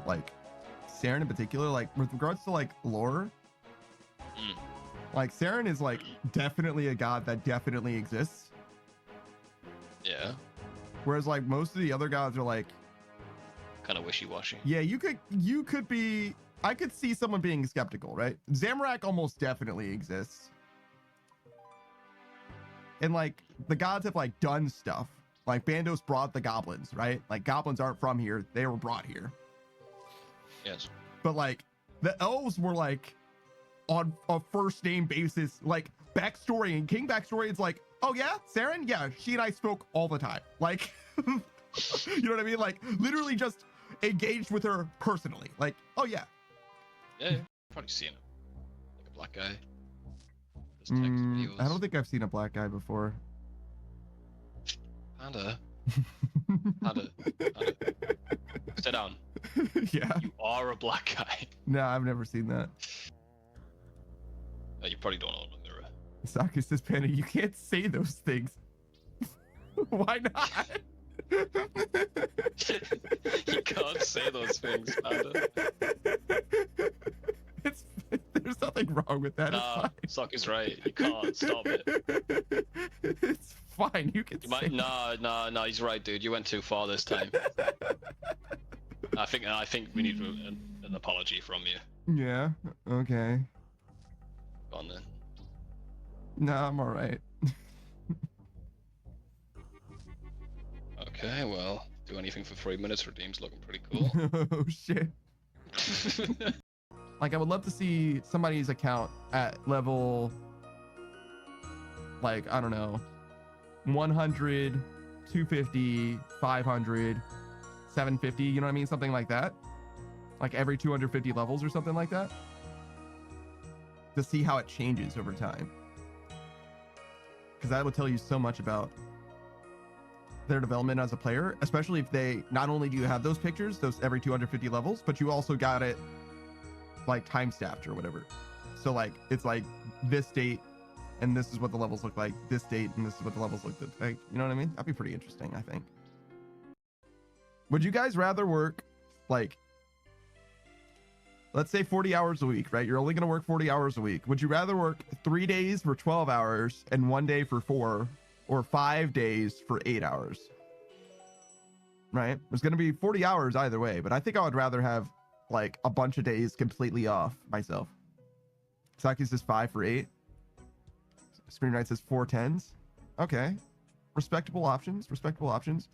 like Saren in particular, like with regards to like lore, like Saren is like definitely a god that definitely exists. Yeah. Whereas like most of the other gods are like Kind of wishy-washy. yeah, you could be, I could see someone being skeptical, right? Zamorak almost definitely exists. And like the gods have like done stuff. Like Bandos brought the goblins, right? Like goblins aren't from here, they were brought here. Yes. But like the elves were like on a first name basis, like backstory and king backstory. It's like, oh yeah, Saren, yeah, she and I spoke all the time. Like, you know what I mean? Like literally just engaged with her personally. Like, oh yeah. Yeah, probably seen it. Like a black guy. There's text videos. I don't think I've seen a black guy before. Panda. Panda. Sit down. Yeah. You are a black guy. No, I've never seen that. You probably don't know what they're. Saki says, Panda, you can't say those things. Why not? You can't say those things, Panda. There's nothing wrong with that. Nah, Sock is right. You can't stop it. It's fine. You can. You might. No. He's right, dude. You went too far this time. I think we need an apology from you. Yeah. Okay. Go on then. No, I'm all right. Okay, well, do anything for 3 minutes. Redeem's looking pretty cool. Oh shit. Like, I would love to see somebody's account at level, like, I don't know, 100, 250, 500, 750, you know what I mean? Something like that. Like every 250 levels or something like that. To see how it changes over time. Because that would tell you so much about their development as a player, especially if they, not only do you have those pictures, those every 250 levels, but you also got it like time stamped or whatever. So like it's like this date and this is what the levels look like, this date and this is what the levels look like, you know what I mean? That'd be pretty interesting, I think. Would you guys rather work like, let's say 40 hours a week, right? You're only going to work 40 hours a week. Would you rather work 3 days for 12 hours and 1 day for 4, or 5 days for 8 hours? Right? It's going to be 40 hours either way, but I think I would rather have like a bunch of days completely off myself. Saki says 5 for 8. Screen Knight says 4 10s. Okay. Respectable options. Respectable options.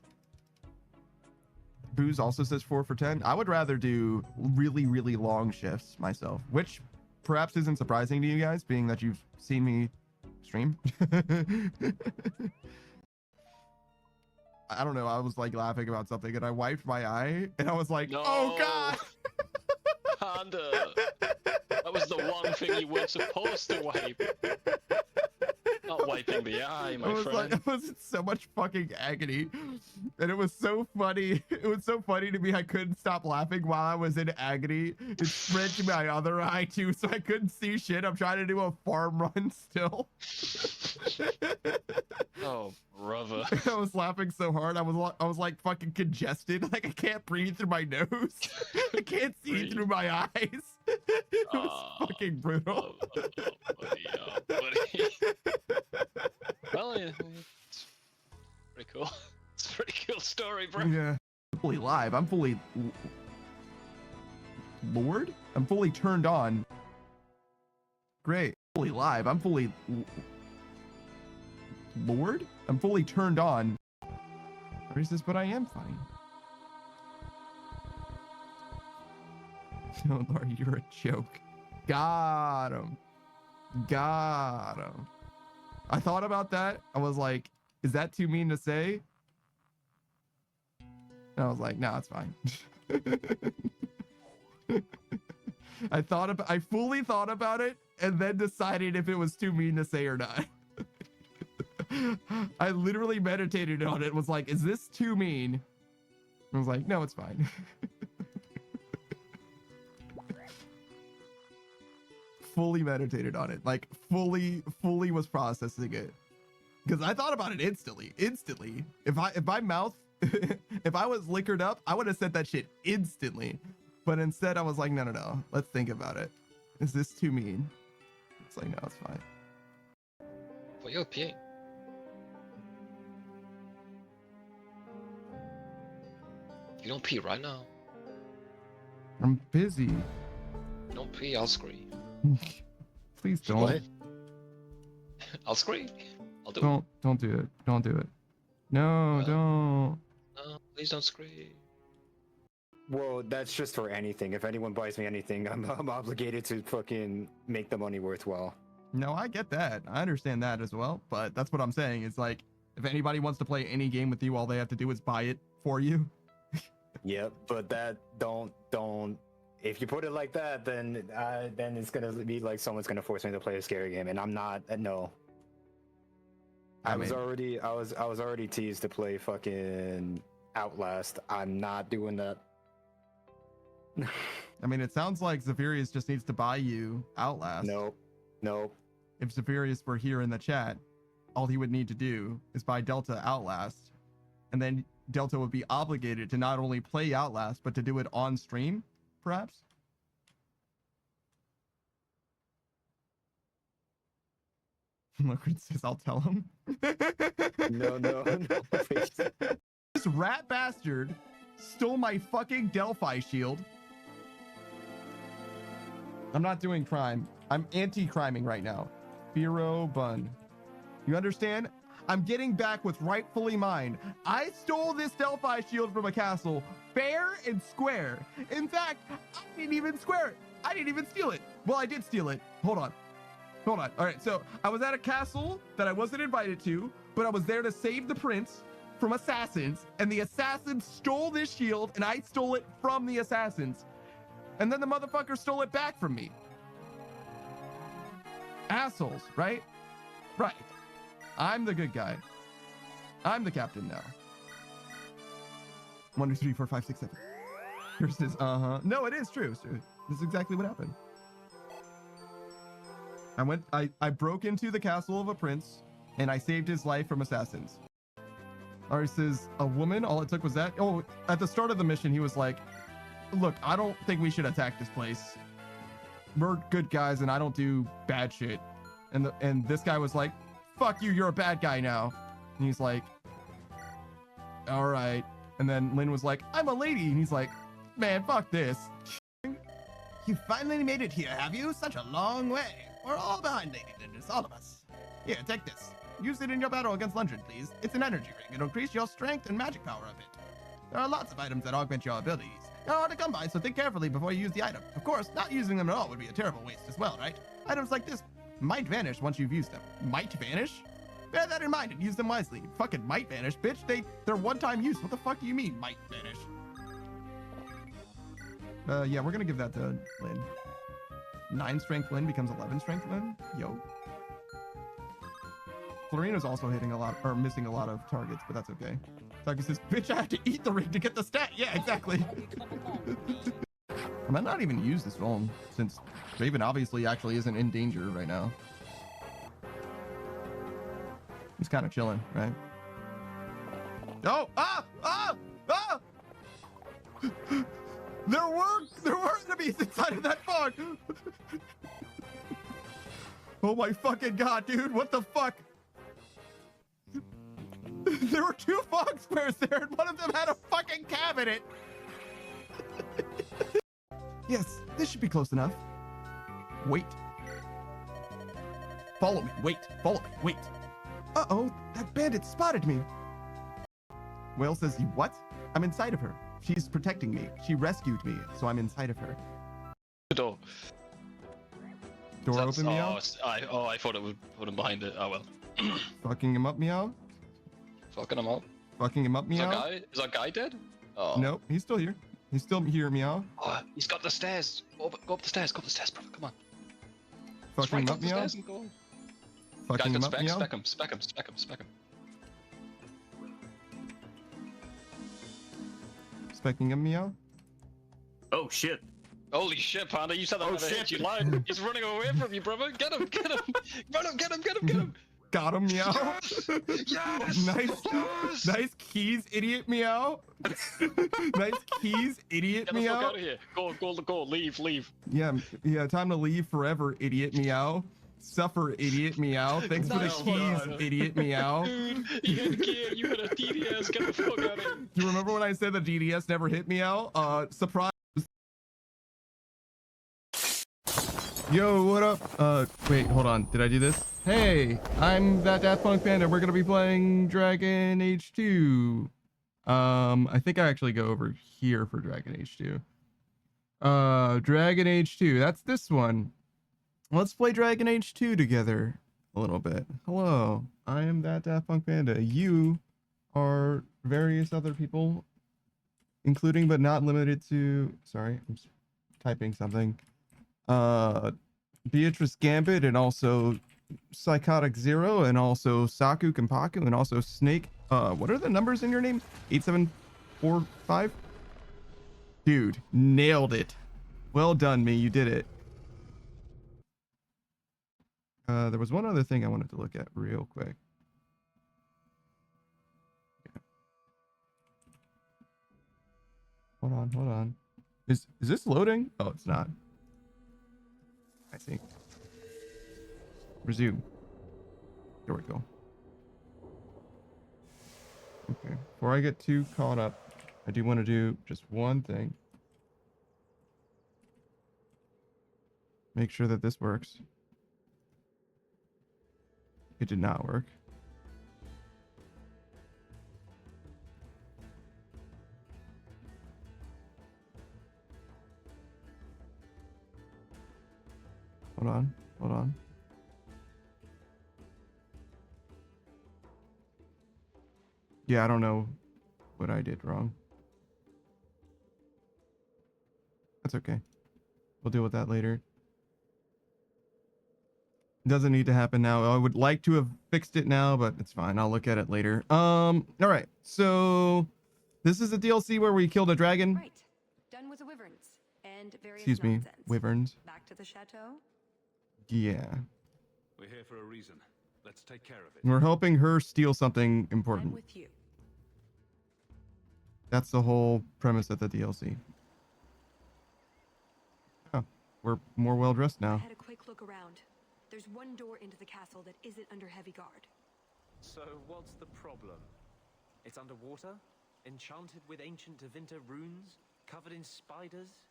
Booze also says 4 for 10. I would rather do really, really long shifts myself, which perhaps isn't surprising to you guys, being that you've seen me stream. I don't know. I was like laughing about something and I wiped my eye and I was like, No. oh God. Panda. That was the one thing you weren't supposed to wipe. Not wiping the eye, my friend. Like, I was in so much fucking agony, and it was so funny. It was so funny to me. I couldn't stop laughing while I was in agony. It spread to my other eye too, so I couldn't see shit. I'm trying to do a farm run still. Oh, brother. I was laughing so hard. I was like fucking congested. Like I can't breathe through my nose. I can't see through my eyes. It was fucking brutal. Buddy. Well, yeah, it's pretty cool. It's a pretty cool story, bro. Yeah. I'm fully live. I'm fully Lord. I'm fully turned on. Great. Fully live. I'm fully Lord. I'm fully turned on. Racist, but I am funny. No, Lord, you're a joke. Got him. Got him. I thought about that. I was like, is that too mean to say? And I was like, no, it's fine. I fully thought about it and then decided if it was too mean to say or not. I literally meditated on it. Was like, is this too mean? I was like, no, it's fine. Fully meditated on it, like fully was processing it, because I thought about it instantly. If my mouth if I was liquored up, I would have said that shit instantly. But instead I was like, no. Let's think about it. Is this too mean? It's like, no, it's fine. Well, you're peeing. You don't pee right now. I'm busy. You don't pee, I'll scream. Please don't. What? I'll scream. I'll do Don't do it. Don't do it. No, Well. don't. it. No, please don't scream. Well, that's just for anything. If anyone buys me anything, I'm obligated to fucking make the money worthwhile. No, I get that. I understand that as well. But that's what I'm saying. It's like, if anybody wants to play any game with you, all they have to do is buy it for you. Yep, but that don't. If you put it like that, then it's gonna be like someone's gonna force me to play a scary game, and I'm not. No. I was already teased to play fucking Outlast. I'm not doing that. I mean, it sounds like Zephyrius just needs to buy you Outlast. Nope. If Zephyrius were here in the chat, all he would need to do is buy Delta Outlast, and then Delta would be obligated to not only play Outlast, but to do it on stream, perhaps? Look, says I'll tell him. No, please. This rat bastard stole my fucking Delphi shield. I'm not doing crime. I'm anti-criming right now. Firo Bun. You understand? I'm getting back what's rightfully mine. I stole this Delphi shield from a castle, fair and square. In fact, I didn't even square it. I didn't even steal it. Well, I did steal it. Hold on. All right, so I was at a castle that I wasn't invited to, but I was there to save the prince from assassins, and the assassins stole this shield, and I stole it from the assassins. And then the motherfucker stole it back from me. Assholes, right? Right. I'm the good guy. I'm the captain now. 1, 2, 3, 4, 5, 6, 7. Yours is No, it is true. It's true. This is exactly what happened. I broke into the castle of a prince, and I saved his life from assassins. Ari says, a woman, all it took was that. Oh, at the start of the mission, he was like, look, I don't think we should attack this place. We're good guys, and I don't do bad shit. And this guy was like, fuck you, you're a bad guy now. And he's like, all right. And then Lynn was like, I'm a lady. And he's like, man, fuck this. You finally made it here, have you? Such a long way. We're all behind Lady Lindis, all of us. Here, take this. Use it in your battle against Lundgren, please. It's an energy ring. It'll increase your strength and magic power a bit. There are lots of items that augment your abilities. They're hard to come by, so think carefully before you use the item. Of course, not using them at all would be a terrible waste as well, right? Items like this might vanish once you've used them. Might vanish? Bear that in mind and use them wisely. Fucking might vanish, bitch. They're one-time use. What the fuck do you mean, might vanish? Yeah, we're gonna give that to Lynn. 9 strength Lynn becomes 11 strength Lynn. Yo. Florina's also hitting a lot, or missing a lot of targets, but that's okay. Taki says, bitch, I have to eat the ring to get the stat. Yeah, exactly. I might not even use this phone, since Raven obviously actually isn't in danger right now. He's kind of chilling, right? Oh! There were enemies inside of that fog! Oh my fucking god, dude, what the fuck? There were 2 fog squares there, and one of them had a fucking cabinet! Yes, this should be close enough. Wait. Follow me, wait, follow me, wait. Uh-oh, that bandit spotted me. Whale says, you what? I'm inside of her. She's protecting me. She rescued me, so I'm inside of her. The door. Door open, Meow? I thought it would put him behind it. Oh well. Fucking him up, Meow? Fucking him up. Fucking him up, Meow? Is our guy dead? Oh. Nope, he's still here. He's still here, Meow. Oh, he's got the stairs. Go up the stairs, brother. Come on. Fucking him Right up, up the Meow? stairs and go. Fucking Guy him got up, spec Meow? him. Specking him, Meow? Oh shit. Holy shit, Panda, you said that Oh, never hit shit. you lied. He's running away from you, brother. Get him. Run him, get him. Got him, meow. Yes! Nice, Yes! nice keys, idiot meow. Nice keys, idiot Get the fuck meow. out of here. Go, leave. Yeah, yeah, time to leave forever, idiot meow. Suffer, idiot meow. Thanks for the No, keys, no. idiot meow. Dude, he had gear, you had a TDS, get the fuck out of here. You remember when I said the DDS never hit meow? Surprise. Yo, what up? Wait, hold on. Did I do this? Hey, I'm that Daft Punk Panda. We're gonna be playing Dragon Age 2. I think I actually go over here for Dragon Age 2. Dragon Age 2. That's this one. Let's play Dragon Age 2 together a little bit. Hello, I am that Daft Punk Panda. You are various other people, including but not limited to. Sorry, I'm typing something. Beatrice Gambit, and also Psychotic Zero, and also Saku Kenpaku, and also Snake. What are the numbers in your name? 8745? Dude, nailed it. Well done, me. You did it. There was one other thing I wanted to look at real quick. Yeah. Hold on. Is this loading? Oh, it's not. I see. Resume. There we go. Okay. Before I get too caught up, I do want to do just one thing. Make sure that this works. It did not work. Hold on. Yeah, I don't know what I did wrong. That's okay. We'll deal with that later. Doesn't need to happen now. I would like to have fixed it now, but it's fine. I'll look at it later. All right. So this is a DLC where we killed a dragon. Right. Done with the wyverns and various Excuse me, nonsense. wyverns. Back to the chateau. Yeah. We're here for a reason. Let's take care of it. We're helping her steal something I'm important. with you. That's the whole premise of the DLC. Oh, we're more well dressed I now. had a quick look around. There's one door into the castle that isn't under heavy guard. So what's the problem? It's underwater? Enchanted with ancient Tevinter runes? Covered in spiders?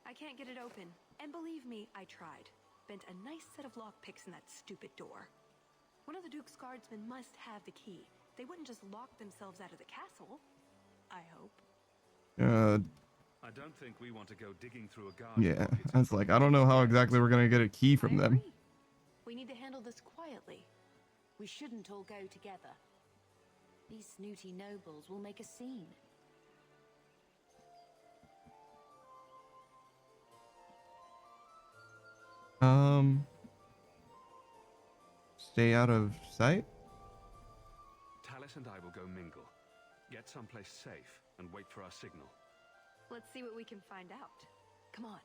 I can't get it open. And believe me, I tried. Bent a nice set of lockpicks in that stupid door. One of the Duke's guardsmen must have the key. They wouldn't just lock themselves out of the castle. I hope. I don't think we want to go digging through a garden. Yeah. I was like, I don't know how exactly we're gonna get a key from I them. agree. We need to handle this quietly. We shouldn't all go together. These snooty nobles will make a scene. Stay out of sight? Tallis and I will go mingle. Get someplace safe and wait for our signal. Let's see what we can find out. Come on.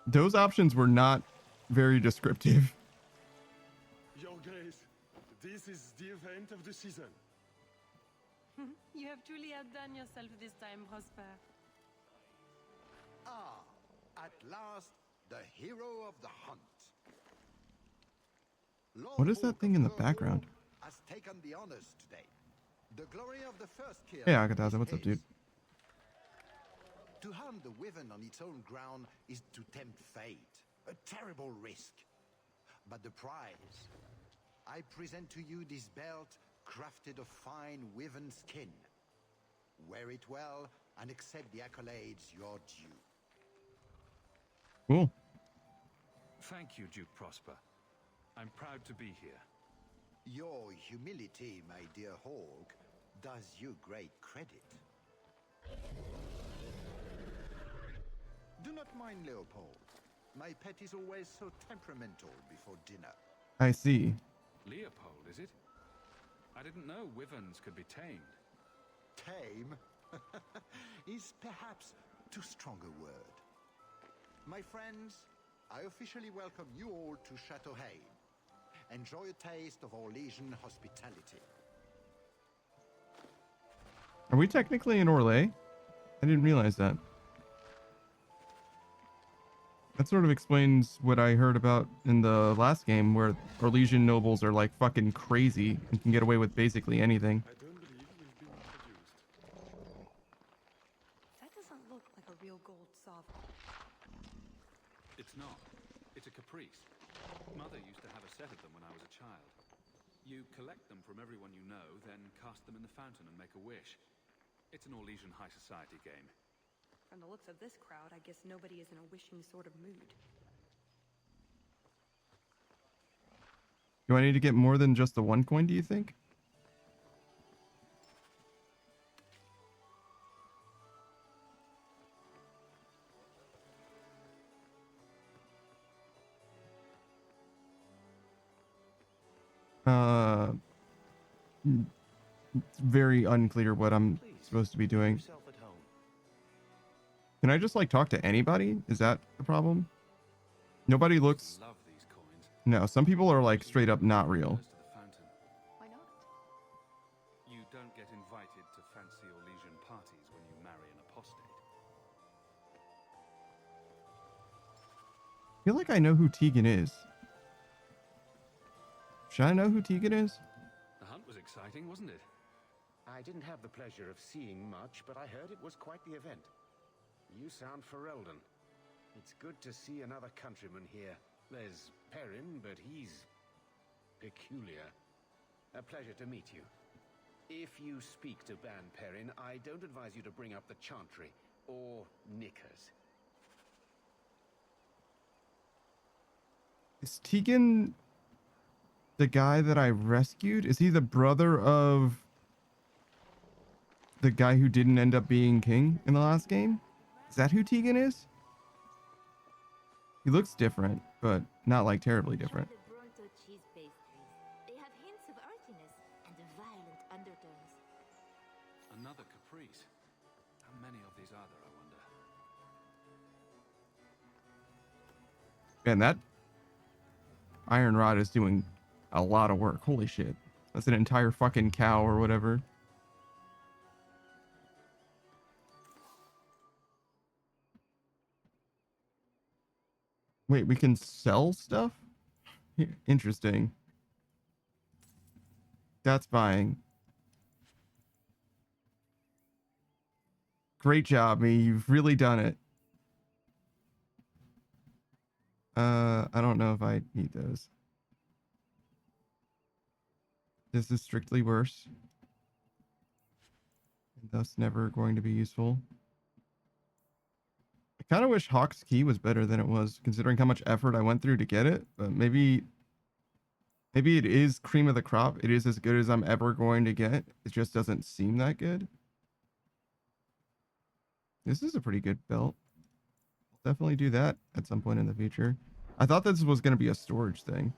Those options were not very descriptive. Your Grace, this is the event of the season. You have truly outdone yourself this time, Prosper. Ah, at last, the hero of the hunt. What is that thing in the background? Has taken the honors today. The glory of the first kill. Hey, Akataza, what's up, dude? To hunt the wyvern on its own ground is to tempt fate. A terrible risk. But the prize. I present to you this belt crafted of fine wyvern skin. Wear it well and accept the accolades you're due. Cool. Thank you, Duke Prosper. I'm proud to be here. Your humility, my dear Hawk, does you great credit. Do not mind Leopold. My pet is always so temperamental before dinner. I see. Leopold, is it? I didn't know wyverns could be tamed. Tame is perhaps too strong a word. My friends, I officially welcome you all to Chateau Hay. Enjoy a taste of Orlesian hospitality. Are we technically in Orlais? I didn't realize that. That sort of explains what I heard about in the last game, where Orlesian nobles are like fucking crazy and can get away with basically anything. I don't believe we've been introduced. That doesn't look like a real gold sovereign. It's not. It's a caprice. Mother used to have a set of them when I was a child. You collect them from everyone you know, then cast them in the fountain and make a wish. It's an Orlesian high society game. From the looks of this crowd, I guess nobody is in a wishing sort of mood. Do I need to get more than just the 1 coin, do you think? It's very unclear what I'm supposed to be doing. Can I just like talk to anybody? Is that the problem? Nobody looks... Love these coins. No, some people are like straight up not real. Close to the fountain. Why not? You don't get invited to fancy Orlesian parties when you marry an apostate. I feel like I know who Tegan is. Should I know who Tegan is? The hunt was exciting, wasn't it? I didn't have the pleasure of seeing much, but I heard it was quite the event. You sound Ferelden. It's good to see another countryman here. There's Perrin, but he's peculiar. A pleasure to meet you. If you speak to Ban Perrin, I don't advise you to bring up the Chantry or Knickers. Is Tegan the guy that I rescued? Is he the brother of the guy who didn't end up being king in the last game? Is that who Tegan is? He looks different, but not like terribly different. The Bronto cheese pastries. They have hints of earthiness and violent undertones. Another caprice. How many of these are there, I wonder? Man, that iron rod is doing a lot of work. Holy shit. That's an entire fucking cow or whatever. Wait, we can sell stuff? Interesting. That's buying. Great job, me. You've really done it. I don't know if I need those. This is strictly worse. And thus never going to be useful. I kind of wish Hawk's Key was better than it was, considering how much effort I went through to get it. But maybe it is cream of the crop. It is as good as I'm ever going to get. It just doesn't seem that good. This is a pretty good belt. I'll definitely do that at some point in the future. I thought this was going to be a storage thing.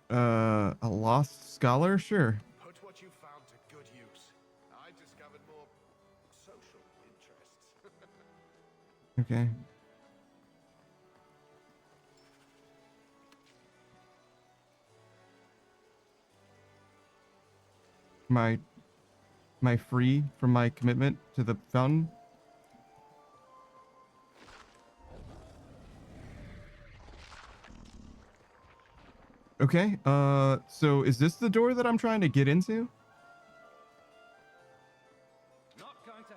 A lost scholar? Sure. Put what you found to good use. I discovered more social interests. Okay. Am I free from my commitment to the fountain? Okay, so is this the door that I'm trying to get into? Not going to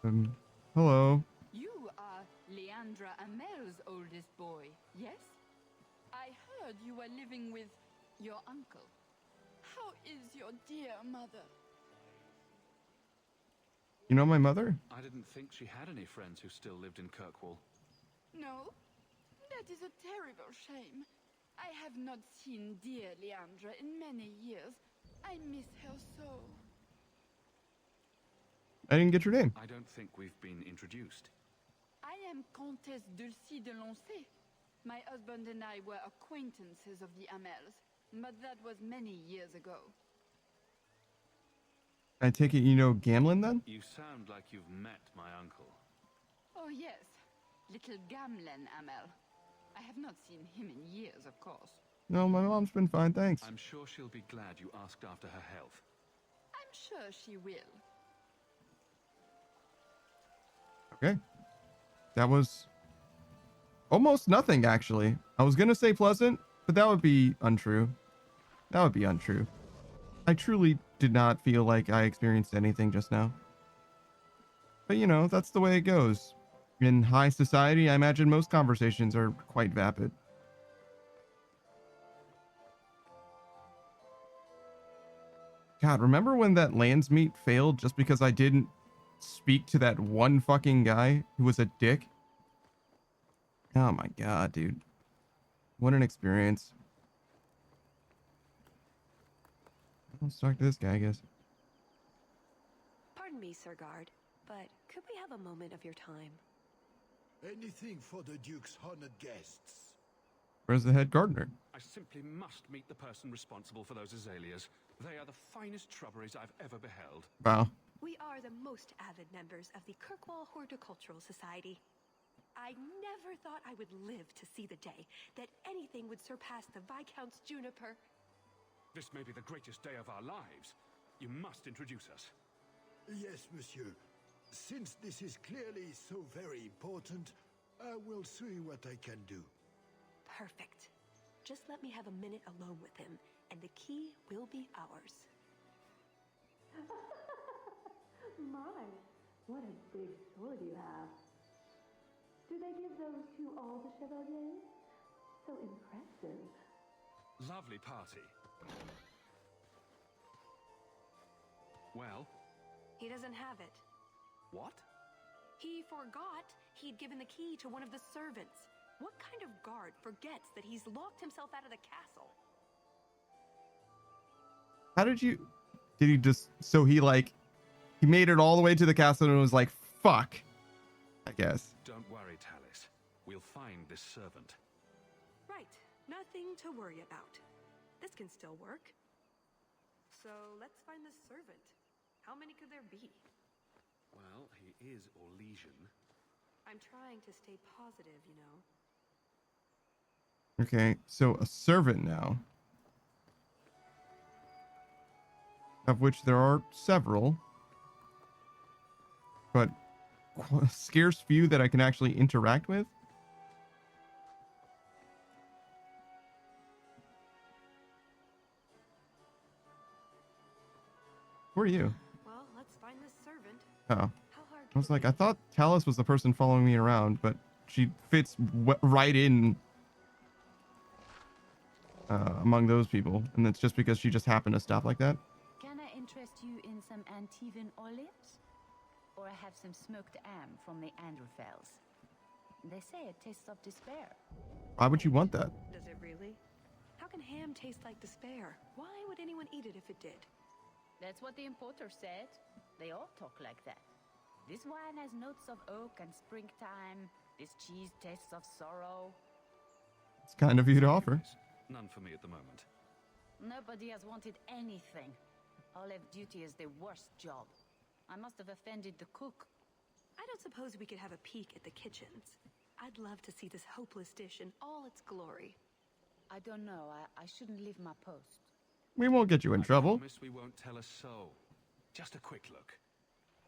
happen. Hello. You are Leandra Amel's oldest boy, yes? I heard you were living with your uncle. How is your dear mother? You know my mother? I didn't think she had any friends who still lived in Kirkwall. No? That is a terrible shame. I have not seen dear Leandra in many years. I miss her so. I didn't get your name. I don't think we've been introduced. I am Comtesse Dulcie de Lancey. My husband and I were acquaintances of the Amels. but that was many years ago. I take it you know Gamlin then? You sound like you've met my uncle. Oh yes, little Gamlen, Amel. I have not seen him in years, of course. No, my mom's been fine, thanks. I'm sure she'll be glad you asked after her health. I'm sure she will. Okay. That was almost nothing, actually. I was gonna say pleasant, but that would be untrue. That would be untrue. I truly did not feel like I experienced anything just now. But you know, that's the way it goes. In high society, I imagine most conversations are quite vapid. God, remember when that Lands meet failed just because I didn't speak to that one fucking guy who was a dick? Oh my god, dude. What an experience. Let's talk to this guy, I guess. Pardon me, Sir Guard, but could we have a moment of your time? Anything for the Duke's honored guests. Where's the head gardener? I simply must meet the person responsible for those azaleas. They are the finest shrubberies I've ever beheld. Wow. We are the most avid members of the Kirkwall Horticultural Society. I never thought I would live to see the day that anything would surpass the Viscount's juniper. This may be the greatest day of our lives. You must introduce us. Yes, monsieur. Since this is clearly so very important, I will see what I can do. Perfect. Just let me have a minute alone with him, and the key will be ours. My, what a big sword you have. Do they give those to all the chevaliers? So impressive. Lovely party. Well? He doesn't have it. What? He forgot he'd given the key to one of the servants. What kind of guard forgets that he's locked himself out of the castle? How did you... Did he just... So he made it all the way to the castle and was like, fuck. I guess. Don't worry, Talis. We'll find this servant. Right. Nothing to worry about. This can still work. So let's find the servant. How many could there be? Well, he is Orlesian. I'm trying to stay positive, you know. Okay, so a servant now. Of which there are several. But a scarce few that I can actually interact with. Who are you? Well, let's find this servant. Oh. I was like, I thought Talis was the person following me around, but she fits right in among those people. And it's just because she just happened to stop like that. Can I interest you in some Antivan olives? Or I have some smoked ham from the Androfels. They say it tastes of despair. Why would you want that? Does it really? How can ham taste like despair? Why would anyone eat it if it did? That's what the importer said. They all talk like that. This wine has notes of oak and springtime. This cheese tastes of sorrow. It's kind of you to offer. None for me at the moment. Nobody has wanted anything. Olive duty is the worst job. I must have offended the cook. I don't suppose we could have a peek at the kitchens. I'd love to see this hopeless dish in all its glory. I don't know. I shouldn't leave my post. We won't get you in trouble. I promise we won't tell a soul. Just a quick look.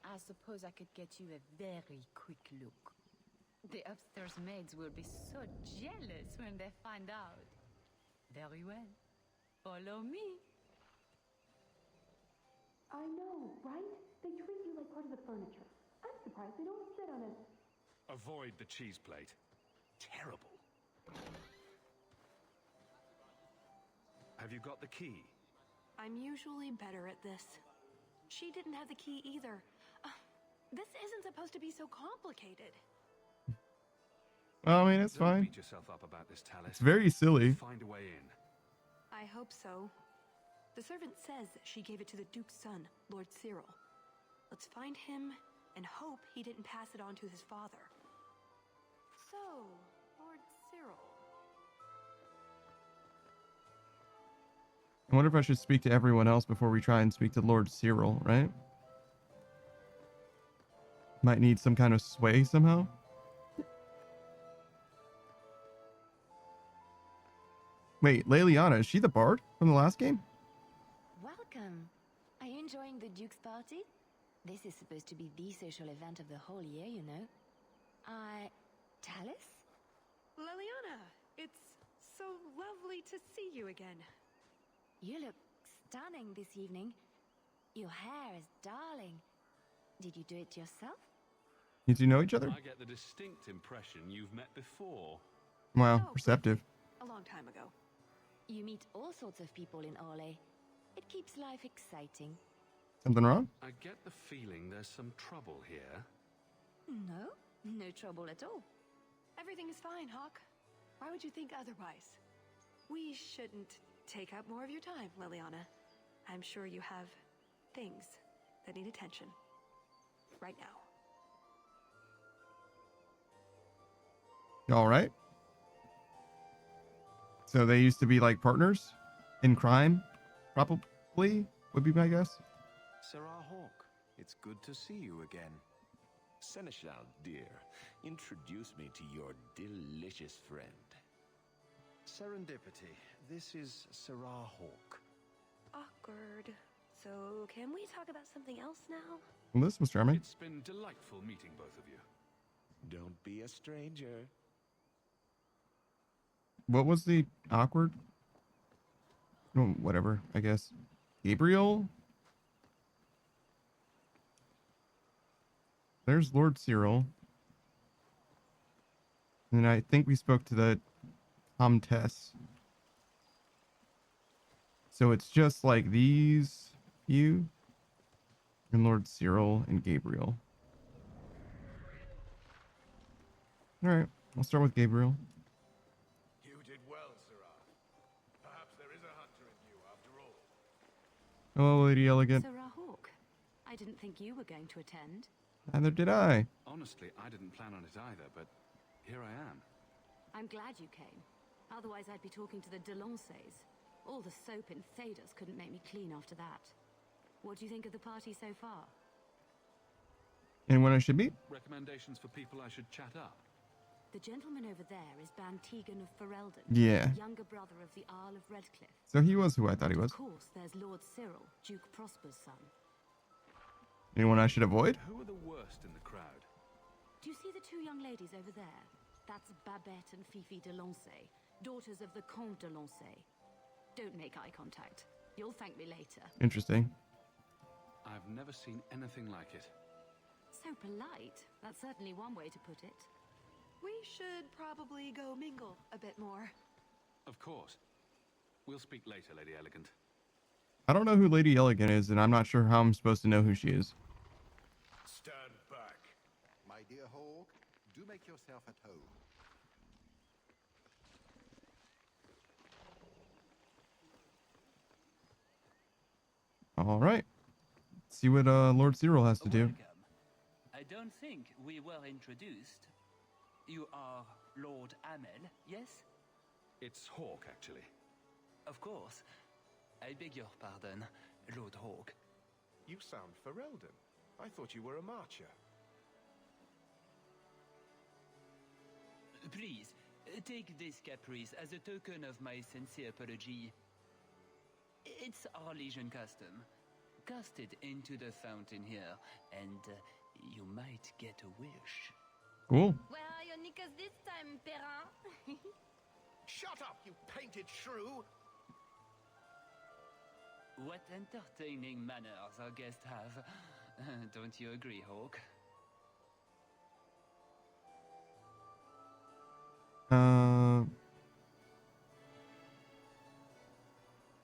I suppose I could get you a very quick look. The upstairs maids will be so jealous when they find out. Very well. Follow me. I know, right? They treat you like part of the furniture. I'm surprised they don't sit on it. Avoid the cheese plate. Terrible. Have you got the key? I'm usually better at this. She didn't have the key either. This isn't supposed to be so complicated. Well, I mean, it's Don't fine. beat yourself up about this, Talis. It's very silly. Find a way in. I hope so. The servant says she gave it to the Duke's son, Lord Cyril. Let's find him and hope he didn't pass it on to his father. So, Lord Cyril. I wonder if I should speak to everyone else before we try and speak to Lord Cyril, right? Might need some kind of sway somehow. Wait, Leliana, is she the bard from the last game? Welcome. Are you enjoying the Duke's party? This is supposed to be the social event of the whole year, you know. Talus? Leliana, it's so lovely to see you again. You look stunning this evening. Your hair is darling. Did you do it yourself? You two know each other? I get the distinct impression you've met before. Wow, perceptive. A long time ago. You meet all sorts of people in Orlais. It keeps life exciting. Something wrong? I get the feeling there's some trouble here. No trouble at all. Everything is fine, Hawk. Why would you think otherwise? We shouldn't take up more of your time, Leliana. I'm sure you have things that need attention. Right now. All right. So they used to be like partners in crime, probably, would be my guess. Sarah Hawk, it's good to see you again. Seneschal, dear, introduce me to your delicious friend. Serendipity, this is Sarah Hawk. Awkward. So, can we talk about something else now? Well, this was charming. It's been delightful meeting both of you. Don't be a stranger. What was the awkward? Oh, whatever, I guess. Gabriel? There's Lord Cyril. And I think we spoke to the Comtesse. So it's just like these few. And Lord Cyril and Gabriel. Alright, I'll start with Gabriel. You did well, Sarah. Perhaps there is a hunter in you after all. Hello, Lady Elegant. Sarah Hawk, I didn't think you were going to attend. Neither did I. Honestly, I didn't plan on it either, but here I am. I'm glad you came. Otherwise, I'd be talking to the Delanceys. All the soap in Thedas couldn't make me clean after that. What do you think of the party so far? Anyone I should meet? Recommendations for people I should chat up? The gentleman over there is Bantegan of Ferelden. Yeah. Younger brother of the Earl of Redcliffe. So he was who I thought he was. Of course, there's Lord Cyril, Duke Prosper's son. Anyone I should avoid? Who are the worst in the crowd? Do you see the two young ladies over there? That's Babette and Fifi Delancey, daughters of the Comte Delancey. Don't make eye contact. You'll thank me later. Interesting. I've never seen anything like it. So polite. That's certainly one way to put it. We should probably go mingle a bit more. Of course. We'll speak later, Lady Elegant. I don't know who Lady Elegant is, and I'm not sure how I'm supposed to know who she is. Stand back. My dear Hawk, do make yourself at home. All right. Let's see what Lord Cyril has to do. Welcome. I don't think we were introduced. You are Lord Amel, yes? It's Hawk, actually. Of course. I beg your pardon, Lord Hawk. You sound Ferelden. I thought you were a marcher. Please, take this caprice as a token of my sincere apology. It's our Legion custom. Cast it into the fountain here, and you might get a wish. Cool. Where are your knickers this time, Perrin? Shut up, you painted shrew! What entertaining manners our guests have. Don't you agree, Hawk?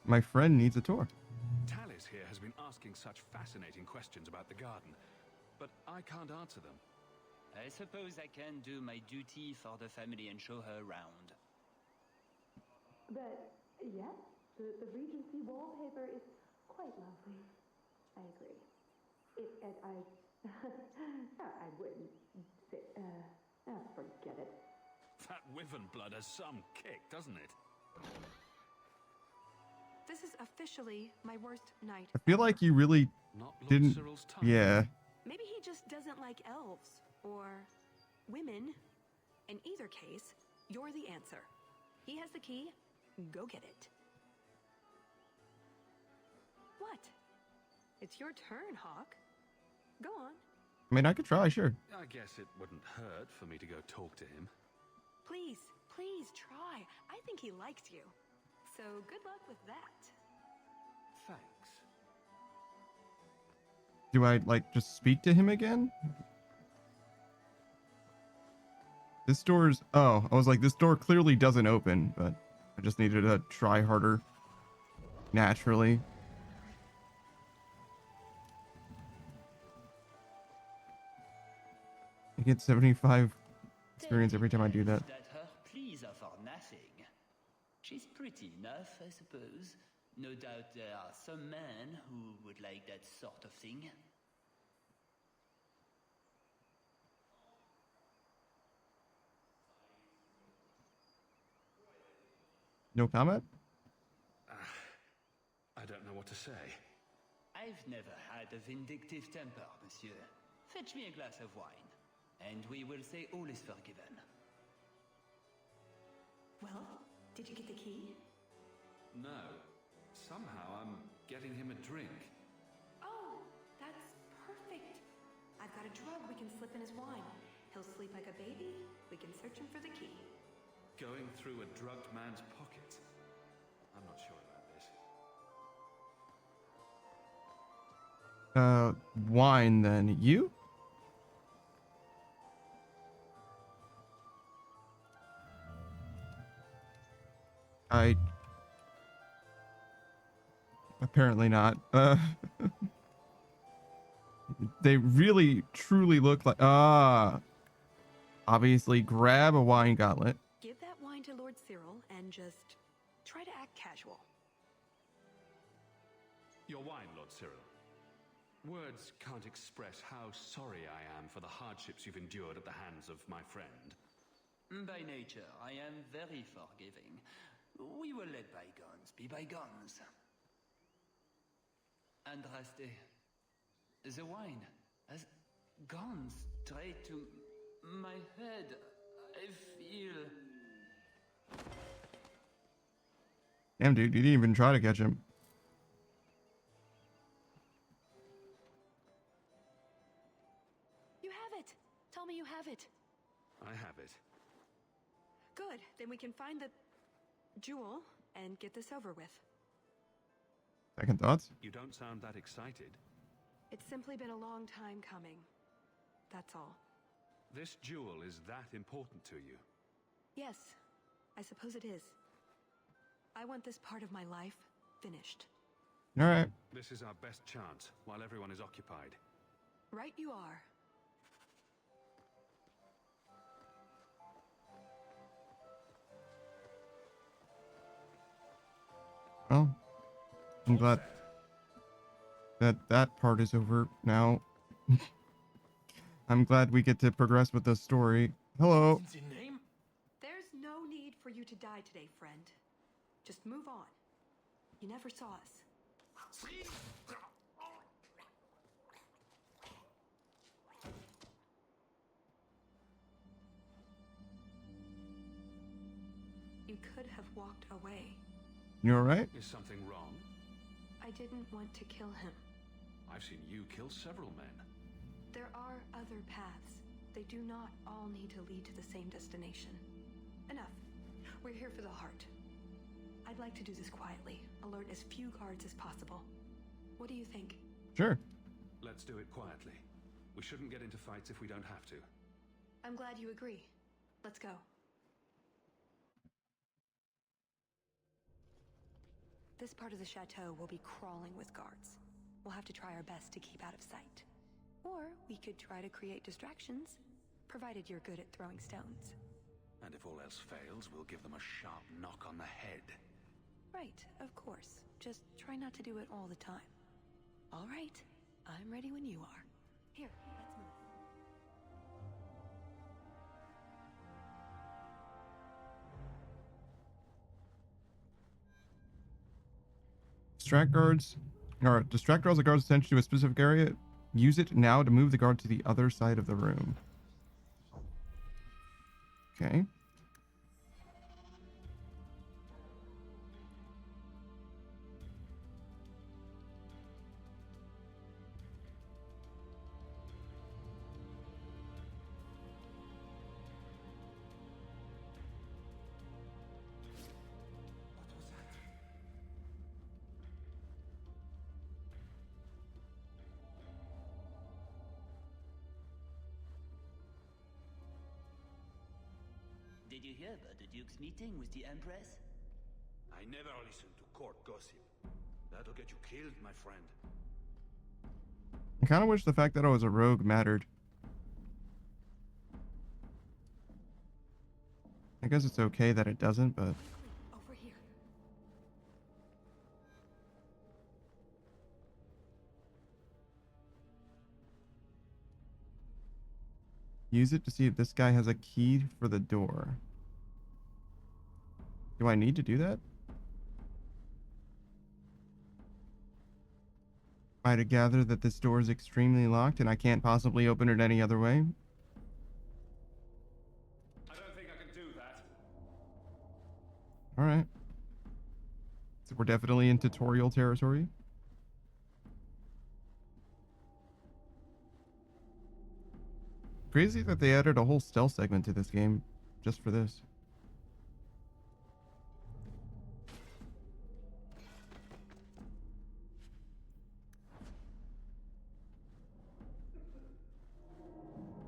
My friend needs a tour. Tallis here has been asking such fascinating questions about the garden, but I can't answer them. I suppose I can do my duty for the family and show her around. But, yes, the Regency wallpaper is quite lovely. I agree. I wouldn't say, forget it. That wyvern blood has some kick, doesn't it? This is officially my worst night. I feel like you really Not Lord didn't. Cyril's type. Yeah. Maybe he just doesn't like elves or women. In either case, you're the answer. He has the key. Go get it. What? It's your turn, Hawk. Go on. I mean, I could try, sure. I guess it wouldn't hurt for me to go talk to him. Please, please try. I think he likes you. So good luck with that. Thanks. Do I, like, just speak to him again? This door's... Oh, I was like, this door clearly doesn't open, but I just needed to try harder. Naturally. I get 75 experience every time I do that. That her pleas are for nothing. She's pretty enough, I suppose. No doubt there are some men who would like that sort of thing. No comment? I don't know what to say. I've never had a vindictive temper, monsieur. Fetch me a glass of wine, and we will say all is forgiven. Well, did you get the key? No. Somehow I'm getting him a drink. Oh, that's perfect. I've got a drug we can slip in his wine. He'll sleep like a baby. We can search him for the key. Going through a drugged man's pocket. I'm not sure about this. Wine then. You? Apparently not. They really, truly look like... Obviously, grab a wine gauntlet. Give that wine to Lord Cyril and just try to act casual. Your wine, Lord Cyril. Words can't express how sorry I am for the hardships you've endured at the hands of my friend. By nature, I am very forgiving. We will let bygones be bygones. Andraste, the wine has gone straight to my head. I feel... Damn, dude, you didn't even try to catch him. You have it. Tell me you have it. I have it. Good. Then we can find the jewel and get this over with. Second thoughts? You don't sound that excited. It's simply been a long time coming. That's all. This jewel is that important to you? Yes, I suppose it is. I want this part of my life finished. All right. This is our best chance while everyone is occupied. Right you are. Well, I'm glad that that part is over now. I'm glad we get to progress with the story. Hello. There's no need for you to die today, friend. Just move on. You never saw us. You could have walked away. You alright? Is something wrong? I didn't want to kill him. I've seen you kill several men. There are other paths. They do not all need to lead to the same destination. Enough. We're here for the heart. I'd like to do this quietly, alert as few guards as possible. What do you think? Sure. Let's do it quietly. We shouldn't get into fights if we don't have to. I'm glad you agree. Let's go. This part of the chateau will be crawling with guards. We'll have to try our best to keep out of sight. Or we could try to create distractions, provided you're good at throwing stones. And if all else fails, we'll give them a sharp knock on the head. Right, of course. Just try not to do it all the time. All right, I'm ready when you are. Here, let's move. Distract guards, or distract draws the guard's attention to a specific area. Use it now to move the guard to the other side of the room. Okay. Did you hear about the Duke's meeting with the Empress? I never listen to court gossip. That'll get you killed, my friend. I kind of wish the fact that I was a rogue mattered. I guess it's okay that it doesn't, but... Over here. Use it to see if this guy has a key for the door. Do I need to do that? Am I to gather that this door is extremely locked and I can't possibly open it any other way? I don't think I can do that. Alright. So we're definitely in tutorial territory. Crazy that they added a whole stealth segment to this game just for this.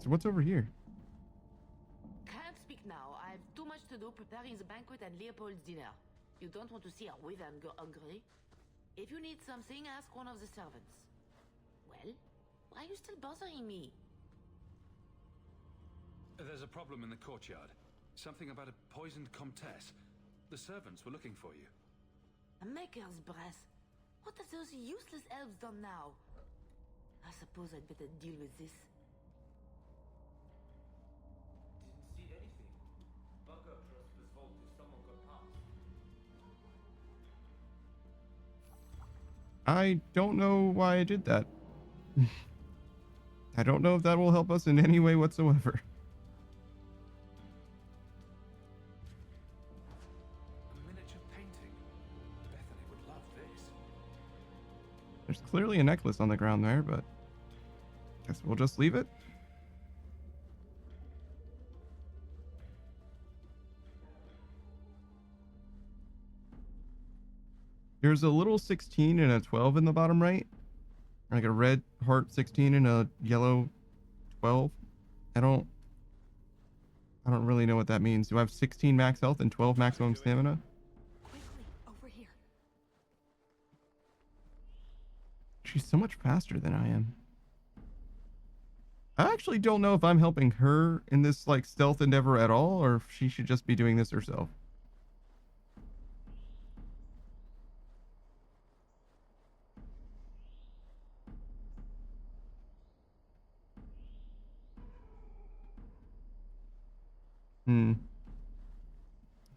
So what's over here? Can't speak now. I have too much to do preparing the banquet and Leopold's dinner. You don't want to see a wyvern go hungry. If you need something, ask one of the servants. Well, why are you still bothering me? There's a problem in the courtyard. Something about a poisoned comtesse. The servants were looking for you. A maker's breath. What have those useless elves done now? I suppose I'd better deal with this. Didn't see anything. Bunker across this vault if someone got past. I don't know why I did that. I don't know if that will help us in any way whatsoever. There's clearly a necklace on the ground there, but guess we'll just leave it. There's a little 16 and a 12 in the bottom right. Like a red heart 16 and a yellow 12. I don't really know what that means. Do I have 16 max health and 12 maximum stamina? She's so much faster than I am. I actually don't know if I'm helping her in this like stealth endeavor at all, or if she should just be doing this herself. I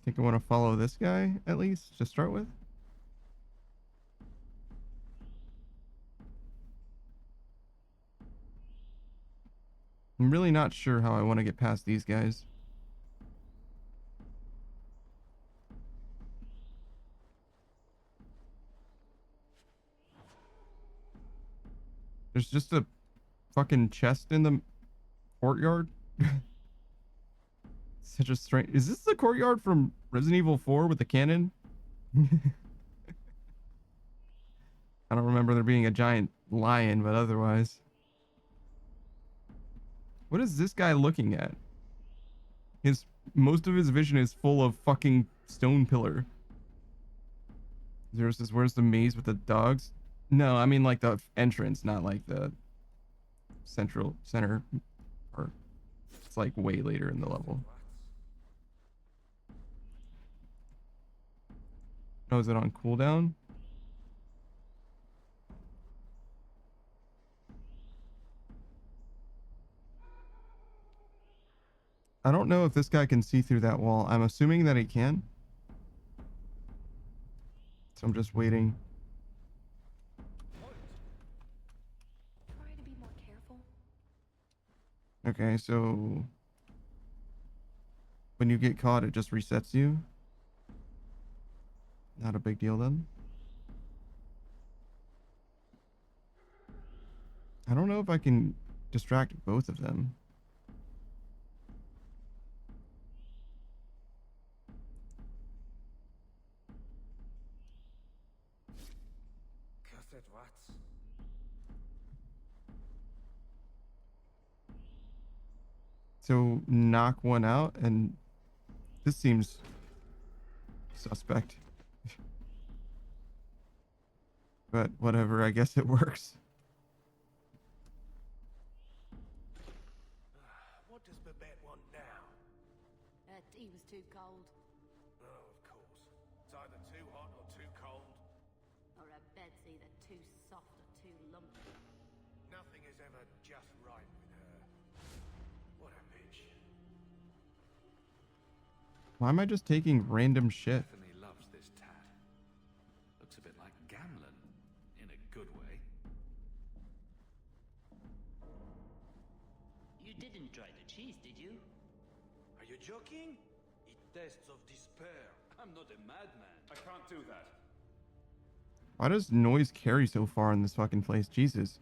think I want to follow this guy at least to start with. I'm really not sure how I want to get past these guys. There's just a fucking chest in the courtyard. Such a strange... Is this the courtyard from Resident Evil 4 with the cannon? I don't remember there being a giant lion, but otherwise... What is this guy looking at? Most of his vision is full of fucking stone pillar. Zero says, where's the maze with the dogs? No, I mean like the entrance, not like the center part. It's like way later in the level. Oh, is it on cooldown? I don't know if this guy can see through that wall. I'm assuming that he can. So I'm just waiting. Okay, so when you get caught, it just resets you. Not a big deal then. I don't know if I can distract both of them. Cursed rats. So knock one out, and this seems suspect. But whatever, I guess it works. What does Babette want now? Her tea was too cold. Oh, of course. It's either too hot or too cold. Or her bed's either too soft or too lumpy. Nothing is ever just right with her. What a bitch. Why am I just taking random shit? Bethany loves this tat. Looks a bit like Gamlen, in a good way. You didn't try the cheese, did you? Are you joking? It tastes of despair. I'm not a madman. I can't do that. Why does noise carry so far in this fucking place? Jesus.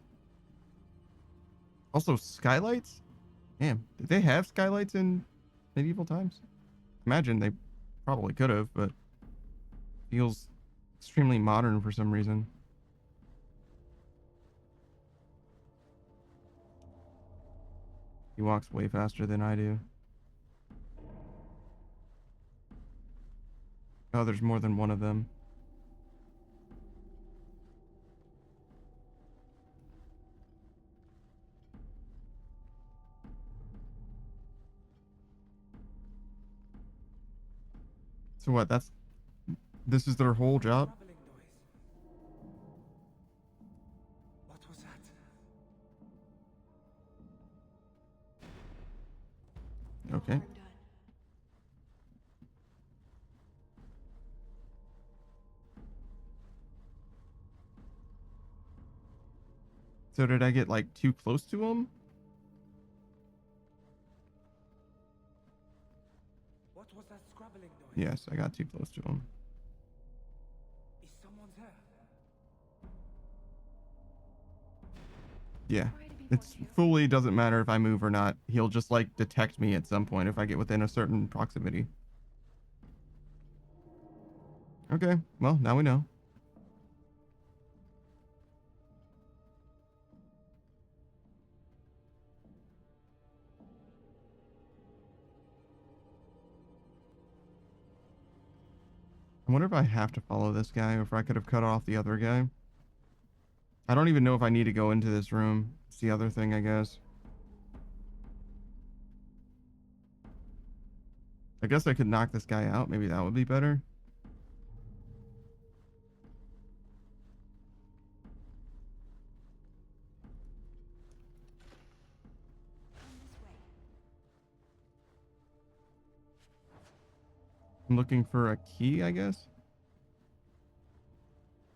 Also, skylights? Damn, did they have skylights in medieval times? Imagine they probably could have, but feels extremely modern for some reason. He walks way faster than I do. Oh, there's more than one of them. So what, this is their whole job? What was that? Okay. So did I get like too close to him? What was that scrabbling noise? Yes, I got too close to him. Is someone there? Yeah. It's fully doesn't matter if I move or not. He'll just like detect me at some point if I get within a certain proximity. Okay, well, now we know. I wonder if I have to follow this guy or if I could have cut off the other guy. I don't even know if I need to go into this room. It's the other thing, I guess. I guess I could knock this guy out. Maybe that would be better. I'm looking for a key, I guess.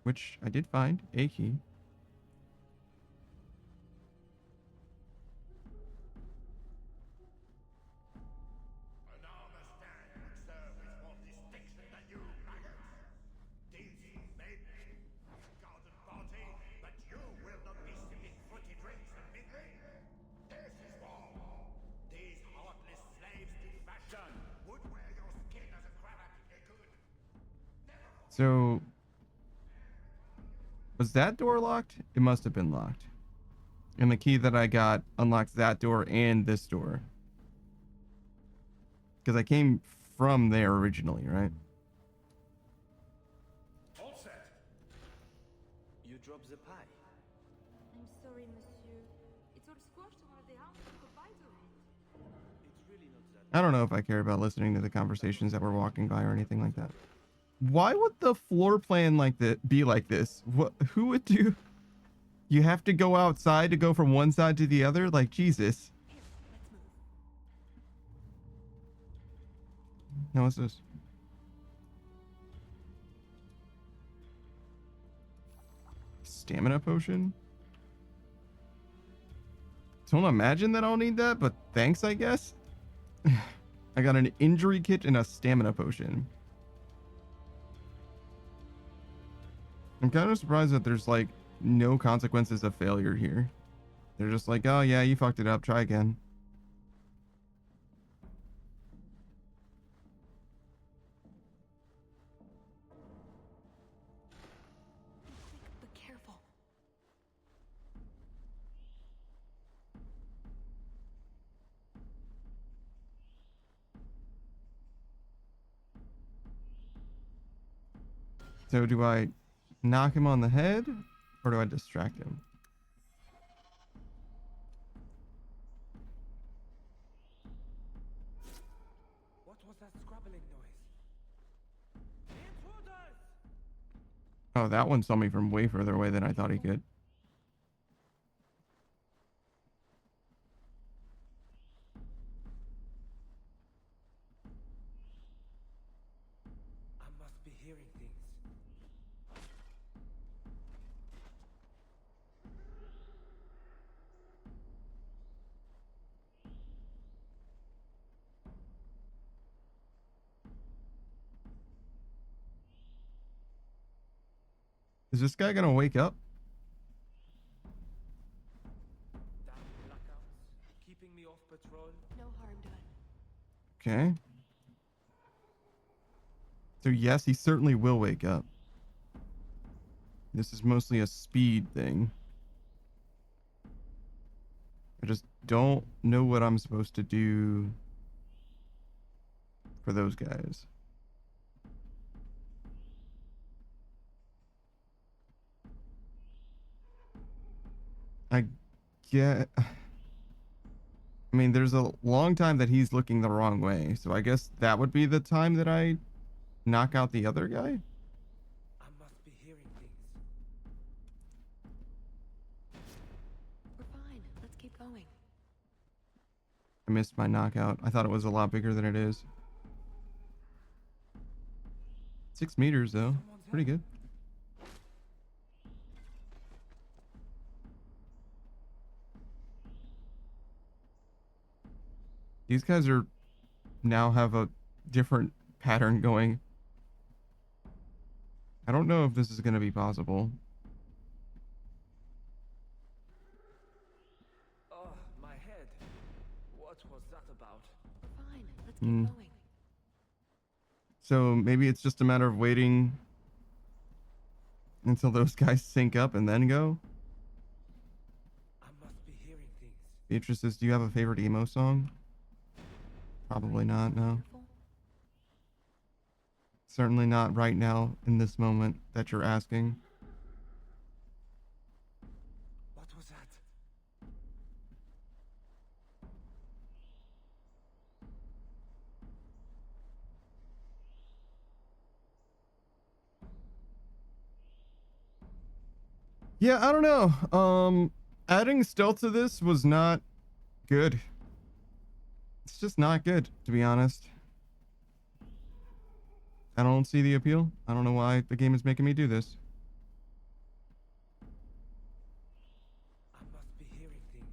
Which I did find a key. So, was that door locked? It must have been locked. And the key that I got unlocks that door and this door. Because I came from there originally, right? All set. You dropped the pie. I'm sorry, monsieur. It's all squashed over the house. Goodbye to it. It's really not that. I don't know if I care about listening to the conversations that we're walking by or anything like that. Why would the floor plan like that be like this? What? Who would do? You have to go outside to go from one side to the other? Like, Jesus. Now what's this? Stamina potion? don't imagine that I'll need that, but thanks, I guess. I got an injury kit and a stamina potion. I'm kind of surprised that there's like no consequences of failure here. They're just like, oh yeah, you fucked it up, try again. Be careful. So do I knock him on the head or do I distract him? What was that scrabbling noise? Intruders! Oh, that one saw me from way further away than I thought he could. I must be hearing things. Is this guy gonna wake up? Damn blackouts, keeping me off patrol. No harm done. Okay. So yes, he certainly will wake up. This is mostly a speed thing. I just don't know what I'm supposed to do for those guys. I get... I mean, there's a long time that he's looking the wrong way, so I guess that would be the time that I knock out the other guy? I must be hearing things. We're fine. Let's keep going. I missed my knockout. I thought it was a lot bigger than it is. 6 meters, though. Pretty good. These guys are now have a different pattern going. I don't know if this is going to be possible. Oh, my head. What was that about? We're fine. Let's keep Hmm. going. So maybe it's just a matter of waiting until those guys sync up and then go. I must be hearing things. Beatrice says, do you have a favorite emo song? Probably not, no. Certainly not right now in this moment that you're asking. What was that? Yeah, I don't know. Adding stealth to this was not good. It's just not good, to be honest. I don't see the appeal. I don't know why the game is making me do this. I must be hearing things.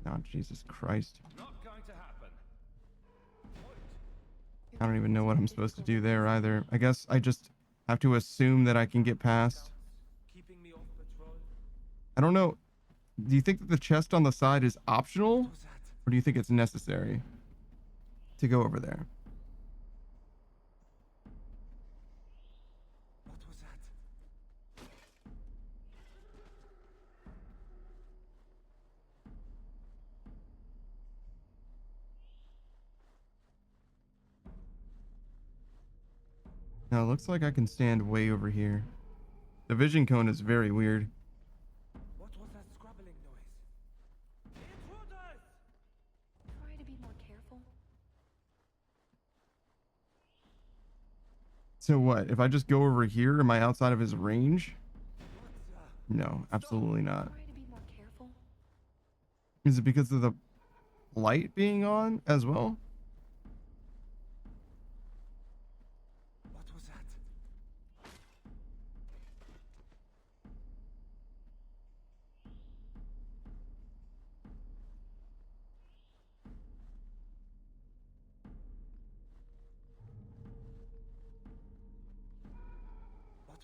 Oh, Jesus Christ. Not going to happen. I don't even know what I'm supposed to do there either. I guess I just have to assume that I can get past. Keeping me off patrol. I don't know. Do you think that the chest on the side is optional? Or do you think it's necessary to go over there? What was that? Now, it looks like I can stand way over here. The vision cone is very weird. What was that scrabbling noise? Intruders! Try to be more careful. So what? If I just go over here, am I outside of his range? No, absolutely not. Try to be more careful. Is it because of the light being on as well?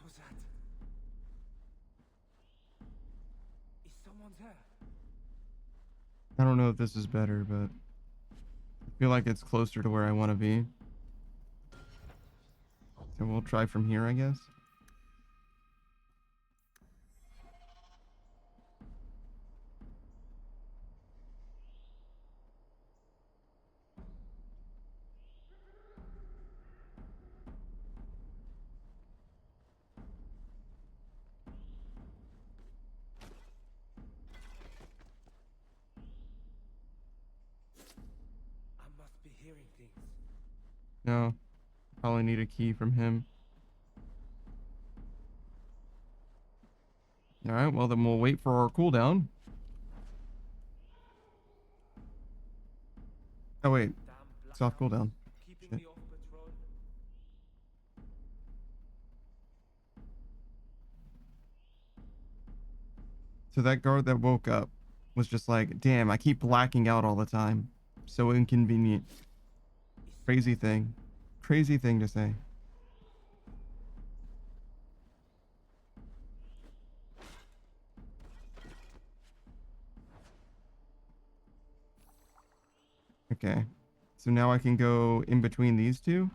was that? Is someone there? I don't know if this is better, but I feel like it's closer to where I want to be. So we'll try from here, I guess. I must be hearing things. No. Probably need a key from him. Alright, well then we'll wait for our cooldown. Oh wait. It's off cooldown. Shit. So that guard that woke up was just like, damn, I keep blacking out all the time. So inconvenient. Crazy thing. Crazy thing to say. Okay. So now I can go in between these two.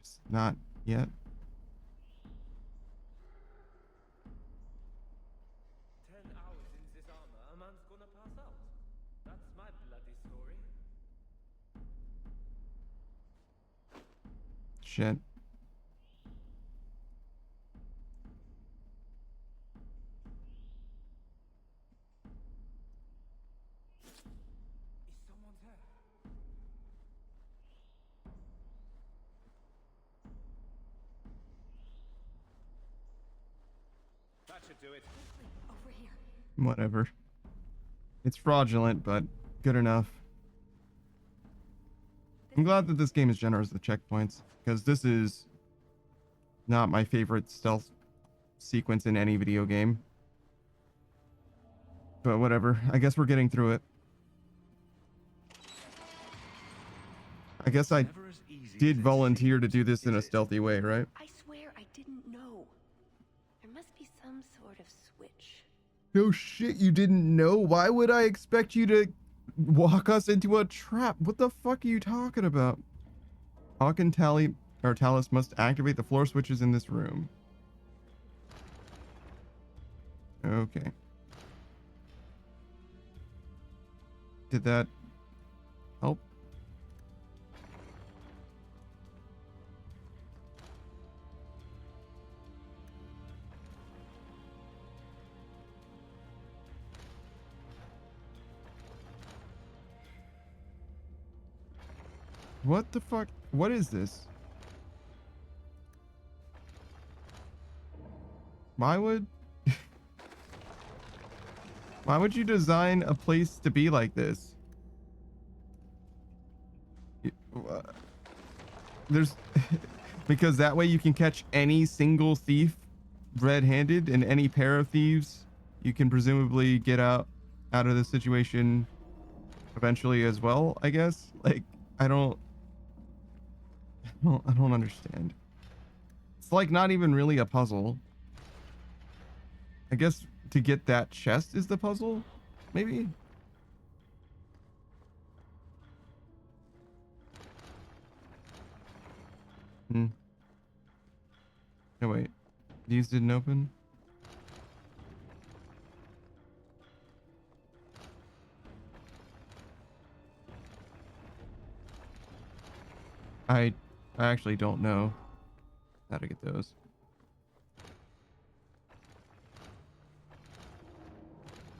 Just not yet. 10 hours in this armor, a man's gonna pass out. That's my bloody story. Shit. Is someone there? That should do it. Over here. Whatever. It's fraudulent, but good enough. I'm glad that this game is generous with checkpoints, because this is not my favorite stealth sequence in any video game. But whatever. I guess we're getting through it. I guess I did volunteer to do this in a stealthy way, right? I swear I didn't know. There must be some sort of switch. No shit, you didn't know? Why would I expect you to walk us into a trap? What the fuck are you talking about? Hawk and Talus must activate the floor switches in this room. Okay. Did that help? What the fuck? What is this? Why would... Why would you design a place to be like this? There's... because that way you can catch any single thief red-handed, and any pair of thieves you can presumably get out of the situation eventually as well, I guess. Like, I don't understand. It's like not even really a puzzle. I guess to get that chest is the puzzle, maybe? Oh wait, these didn't open? I actually don't know how to get those.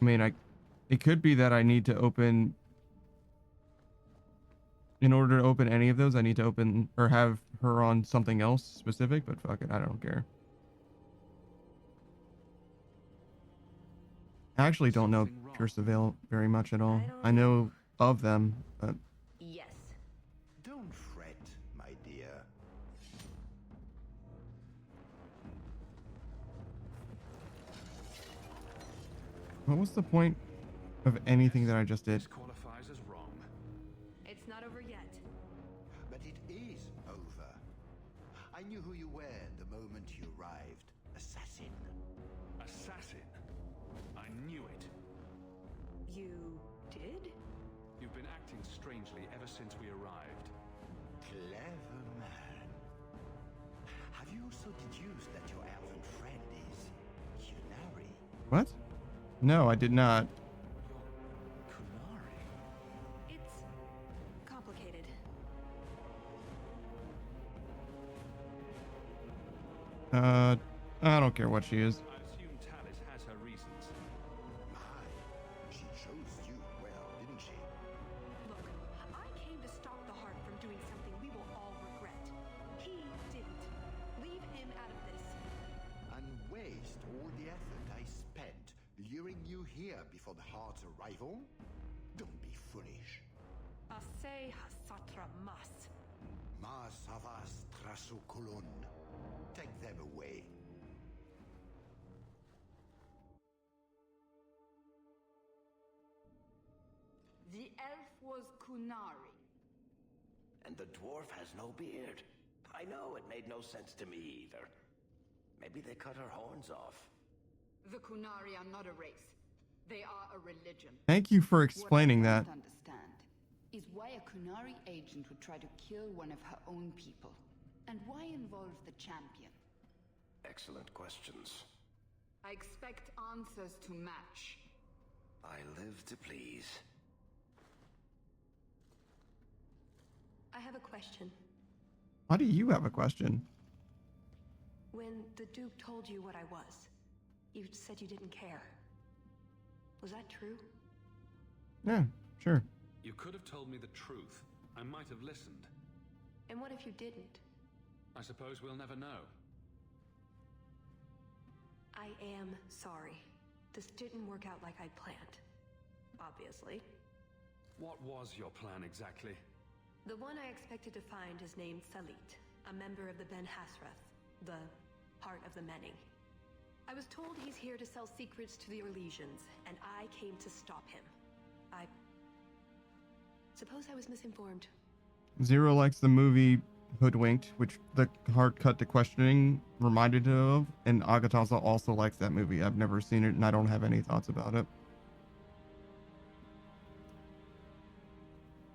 I mean, it could be that I need to open, in order to open any of those, I need to open or have her on something else specific, but fuck it, I don't care. I actually don't know Pure Surveil very much at all. I know of them, but... Yes. Don't fret, my dear. What was the point of anything that I just did? Qualifies as wrong. It's not over yet. But it is over. I knew who you were the moment you arrived. Assassin. Assassin? I knew it. You did? You've been acting strangely ever since we arrived. Clever man. Have you also deduced that your elven friend is Qunari? What? No, I did not. It's complicated. I don't care what she is. I assume Talis has her reasons. My, she chose you well, didn't she? Look, I came to stop the Heart from doing something we will all regret. He didn't. Leave him out of this. And waste all the effort I spent luring you here before the Heart's arrival? Don't be foolish. Ase hasatra mas. Ma savas trasukulun. Take them away. The elf was Qunari. And the dwarf has no beard. I know, it made no sense to me either. Maybe they cut her horns off. The Qunari are not a race. They are a religion. Thank you for explaining that. What I don't understand is why a Qunari agent would try to kill one of her own people. And why involve the champion? Excellent questions. I expect answers to match. I live to please. I have a question. Why do you have a question? When the Duke told you what I was, you said you didn't care. Was that true? Yeah, sure. You could have told me the truth. I might have listened. And what if you didn't? I suppose we'll never know. I am sorry. This didn't work out like I'd planned. Obviously. What was your plan exactly? The one I expected to find is named Salit, a member of the Ben Hasrath, the Heart of the Many. I was told he's here to sell secrets to the Orlesians, and I came to stop him. I suppose I was misinformed. Zero likes the movie Hoodwinked, which the hard cut to questioning reminded him of, and Agatasa also likes that movie. I've never seen it, and I don't have any thoughts about it.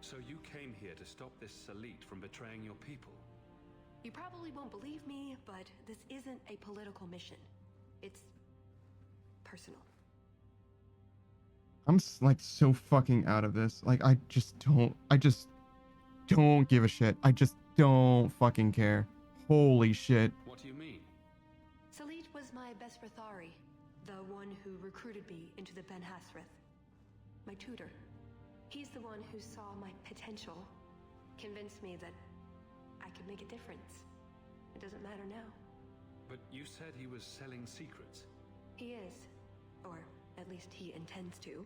So you came here to stop this Salit from betraying your people? You probably won't believe me, but this isn't a political mission. It's personal. I'm like so fucking out of this. Like I just don't give a shit. I just don't fucking care. Holy shit. What do you mean? Salit was my best Rathari, the one who recruited me into the Ben Hasrath. My tutor. He's the one who saw my potential, convinced me that I could make a difference. It doesn't matter now. But you said he was selling secrets. He is. Or at least he intends to.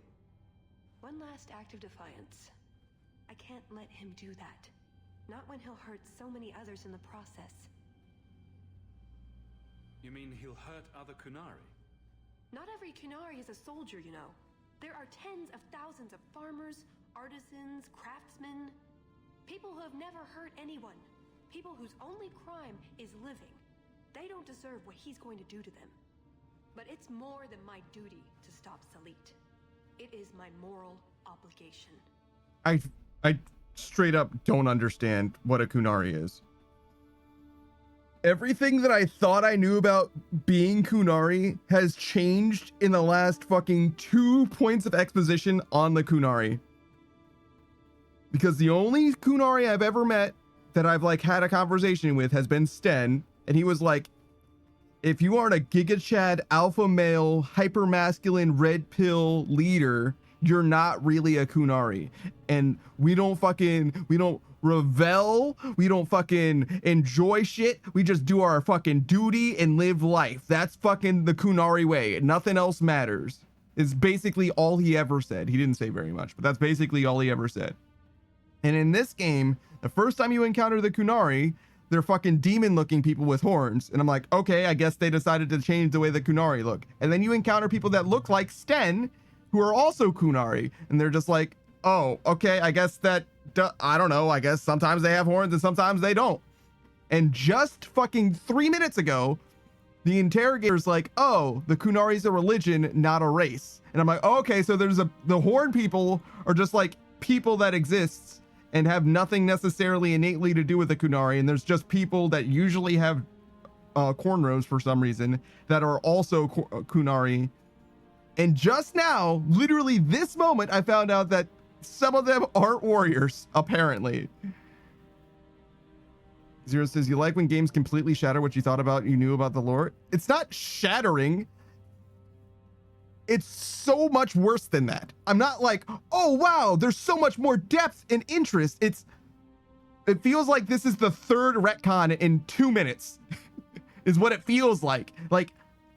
One last act of defiance. I can't let him do that. Not when he'll hurt so many others in the process. You mean he'll hurt other Qunari? Not every Qunari is a soldier, you know. There are tens of thousands of farmers, artisans, craftsmen. People who have never hurt anyone. People whose only crime is living. They don't deserve what he's going to do to them. But it's more than my duty to stop Salit. It is my moral obligation. I straight up don't understand what a Qunari is. Everything that I thought I knew about being Qunari has changed in the last fucking 2 points of exposition on the Qunari. Because the only Qunari I've ever met that I've like had a conversation with has been Sten, and he was like, if you aren't a Giga Chad alpha male hyper-masculine red pill leader, you're not really a Qunari. And we don't revel, we don't fucking enjoy shit, we just do our fucking duty and live life. That's fucking the Qunari way. Nothing else matters. Is basically all he ever said. He didn't say very much, but that's basically all he ever said. And in this game, the first time you encounter the Qunari, they're fucking demon-looking people with horns. And I'm like, okay, I guess they decided to change the way the Qunari look. And then you encounter people that look like Sten, who are also Qunari. And they're just like, oh, okay, I guess that, I don't know, I guess sometimes they have horns and sometimes they don't. And just fucking 3 minutes ago, the interrogator's like, oh, the Kunari's a religion, not a race. And I'm like, oh, okay, so the horn people are just like people that exists and have nothing necessarily innately to do with the Kunari. And there's just people that usually have cornrows for some reason that are also Kunari. And just now, literally this moment, I found out that some of them aren't warriors, apparently. Zero says, you like when games completely shatter what you thought about, you knew about the lore? It's not shattering. It's so much worse than that. I'm not like, oh, wow, there's so much more depth and interest. It feels like this is the third retcon in 2 minutes is what it feels like. Like,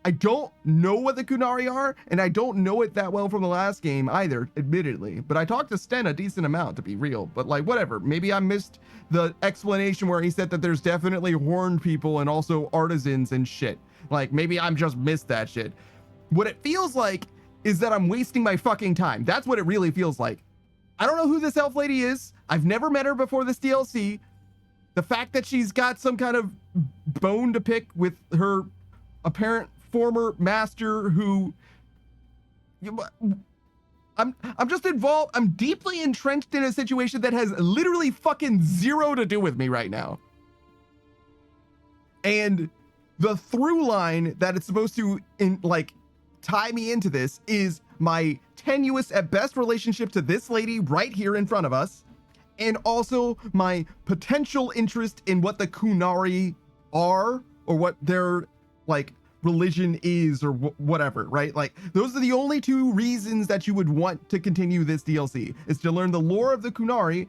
I don't know what the Kunari are, and I don't know it that well from the last game either, admittedly. But I talked to Sten a decent amount, to be real. But like, whatever. Maybe I missed the explanation where he said that there's definitely horned people and also artisans and shit. Like, maybe I'm just missed that shit. What it feels like is that I'm wasting my fucking time. That's what it really feels like. I don't know who this elf lady is. I've never met her before this DLC. The fact that she's got some kind of bone to pick with her apparent former master who I'm just involved. I'm deeply entrenched in a situation that has literally fucking zero to do with me right now. And the through line that it's supposed to tie me into this is my tenuous at best relationship to this lady right here in front of us, and also my potential interest in what the Kunari are, or what their like religion is, or whatever, right? Like, those are the only two reasons that you would want to continue this DLC, is to learn the lore of the Kunari,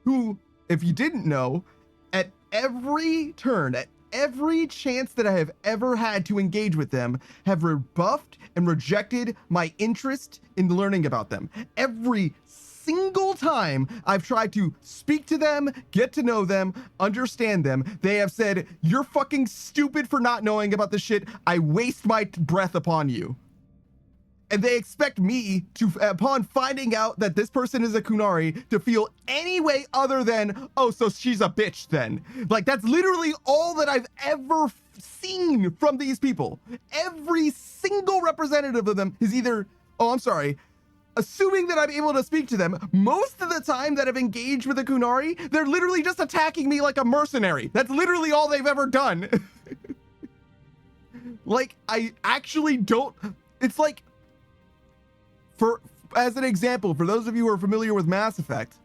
who, if you didn't know, at every turn, at every chance that I have ever had to engage with them, have rebuffed and rejected my interest in learning about them. Every single time I've tried to speak to them, get to know them, understand them, they have said, you're fucking stupid for not knowing about this shit. I waste my breath upon you. And they expect me to, upon finding out that this person is a Kunari, to feel any way other than, oh, so she's a bitch then. Like, that's literally all that I've ever seen from these people. Every single representative of them is either, oh, I'm sorry, assuming that I'm able to speak to them. Most of the time that I've engaged with a Kunari, they're literally just attacking me like a mercenary. That's literally all they've ever done. Like, I actually don't, it's like, as an example, for those of you who are familiar with Mass Effect,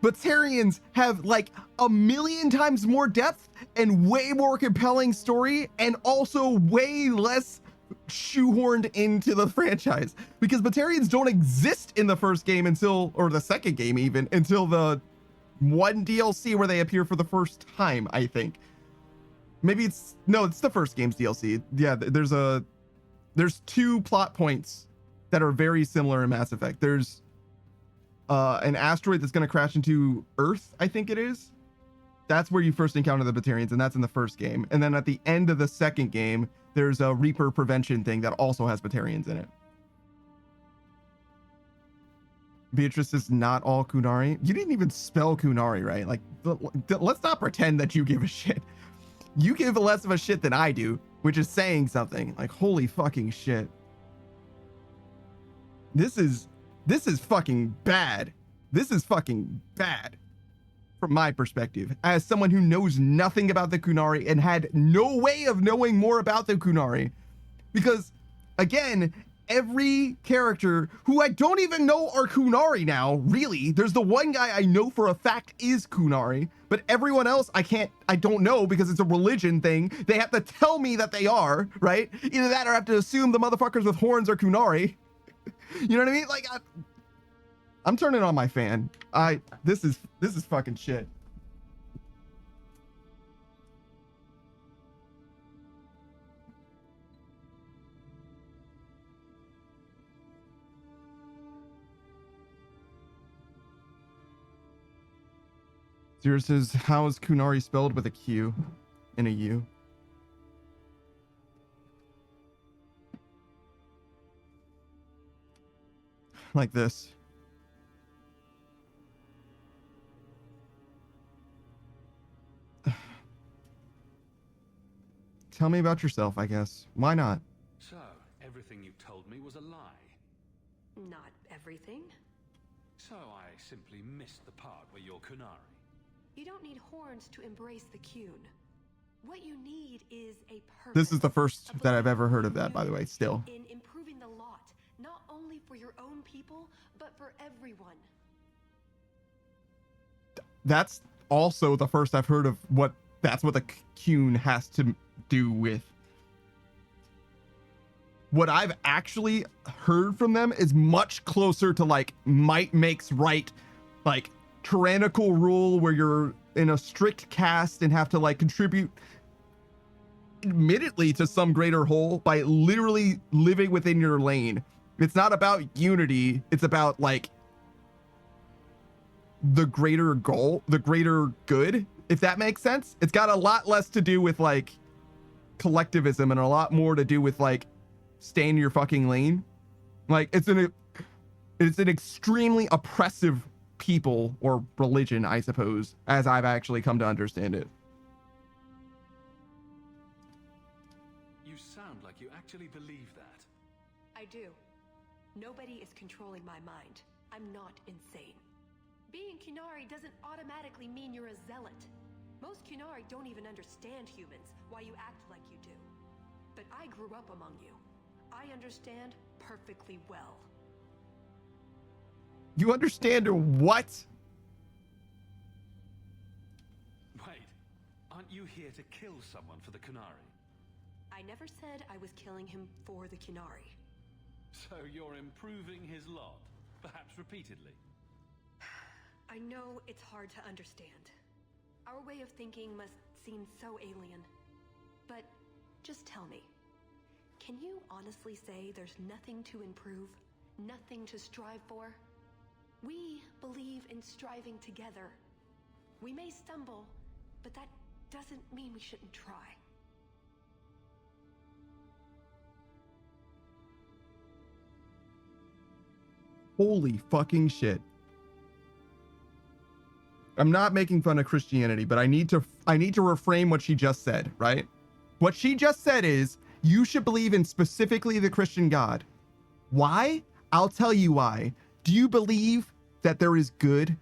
Batarians have like 1,000,000 times more depth and way more compelling story, and also way less shoehorned into the franchise, because Batarians don't exist in the first game until, or the second game even, until the one DLC where they appear for the first time, I think. Maybe it's the first game's DLC. Yeah, there's two plot points that are very similar in Mass Effect. There's an asteroid that's going to crash into Earth, I think it is. That's where you first encounter the Batarians, and that's in the first game. And then at the end of the second game, there's a Reaper prevention thing that also has Batarians in it. Beatrice is not all Kunari. You didn't even spell Kunari, right? Like, let's not pretend that you give a shit. You give less of a shit than I do, which is saying something. Like, holy fucking shit. This is fucking bad. This is fucking bad from my perspective, as someone who knows nothing about the Kunari and had no way of knowing more about the Kunari. Because, again, every character who I don't even know are Kunari now, really. There's the one guy I know for a fact is Kunari, but everyone else I don't know, because it's a religion thing. They have to tell me that they are, right? Either that or I have to assume the motherfuckers with horns are Kunari. You know what I mean? Like, I'm turning on my fan. This is fucking shit. Zero says, how is Kunari spelled with a Q and a U? Like this. tell me about yourself, I guess. Why not? So, everything you told me was a lie. Not everything. So I simply missed the part where you're Kunari. You don't need horns to embrace the Kyun. What you need is a purpose. This is the first that I've ever heard of that, by the way, still. In improving the lot, not only for your own people, but for everyone. That's also the first I've heard of what the Kyun has to do with. What I've actually heard from them is much closer to like might makes right, like tyrannical rule where you're in a strict caste and have to like contribute admittedly to some greater whole by literally living within your lane. It's not about unity, it's about like the greater goal, the greater good, if that makes sense. It's got a lot less to do with like collectivism and a lot more to do with like stay in your fucking lane. Like it's an extremely oppressive people or religion, I suppose, as I've actually come to understand it. You sound like you actually believe that. I do. Nobody is controlling my mind. I'm not insane. Being Kunari doesn't automatically mean you're a zealot. Most Kunari don't even understand humans, why you act like you do. But I grew up among you. I understand perfectly well. You understand what? Wait, aren't you here to kill someone for the Kunari? I never said I was killing him for the Kunari. So you're improving his lot, perhaps repeatedly. I know it's hard to understand. Our way of thinking must seem so alien. But just tell me, can you honestly say there's nothing to improve? Nothing to strive for? We believe in striving together. We may stumble, but that doesn't mean we shouldn't try. Holy fucking shit. I'm not making fun of Christianity, but I need to reframe what she just said, right? What she just said is you should believe in specifically the Christian God. Why? I'll tell you why. Do you believe that there is good?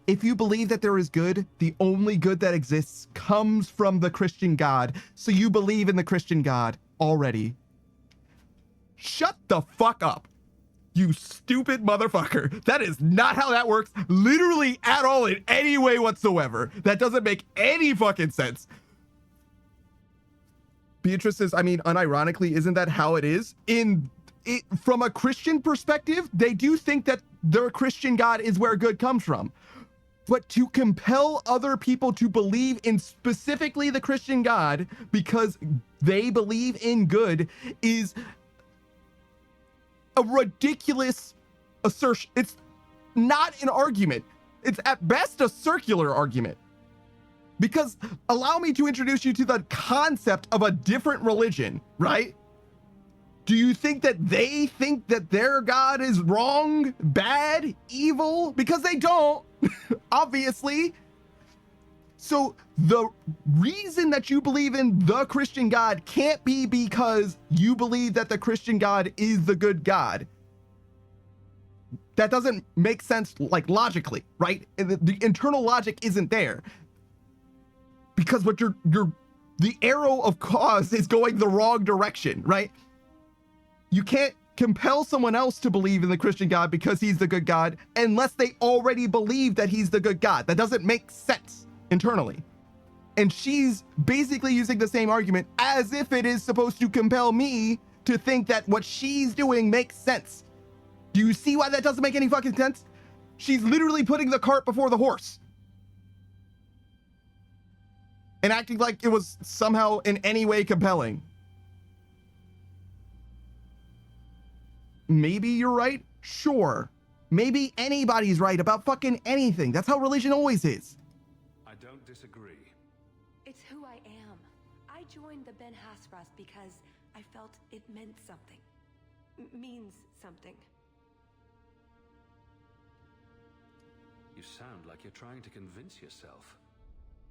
If you believe that there is good, the only good that exists comes from the Christian God. So you believe in the Christian God already. Shut the fuck up, you stupid motherfucker. That is not how that works, literally at all, in any way whatsoever. That doesn't make any fucking sense. Beatrice says, I mean, unironically, isn't that how it is? From a Christian perspective, they do think that their Christian God is where good comes from. But to compel other people to believe in specifically the Christian God because they believe in good is a ridiculous assertion. It's not an argument. It's at best a circular argument. Because allow me to introduce you to the concept of a different religion, right? Do you think that they think that their God is wrong, bad, evil? Because they don't, obviously. So the reason that you believe in the Christian God can't be because you believe that the Christian God is the good God. That doesn't make sense, like, logically, right? The internal logic isn't there. Because what the arrow of cause is going the wrong direction, right? You can't compel someone else to believe in the Christian God because he's the good God unless they already believe that he's the good God. That doesn't make sense internally. And she's basically using the same argument as if it is supposed to compel me to think that what she's doing makes sense. Do you see why that doesn't make any fucking sense? She's literally putting the cart before the horse. And acting like it was somehow in any way compelling. Maybe you're right. Sure. Maybe anybody's right about fucking anything. That's how religion always is. I don't disagree. It's who I am. I joined the Ben Hasras because I felt it meant something. Means something. You sound like you're trying to convince yourself.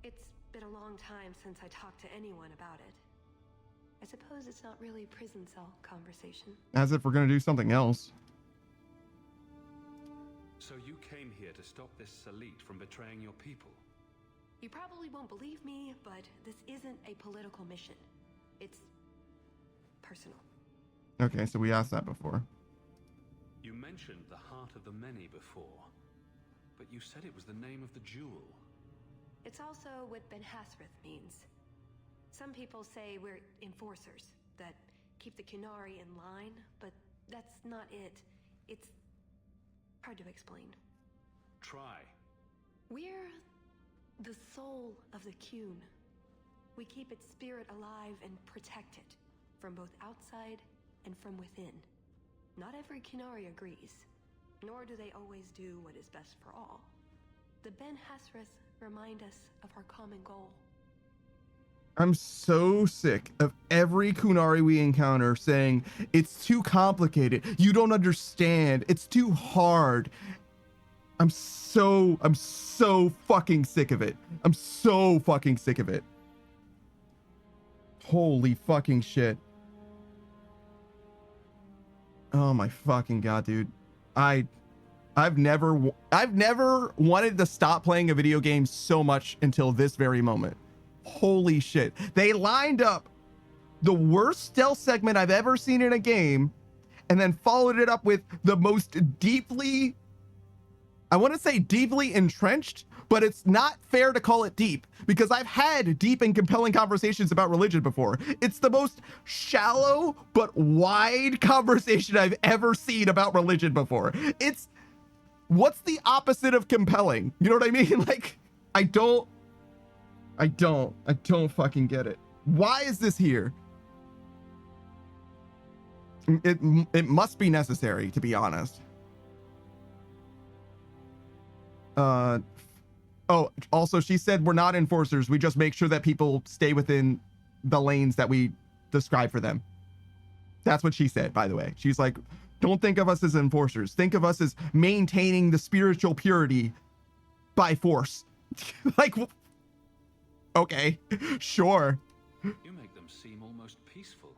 It's been a long time since I talked to anyone about it. I suppose it's not really prison cell conversation. As if we're gonna do something else. So you came here to stop this Salit from betraying your people? You probably won't believe me, but this isn't a political mission. It's personal. Okay, so we asked that before. You mentioned the Heart of the Many before, but you said it was the name of the jewel. It's also what Ben Hassrath means. Some people say we're enforcers, that keep the Qunari in line, but that's not it. It's hard to explain. Try. We're the soul of the Qun. We keep its spirit alive and protect it, from both outside and from within. Not every Qunari agrees, nor do they always do what is best for all. The Ben Hassrath remind us of our common goal. I'm so sick of every Qunari we encounter saying, it's too complicated, you don't understand, it's too hard. I'm so fucking sick of it. I'm so fucking sick of it. Holy fucking shit. Oh my fucking god, dude. I've never wanted to stop playing a video game so much until this very moment. Holy shit. They lined up the worst stealth segment I've ever seen in a game and then followed it up with the most deeply, I want to say deeply entrenched, but it's not fair to call it deep because I've had deep and compelling conversations about religion before. It's the most shallow but wide conversation I've ever seen about religion before. It's, what's the opposite of compelling? You know what I mean? Like, I don't fucking get it. Why is this here? It must be necessary, to be honest. Oh, also she said we're not enforcers. We just make sure that people stay within the lanes that we describe for them. That's what she said, by the way. She's like, don't think of us as enforcers. Think of us as maintaining the spiritual purity by force. Like, okay, sure. You make them seem almost peaceful.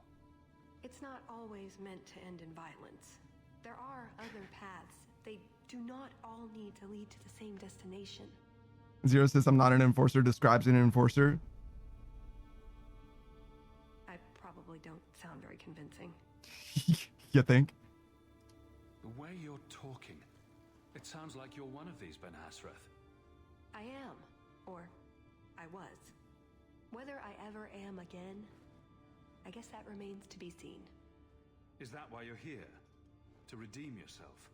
It's not always meant to end in violence. There are other paths. They do not all need to lead to the same destination. Zero says I'm not an enforcer, describes an enforcer. I probably don't sound very convincing. You think? The way you're talking, it sounds like you're one of these Ben Hassrath. I am, or I was. Whether I ever am again, I guess that remains to be seen. Is that why you're here? To redeem yourself?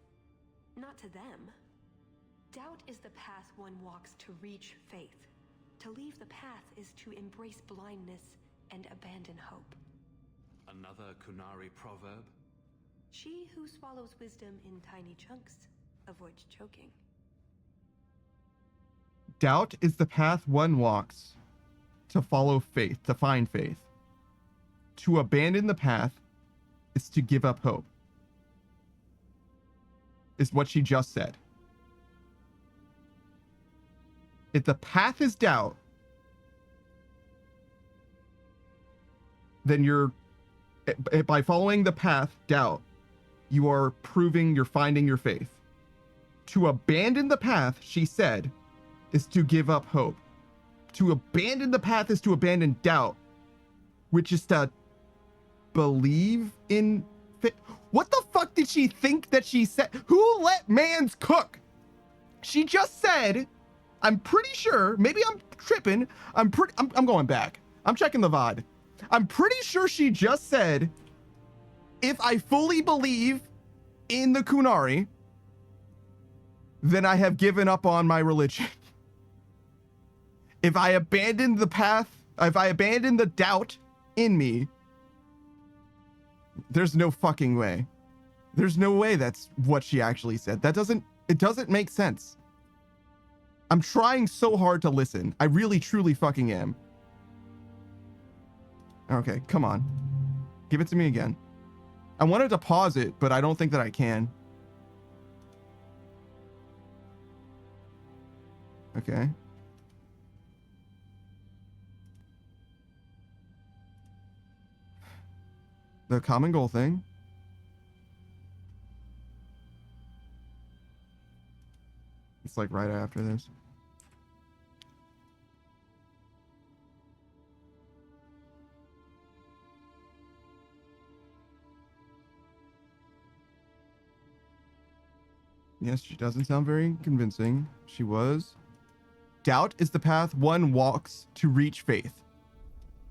Not to them. Doubt is the path one walks to reach faith. To leave the path is to embrace blindness and abandon hope. Another Qunari proverb? She who swallows wisdom in tiny chunks avoids choking. Doubt is the path one walks to follow faith, to find faith. To abandon the path is to give up hope. Is what she just said. If the path is doubt, then you're, by following the path doubt, you are proving you're finding your faith. To abandon the path, she said, is to give up hope. To abandon the path is to abandon doubt, which is to believe in faith. What the fuck did she think that she said? Who let mans cook? She just said, I'm pretty sure, maybe I'm tripping. I'm going back. I'm checking the VOD. I'm pretty sure she just said, if I fully believe in the Qunari, then I have given up on my religion. If I abandon the path, if I abandon the doubt in me, there's no fucking way. There's no way that's what she actually said. It doesn't make sense. I'm trying so hard to listen. I really, truly fucking am. Okay, come on. Give it to me again. I wanted to pause it, but I don't think that I can. Okay. the common goal thing. It's like right after this. Yes, she doesn't sound very convincing. She was. Doubt is the path one walks to reach faith.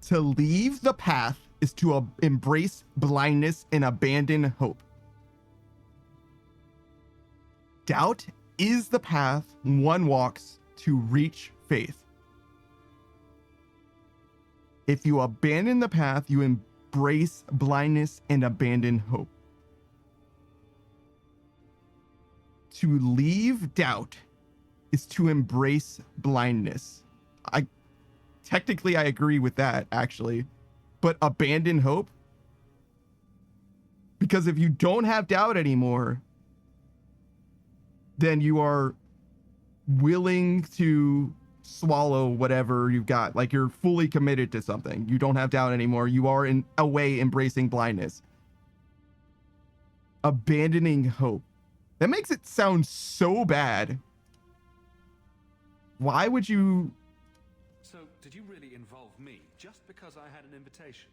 To leave the path is to embrace blindness and abandon hope. Doubt is the path one walks to reach faith. If you abandon the path, you embrace blindness and abandon hope. To leave doubt is to embrace blindness. Technically I agree with that, actually. But abandon hope? Because if you don't have doubt anymore, then you are willing to swallow whatever you've got. Like, you're fully committed to something. You don't have doubt anymore. You are in a way embracing blindness. Abandoning hope. That makes it sound so bad. Why would you... So, did you really involve me just because I had an invitation?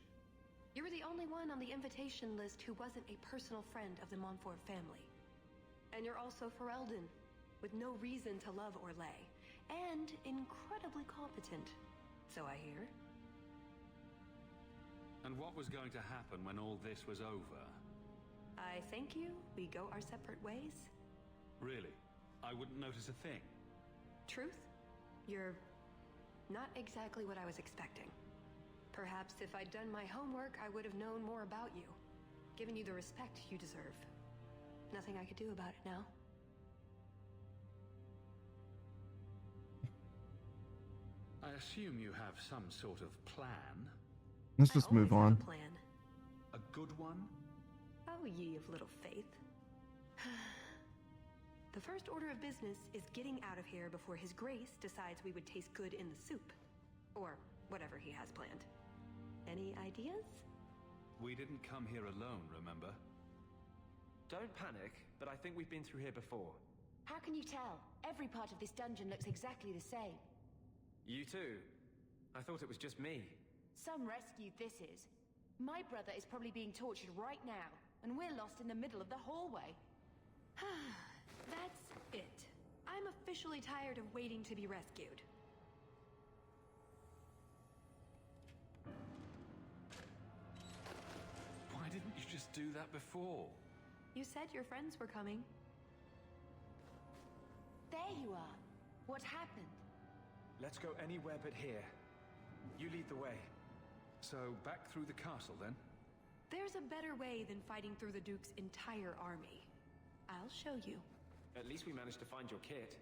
You were the only one on the invitation list who wasn't a personal friend of the Montfort family. And you're also Ferelden, with no reason to love Orlais, and incredibly competent, so I hear. And what was going to happen when all this was over? I thank you. We go our separate ways. Really? I wouldn't notice a thing. Truth? You're not exactly what I was expecting. Perhaps if I'd done my homework, I would have known more about you, given you the respect you deserve. Nothing I could do about it now. I assume you have some sort of plan. Let's just move on. Plan. A good one? Oh, ye of little faith. The first order of business is getting out of here before His Grace decides we would taste good in the soup. Or whatever he has planned. Any ideas? We didn't come here alone, remember? Don't panic, but I think we've been through here before. How can you tell? Every part of this dungeon looks exactly the same. You too? I thought it was just me. Some rescue this is. My brother is probably being tortured right now, and we're lost in the middle of the hallway. That's it. I'm officially tired of waiting to be rescued. Why didn't you just do that before? You said your friends were coming. There you are. What happened? Let's go anywhere but here. You lead the way. So, back through the castle, then? There's a better way than fighting through the Duke's entire army. I'll show you. At least we managed to find your kit.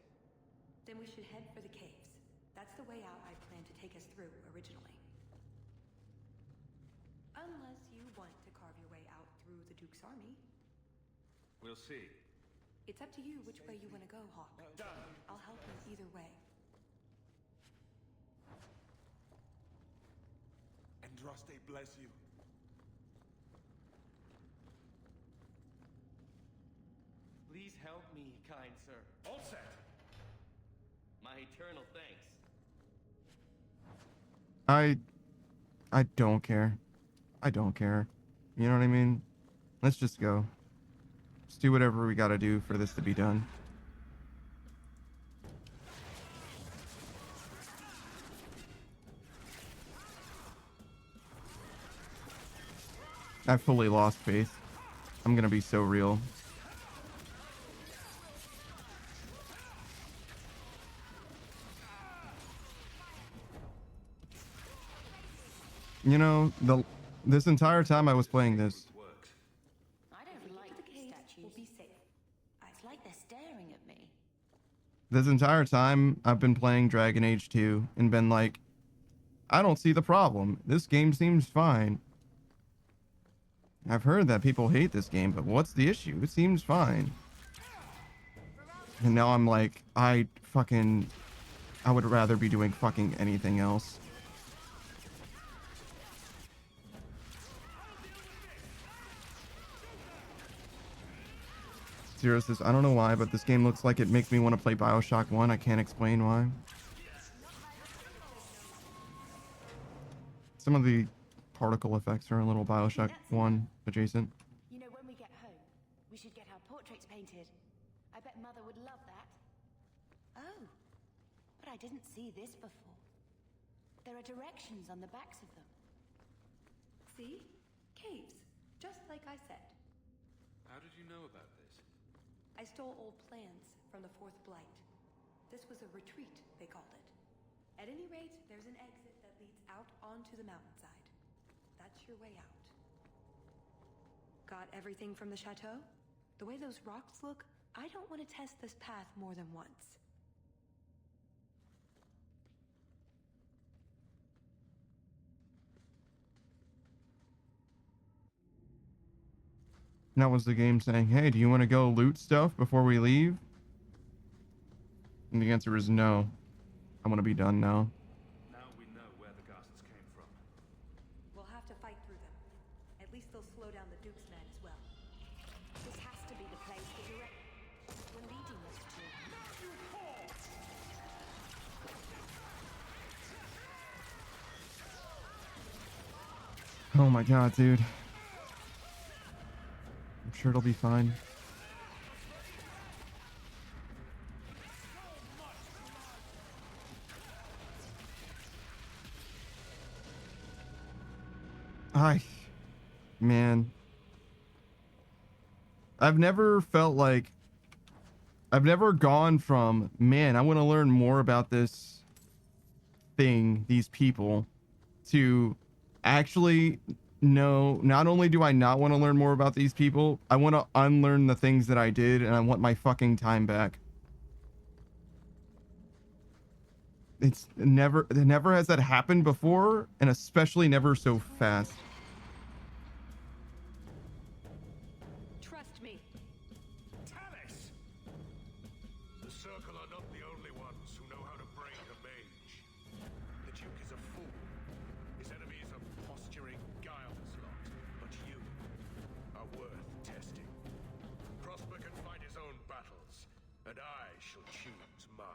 Then we should head for the caves. That's the way out I planned to take us through originally. Unless you want to carve your way out through the Duke's army. We'll see. It's up to you which way you want to go, Hawk. Done. I'll help you either way. Andraste bless you. Please help me, kind sir. All set. My eternal thanks. I don't care. I don't care. You know what I mean? Let's just go. Let's do whatever we gotta do for this to be done. I've fully lost faith. I'm gonna be so real. You know, this entire time I was playing this, I don't like the statues. Will be safe. It's like they're staring at me. this entire time I've been playing Dragon Age 2 and been like, I don't see the problem. This game seems fine. I've heard that people hate this game, but what's the issue? It seems fine. And now I'm like, I would rather be doing fucking anything else. Zero says, I don't know why, but this game looks like it makes me want to play Bioshock 1. I can't explain why. Some of the particle effects are a little Bioshock 1 adjacent. You know, when we get home, we should get our portraits painted. I bet Mother would love that. Oh, but I didn't see this before. There are directions on the backs of them. See? Caves. Just like I said. How did you know about this? I stole old plans from the Fourth Blight. This was a retreat, they called it. At any rate, there's an exit that leads out onto the mountainside. That's your way out. Got everything from the chateau? The way those rocks look, I don't want to test this path more than once. That was the game saying, hey, do you want to go loot stuff before we leave? And the answer is no. I want to be done now. Now we know where the ghasts came from. We'll have to fight through them. At least they'll slow down the Duke's men as well. This has to be the place the direct were leading us to. Oh my god, dude. I'm sure it'll be fine. Man. I've never felt like... I've never gone from, man, I want to learn more about this thing, these people, to actually... No, not only do I not want to learn more about these people, I want to unlearn the things that I did, and I want my fucking time back. It's never has that happened before, and especially never so fast. Trust me. Talis! The Circle are not the only ones who know how to break a mage. The Duke is a fool. His enemies are posturing, guileless lot. But you are worth testing. Prosper can fight his own battles, and I shall choose mine.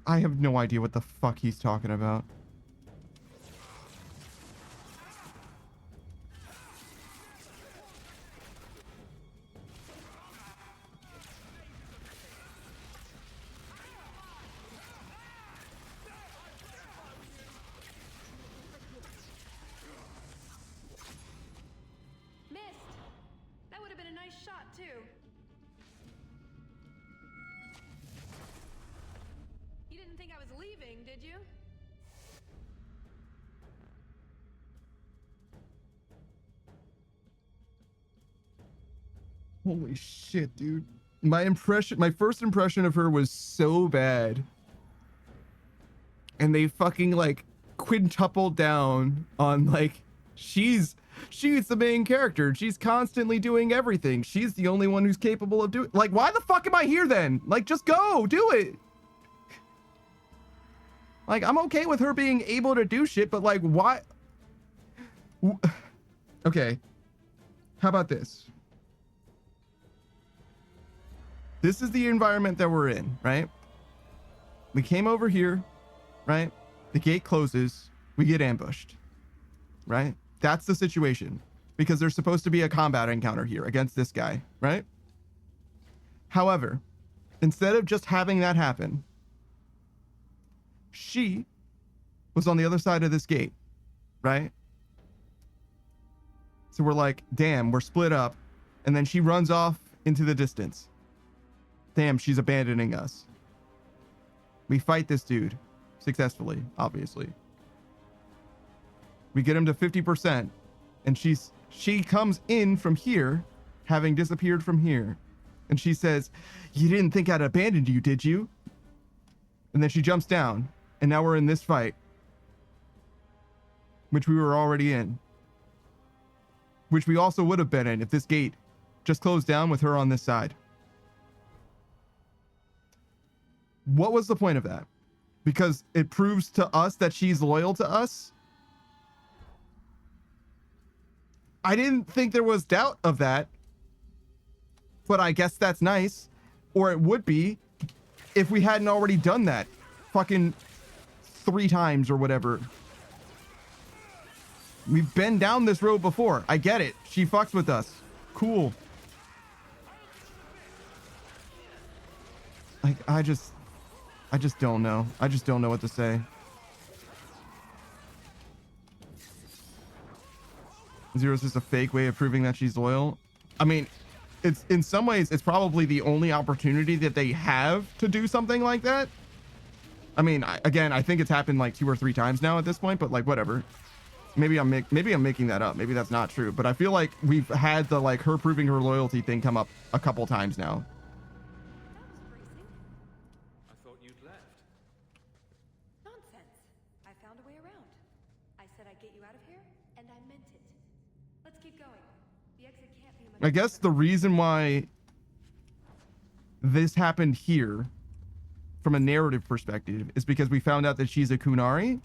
I have no idea what the fuck he's talking about. Missed! That would have been a nice shot, too. You didn't think I was leaving, did you? Holy shit, dude. My first impression of her was so bad. And they fucking like quintupled down on like, she's the main character. She's constantly doing everything. She's the only one who's capable of doing, like, why the fuck am I here then? Like, just go, do it. Like, I'm okay with her being able to do shit, but like, why? Okay. How about this? This is the environment that we're in, right? We came over here, right? The gate closes. We get ambushed, right? That's the situation, because there's supposed to be a combat encounter here against this guy, right? However, instead of just having that happen, she was on the other side of this gate, right? So we're like, damn, we're split up. And then she runs off into the distance. Damn, she's abandoning us. We fight this dude successfully, obviously. We get him to 50%, and she comes in from here, having disappeared from here, and she says, "You didn't think I'd abandoned you, did you?" And then she jumps down, and now we're in this fight, which we were already in, which we also would have been in if this gate just closed down with her on this side. What was the point of that? Because it proves to us that she's loyal to us? I didn't think there was doubt of that. but I guess that's nice. Or it would be if we hadn't already done that fucking 3 times or whatever. We've been down this road before. I get it. She fucks with us. Cool. Like, I just don't know. I just don't know what to say. Zero's just a fake way of proving that she's loyal. I mean, it's in some ways, it's probably the only opportunity that they have to do something like that. I mean, again, I think it's happened like 2 or 3 times now at this point, but like, whatever. Maybe I'm making that up. Maybe that's not true, but I feel like we've had the like her proving her loyalty thing come up a couple times now. I thought you'd left. Nonsense. I found a way around. I said I'd get you out of here, and I meant it. Let's keep going. The exit can't be much. I guess the reason why this happened here from a narrative perspective is because we found out that she's a Kunari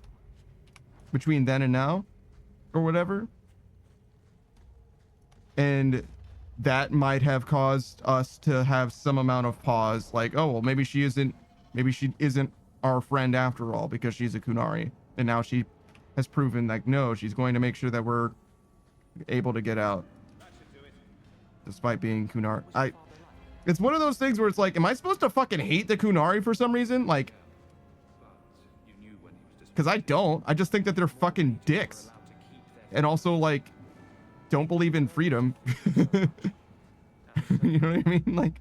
between then and now or whatever, and that might have caused us to have some amount of pause, like, oh well, maybe she isn't our friend after all because she's a Kunari, and now she has proven like no, she's going to make sure that we're able to get out despite being Kunari. It's one of those things where it's like, am I supposed to fucking hate the Kunari for some reason? Like, because I don't. I just think that they're fucking dicks. And also, like, don't believe in freedom. You know what I mean? Like,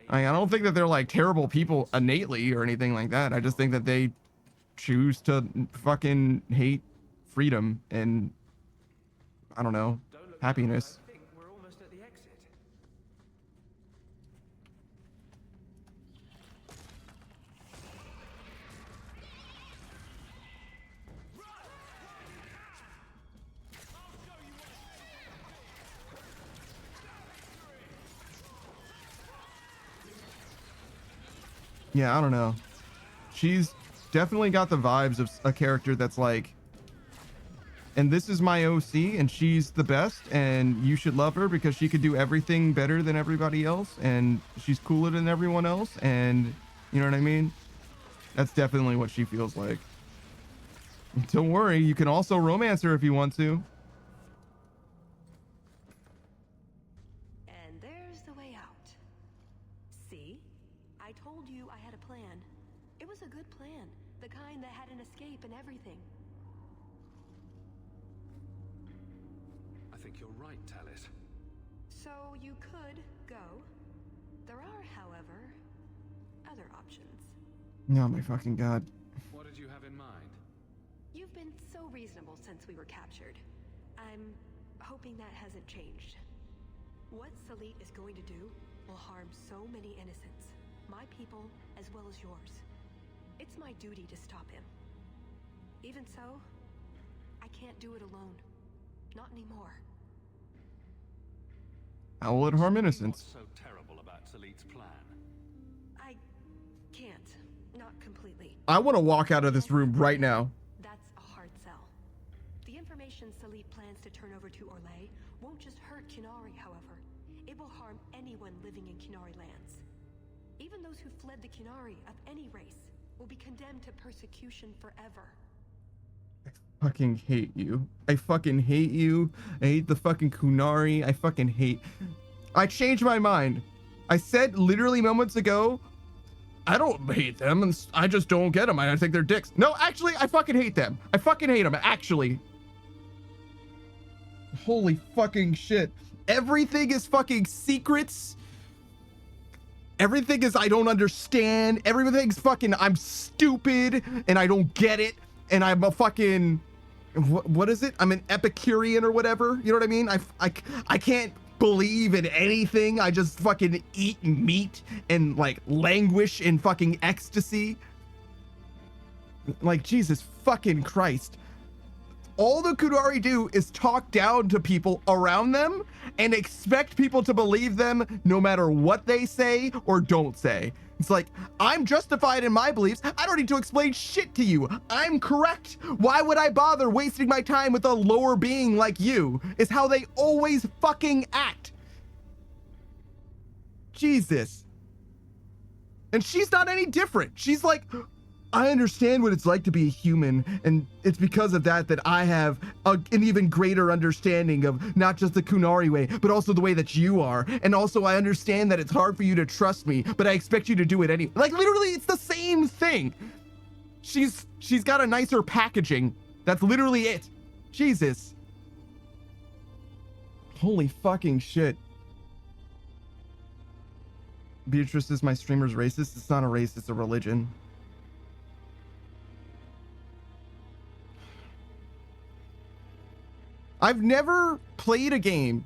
I don't think that they're, like, terrible people innately or anything like that. I just think that they choose to fucking hate freedom and, I don't know, happiness. Yeah, I don't know. She's definitely got the vibes of a character that's like, and this is my OC and she's the best and you should love her because she could do everything better than everybody else and she's cooler than everyone else, and you know what I mean? That's definitely what she feels like. Don't worry, you can also romance her if you want to. And there's the way out. See? I told you I had a plan. It was a good plan. The kind that had an escape and everything. I think you're right, Talis. So you could go. There are, however, other options. Oh my fucking god. What did you have in mind? You've been so reasonable since we were captured. I'm hoping that hasn't changed. What Salit is going to do will harm so many innocents. My people, as well as yours. It's my duty to stop him. Even so, I can't do it alone. Not anymore. How will it harm innocents? What's so terrible about Salit's plan? I can't. Not completely. I want to walk out of this room right now. That's a hard sell. The information Salit plans to turn over to Orlais won't just hurt Qunari, however. It will harm anyone living in Qunari lands. Even those who fled the Qunari of any race will be condemned to persecution forever. I fucking hate you. I fucking hate you. I hate the fucking Qunari. I fucking hate. I changed my mind. I said literally moments ago, I don't hate them, and I just don't get them. I think they're dicks. No, actually, I fucking hate them. I fucking hate them, actually. Holy fucking shit. Everything is fucking secrets. Everything is I don't understand. Everything's fucking I'm stupid and I don't get it. And I'm a fucking what is it? I'm an Epicurean or whatever. You know what I mean? I can't believe in anything. I just fucking eat meat and like languish in fucking ecstasy. Like Jesus fucking Christ. All the Qunari do is talk down to people around them and expect people to believe them no matter what they say or don't say. It's like, I'm justified in my beliefs. I don't need to explain shit to you. I'm correct. Why would I bother wasting my time with a lower being like you? Is how they always fucking act. Jesus. And she's not any different. She's like, I understand what it's like to be a human, and it's because of that that I have an even greater understanding of not just the Kunari way, but also the way that you are. And also I understand that it's hard for you to trust me, but I expect you to do it anyway. Like, literally, it's the same thing. She's got a nicer packaging. That's literally it. Jesus. Holy fucking shit. Beatrice is my streamer's racist. It's not a race, it's a religion. I've never played a game.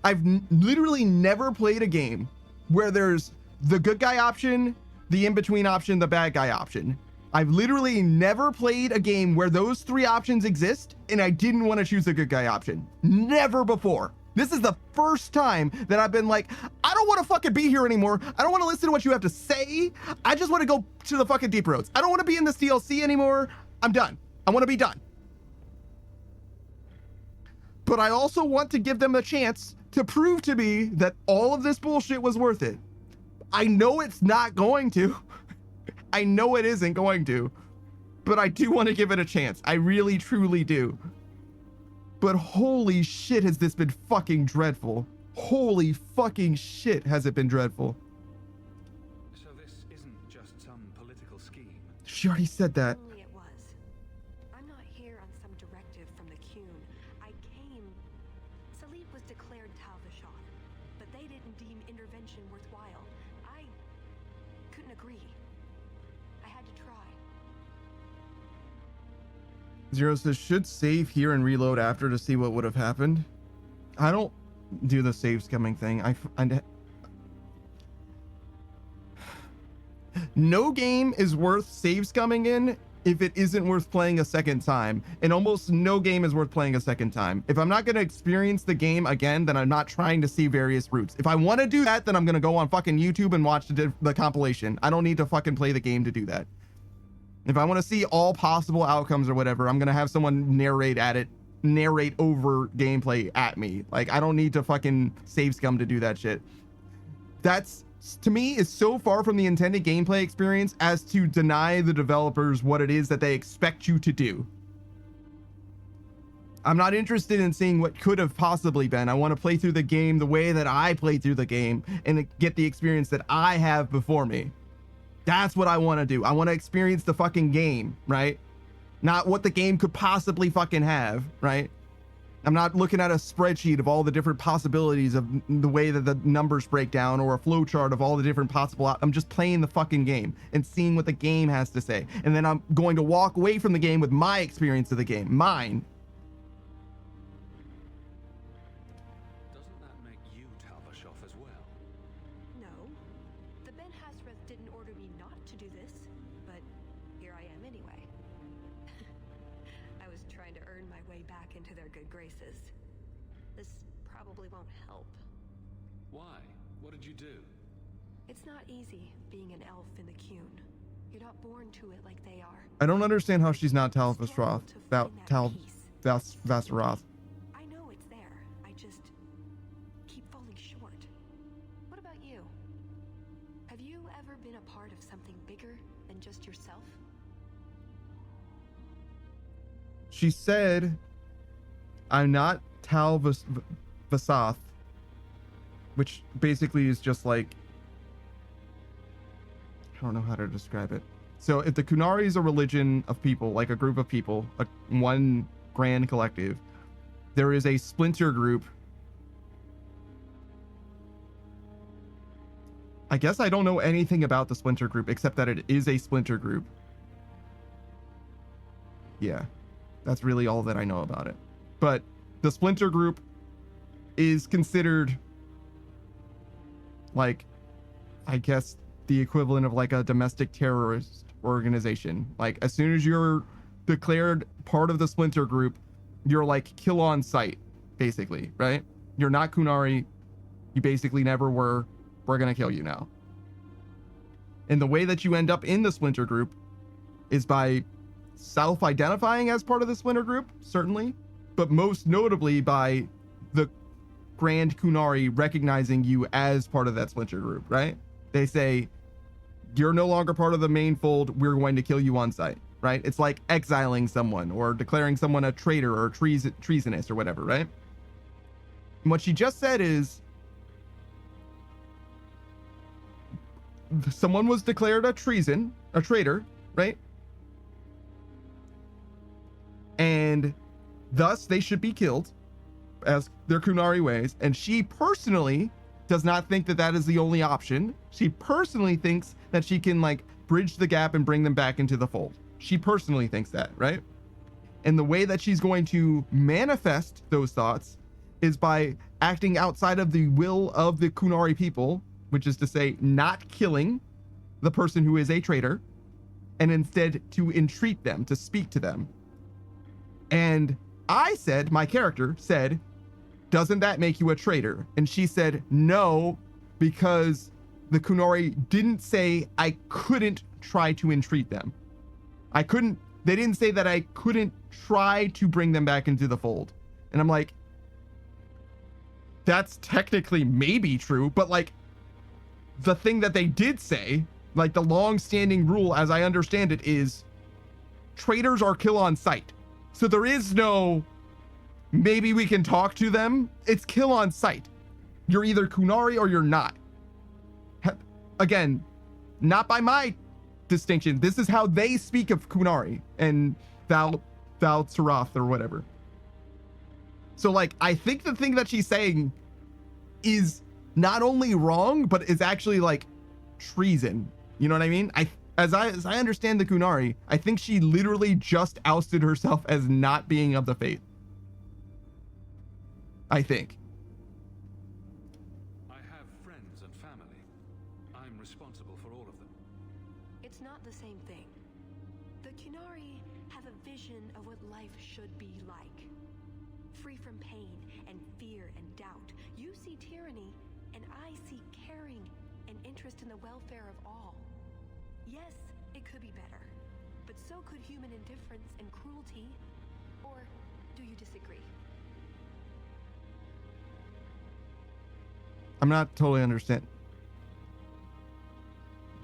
I've literally never played a game where there's the good guy option, the in-between option, the bad guy option. I've literally never played a game where those three options exist and I didn't want to choose the good guy option. Never before. This is the first time that I've been like, I don't want to fucking be here anymore. I don't want to listen to what you have to say. I just want to go to the fucking deep roads. I don't want to be in this DLC anymore. I'm done. I want to be done. But I also want to give them a chance to prove to me that all of this bullshit was worth it. I know it's not going to. I know it isn't going to. But I do want to give it a chance. I really, truly do. But holy shit, has this been fucking dreadful. Holy fucking shit, has it been dreadful. So this isn't just some political scheme. She already said that. Only it was. I'm not here on some directive from the Kuhn. I came. Salib was declared Tal Vashoth, but they didn't deem intervention worthwhile. I couldn't agree. I had to try. Zero says, should save here and reload after to see what would have happened. I don't do the save scumming thing. No game is worth save scumming in if it isn't worth playing a second time, and almost no game is worth playing a second time. If I'm not going to experience the game again, then I'm not trying to see various routes. If I want to do that, then I'm going to go on fucking YouTube and watch the compilation. I don't need to fucking play the game to do that. If I want to see all possible outcomes or whatever, I'm going to have someone narrate over gameplay at me. Like, I don't need to fucking save scum to do that shit. That's, to me, is so far from the intended gameplay experience as to deny the developers what it is that they expect you to do. I'm not interested in seeing what could have possibly been. I want to play through the game the way that I played through the game and get the experience that I have before me. That's what I want to do. I want to experience the fucking game, right? Not what the game could possibly fucking have, right? I'm not looking at a spreadsheet of all the different possibilities of the way that the numbers break down, or a flowchart of all the different possible. I'm just playing the fucking game and seeing what the game has to say. And then I'm going to walk away from the game with my experience of the game, mine. Doesn't that make you Tal Vashoth as well? No. The Ben Hasreth didn't order me not to do this, but here I am anyway. I was trying to earn my way back into their good graces. This probably won't help. Why? What did you do? It's not easy being an elf in the Kuhn. You're not born to it like they are. I don't understand how she's not Tal Vasroth. Vasaroth. I know it's there. I just keep falling short. What about you? Have you ever been a part of something bigger than just yourself? She said, I'm not Tal Vasath, which basically is just like, I don't know how to describe it. So if the Kunari is a religion of people, like a group of people, one grand collective, there is a splinter group. I guess I don't know anything about the splinter group except that it is a splinter group. Yeah, that's really all that I know about it. But the splinter group is considered, like, I guess the equivalent of like a domestic terrorist organization. Like, as soon as you're declared part of the splinter group, you're like kill on sight, basically, right? You're not Kunari. You basically never were. We're gonna kill you now. And the way that you end up in the splinter group is by self-identifying as part of the splinter group, certainly, but most notably by the Grand Kunari recognizing you as part of that splinter group, right? They say, you're no longer part of the main fold. We're going to kill you on sight, right? It's like exiling someone or declaring someone a traitor or treasonous or whatever, right? And what she just said is, someone was declared a traitor, right? And thus they should be killed as their Kunari ways. And she personally does not think that that is the only option. She personally thinks that she can like bridge the gap and bring them back into the fold. She personally thinks that, right? And the way that she's going to manifest those thoughts is by acting outside of the will of the Kunari people, which is to say not killing the person who is a traitor, and instead to entreat them, to speak to them. And I said, my character said, doesn't that make you a traitor? And she said, no, because the Kunari didn't say I couldn't try to entreat them. They didn't say that I couldn't try to bring them back into the fold. And I'm like, that's technically maybe true, but like the thing that they did say, like the long-standing rule as I understand it is traitors are kill on sight. So there is no, maybe we can talk to them. It's kill on sight. You're either Kunari or you're not. Again, not by my distinction. This is how they speak of Kunari and Val Sarath or whatever. So like, I think the thing that she's saying is not only wrong, but is actually like treason. You know what I mean? As I understand the Kunari, I think she literally just ousted herself as not being of the faith. I think. I have friends and family. I'm responsible for all of them. It's not the same thing. The Kunari have a vision of what life should be like. Free from pain and fear and doubt. You see tyranny, and I see caring and interest in the welfare of all. Yes, it could be better, but so could human indifference and cruelty. Or do you disagree? I'm not totally understand.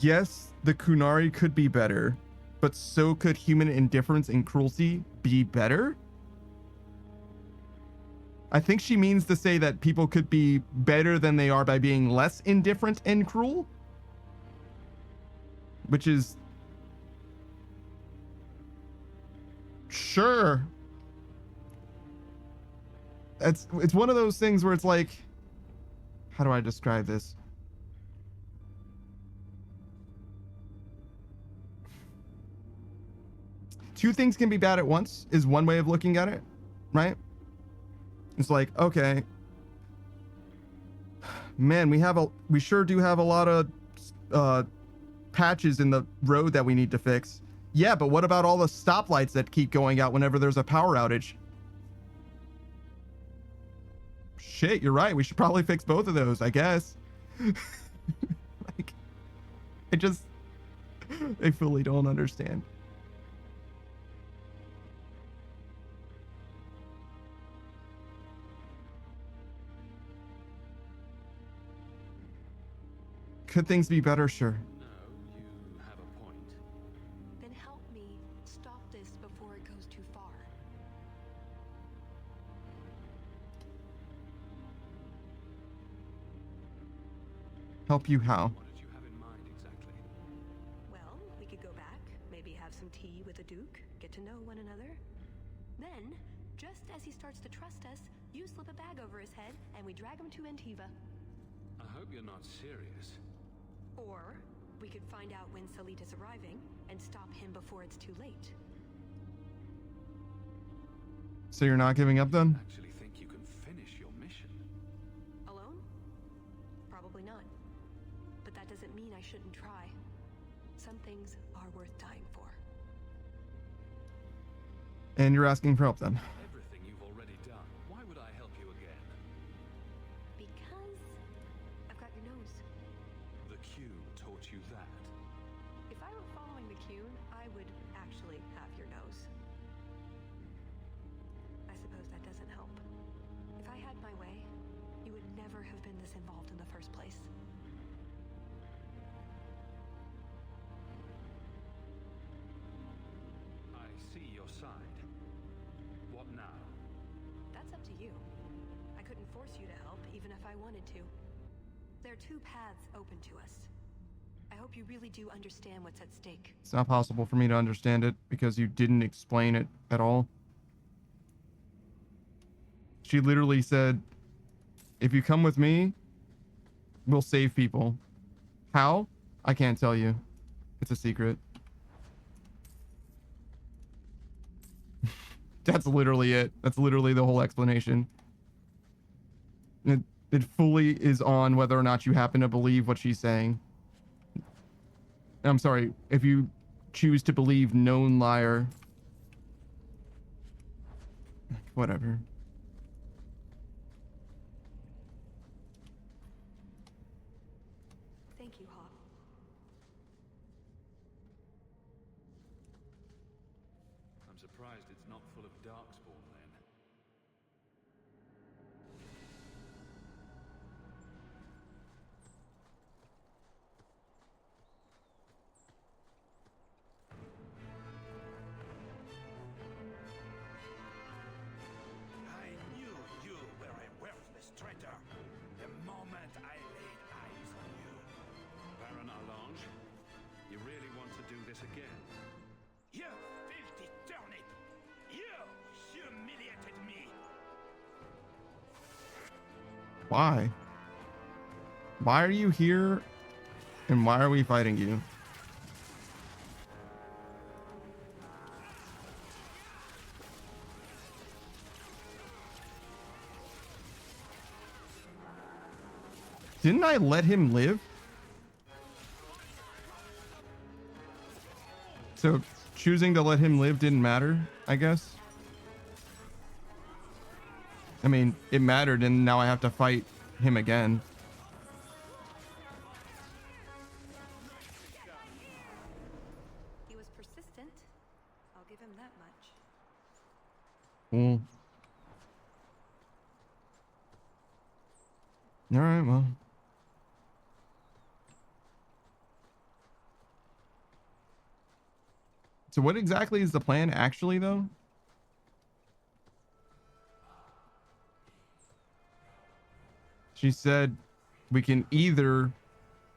Yes, the Kunari could be better, but so could human indifference and cruelty be better? I think she means to say that people could be better than they are by being less indifferent and cruel, which is sure. It's one of those things where it's like, how do I describe this? Two things can be bad at once is one way of looking at it, right? It's like, okay, man, we sure do have a lot of patches in the road that we need to fix. Yeah, but what about all the stoplights that keep going out whenever there's a power outage? Shit, you're right. We should probably fix both of those, I guess. Like, I fully don't understand. Could things be better? Sure. No, you have a point. Then help me stop this before it goes too far. Help you how? What did you have in mind exactly? Well, we could go back, maybe have some tea with the Duke, get to know one another. Then, just as he starts to trust us, you slip a bag over his head and we drag him to Antiva. I hope you're not serious. Or we could find out when Salit is arriving and stop him before it's too late. So you're not giving up then? Actually think you can finish your mission? Alone? Probably not. But that doesn't mean I shouldn't try. Some things are worth dying for. And you're asking for help then? Everything you've already done. Why would I help you again? Because I've got your nose. The Q taught you that. If I were following the Qun, I would actually have your nose. I suppose that doesn't help. If I had my way, you would advice. I see your side. What now? That's up to you. I couldn't force you to help, even if I wanted to. There are two paths open to us. I hope you really do understand what's at stake. It's not possible for me to understand it because you didn't explain it at all. She literally said, if you come with me, we'll save people. How? I can't tell you. It's a secret. That's literally it. That's literally the whole explanation. It fully is on whether or not you happen to believe what she's saying. I'm sorry, if you choose to believe known liar. Whatever. Thank you, Hawk. I'm surprised it's not full of darkspawn then. I knew you were a worthless traitor the moment I laid eyes on you. Baron Arlange, you really want to do this again? You filthy turnip! You humiliated me! Why? Why are you here? And why are we fighting you? Didn't I let him live? So choosing to let him live didn't matter, I guess. I mean, it mattered, and now I have to fight him again. He was persistent. I'll give him that much. Cool. All right, well. So what exactly is the plan actually, though? She said we can either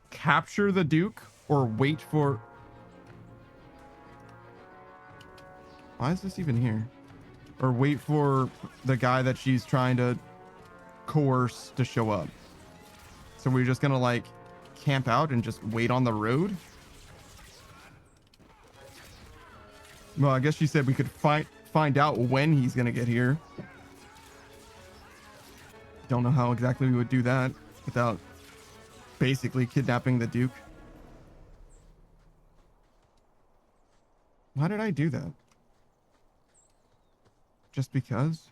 capture the Duke or wait for... Why is this even here? Or wait for the guy that she's trying to coerce to show up. So we're just gonna like camp out and just wait on the road? Well, I guess she said we could find out when he's gonna get here. Don't know how exactly we would do that without basically kidnapping the Duke. Why did I do that? Just because?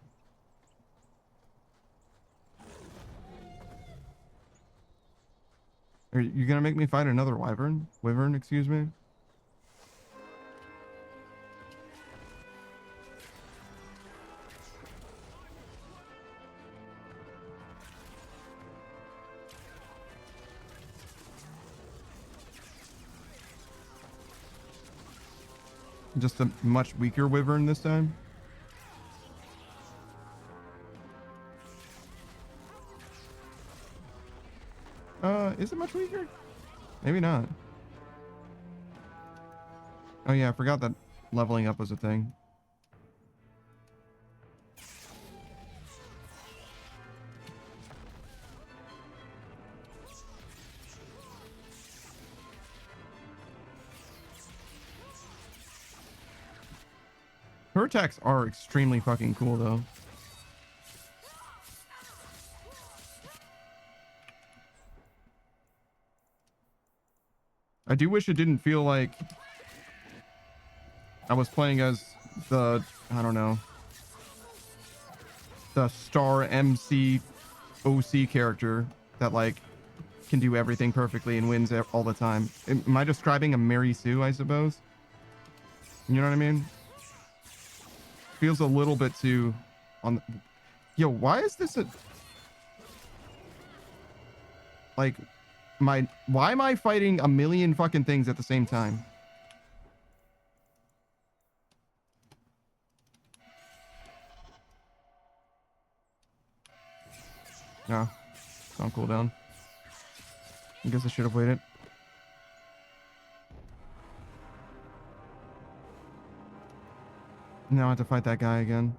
Are you gonna make me fight another wyvern? Wyvern, excuse me? Just a much weaker wyvern this time? Is it much weaker? Maybe not. Oh yeah, I forgot that leveling up was a thing. Her attacks are extremely fucking cool though. I do wish it didn't feel like I was playing as the, I don't know, the star MC OC character that like can do everything perfectly and wins all the time. Am I describing a Mary Sue, I suppose? You know what I mean? Feels a little bit too on the... Yo, why is this a Like, why am I fighting a million fucking things at the same time? No, it's on cooldown. I guess I should have waited. Now I have to fight that guy again.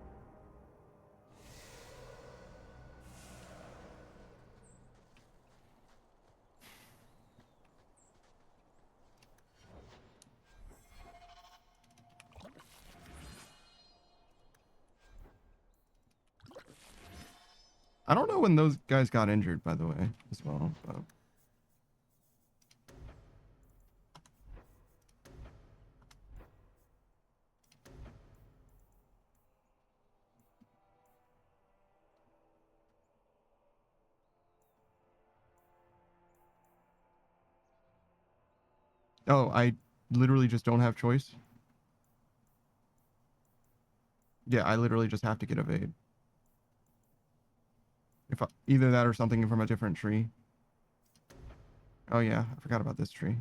I don't know when those guys got injured, by the way, as well. But... Oh, I literally just don't have choice. Yeah, I literally just have to get evade. If either that or something from a different tree. Oh yeah, I forgot about this tree.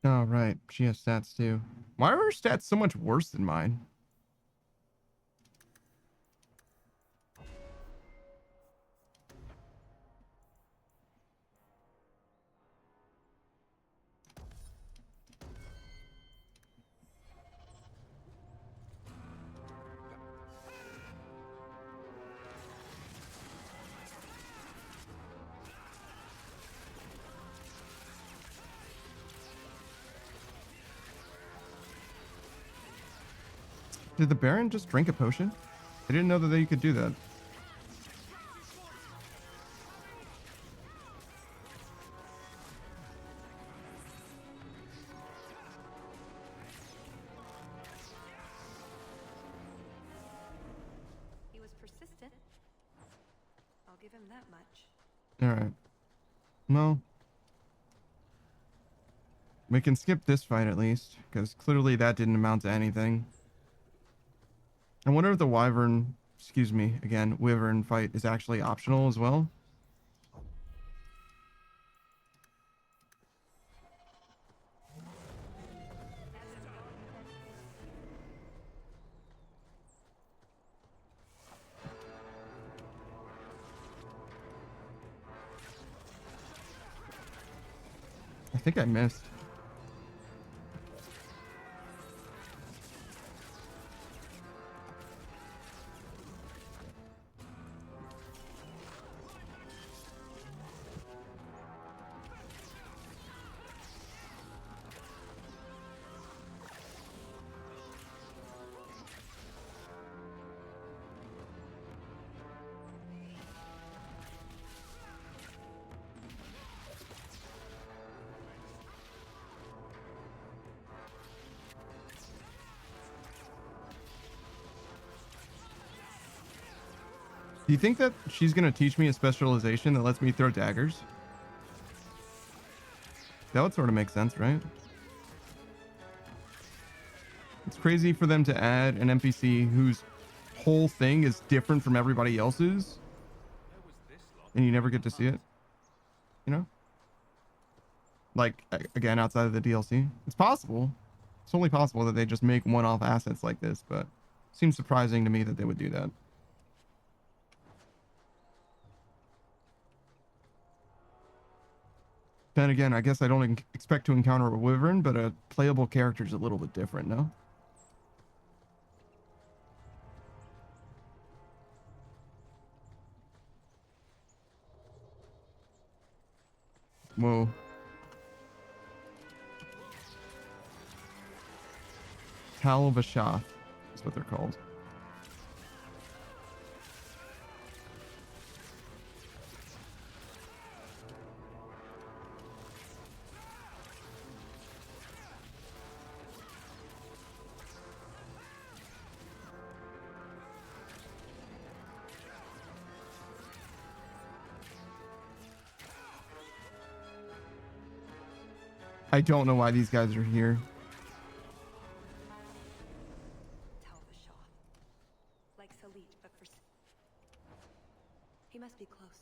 Oh, right. She has stats too. Why are her stats so much worse than mine? Did the Baron just drink a potion? I didn't know that you could do that. He was persistent. I'll give him that much. Alright. No. We can skip this fight at least, because clearly that didn't amount to anything. I wonder if the Wyvern, excuse me, again, Wyvern fight is actually optional as well. I think I missed. Do you think that she's going to teach me a specialization that lets me throw daggers? That would sort of make sense, right? It's crazy for them to add an NPC whose whole thing is different from everybody else's, and you never get to see it, you know? Like, again, outside of the DLC. It's possible. It's only possible that they just make one-off assets like this, but it seems surprising to me that they would do that. Then again, I guess I don't expect to encounter a Wyvern, but a playable character is a little bit different, no? Whoa. Tal-Vashoth is what they're called. I don't know why these guys are here. Like Salit, but for... He must be close.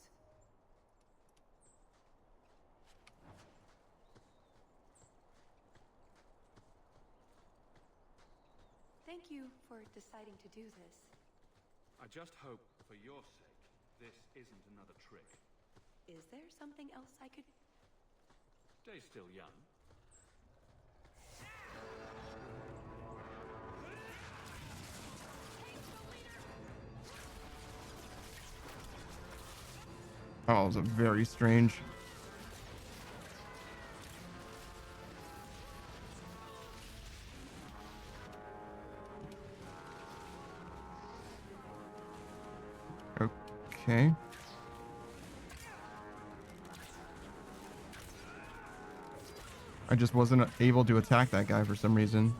Thank you for deciding to do this. I just hope, for your sake, this isn't another trick. Is there something else I could... Stay still, young. Oh, it was a very strange. Okay. I just wasn't able to attack that guy for some reason.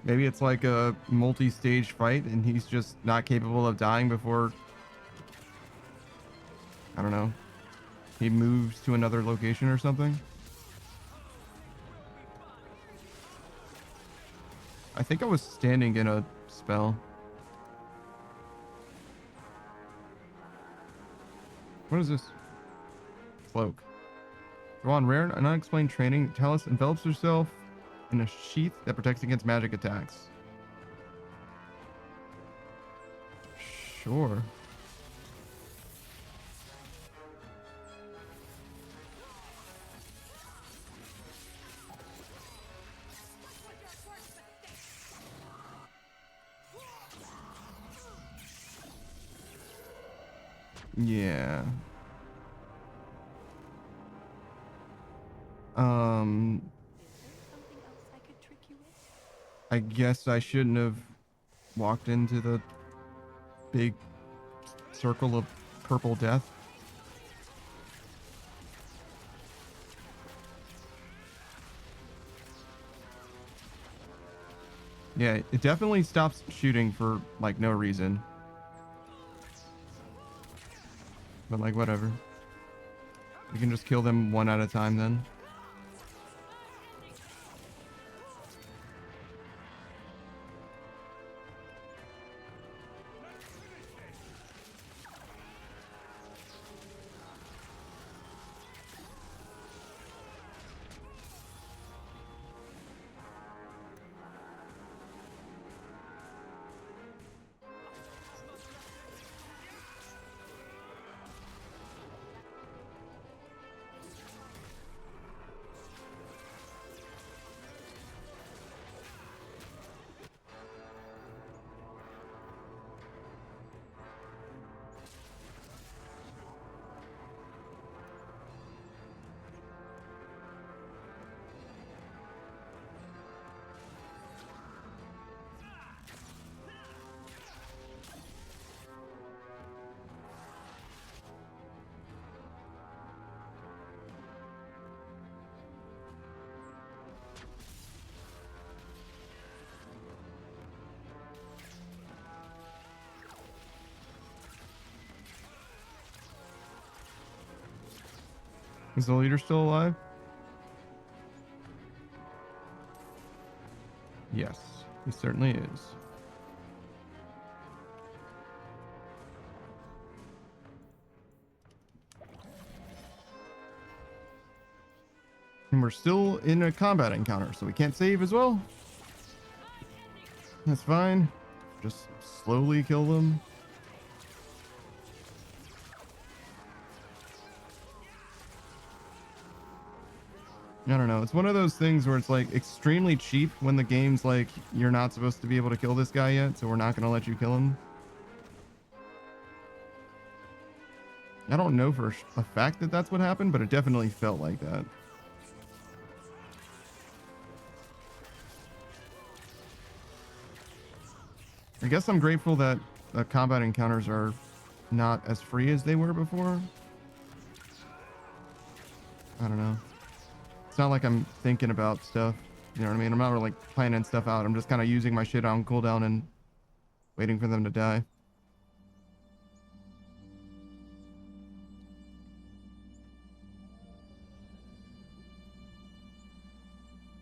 Maybe it's like a multi-stage fight and he's just not capable of dying before... I don't know. He moves to another location or something. I think I was standing in a spell. What is this? Cloak. Go on, rare and unexplained training. Talus envelops herself in a sheath that protects against magic attacks. Sure. Yeah. I guess I shouldn't have walked into the big circle of purple death. Yeah, it definitely stops shooting for like no reason. But like whatever. We can just kill them one at a time then. Is the leader still alive? Yes, he certainly is. And we're still in a combat encounter, so we can't save as well. That's fine. Just slowly kill them. I don't know. It's one of those things where it's like extremely cheap when the game's like, you're not supposed to be able to kill this guy yet, so we're not going to let you kill him. I don't know for a fact that that's what happened, but it definitely felt like that. I guess I'm grateful that the combat encounters are not as free as they were before. I don't know. It's not like I'm thinking about stuff. You know what I mean? I'm not really like planning stuff out. I'm just kind of using my shit on cooldown and waiting for them to die.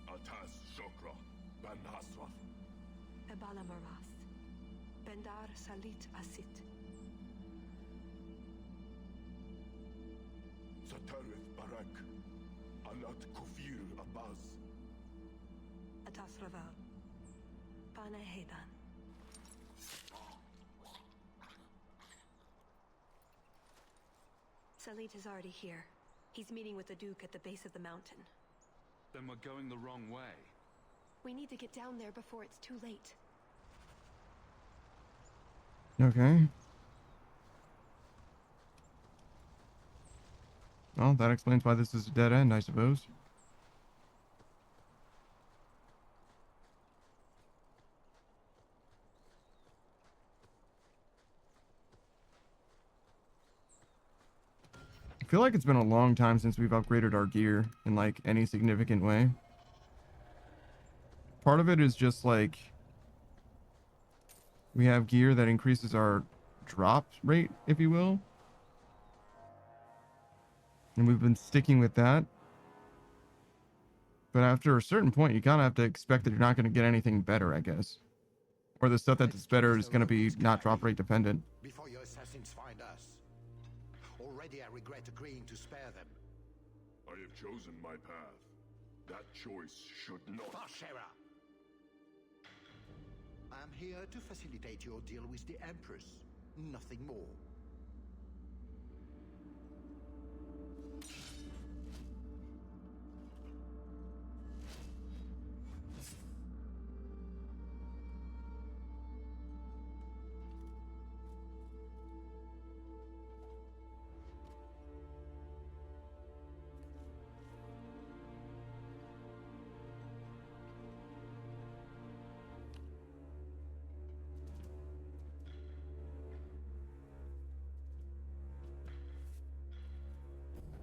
Atas Shokra Ben Hasraf. Ebala Maras. Bendar Salit Asit. Satarith Barak. Alat Kufir Abbas. Atas Raval. Pana Hedan. Salit is already here. He's meeting with the Duke at the base of the mountain. Then we're going the wrong way. We need to get down there before it's too late. Okay. Well, that explains why this is a dead end, I suppose. I feel like it's been a long time since we've upgraded our gear in like any significant way. Part of it is just like we have gear that increases our drop rate, if you will. And we've been sticking with that. But after a certain point, you kind of have to expect that you're not going to get anything better, I guess. Or the stuff that's better is going to be not drop rate dependent. Before your assassins find us. Already I regret agreeing to spare them. I have chosen my path. That choice should not. Bashara! I am here to facilitate your deal with the Empress. Nothing more.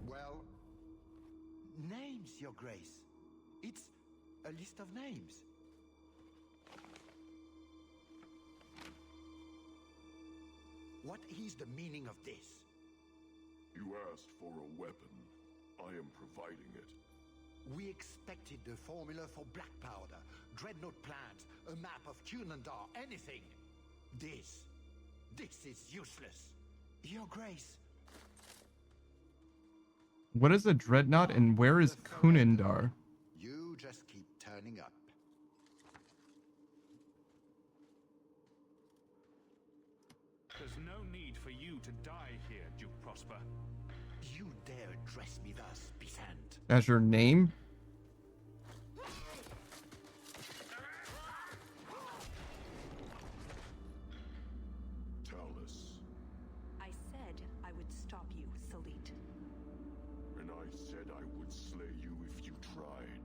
Well, names, Your Grace. It's a list of names. What is the meaning of this? You asked for a weapon. I am providing it. We expected the formula for black powder, dreadnought plans, a map of Cunandar, anything. This is useless. Your Grace. What is a dreadnought and where is Cunandar? You just keep turning up. There's no need for you to die here, Duke Prosper. You dare address me thus, Bisant? As your name? Talus. I said I would stop you, Salit. And I said I would slay you if you tried.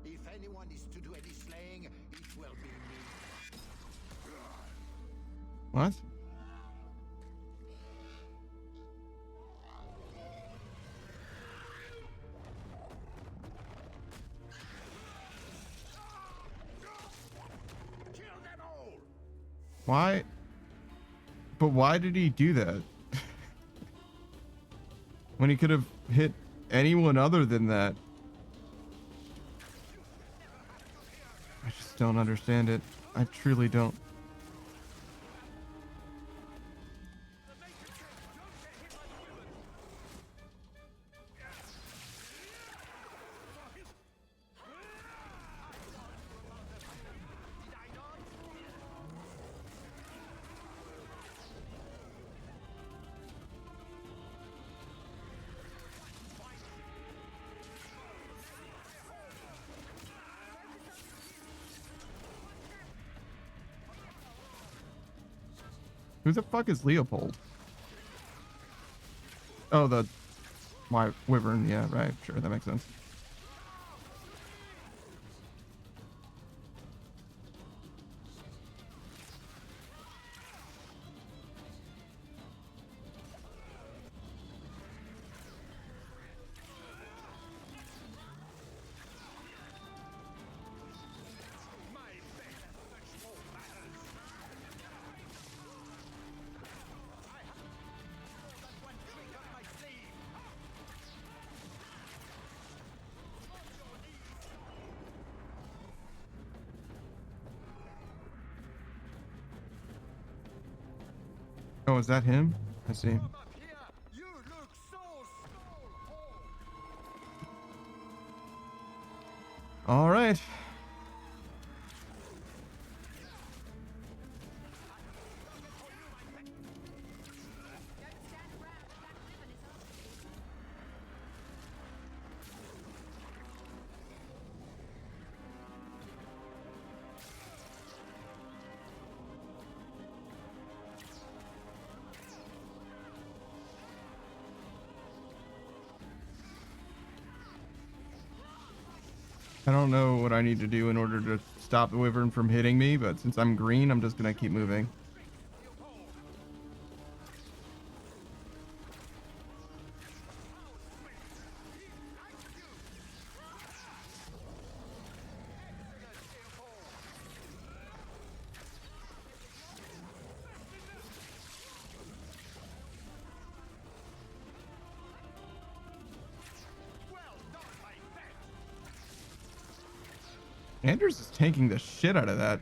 If anyone is to do any slaying, it will be me. What? Why? But why did he do that? When he could have hit anyone other than that. I just don't understand it. I truly don't. Who the fuck is Leopold? Oh, the wyvern. Yeah, right. Sure, that makes sense. Oh, is that him? I see. All right. I don't know what I need to do in order to stop the wyvern from hitting me, but since I'm green, I'm just gonna keep moving. Anders is tanking the shit out of that.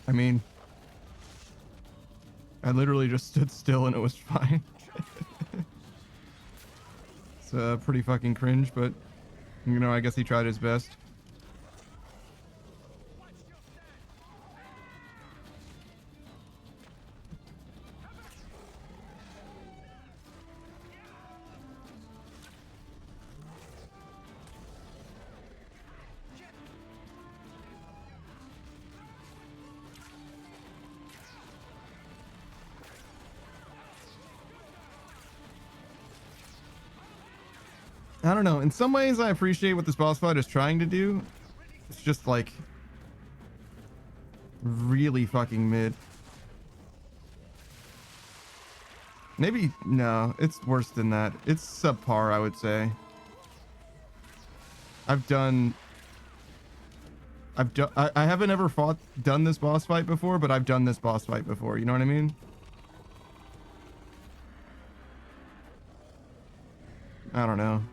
I mean, I literally just stood still and it was fine. It's pretty fucking cringe, but, you know, I guess he tried his best. I don't know. In some ways, I appreciate what this boss fight is trying to do. It's just like really fucking mid. Maybe no, it's worse than that. It's subpar, I would say. I haven't ever done this boss fight before, but I've done this boss fight before. You know what I mean? I don't know.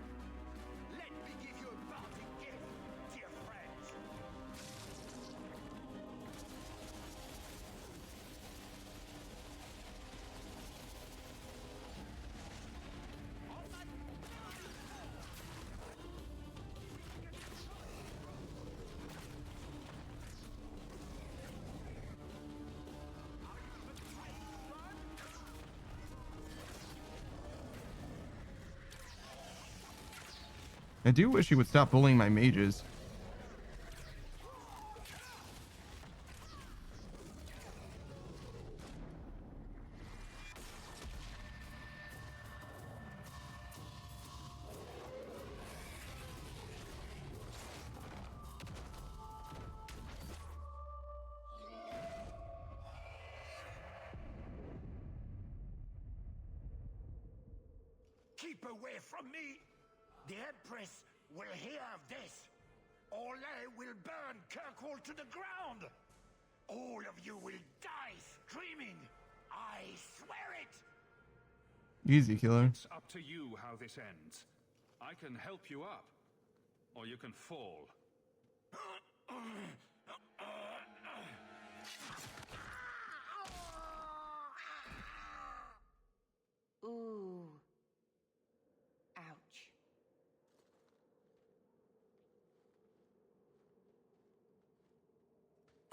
I do wish he would stop bullying my mages. Keep away from me! The Empress will hear of this. Orlais will burn Kirkwall to the ground. all of you will die screaming. I swear it. Easy, killer. It's up to you how this ends. I can help you up, or you can fall. Ooh. Ouch.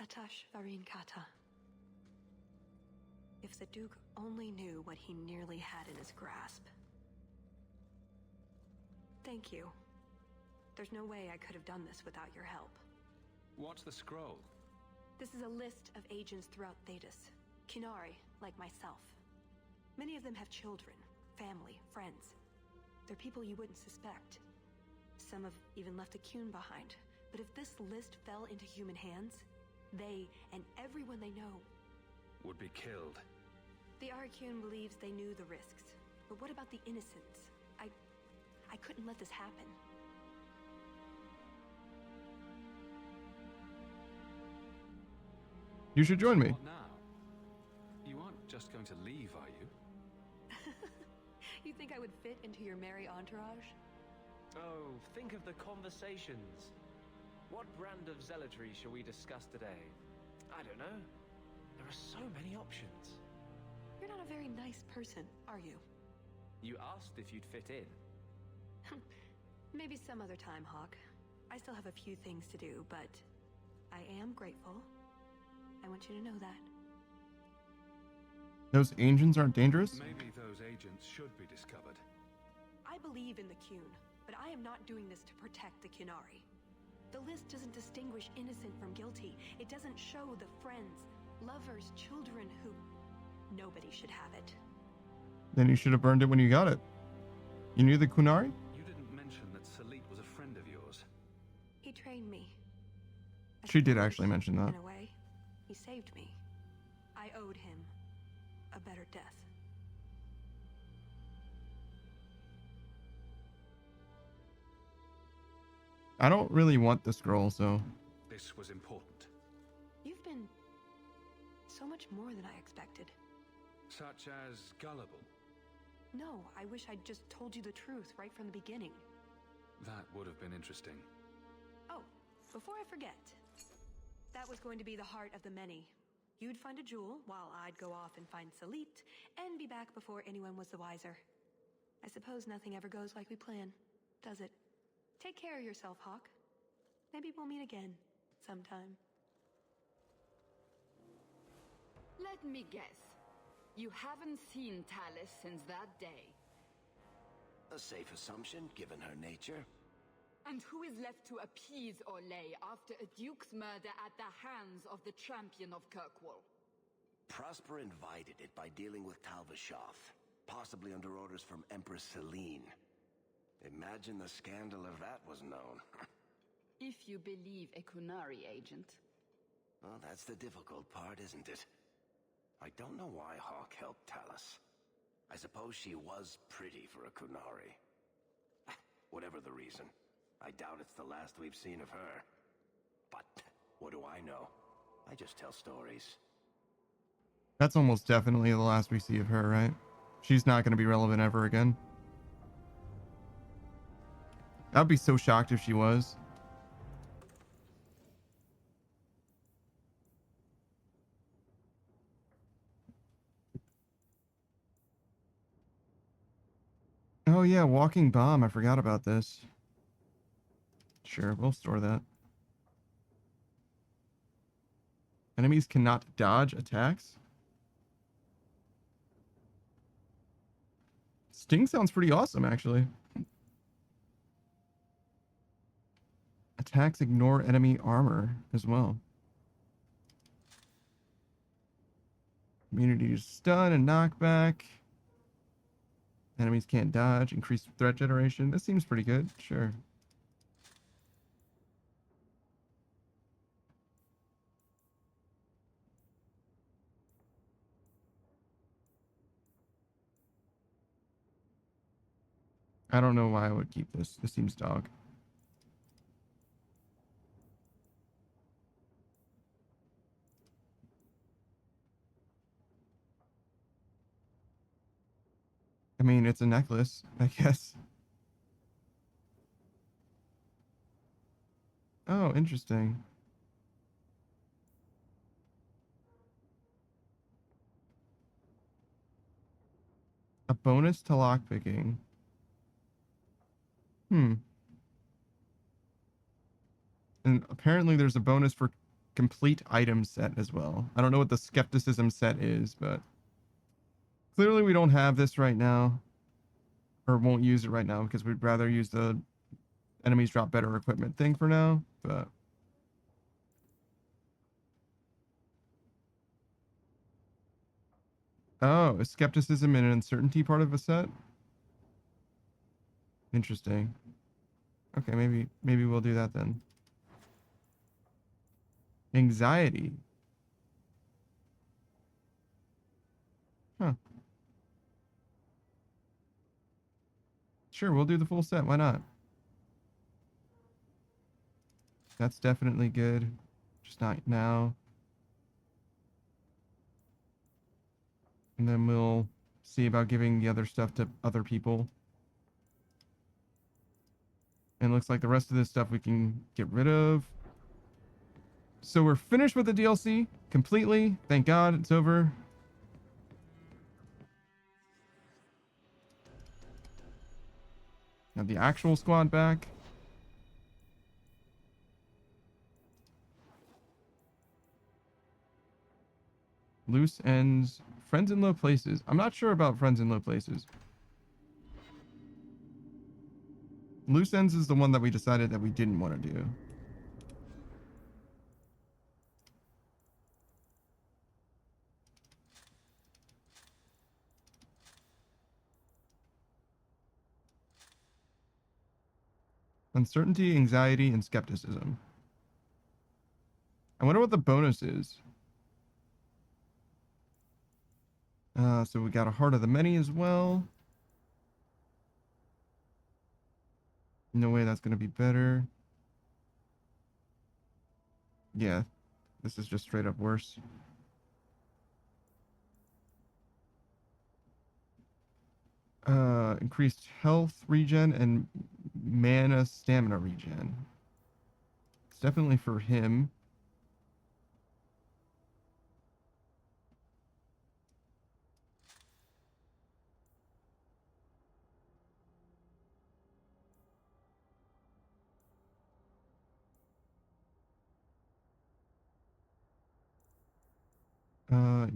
Atash Varin Kata. If the Duke only knew what he nearly had in his grasp. Thank you. There's no way I could have done this without your help. What's the scroll? This is a list of agents throughout Thedas. Qunari, like myself. Many of them have children, family, friends. They're people you wouldn't suspect. Some have even left a Qun behind. But if this list fell into human hands, they and everyone they know Would be killed. The Arakune believes they knew the risks. But what about the innocents? I couldn't let this happen. You should join me. What now? You aren't just going to leave, are you? You think I would fit into your merry entourage? Oh, think of the conversations. What brand of zealotry shall we discuss today? I don't know. There are so many options. You're not a very nice person, are you? You asked if you'd fit in. Maybe some other time, Hawk. I still have a few things to do, but I am grateful. I want you to know that. Those agents aren't dangerous? Maybe those agents should be discovered. I believe in the Qun, but I am not doing this to protect the Qunari. The list doesn't distinguish innocent from guilty. It doesn't show the friends, lovers, children who... Nobody should have it. Then you should have burned it when you got it. You knew the Qunari? You didn't mention that Salit was a friend of yours. He trained me. She did actually mention that. In a way, he saved me. I owed him a better death. I don't really want the scroll, so... This was important. You've been so much more than I expected. Such as gullible. No, I wish I'd just told you the truth right from the beginning. That would have been interesting. Oh, before I forget. That was going to be the heart of the many. You'd find a jewel while I'd go off and find Salit and be back before anyone was the wiser. I suppose nothing ever goes like we plan, does it? Take care of yourself, Hawk. Maybe we'll meet again sometime. Let me guess. You haven't seen Talus since that day. A safe assumption, given her nature. And who is left to appease Orlais after a duke's murder at the hands of the champion of Kirkwall? Prosper invited it by dealing with Tal Vashoth, possibly under orders from Empress Celine. Imagine the scandal if that was known. If you believe a Qunari agent. Well, that's the difficult part, isn't it? I don't know why Hawk helped Talus. I suppose she was pretty for a Qunari. Whatever the reason, I doubt it's the last we've seen of her. But what do I know? I just tell stories. That's almost definitely the last we see of her, right? She's not going to be relevant ever again. I'd be so shocked if she was. Oh yeah, walking bomb. I forgot about this. Sure, we'll store that. Enemies cannot dodge attacks. Sting sounds pretty awesome, actually. Attacks ignore enemy armor as well. Immunity to stun and knockback. Enemies can't dodge. Increased threat generation. This seems pretty good. Sure. I don't know why I would keep this. This seems dog. mean, it's a necklace, I guess. Oh, interesting. A bonus to lockpicking. And apparently there's a bonus for complete item set as well. I don't know what the skepticism set is, but clearly we don't have this right now. Or won't use it right now because we'd rather use the enemies drop better equipment thing for now, but... Oh, is skepticism and uncertainty part of a set? Interesting. Okay, maybe we'll do that then. Anxiety. Huh. Sure, we'll do the full set. Why not? That's definitely good. Just not now. And then we'll see about giving the other stuff to other people. And looks like the rest of this stuff we can get rid of. So we're finished with the DLC completely. Thank God it's over. Now the actual squad back. Loose ends. Friends in low places. I'm not sure about friends in low places. Loose ends is the one that we decided that we didn't want to do. Uncertainty, anxiety, and skepticism. I wonder what the bonus is. So we got a Heart of the Many as well. No way that's going to be better. Yeah, this is just straight up worse. Increased health regen and mana stamina regen. It's definitely for him.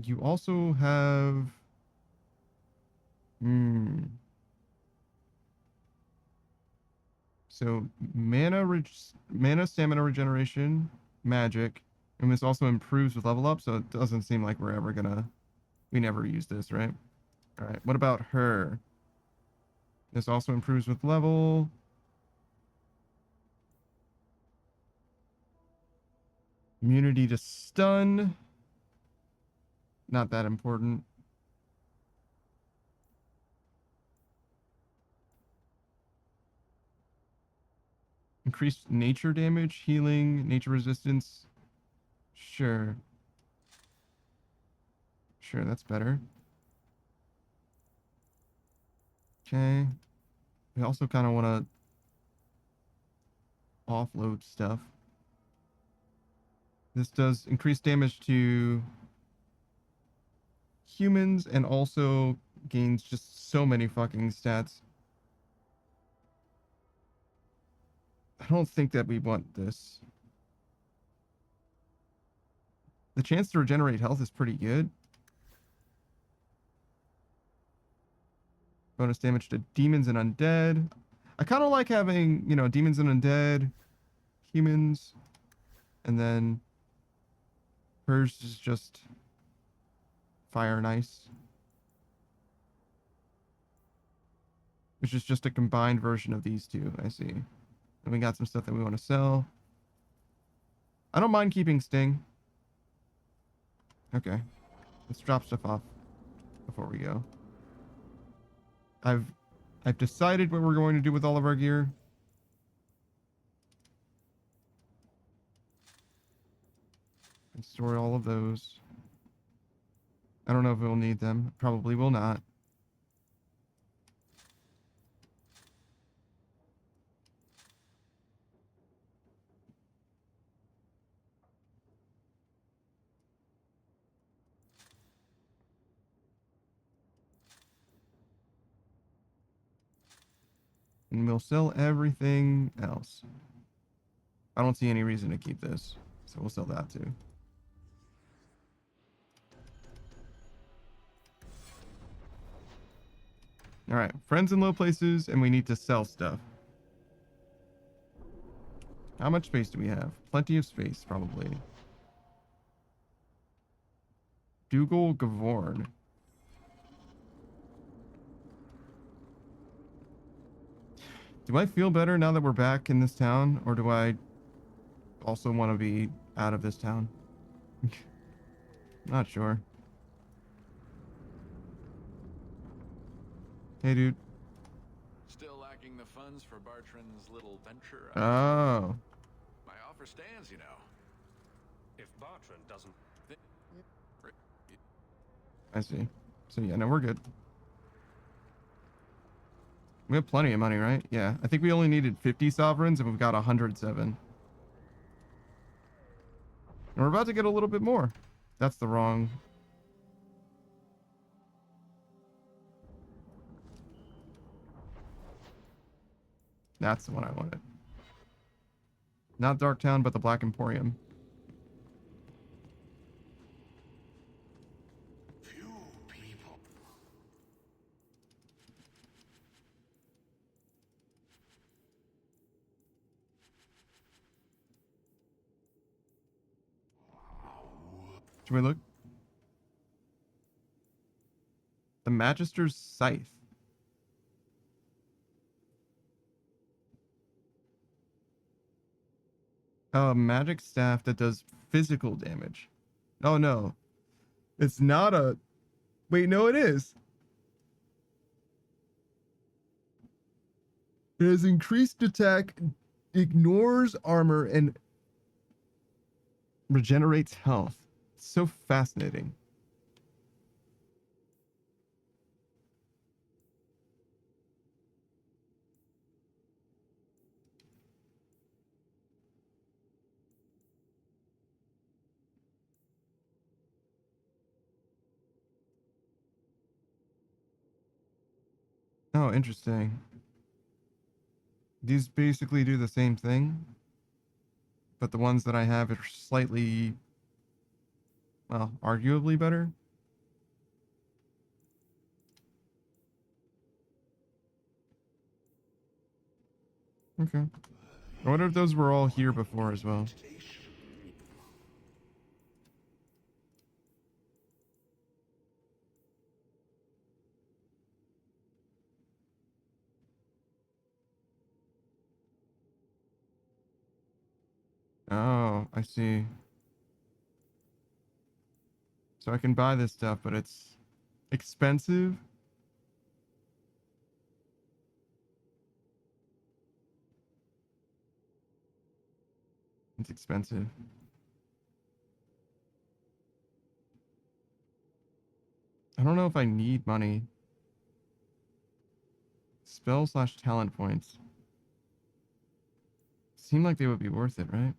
You also have... So, mana stamina regeneration, magic, and this also improves with level up, so it doesn't seem like we're ever gonna... We never use this, right? Alright, what about her? This also improves with level. Immunity to stun. Not that important. Increased nature damage, healing, nature resistance. Sure. Sure, that's better. Okay. We also kind of want to offload stuff. This does increase damage to humans and also gains just so many fucking stats. I don't think that we want this. The chance to regenerate health is pretty good. Bonus damage to demons and undead. I kind of like having, you know, demons and undead, humans, and then hers is just fire and ice, which is just a combined version of these two. I see. And we got some stuff that we want to sell. I don't mind keeping Sting. Okay. Let's drop stuff off before we go. I've decided what we're going to do with all of our gear. And store all of those. I don't know if we'll need them. Probably will not. And we'll sell everything else. I don't see any reason to keep this, so we'll sell that too. All right, friends in low places, and we need to sell stuff. How much space do we have? Plenty of space, probably. Dougal Gavorn. Do I feel better now that we're back in this town, or do I also want to be out of this town? Not sure. Hey, dude. Still lacking the funds for Bartrand's little venture. Oh. My offer stands, you know. If Bartrand doesn't... I see. So yeah, no, we're good. We have plenty of money, right? Yeah. I think we only needed 50 sovereigns and we've got 107. And we're about to get a little bit more. That's the wrong... That's the one I wanted. Not Darktown, but the Black Emporium. Should we look? The Magister's Scythe. A magic staff that does physical damage. Oh no. It's not a... Wait, no it is. It has increased attack, ignores armor, and regenerates health. It's so fascinating. Oh, interesting. These basically do the same thing, but the ones that I have are slightly, well, arguably better. Okay. I wonder if those were all here before as well. Oh, I see. So I can buy this stuff, but it's expensive. It's expensive. I don't know if I need money. Spell/talent points. Seem like they would be worth it, right?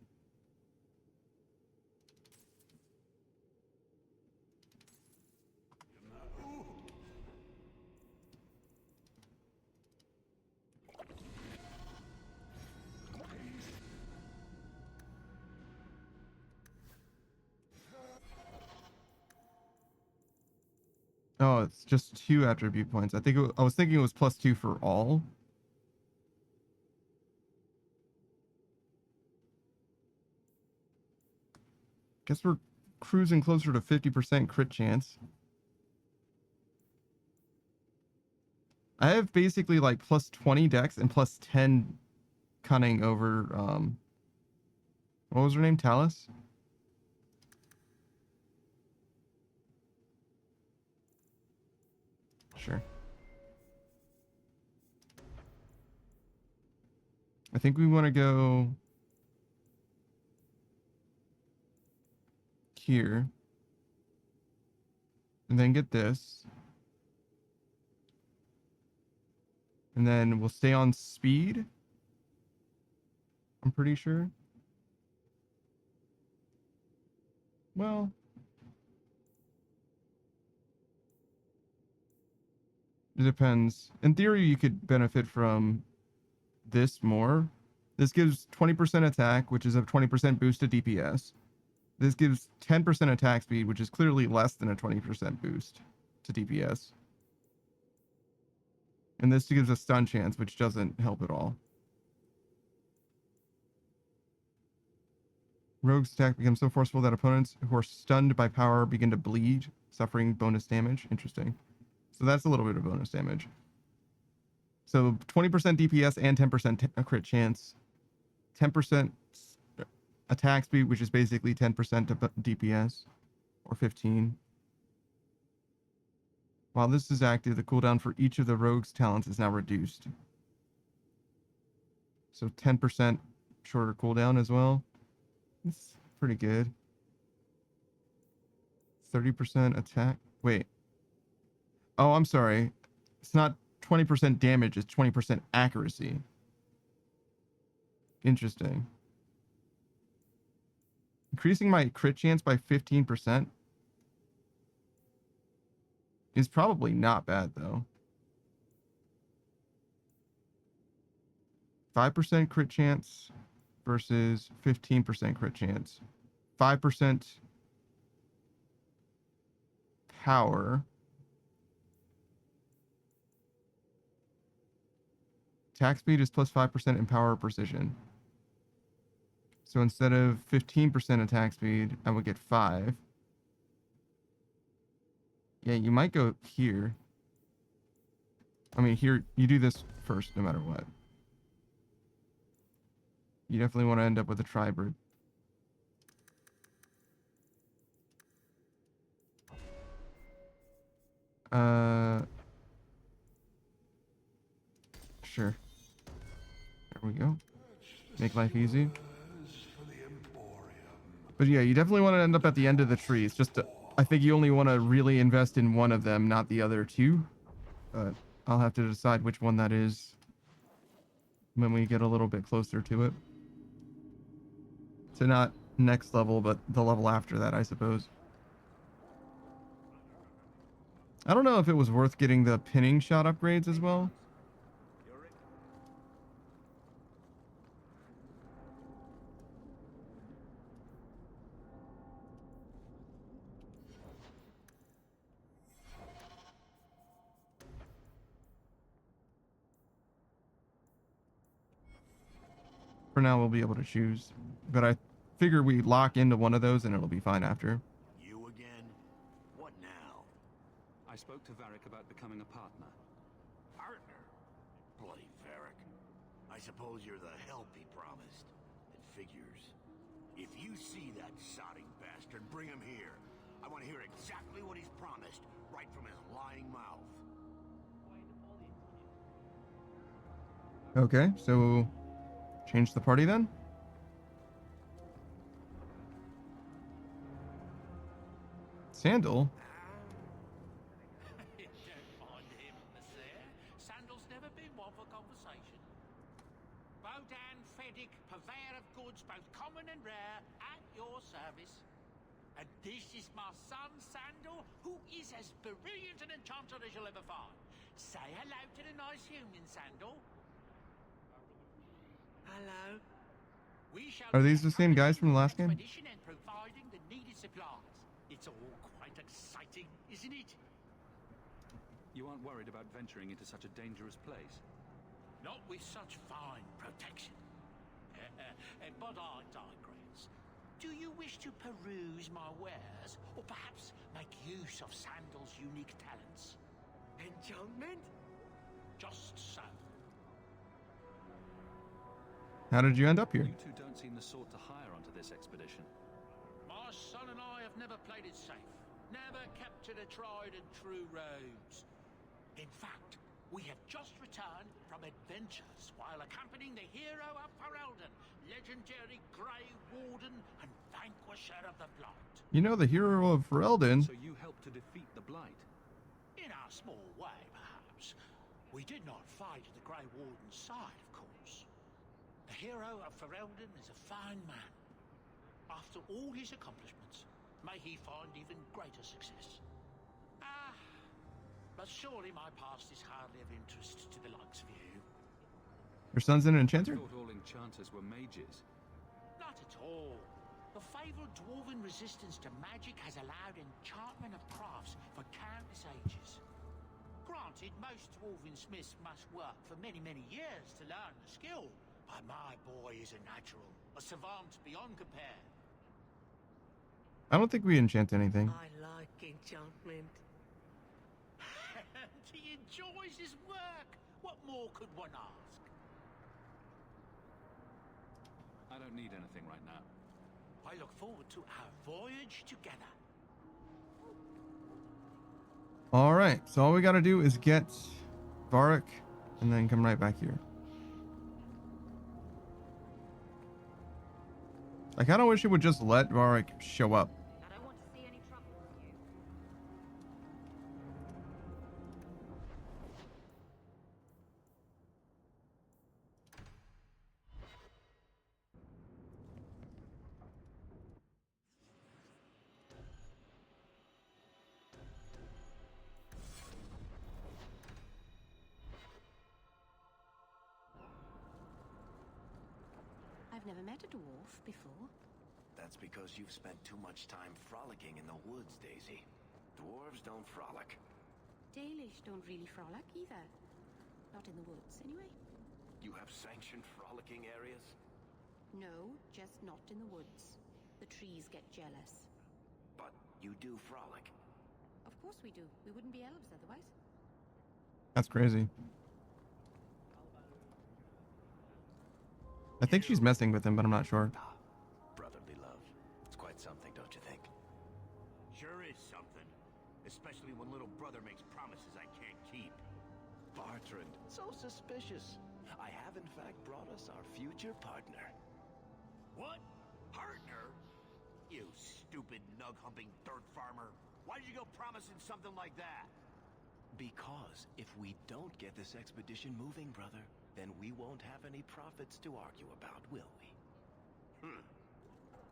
Oh, it's just 2 attribute points. I was thinking it was +2 for all. Guess we're cruising closer to 50% crit chance. I have basically like +20 dex and +10 cunning over what was her name? Talus? Sure. I think we want to go here and then get this. And then we'll stay on speed. I'm pretty sure. Well, it depends. In theory, you could benefit from this more. This gives 20% attack, which is a 20% boost to DPS. This gives 10% attack speed, which is clearly less than a 20% boost to DPS. And this gives a stun chance, which doesn't help at all. Rogue's attack becomes so forceful that opponents who are stunned by power begin to bleed, suffering bonus damage. Interesting. So that's a little bit of bonus damage. So 20% DPS and 10% crit chance. 10% attack speed, which is basically 10% to DPS, or 15. While this is active, the cooldown for each of the rogue's talents is now reduced. So 10% shorter cooldown as well. It's pretty good. 30% attack. Wait. Oh, I'm sorry. It's not 20% damage, it's 20% accuracy. Interesting. Increasing my crit chance by 15% is probably not bad, though. 5% crit chance versus 15% crit chance. 5% power. Attack speed is plus 5% in power or precision. So instead of 15% attack speed, I would get 5. Yeah, you might go here. I mean, here, you do this first, no matter what. You definitely want to end up with a tribrid. Sure. There we go. Make life easy. But yeah, you definitely want to end up at the end of the tree. It's just, I think you only want to really invest in one of them, not the other two. But I'll have to decide which one that is when we get a little bit closer to it. So not next level, but the level after that, I suppose. I don't know if it was worth getting the pinning shot upgrades as well. For now, we'll be able to choose. But I figure we lock into one of those and it'll be fine after. You again? What now? I spoke to Varric about becoming a partner. Partner? Bloody Varric. I suppose you're the help he promised. It figures. If you see that sodding bastard, bring him here. I want to hear exactly what he's promised, right from his lying mouth. Okay, so change the party then? Sandal? Don't mind him, Monsieur. Sandal's never been one for conversation. Bodan Fedic, purveyor of goods both common and rare, at your service. And this is my son, Sandal, who is as brilliant an enchanter as you'll ever find. Say hello to the nice human, Sandal. Hello. We shall Are these the same guys from the last game? expedition and providing the needed supplies. It's all quite exciting, isn't it? You aren't worried about venturing into such a dangerous place? Not with such fine protection. But I digress. Do you wish to peruse my wares, or perhaps make use of Sandal's unique talents? Enchantment? Just so. How did you end up here? You two don't seem the sort to hire onto this expedition. My son and I have never played it safe. Never kept to the tried and true roads. In fact, we have just returned from adventures while accompanying the hero of Ferelden, legendary Grey Warden and vanquisher of the Blight. You know the hero of Ferelden. So you helped to defeat the Blight? In our small way, perhaps. We did not fight at the Grey Warden's side, of course. The hero of Ferelden is a fine man. After all his accomplishments, may he find even greater success. But surely my past is hardly of interest to the likes of you. Your son's an enchanter? I thought all enchanters were mages. Not at all. The fabled dwarven resistance to magic has allowed enchantment of crafts for countless ages. Granted, most dwarven smiths must work for many, many years to learn the skill, but my boy is a natural, a savant beyond compare. I don't think we enchant anything. I like enchantment. He enjoys his work. What more could one ask? I don't need anything right now. I look forward to our voyage together. All right, so all we got to do is get Varric and then come right back here. I kind of wish it would just let Varric show up. I've never met a dwarf before. That's because you've spent too much time frolicking in the woods, Daisy. Dwarves don't frolic. Dalish don't really frolic either. Not in the woods, anyway. You have sanctioned frolicking areas? No, just not in the woods. The trees get jealous. But you do frolic. Of course we do. We wouldn't be elves otherwise. That's crazy. I think she's messing with him, but I'm not sure. Brotherly love. It's quite something, don't you think? Sure is something. Especially when little brother makes promises I can't keep. Bartrand, so suspicious. I have in fact brought us our future partner. What? Partner? You stupid nug-humping dirt farmer. Why'd you go promising something like that? Because if we don't get this expedition moving, brother, then we won't have any profits to argue about, will we?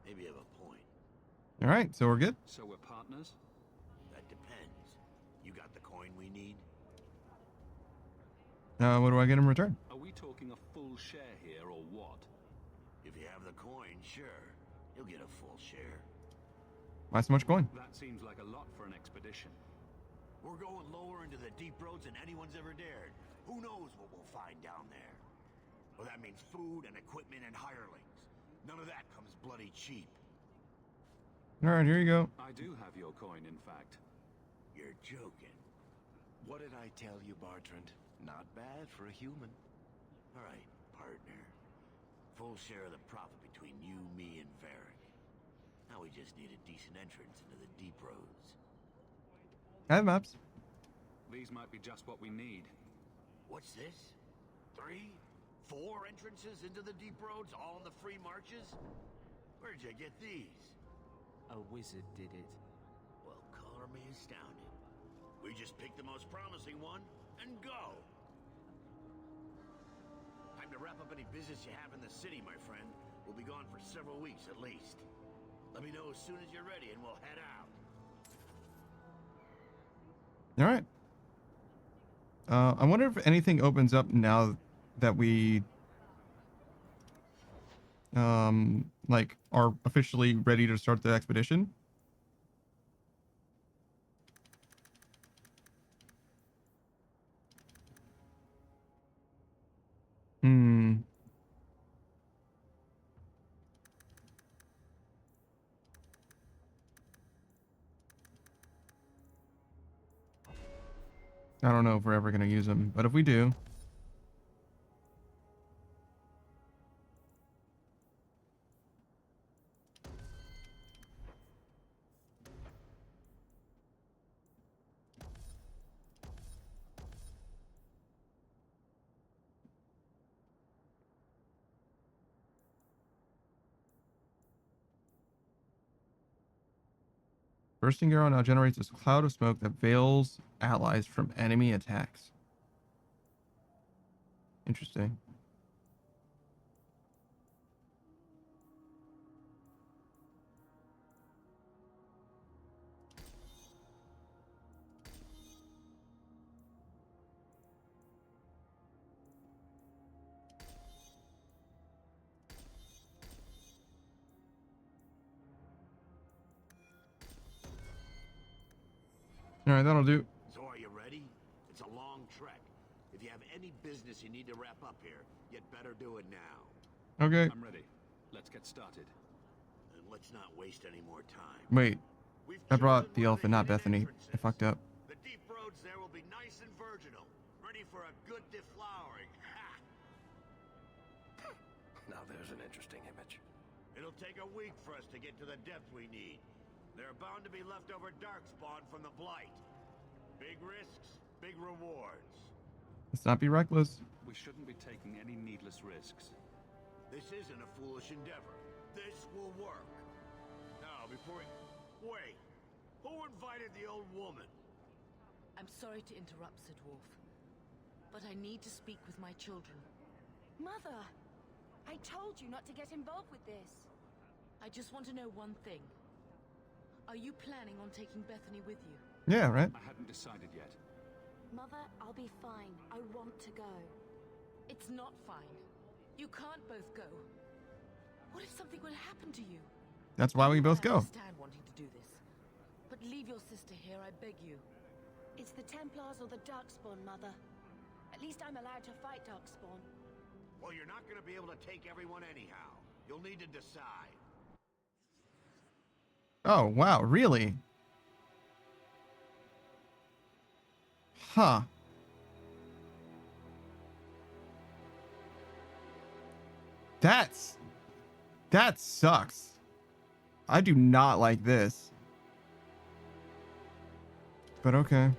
Maybe you have a point. All right, so we're good. So we're partners? That depends. You got the coin we need? What do I get in return? Are we talking a full share here, or what? If you have the coin, sure. You'll get a full share. Why so much coin? That seems like a lot for an expedition. We're going lower into the deep roads than anyone's ever dared. Who knows what we'll find down there? Well, that means food and equipment and hirelings. None of that comes bloody cheap. All right, here you go. I do have your coin, in fact. You're joking. What did I tell you, Bartrand? Not bad for a human. All right, partner. Full share of the profit between you, me, and Varric. Now we just need a decent entrance into the deep roads. I have maps. These might be just what we need. What's this? 3? 4 entrances into the deep roads, all in the free marches? Where'd you get these? A wizard did it. Well, color me astounded. We just picked the most promising one and go. Time to wrap up any business you have in the city, my friend. We'll be gone for several weeks at least. Let me know as soon as you're ready and we'll head out. All right. I wonder if anything opens up now that we like are officially ready to start the expedition. I don't know if we're ever going to use them, but if we do. Bursting arrow now generates a cloud of smoke that veils allies from enemy attacks. Interesting. right, that'll do. So are you ready? It's a long trek. If you have any business you need to wrap up here, you'd better do it now. Okay. I'm ready. Let's get started. And let's not waste any more time. Wait. I brought the elephant, not Bethany. I fucked up. The deep roads there will be nice and virginal, ready for a good deflowering. Now there's an interesting image. It'll take a week for us to get to the depth we need. There are bound to be leftover darkspawn from the Blight. Big risks, big rewards. Let's not be reckless. We shouldn't be taking any needless risks. This isn't a foolish endeavor. This will work. Now, before we... Wait. Who invited the old woman? I'm sorry to interrupt, Sir Dwarf, but I need to speak with my children. Mother! I told you not to get involved with this. I just want to know one thing. Are you planning on taking Bethany with you? Yeah, right? I hadn't decided yet. Mother, I'll be fine. I want to go. It's not fine. You can't both go. What if something will happen to you? That's why we both I go. understand wanting to do this. But leave your sister here, I beg you. It's the Templars or the Darkspawn, Mother. At least I'm allowed to fight Darkspawn. Well, you're not going to be able to take everyone anyhow. You'll need to decide. Oh, wow, really? Huh. That sucks. I do not like this. But okay.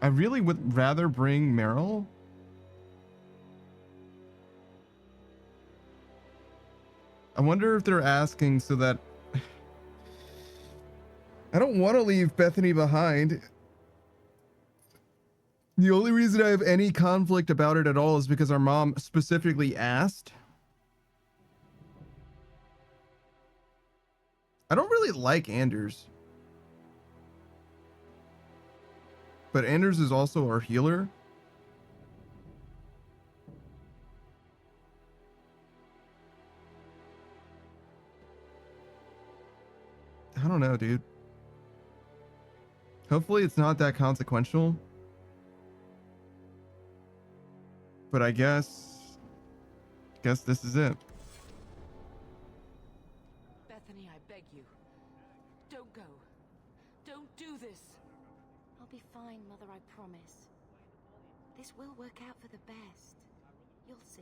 I really would rather bring Meryl. I wonder if they're asking so that I don't want to leave Bethany behind. The only reason I have any conflict about it at all is because our mom specifically asked. I don't really like Anders. But Anders is also our healer. I don't know, dude. Hopefully it's not that consequential. But I guess this is it. Bethany, I beg you. Don't go. Don't do this. I'll be fine, Mother, I promise. This will work out for the best. You'll see.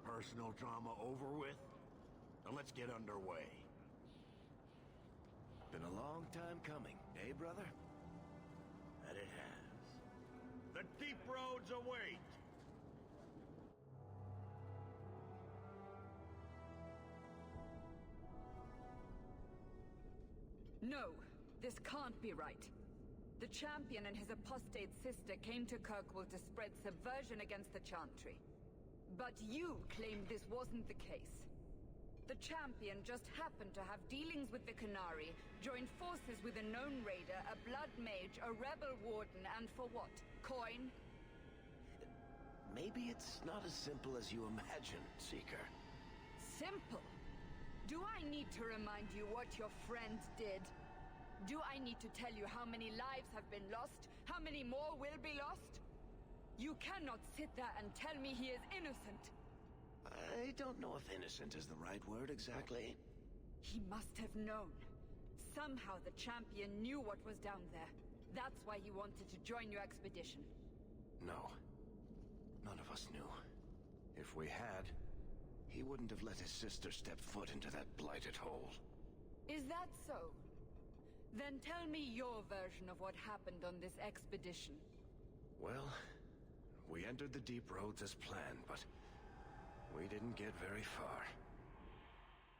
Personal drama over with? Now let's get underway. Been a long time coming, eh, brother? That it has. The deep roads await! No, this can't be right. The champion and his apostate sister came to Kirkwall to spread subversion against the Chantry. But you claimed this wasn't the case. The champion just happened to have dealings with the Qunari, joined forces with a known raider, a blood mage, a rebel warden, and for what? Coin? Maybe it's not as simple as you imagine, Seeker. Simple? Do I need to remind you what your friend did? Do I need to tell you how many lives have been lost? How many more will be lost? You cannot sit there and tell me he is innocent. I don't know if innocent is the right word exactly. He must have known. Somehow the champion knew what was down there. That's why he wanted to join your expedition. No. None of us knew. If we had, he wouldn't have let his sister step foot into that blighted hole. Is that so? Then tell me your version of what happened on this expedition. Well, we entered the deep roads as planned, but we didn't get very far.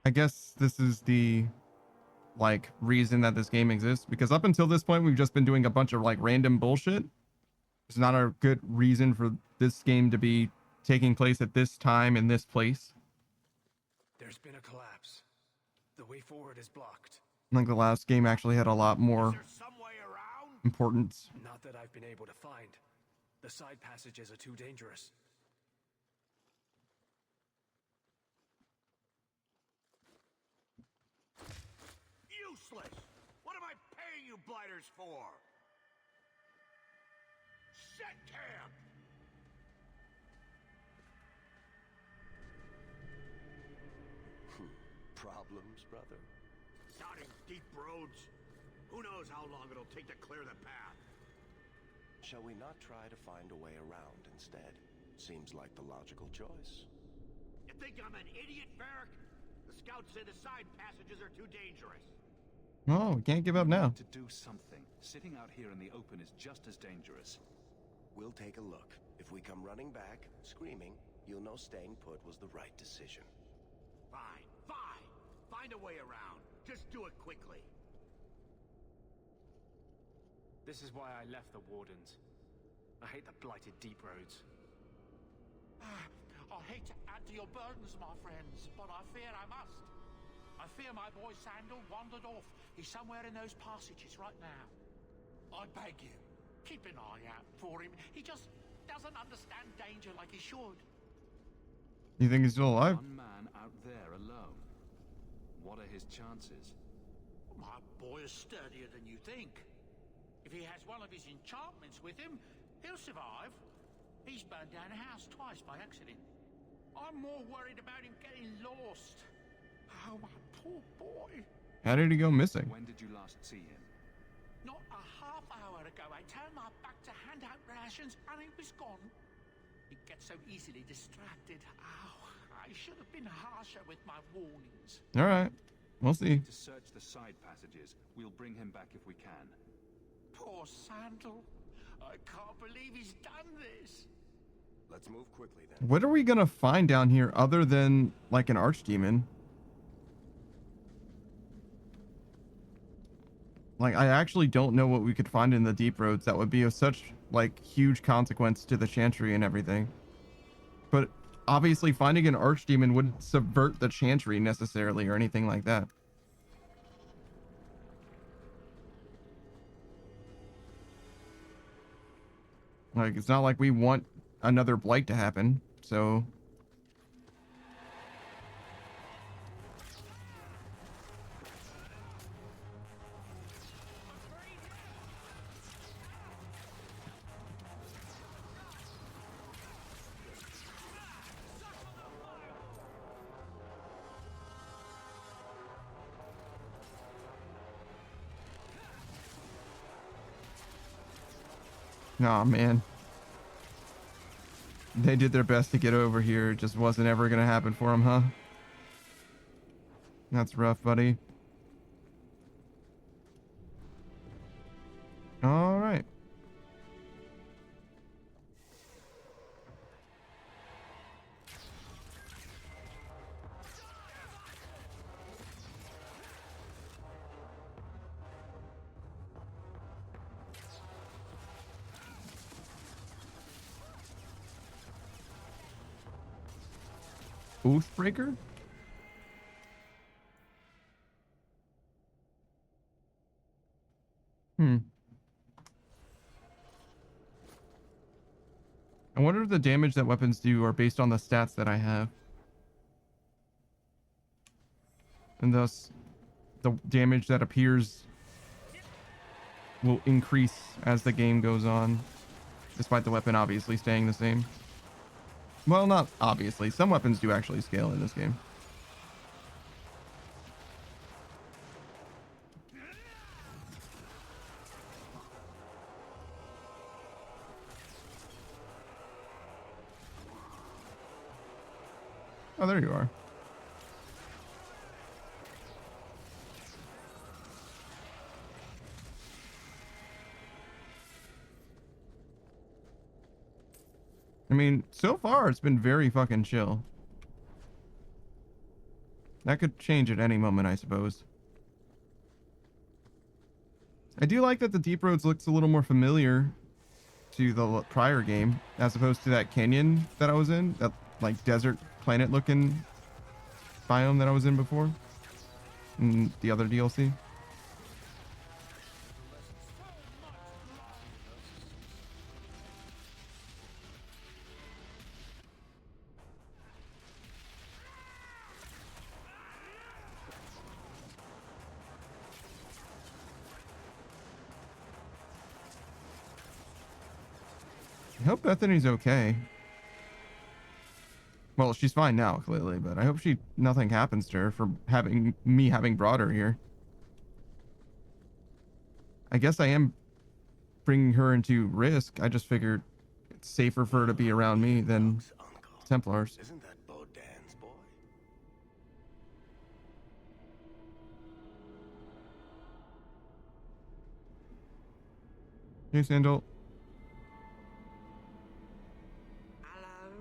I guess this is the reason that this game exists, because up until this point we've just been doing a bunch of random bullshit. It's not a good reason for this game to be taking place at this time in this place. There's been a collapse. The way forward is blocked. I think the last game actually had a lot more importance. Not that I've been able to find. The side passages are too dangerous. Useless! What am I paying you blighters for? Set camp! Problems, brother? Starting deep roads? Who knows how long it'll take to clear the path? Shall we not try to find a way around instead? Seems like the logical choice. You think I'm an idiot, Varric? The scouts say the side passages are too dangerous. Oh, we can't give up now. To do something. Sitting out here in the open is just as dangerous. We'll take a look. If we come running back, screaming, you'll know staying put was the right decision. Fine, fine. Find a way around. Just do it quickly. This is why I left the Wardens. I hate the blighted deep roads. I hate to add to your burdens, my friends, but I fear I must. I fear my boy Sandal wandered off. He's somewhere in those passages right now. I beg you, keep an eye out for him. He just doesn't understand danger like he should. You think he's still alive? One man out there alone. What are his chances? My boy is sturdier than you think. If he has one of his enchantments with him, he'll survive. He's burned down a house twice by accident. I'm more worried about him getting lost. Oh, my poor boy. How did he go missing? When did you last see him? Not a half hour ago, I turned my back to hand out rations and he was gone. He gets so easily distracted. Oh, I should have been harsher with my warnings. All right. We'll see. To search the side passages. We'll bring him back if we can. Poor Sandal. I can't believe he's done this. Let's move quickly then. What are we gonna find down here other than like an archdemon? Like, I actually don't know what we could find in the deep roads that would be of such like huge consequence to the Chantry and everything. But obviously finding an archdemon wouldn't subvert the Chantry necessarily or anything like that. Like, it's not like we want another blight to happen, so... Aw, man. They did their best to get over here. It just wasn't ever gonna happen for them, huh? That's rough, buddy. All right. Oathbreaker? I wonder if the damage that weapons do are based on the stats that I have. And thus, the damage that appears will increase as the game goes on, despite the weapon obviously staying the same. Well, not obviously. Some weapons do actually scale in this game. Oh, there you are. I mean, so far it's been very fucking chill. That could change at any moment, I suppose. I do like that the Deep Roads looks a little more familiar to the prior game, as opposed to that canyon that I was in, that like desert planet looking biome that I was in before in the other DLC. hope Bethany's okay. Well, she's fine now, clearly, but I hope nothing happens to her for having brought her here. I guess I am bringing her into risk. I just figured it's safer for her to be around me than Templars. Isn't that Bodan's boy? Hey, Sandal. Hello?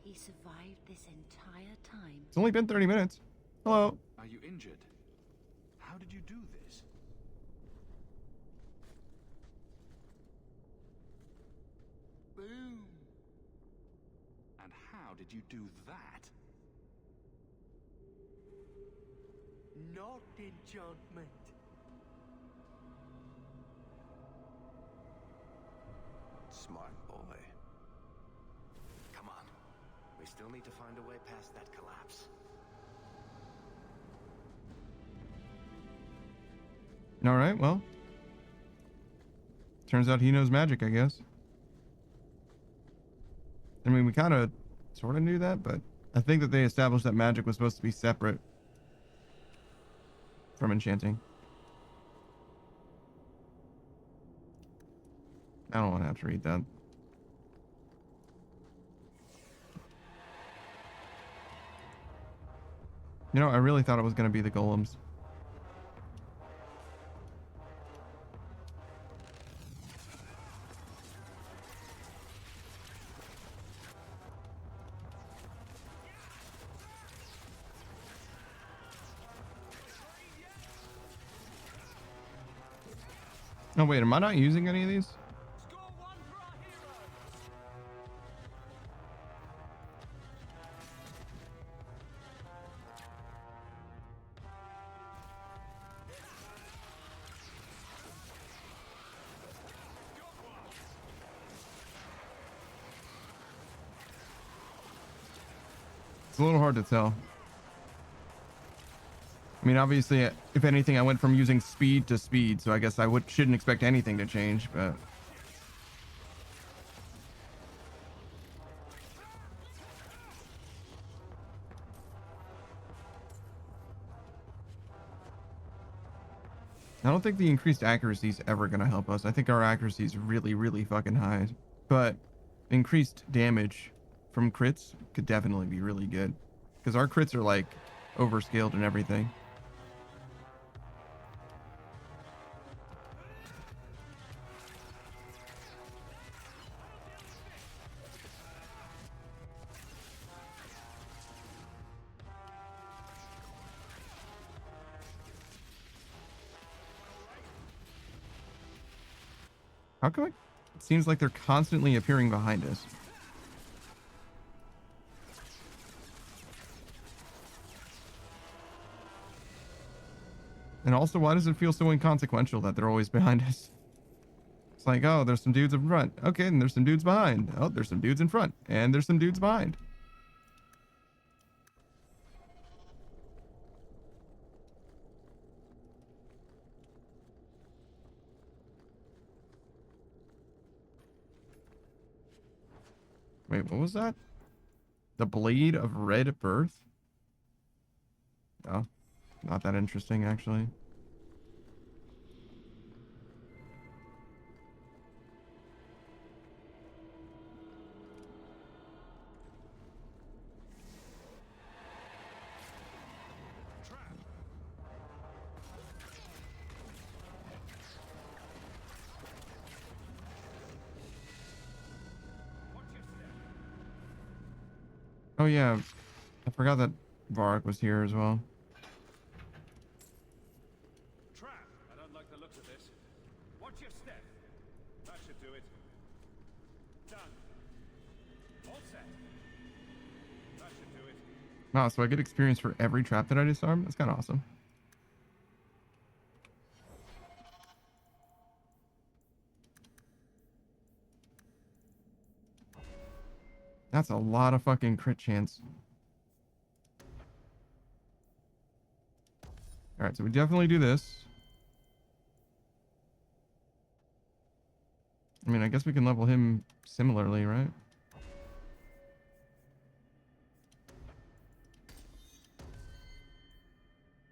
He survived this entire time. It's only been 30 minutes. Hello. Are you injured? How did you do this? Boom. And how did you do that? Not enchantment. Smart boy. Come on. We still need to find a way past that collapse. All right, well. Turns out he knows magic, I guess. I mean, we kind of sort of knew that, but I think that they established that magic was supposed to be separate from enchanting. I don't want to have to read that. You know, I really thought it was going to be the golems. Oh wait, am I not using any of these? It's a little hard to tell. I mean, obviously, if anything, I went from using speed to speed, so I guess I shouldn't expect anything to change, but... I don't think the increased accuracy is ever going to help us. I think our accuracy is really, really fucking high. But increased damage from crits could definitely be really good. Because our crits are, like, overscaled and everything. How come it seems like they're constantly appearing behind us? And also, why does it feel so inconsequential that they're always behind us? It's like, oh, there's some dudes in front. Okay, and there's some dudes behind. Oh, there's some dudes in front. And there's some dudes behind. Wait, what was that? The Blade of Red Birth? Oh, not that interesting, actually. Oh yeah, I forgot that Varric was here as well. Trap! I don't like the looks of this. Watch your step. That should do it. Done. All set. That should do it. Wow, so I get experience for every trap that I disarm? That's kind of awesome. That's a lot of fucking crit chance. Alright, so we definitely do this. I mean, I guess we can level him similarly, right?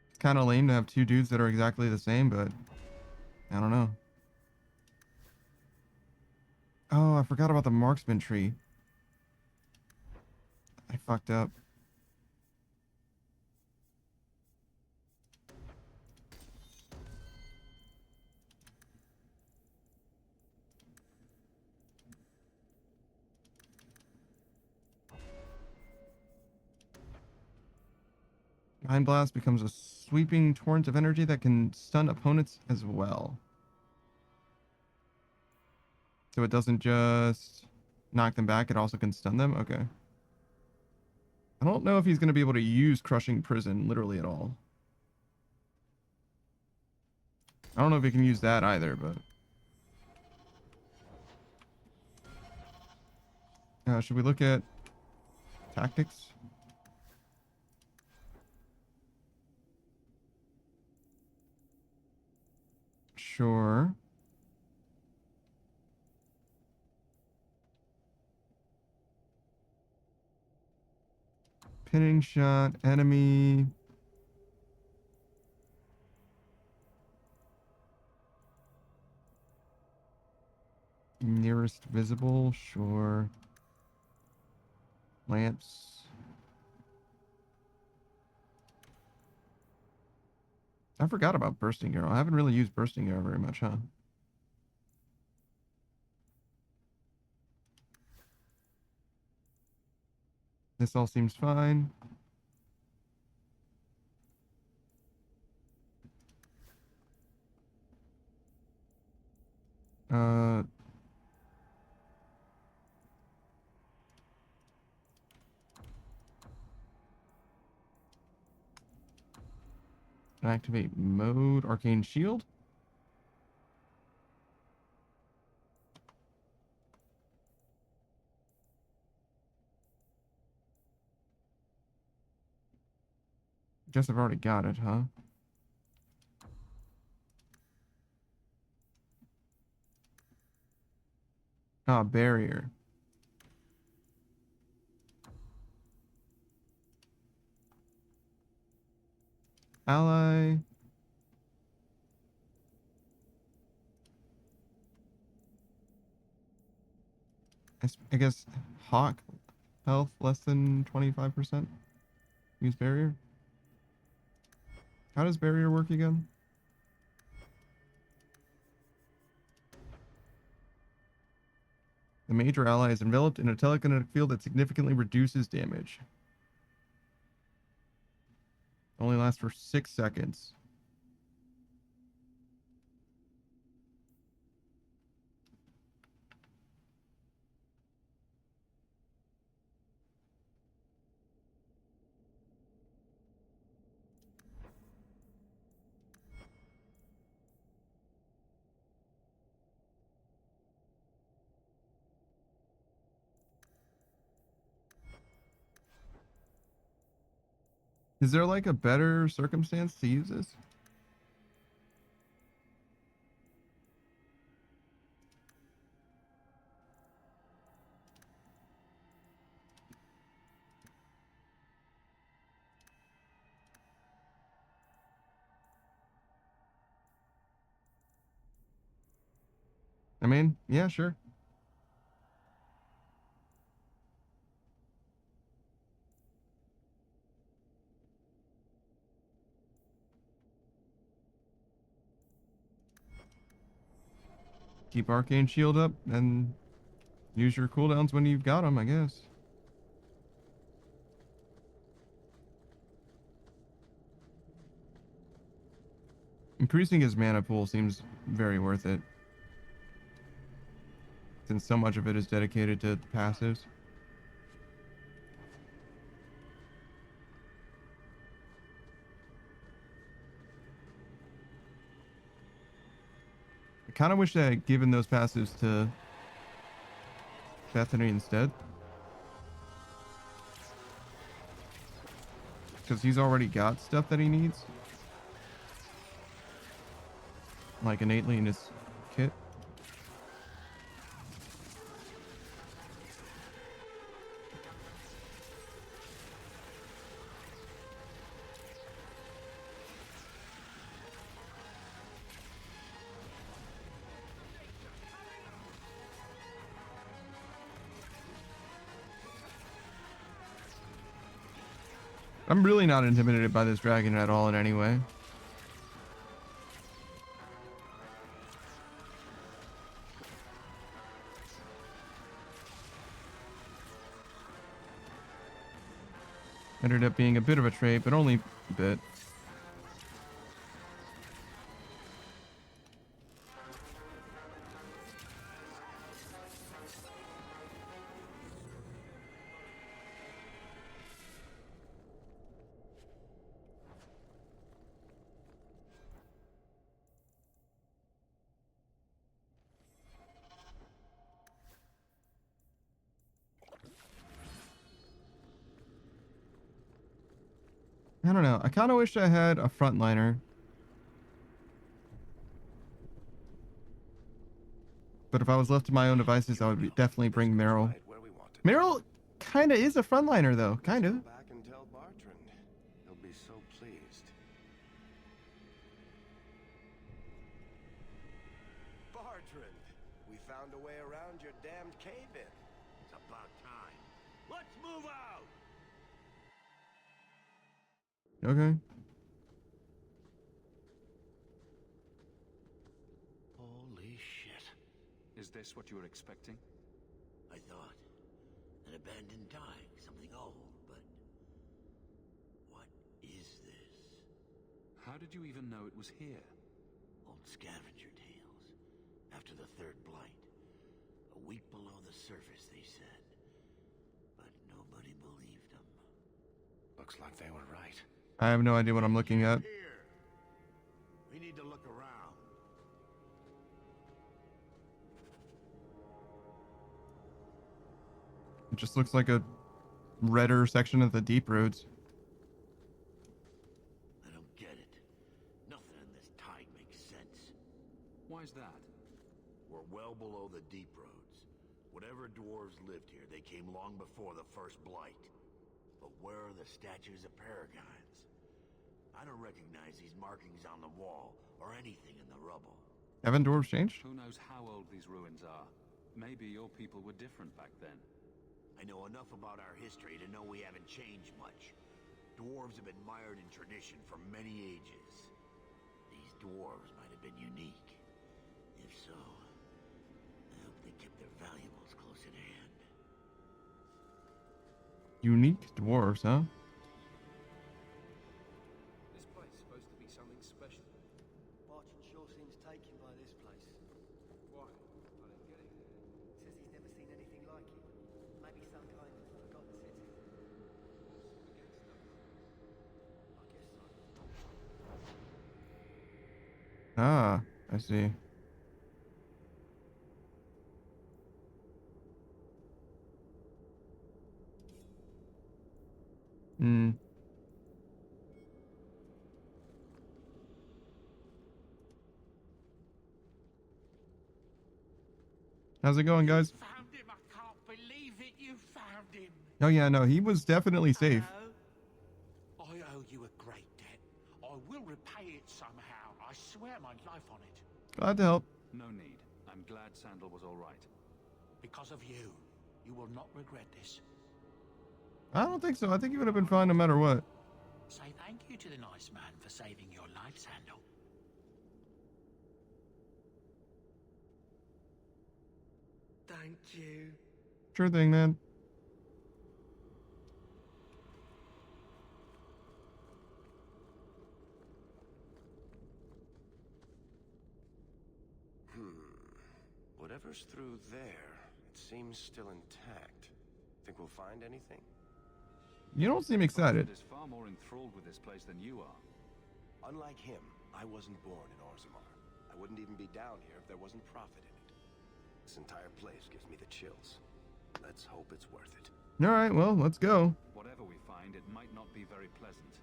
It's kind of lame to have two dudes that are exactly the same, but I don't know. Oh, I forgot about the marksman tree. I fucked up. Mind Blast becomes a sweeping torrent of energy that can stun opponents as well. So it doesn't just knock them back, it also can stun them? Okay. I don't know if he's going to be able to use Crushing Prison literally at all. I don't know if he can use that either, but... should we look at tactics? Sure. Pinning shot, enemy. Nearest visible, sure. Lamps. I forgot about Bursting Arrow. I haven't really used Bursting Arrow very much, huh? This all seems fine. Activate mode, Arcane Shield. Guess I've already got it, huh? Ah, barrier. Ally. I guess Hawk health less than 25%. Use barrier. How does barrier work again? The major ally is enveloped in a telekinetic field that significantly reduces damage. Only lasts for 6 seconds. Is there like a better circumstance to use this? I mean, yeah, sure. Keep Arcane Shield up and use your cooldowns when you've got them, I guess. Increasing his mana pool seems very worth it, since so much of it is dedicated to passives. I kind of wish I had given those passives to Bethany instead. Because he's already got stuff that he needs. Like innately in his kit. I'm really not intimidated by this dragon at all in any way. Ended up being a bit of a trait, but only a bit. I don't know. I kind of wish I had a frontliner. But if I was left to my own devices, I would definitely bring Meryl. Meryl kind of is a frontliner, though. Kind of. Back and tell Bartrand. He'll be so pleased. Bartrand, we found a way around your damned cave-in. It's about time. Let's move out! Okay. Holy shit. Is this what you were expecting? I thought. An abandoned dike, something old, but... What is this? How did you even know it was here? Old scavenger tales. After the third blight. A week below the surface, they said. But nobody believed them. Looks like they were right. I have no idea what I'm looking at. Here. We need to look around. It just looks like a redder section of the deep roads. I don't get it. Nothing in this tide makes sense. Why is that? We're well below the deep roads. Whatever dwarves lived here, they came long before the first blight. But where are the statues of Paragons? I don't recognize these markings on the wall, or anything in the rubble. Haven't dwarves changed? Who knows how old these ruins are? Maybe your people were different back then. I know enough about our history to know we haven't changed much. Dwarves have been mired in tradition for many ages. These dwarves might have been unique. If so, I hope they kept their valuables close at hand. Unique dwarves, huh? This place supposed to be something special. Bartrand sure seems taken by this place. Why? I don't get it. Says he's never seen anything like it. Maybe some kind of forgotten city. I guess so. Ah, I see. Hmm. How's it going, guys? Found him! I can't believe it! You found him! Oh yeah, no, he was definitely safe. I owe you a great debt. I will repay it somehow. I swear my life on it. Glad to help. No need. I'm glad Sandal was all right. Because of you. You will not regret this. I don't think so. I think he would have been fine no matter what. Say thank you to the nice man for saving your life, Sandal. Thank you. Sure thing, man. Whatever's through there, it seems still intact. Think we'll find anything? You don't seem excited. Bartrand is far more enthralled with this place than you are. Unlike him, I wasn't born in Orzammar. I wouldn't even be down here if there wasn't profit in it. This entire place gives me the chills. Let's hope it's worth it. All right, well, let's go. Whatever we find, it might not be very pleasant.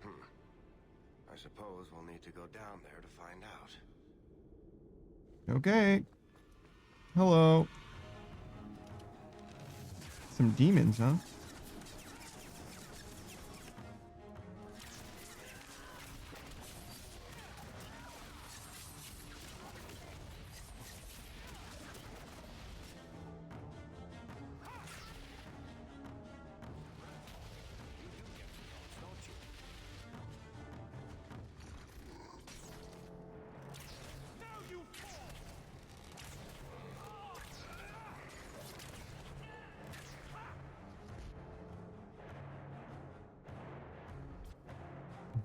I suppose we'll need to go down there to find out. Okay. Hello. Some demons, huh?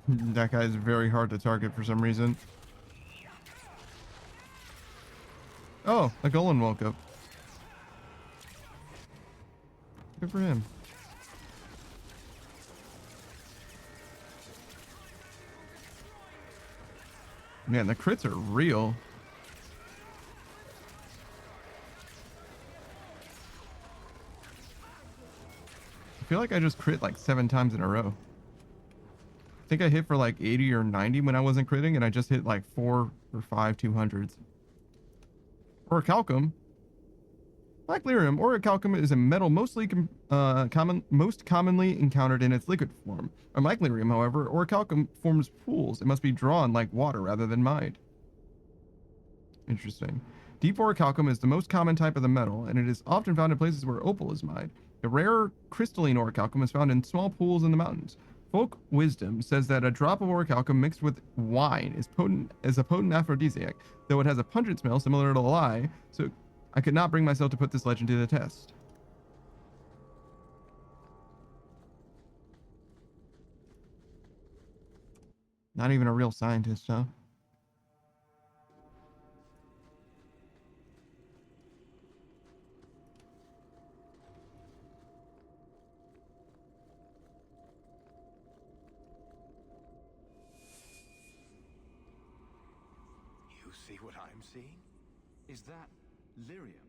That guy is very hard to target for some reason. Oh, a golem woke up. Good for him. Man, the crits are real. I feel like I just crit like 7 times in a row. I think I hit for like 80 or 90 when I wasn't critting, and I just hit like 4 or 5 200s. Orichalcum. Like lyrium, orichalcum is a metal most commonly encountered in its liquid form. Unlike lyrium, however, orichalcum forms pools. It must be drawn like water rather than mined. Interesting. Deep orichalcum is the most common type of the metal, and it is often found in places where opal is mined. The rare crystalline orichalcum is found in small pools in the mountains. Folk wisdom says that a drop of orichalcum mixed with wine is a potent aphrodisiac, though it has a pungent smell similar to lye, so I could not bring myself to put this legend to the test. Not even a real scientist, huh? You see what I'm seeing? Is that lyrium?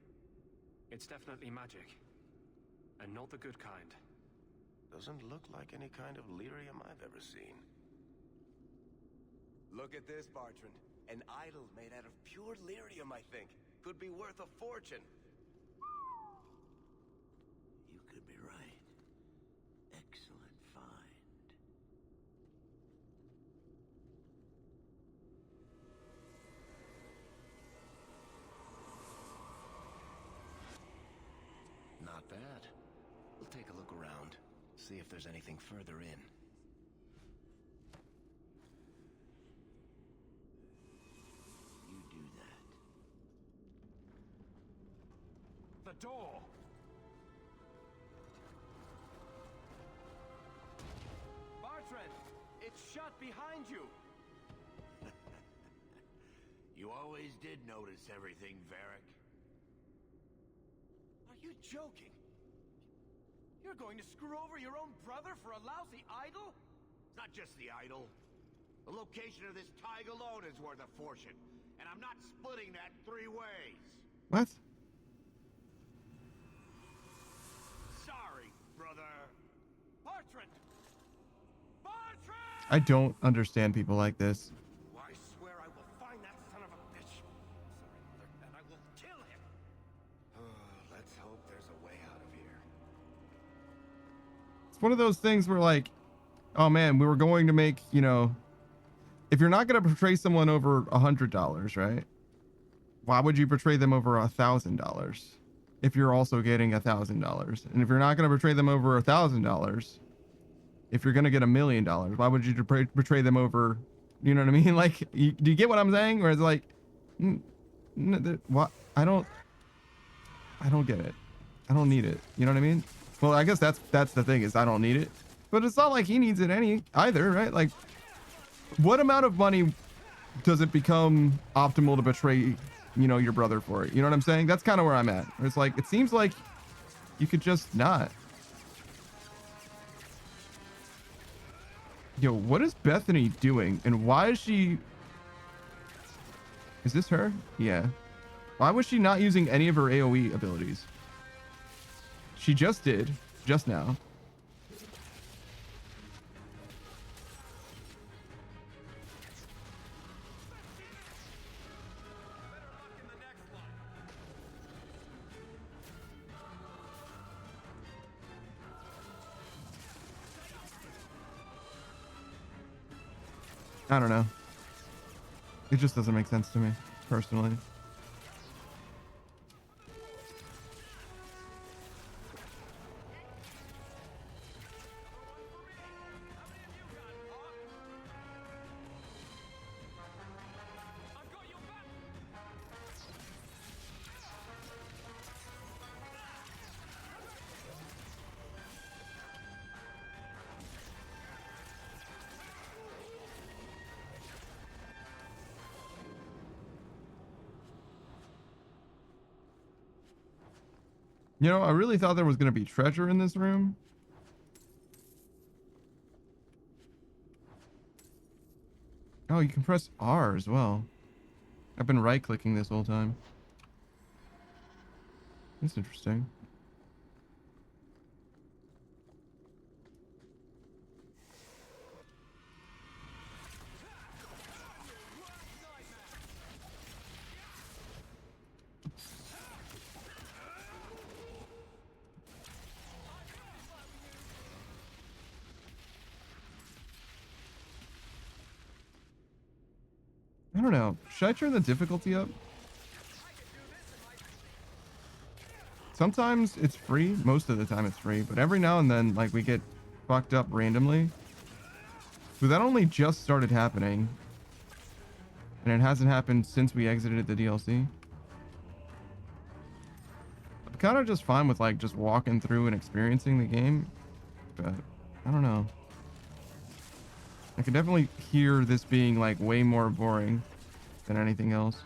It's definitely magic. And not the good kind. Doesn't look like any kind of lyrium I've ever seen. Look at this, Bartrand. An idol made out of pure lyrium, I think. Could be worth a fortune. You could be right. Excellent find. Not bad. We'll take a look around, see if there's anything further in. You do that. The door! Bartrand! It's shut behind you! You always did notice everything, Varric. Are you joking? You're going to screw over your own brother for a lousy idol? Not just the idol. The location of this tag alone is worth a fortune, and I'm not splitting that 3 ways. What? Sorry, brother. Bartrand! Bartrand! I don't understand people like this. I swear I will find that son of a bitch. Sorry, Mother, and I will kill him. Let's hope there's a way out of here. It's one of those things where like, oh man, we were going to make, you know, if you're not going to portray someone over $100, right? Why would you portray them over $1,000 if you're also getting $1,000? And if you're not going to portray them over $1,000, if you're going to get $1 million, why would you portray them over, you know what I mean? Like, do you get what I'm saying? Or it's like, what? I don't get it. I don't need it. You know what I mean? Well, I guess that's the thing, is I don't need it, but it's not like he needs it either, right? Like, what amount of money does it become optimal to betray, you know, your brother for it? You know what I'm saying? That's kind of where I'm at. It's like, it seems like you could just not. Yo, what is Bethany doing? And why is she... Is this her? Yeah. Why was she not using any of her AoE abilities? She just did. Just now. I don't know. It just doesn't make sense to me, personally. You know, I really thought there was going to be treasure in this room. Oh, you can press R as well. I've been right-clicking this whole time. That's interesting. I don't know. Should I turn the difficulty up? Sometimes it's free. Most of the time it's free. But every now and then, like, we get fucked up randomly. So that only just started happening. And it hasn't happened since we exited the DLC. I'm kind of just fine with, like, just walking through and experiencing the game. But, I don't know. I can definitely hear this being, like, way more boring than anything else.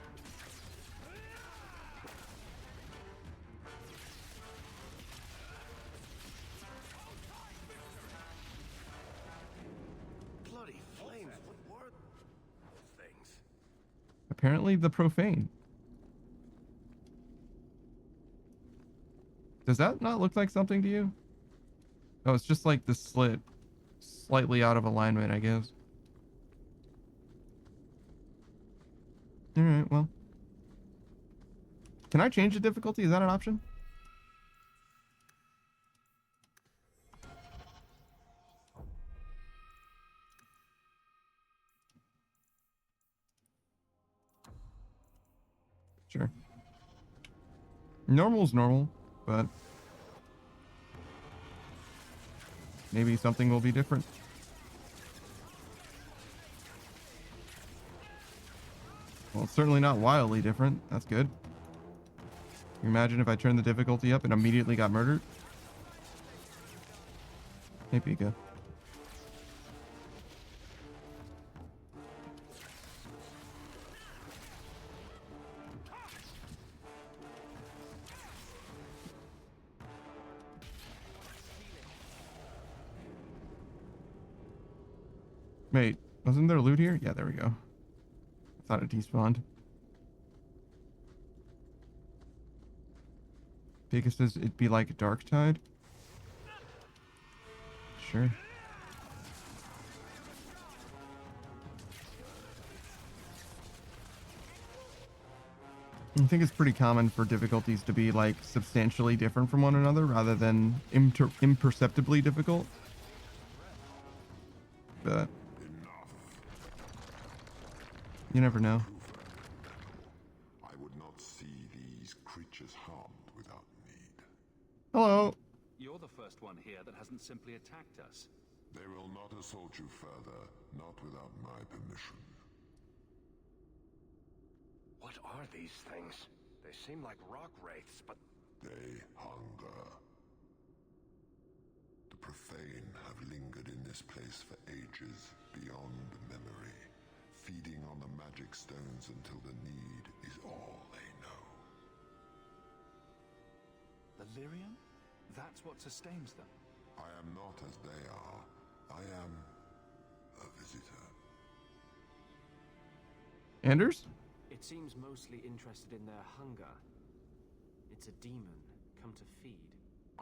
Bloody flames, what were those things? Apparently the profane. Does that not look like something to you? Oh, it's just like the slit. Slightly out of alignment, I guess. Alright, well. Can I change the difficulty? Is that an option? Sure. Normal's normal, but maybe something will be different. Well, it's certainly not wildly different. That's good. Can you imagine if I turned the difficulty up and immediately got murdered? Hey, Pika. Wait, wasn't there loot here? Yeah, there we go. I thought it despawned. Pika says it'd be like Darktide. Sure. I think it's pretty common for difficulties to be like substantially different from one another rather than imperceptibly difficult. But you never know. I would not see these creatures harmed without need. Hello. You're the first one here that hasn't simply attacked us. They will not assault you further, not without my permission. What are these things? They seem like rock wraiths, but... They hunger. The profane have lingered in this place for ages, beyond memory, feeding on the magic stones until the need is all they know. The Lyrium? That's what sustains them. I am not as they are. I am a visitor. Anders? It seems mostly interested in their hunger. It's a demon come to feed.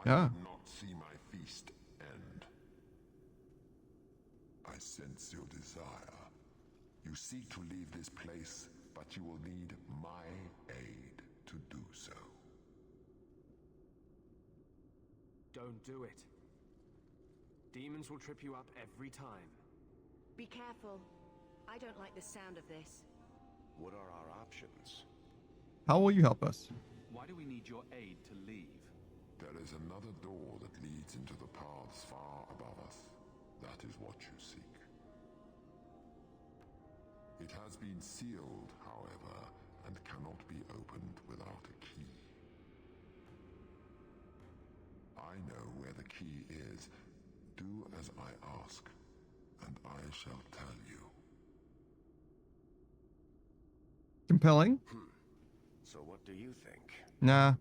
Yeah. I did not see my feast end. I sense your desire. You seek to leave this place, but you will need my aid to do so. Don't do it. Demons will trip you up every time. Be careful. I don't like the sound of this. What are our options? How will you help us? Why do we need your aid to leave? There is another door that leads into the paths far above us. That is what you seek. It has been sealed, however, and cannot be opened without a key. I know where the key is. Do as I ask, and I shall tell you. Compelling? So what do you think? Nah.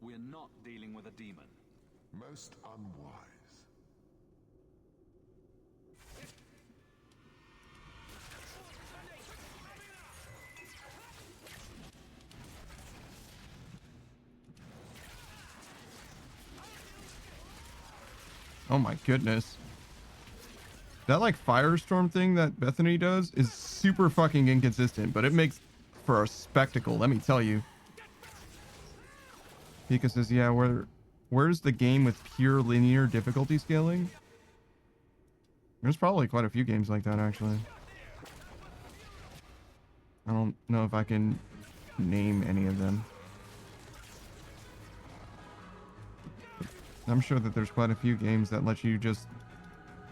We're not dealing with a demon. Most unwise. Oh my goodness. That like firestorm thing that Bethany does is super fucking inconsistent, but it makes for a spectacle, let me tell you. Pika says, yeah, where's the game with pure linear difficulty scaling? There's probably quite a few games like that, actually. I don't know if I can name any of them. I'm sure that there's quite a few games that let you just...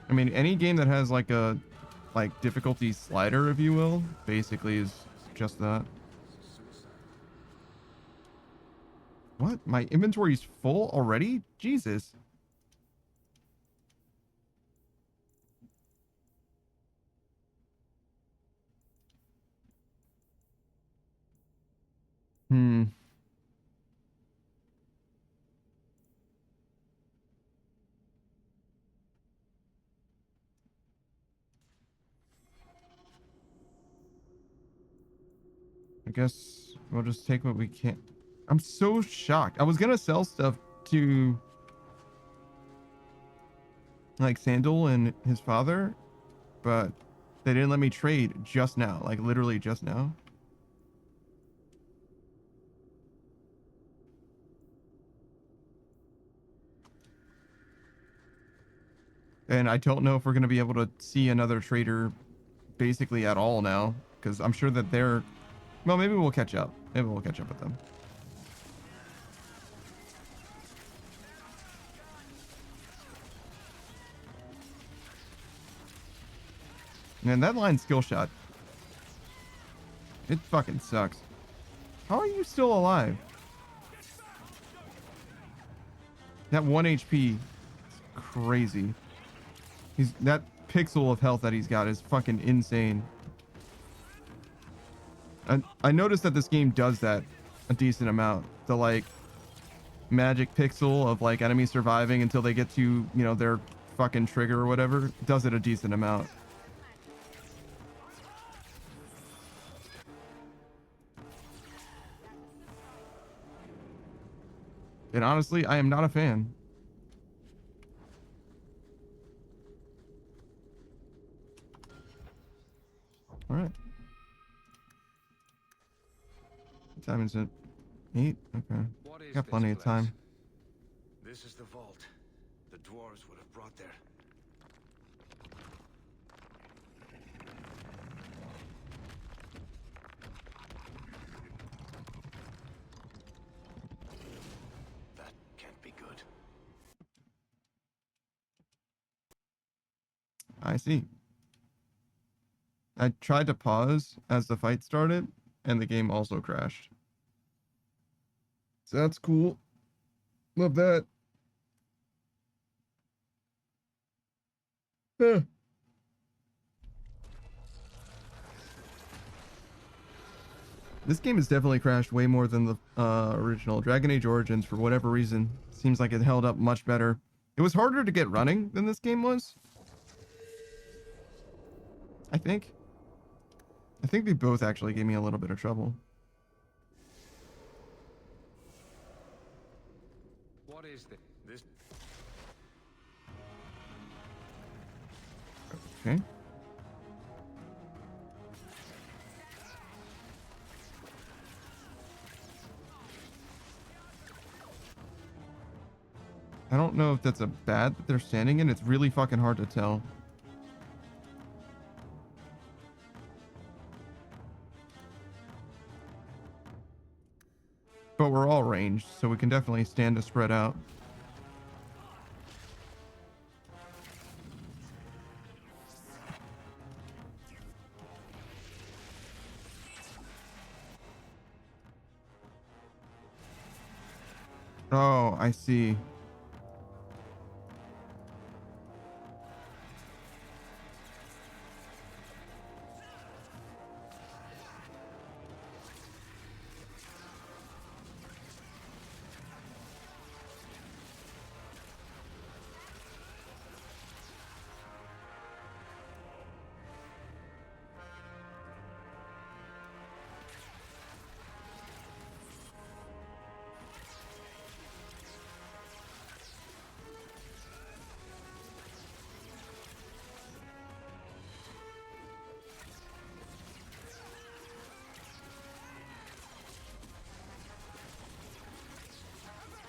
I mean, any game that has like a difficulty slider, if you will, basically is just that. What? My inventory's full already? Jesus. I guess we'll just take what we can. I'm so shocked. I was gonna sell stuff to like Sandal and his father, but they didn't let me trade just now, like literally just now. And I don't know if we're gonna be able to see another trader basically at all now, because I'm sure that they're... Well, maybe we'll catch up. Maybe we'll catch up with them. Man, that line skill shot. It fucking sucks. How are you still alive? That 1 HP is crazy. That pixel of health that he's got is fucking insane. I noticed that this game does that a decent amount. The like magic pixel of like enemies surviving until they get to, you know, their fucking trigger or whatever, does it a decent amount. And honestly, I am not a fan. All right. What time is it? 8? Okay. Got plenty of time. This is the vault. The dwarves would have brought there. That can't be good. I see. I tried to pause as the fight started, and the game also crashed. So that's cool. Love that. Huh. This game has definitely crashed way more than the original. Dragon Age Origins, for whatever reason, seems like it held up much better. It was harder to get running than this game was. I think they both actually gave me a little bit of trouble. What is this? Okay. I don't know if that's a bad that they're standing in. It's really fucking hard to tell. But we're all ranged, so we can definitely stand to spread out. Oh, I see.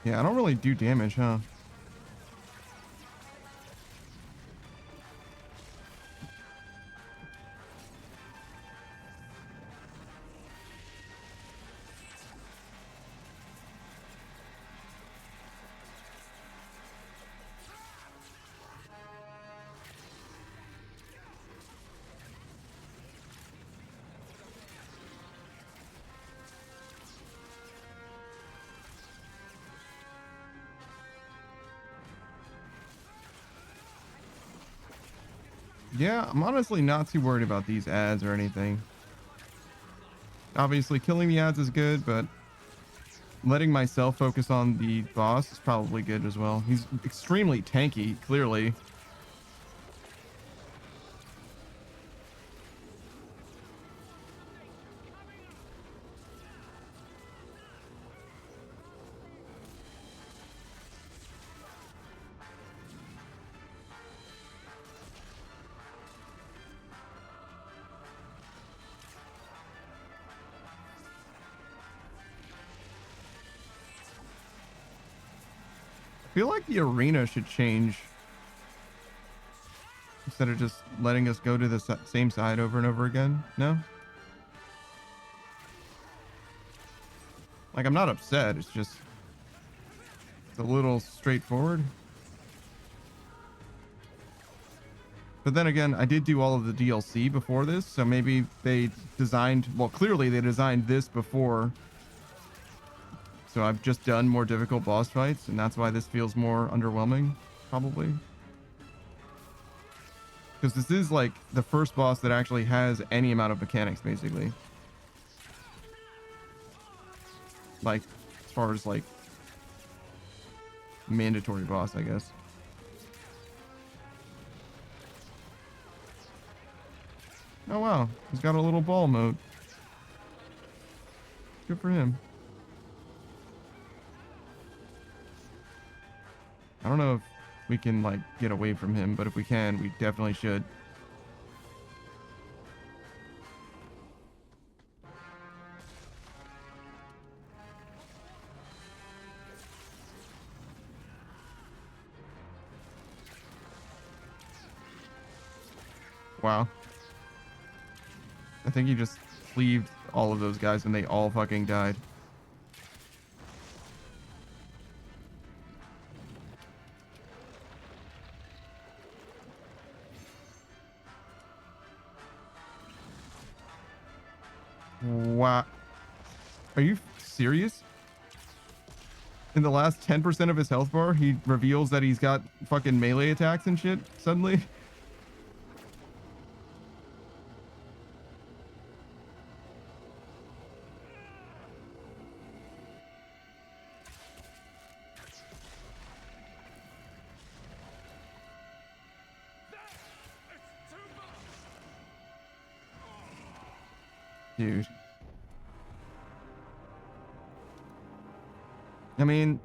Yeah, I don't really do damage, huh? Yeah, I'm honestly not too worried about these ads or anything. Obviously, killing the ads is good, but letting myself focus on the boss is probably good as well. He's extremely tanky, clearly. I feel like the arena should change instead of just letting us go to the same side over and over again. No? Like, I'm not upset. It's just it's a little straightforward. But then again, I did do all of the DLC before this, so maybe they designed, well, clearly they designed this before. So I've just done more difficult boss fights, and that's why this feels more underwhelming, probably. Because this is like the first boss that actually has any amount of mechanics, basically. Like, as far as like mandatory boss, I guess. Oh wow, he's got a little ball mode. Good for him. I don't know if we can like get away from him, but if we can, we definitely should. Wow. I think he just cleaved all of those guys and they all fucking died. Wow. Are you serious? In the last 10% of his health bar, he reveals that he's got fucking melee attacks and shit suddenly? Dude. I mean,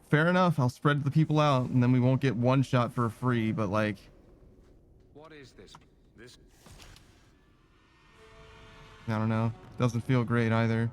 fair enough. I'll spread the people out and then we won't get one shot for free, but like... What is this? This... I don't know. Doesn't feel great either.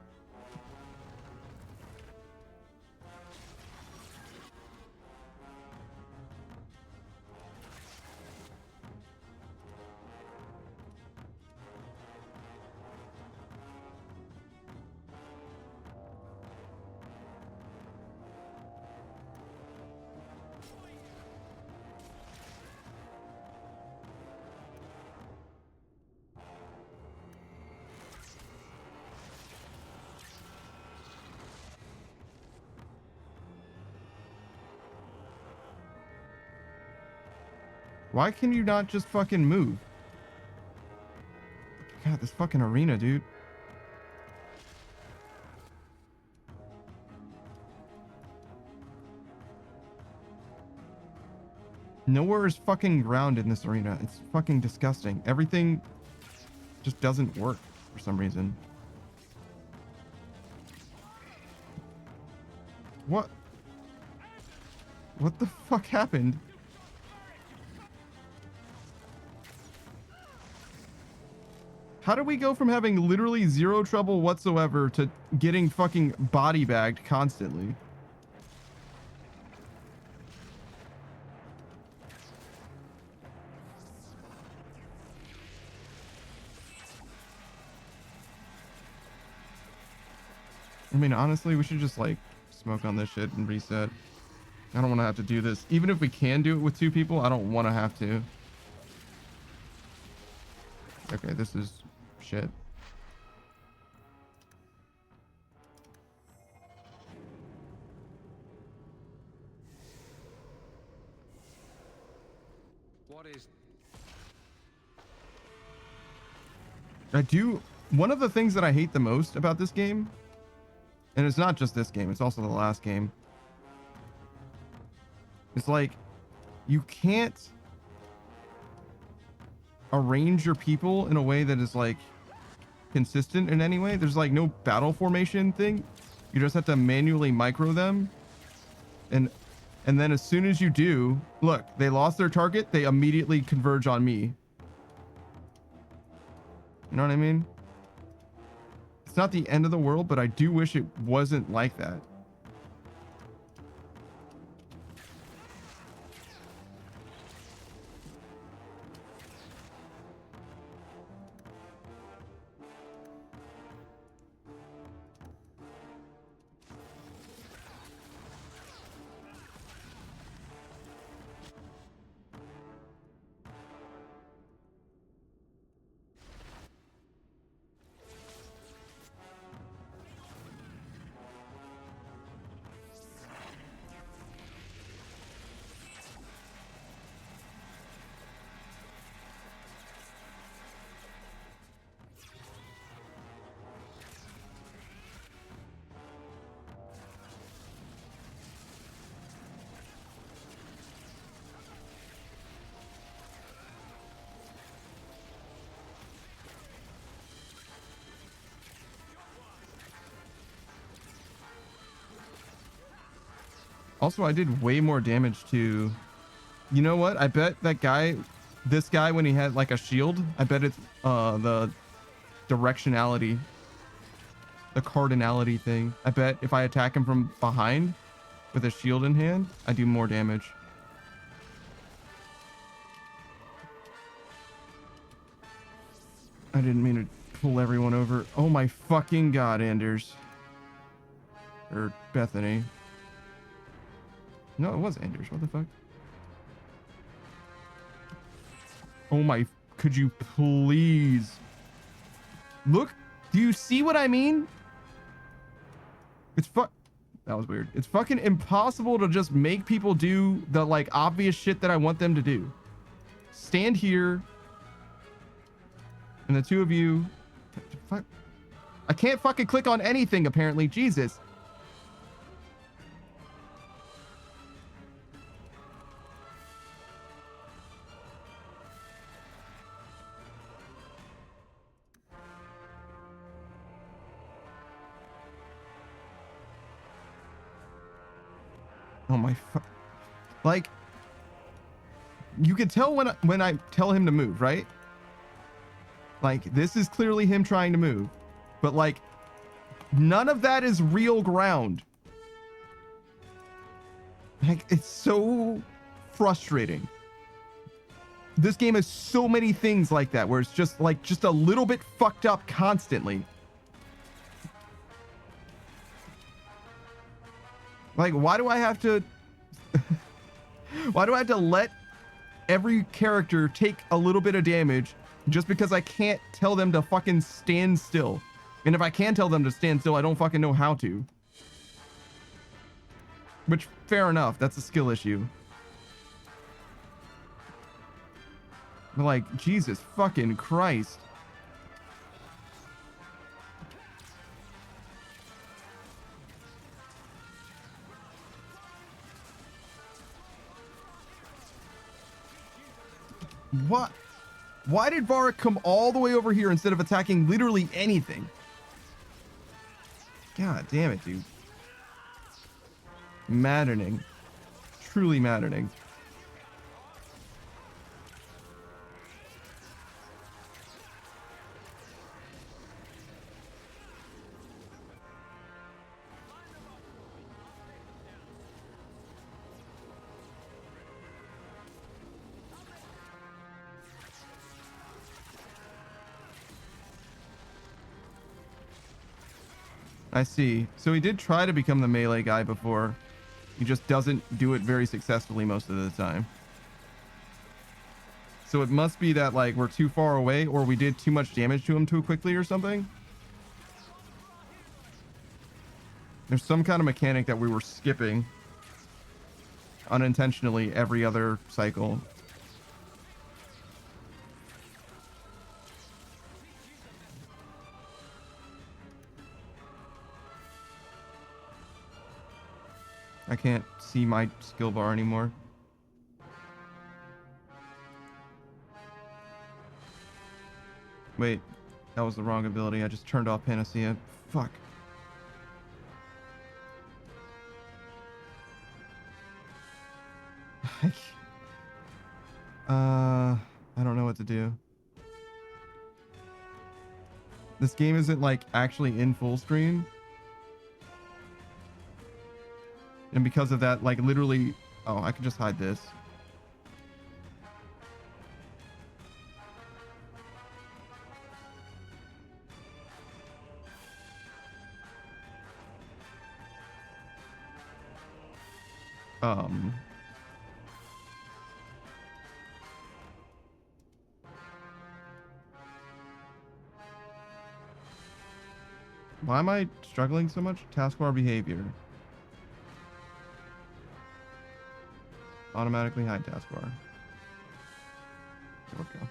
Why can you not just fucking move? God, this fucking arena, dude. Nowhere is fucking ground in this arena. It's fucking disgusting. Everything just doesn't work for some reason. What? What the fuck happened? How do we go from having literally zero trouble whatsoever to getting fucking body bagged constantly? I mean, honestly, we should just like smoke on this shit and reset. I don't want to have to do this. Even if we can do it with 2 people, I don't want to have to. Okay, this is shit. What is... One of the things that I hate the most about this game, and it's not just this game, it's also the last game. It's like, you can't arrange your people in a way that is like consistent in any way. There's like no battle formation thing. You just have to manually micro them. And then as soon as you do, look, they lost their target, they immediately converge on me. You know what I mean? It's not the end of the world, but I do wish it wasn't like that. Also, I did way more damage to... You know what? I bet that guy... This guy, when he had like a shield, I bet it's the directionality. The cardinality thing. I bet if I attack him from behind with a shield in hand, I do more damage. I didn't mean to pull everyone over. Oh my fucking god, Anders. Or Bethany. No, it was Anders. What the fuck? Oh my... Could you please... Look... Do you see what I mean? It's That was weird. It's fucking impossible to just make people do the, like, obvious shit that I want them to do. Stand here. And the 2 of you... Fuck. I can't fucking click on anything, apparently. Jesus. Oh my like, you can tell when I tell him to move, right? Like, this is clearly him trying to move, but like, none of that is real ground. Like, it's so frustrating. This game has so many things like that, where it's just like, just a little bit fucked up constantly. Like, why do I have to... why do I have to let every character take a little bit of damage just because I can't tell them to fucking stand still? And if I can tell them to stand still, I don't fucking know how to. Which, fair enough, that's a skill issue. But like, Jesus fucking Christ. What? Why did Varric come all the way over here instead of attacking literally anything? God damn it, dude. Maddening. Truly maddening. I see. So he did try to become the melee guy before. He just doesn't do it very successfully most of the time. So it must be that, like, we're too far away or we did too much damage to him too quickly or something. There's some kind of mechanic that we were skipping unintentionally every other cycle. I can't see my skill bar anymore. Wait, that was the wrong ability. I just turned off Panacea. Fuck. I don't know what to do. This game isn't like actually in full screen. And because of that, like literally, oh, I can just hide this. Why am I struggling so much? Taskbar behavior. Automatically hide taskbar. There we go.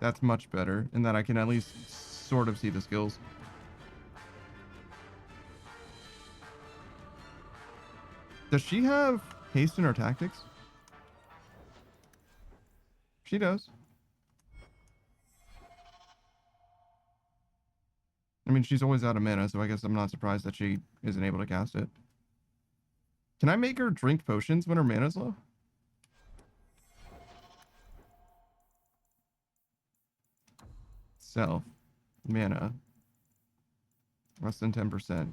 That's much better in that I can at least sort of see the skills. Does she have haste in her tactics? She does. I mean, she's always out of mana, so I guess I'm not surprised that she isn't able to cast it. Can I make her drink potions when her mana's low? Self. Mana. Less than 10%.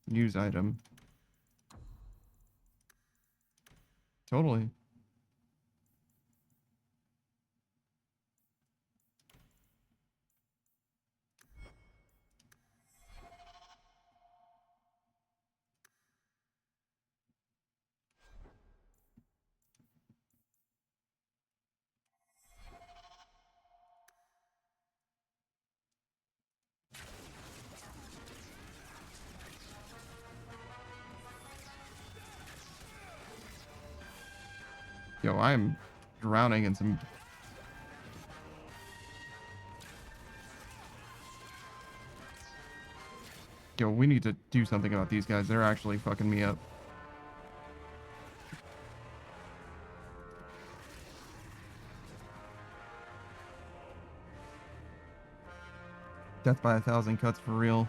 Use item. Totally. Yo, I am drowning in some... Yo, we need to do something about these guys. They're actually fucking me up. Death by 1,000 cuts for real.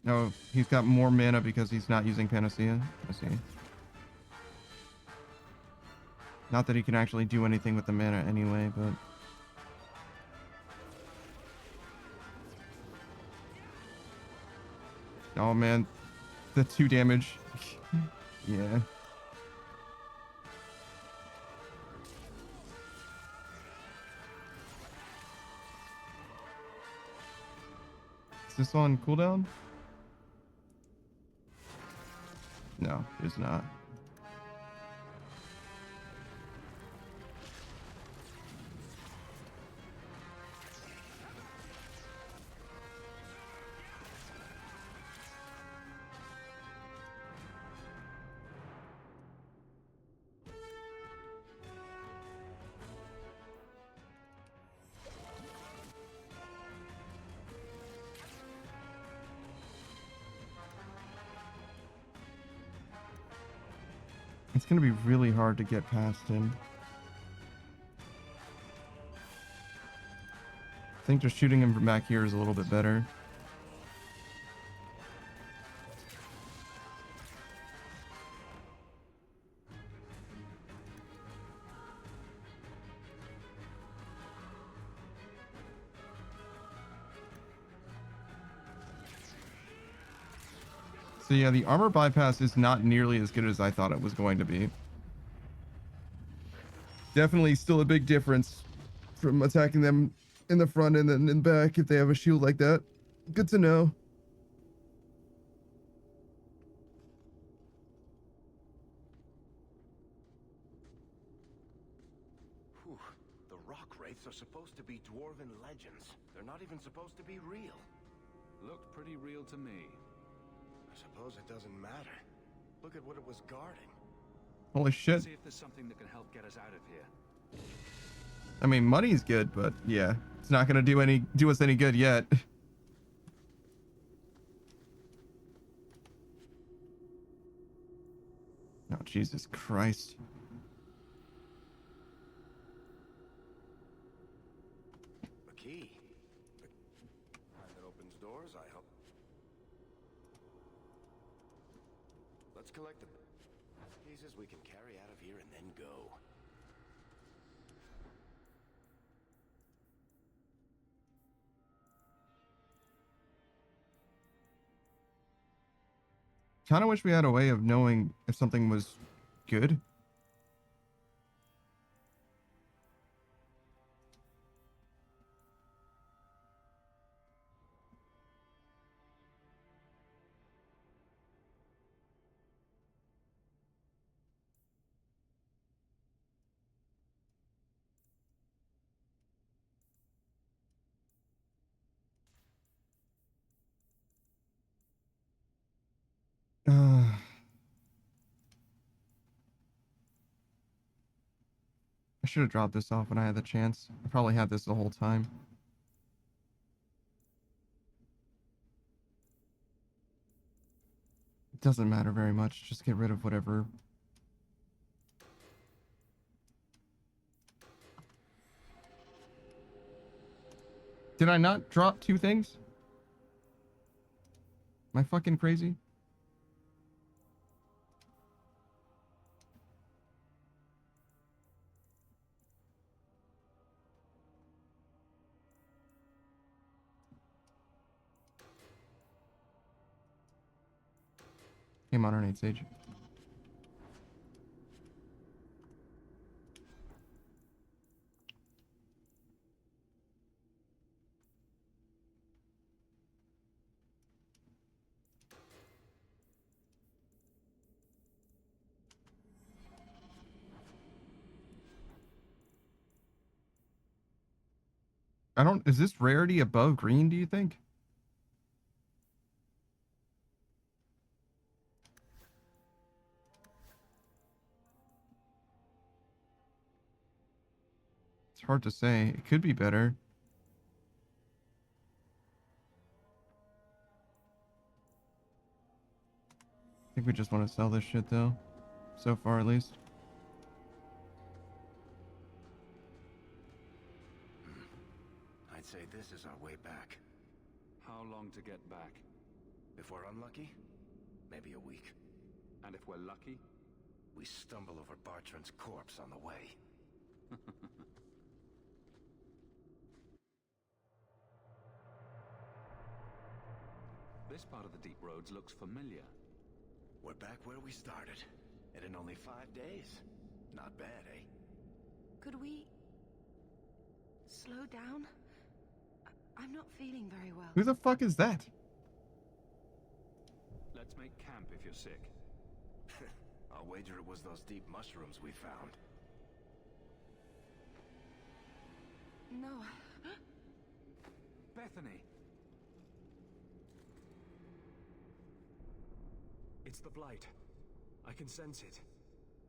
Oh, he's got more mana because he's not using Panacea. I see. Not that he can actually do anything with the mana anyway, but... Oh man, the 2 damage. Yeah. Is this on cooldown? No, it's not. It's gonna be really hard to get past him. I think just shooting him from back here is a little bit better. So yeah, the armor bypass is not nearly as good as I thought it was going to be. Definitely still a big difference from attacking them in the front and then in back if they have a shield like that. Good to know. Whew. The rock wraiths are supposed to be dwarven legends. They're not even supposed to be real. Looked pretty real to me. I suppose it doesn't matter. Look at what it was guarding. Holy shit. See if there's something that can help get us out of here. I mean, money's good, but yeah, it's not gonna do us any good yet. Oh, Jesus Christ. A key. The kind that opens doors, I hope. Let's collect the pieces we can carry out of here and then go. Kind of wish we had a way of knowing if something was good. I should have dropped this off when I had the chance. I probably had this the whole time. It doesn't matter very much. Just get rid of whatever. Did I not drop two things? Am I fucking crazy? Hey, Modern 8 Sage. Is this rarity above green, do you think? It's hard to say. It could be better. I think we just want to sell this shit though. So far at least. I'd say this is our way back. How long to get back? If we're unlucky, maybe a week. And if we're lucky? We stumble over Bartrand's corpse on the way. This part of the Deep Roads looks familiar. We're back where we started. And in only 5 days. Not bad, eh? Could we slow down? I'm not feeling very well. Who the fuck is that? Let's make camp if you're sick. I'll wager it was those deep mushrooms we found. No. Bethany! It's the blight. I can sense it.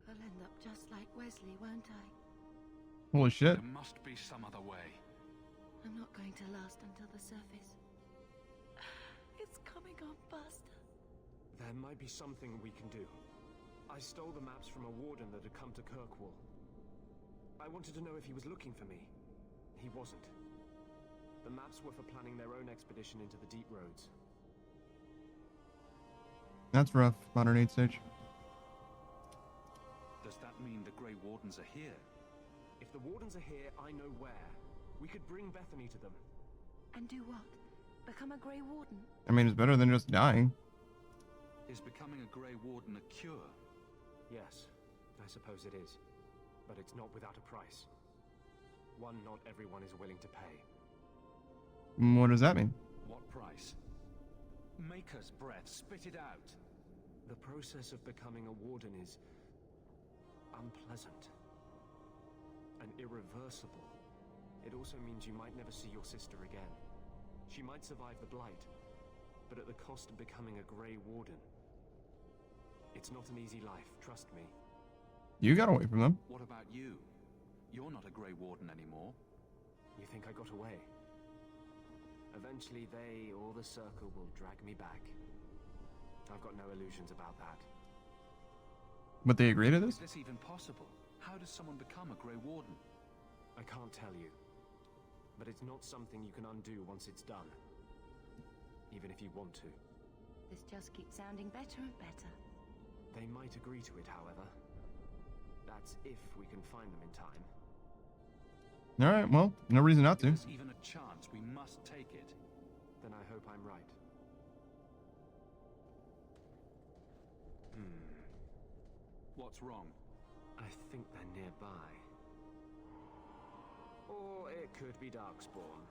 I'll end up just like Wesley, won't I? Holy shit. There must be some other way. I'm not going to last until the surface. It's coming on faster. There might be something we can do. I stole the maps from a warden that had come to Kirkwall. I wanted to know if he was looking for me. He wasn't. The maps were for planning their own expedition into the Deep Roads. That's rough, Modern 8 Sage. Does that mean the Grey Wardens are here? If the Wardens are here, I know where. We could bring Bethany to them. And do what? Become a Grey Warden? I mean, it's better than just dying. Is becoming a Grey Warden a cure? Yes, I suppose it is. But it's not without a price. One not everyone is willing to pay. What does that mean? What price? Make us, Brett. Spit it out. The process of becoming a warden is unpleasant and irreversible. It also means you might never see your sister again. She might survive the Blight, but at the cost of becoming a Grey Warden. It's not an easy life, trust me. You got away from them. What about you? You're not a Grey Warden anymore. You think I got away? Eventually they or the Circle will drag me back. I've got no illusions about that. But they agree to this? Is this even possible? How does someone become a Grey Warden? I can't tell you. But it's not something you can undo once it's done. Even if you want to. This just keeps sounding better and better. They might agree to it, however. That's if we can find them in time. Alright, well, no reason not to. If there's even a chance, we must take it. Then I hope I'm right. What's wrong? I think they're nearby. Or it could be Darkspawn.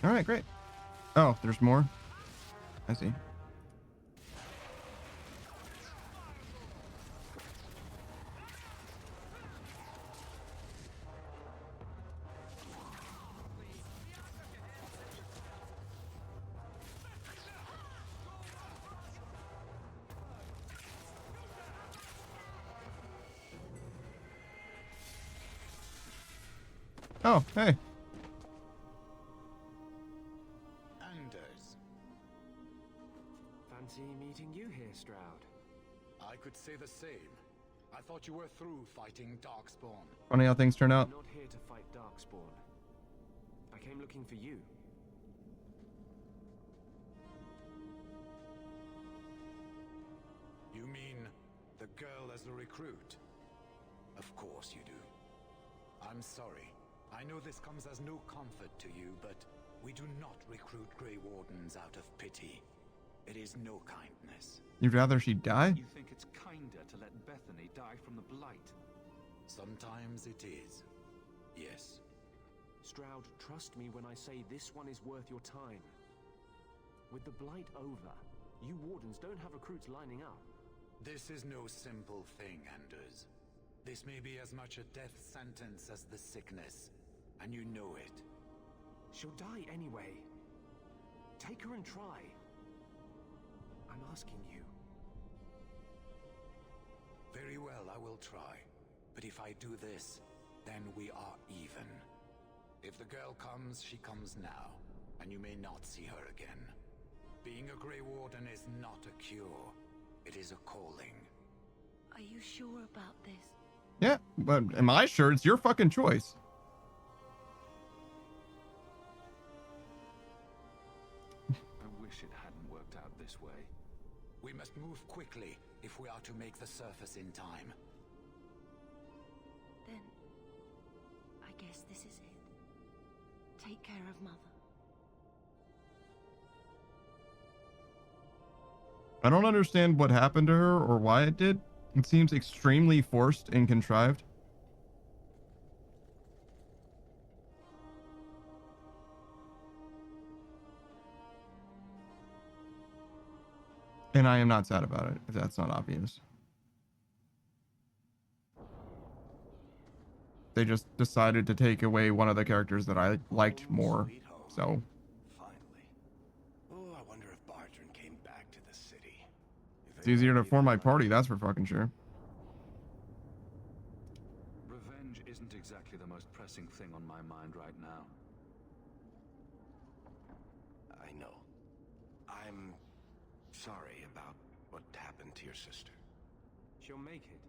Alright, great. Oh, there's more? I see. Oh, hey. Anders. Fancy meeting you here, Stroud. I could say the same. I thought you were through fighting Darkspawn. Funny how things turn out. I'm not here to fight Darkspawn. I came looking for you. You mean the girl as a recruit? Of course you do. I'm sorry. I know this comes as no comfort to you, but we do not recruit Grey Wardens out of pity. It is no kindness. You'd rather she die? You think it's kinder to let Bethany die from the Blight? Sometimes it is. Yes. Stroud, trust me when I say this one is worth your time. With the Blight over, you Wardens don't have recruits lining up. This is no simple thing, Anders. This may be as much a death sentence as the sickness, and you know it. She'll die anyway. Take her and try. I'm asking you. Very well, I will try. But if I do this, then we are even. If the girl comes, she comes now, and you may not see her again. Being a Grey Warden is not a cure. It is a calling. Are you sure about this? Yeah, but am I sure? It's your fucking choice. I wish it hadn't worked out this way. We must move quickly if we are to make the surface in time. Then, I guess this is it. Take care of Mother. I don't understand what happened to her or why it did. It seems extremely forced and contrived. And I am not sad about it, if that's not obvious. They just decided to take away one of the characters that I liked more, so... Oh, I wonder if Bartrand came back to the city. It's easier to form my party, that's for fucking sure. Revenge isn't exactly the most pressing thing on my mind right now. I know. I'm sorry about what happened to your sister. She'll make it.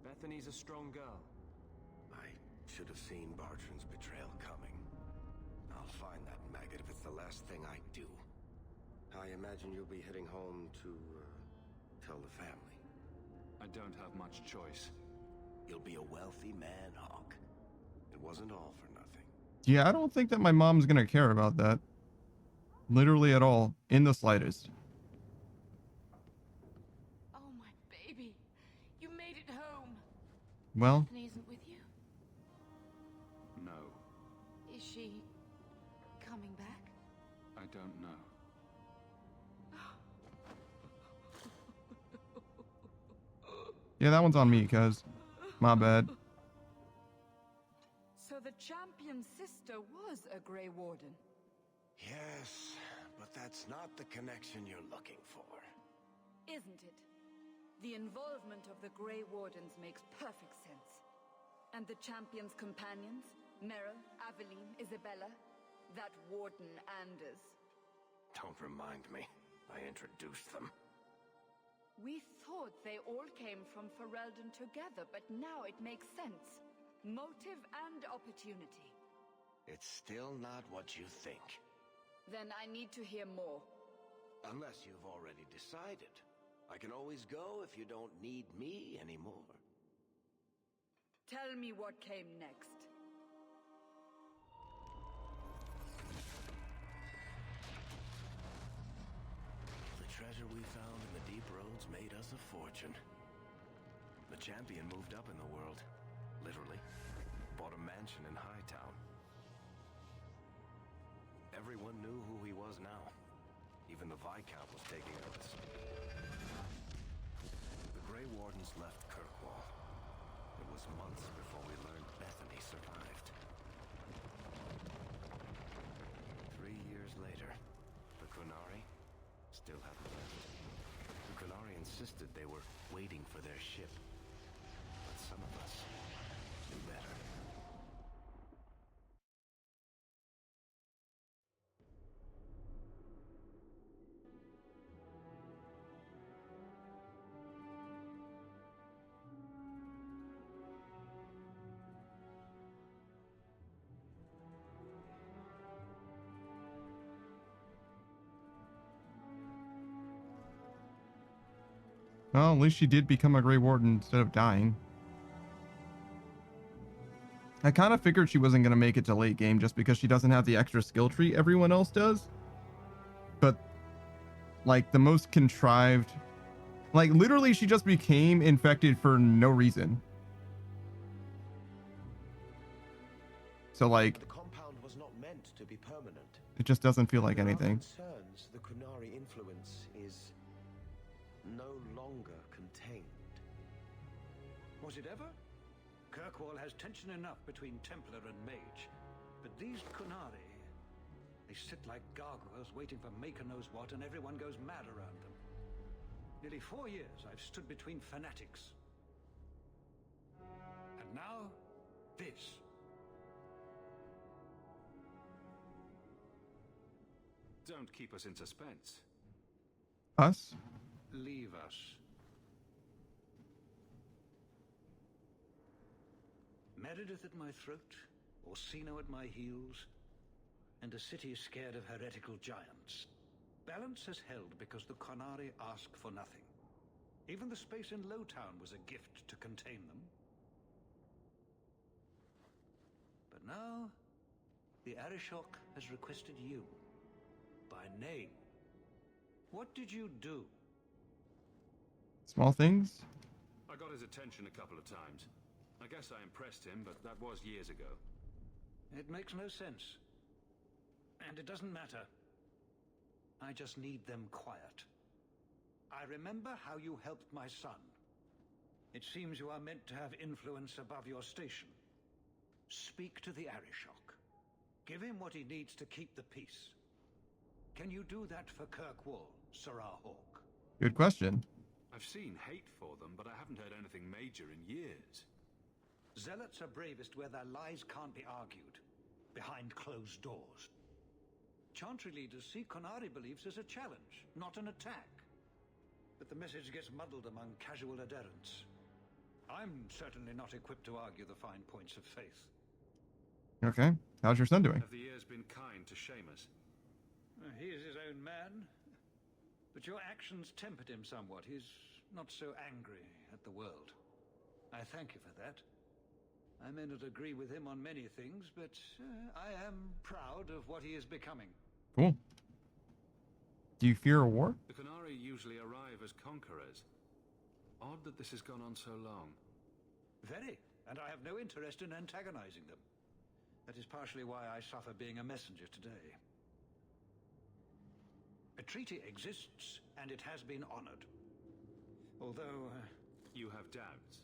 Bethany's a strong girl. I should have seen Bartrand's betrayal coming. I'll find that maggot if it's the last thing I do. I imagine you'll be heading home to tell the family. I don't have much choice. You'll be a wealthy man, Hawk. It wasn't all for nothing. Yeah, I don't think that my mom's gonna care about that. Literally at all. In the slightest. Oh, my baby. You made it home. Well, Daphne isn't with you? No, Is she coming back? I don't know. yeah, that one's on me, cuz. My bad. So the champion's sister was a Grey Warden. Yes, but that's not the connection you're looking for. Isn't it? The involvement of the Grey Wardens makes perfect sense. And the champion's companions? Merrill, Aveline, Isabella? That Warden Anders. Don't remind me. I introduced them. We thought they all came from Ferelden together, but now it makes sense. Motive and opportunity. It's still not what you think. Then I need to hear more. Unless you've already decided. I can always go if you don't need me anymore. Tell me what came next. The treasure we found in the deep roads made us a fortune. The champion moved up in the world. Literally. Bought a mansion in Hightown. Everyone knew who he was now. Even the Viscount was taking notice. The Grey Wardens left Kirkwall. It was months before we learned Bethany survived. 3 years later, the Qunari still hadn't left. The Qunari insisted they were waiting for their ship. But some of us knew better. Well, at least she did become a Grey Warden instead of dying. I kind of figured she wasn't going to make it to late game just because she doesn't have the extra skill tree everyone else does. But, like, the most contrived... Like, literally, she just became infected for no reason. So, like... The compound was not meant to be permanent. It just doesn't feel like anything. Concerns the Qunari influence is no longer contained. Was it ever? Kirkwall has tension enough between Templar and Mage. But these Qunari, they sit like gargoyles waiting for Maker knows what, and everyone goes mad around them. Nearly 4 years I've stood between fanatics. And now, this. Don't keep us in suspense. Us? Leave us. Meredith at my throat, Orsino at my heels, and a city scared of heretical giants. Balance has held because the Qunari ask for nothing. Even the space in Lowtown was a gift to contain them. But now, the Arishok has requested you. By name. What did you do? Small things? I got his attention a couple of times. I guess I impressed him, but that was years ago. It makes no sense. And it doesn't matter. I just need them quiet. I remember how you helped my son. It seems you are meant to have influence above your station. Speak to the Arishok. Give him what he needs to keep the peace. Can you do that for Kirkwall, Serah Hawke? Good question. I've seen hate for them, but I haven't heard anything major in years. Zealots are bravest where their lies can't be argued, behind closed doors. Chantry leaders see Qunari beliefs as a challenge, not an attack. But the message gets muddled among casual adherents. I'm certainly not equipped to argue the fine points of faith. Okay. How's your son doing? Have the years been kind to Seamus? He is his own man. But your actions tempered him somewhat. He's not so angry at the world. I thank you for that. I may not agree with him on many things, but I am proud of what he is becoming. Cool. Do you fear a war? The Qunari usually arrive as conquerors. Odd that this has gone on so long. Very, and I have no interest in antagonizing them. That is partially why I suffer being a messenger today. A treaty exists, and it has been honored. Although... you have doubts?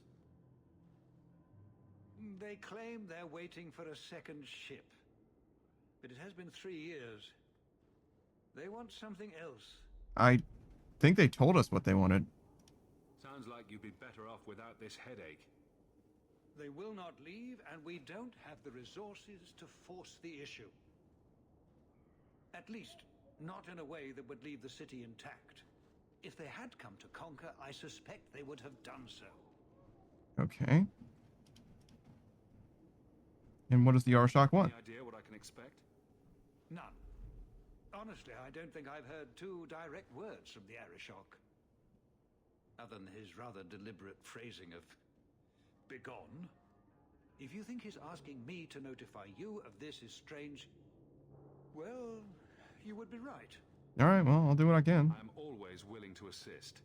They claim they're waiting for a second ship. But it has been 3 years. They want something else. I think they told us what they wanted. Sounds like you'd be better off without this headache. They will not leave, and we don't have the resources to force the issue. At least, not in a way that would leave the city intact. If they had come to conquer, I suspect they would have done so. Okay. And what does the Arshok want? Any idea what I can expect? None. Honestly, I don't think I've heard 2 direct words from the Arishok. Other than his rather deliberate phrasing of begone. If you think his asking me to notify you of this is strange, well, you would be right. All right, well, I'll do what I can. I'm always willing to assist.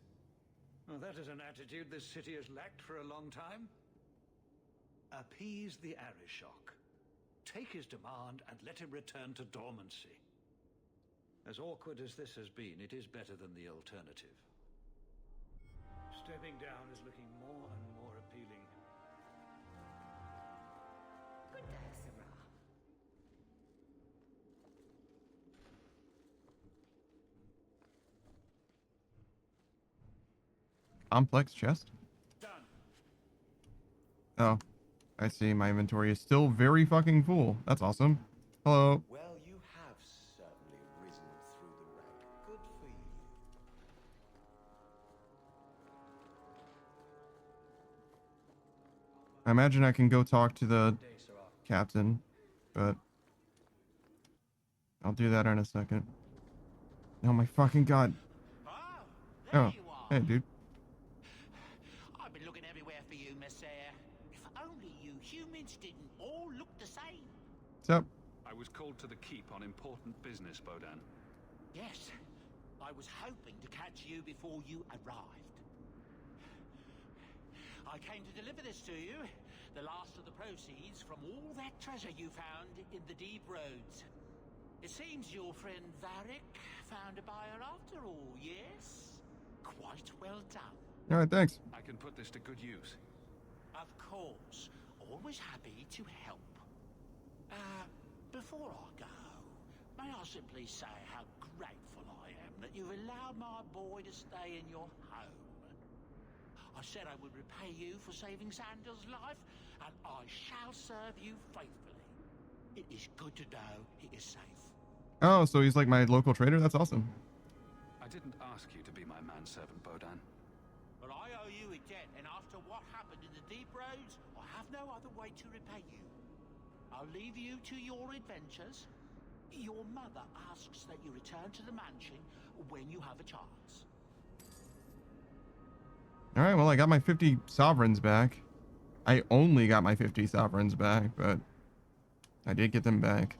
Well, that is an attitude this city has lacked for a long time. Appease the Arishok. Take his demand and let him return to dormancy. As awkward as this has been, it is better than the alternative. Stepping down is looking more and more appealing. Good day, Sarah. Complex chest? Done. Oh, I see. My inventory is still very fucking full. That's awesome. Hello. Well, you have certainly risen through the rank. Good for you. I imagine I can go talk to the captain, but I'll do that in a second. Oh my fucking god. Oh, hey dude. I've been looking everywhere for you, Messiah. If only you humans didn't all look the same. What's up? I was called to the keep on important business, Bodan. Yes, I was hoping to catch you before you arrived. I came to deliver this to you, the last of the proceeds from all that treasure you found in the deep roads. It seems your friend Varric found a buyer after all, yes? Quite well done. All right, thanks. I can put this to good use. Of course. Always happy to help. Before I go, may I simply say how grateful I am that you've allowed my boy to stay in your home. I said I would repay you for saving Xander's life, and I shall serve you faithfully. It is good to know he is safe. Oh, so he's like my local trader? That's awesome. I didn't ask you to be my manservant, Bodan. But I owe you a debt, and after what happened in the deep roads, I have no other way to repay you. I'll leave you to your adventures. Your mother asks that you return to the mansion when you have a chance. All right, well, I got my 50 sovereigns back. I only got my 50 sovereigns back, but I did get them back.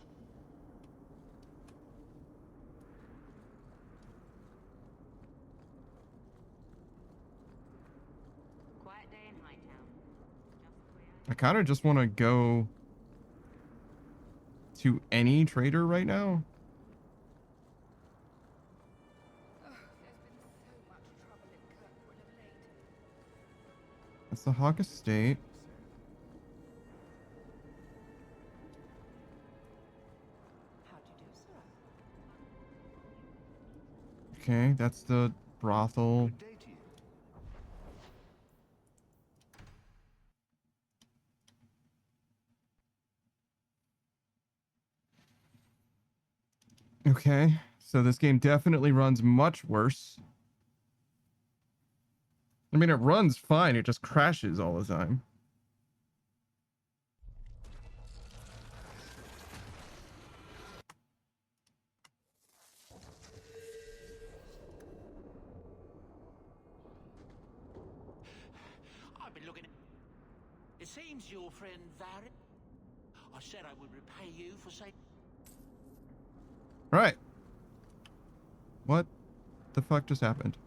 Quiet day in Hightown. I kind of just want to go to any trader right now. That's the Hawk Estate. Okay, that's the brothel. Okay, so this game definitely runs much worse. I mean, it runs fine, it just crashes all the time. I've been looking. seems your friend Varric. I said I would repay you for saying. Right. What the fuck just happened?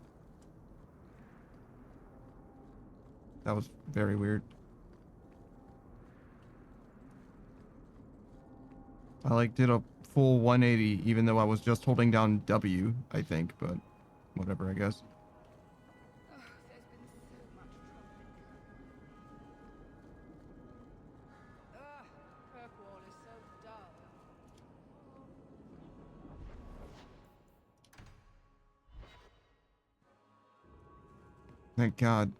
That was very weird. I like did a full 180 even though I was just holding down W, I think, but whatever, I guess. Kirkwall is so dull. Thank God.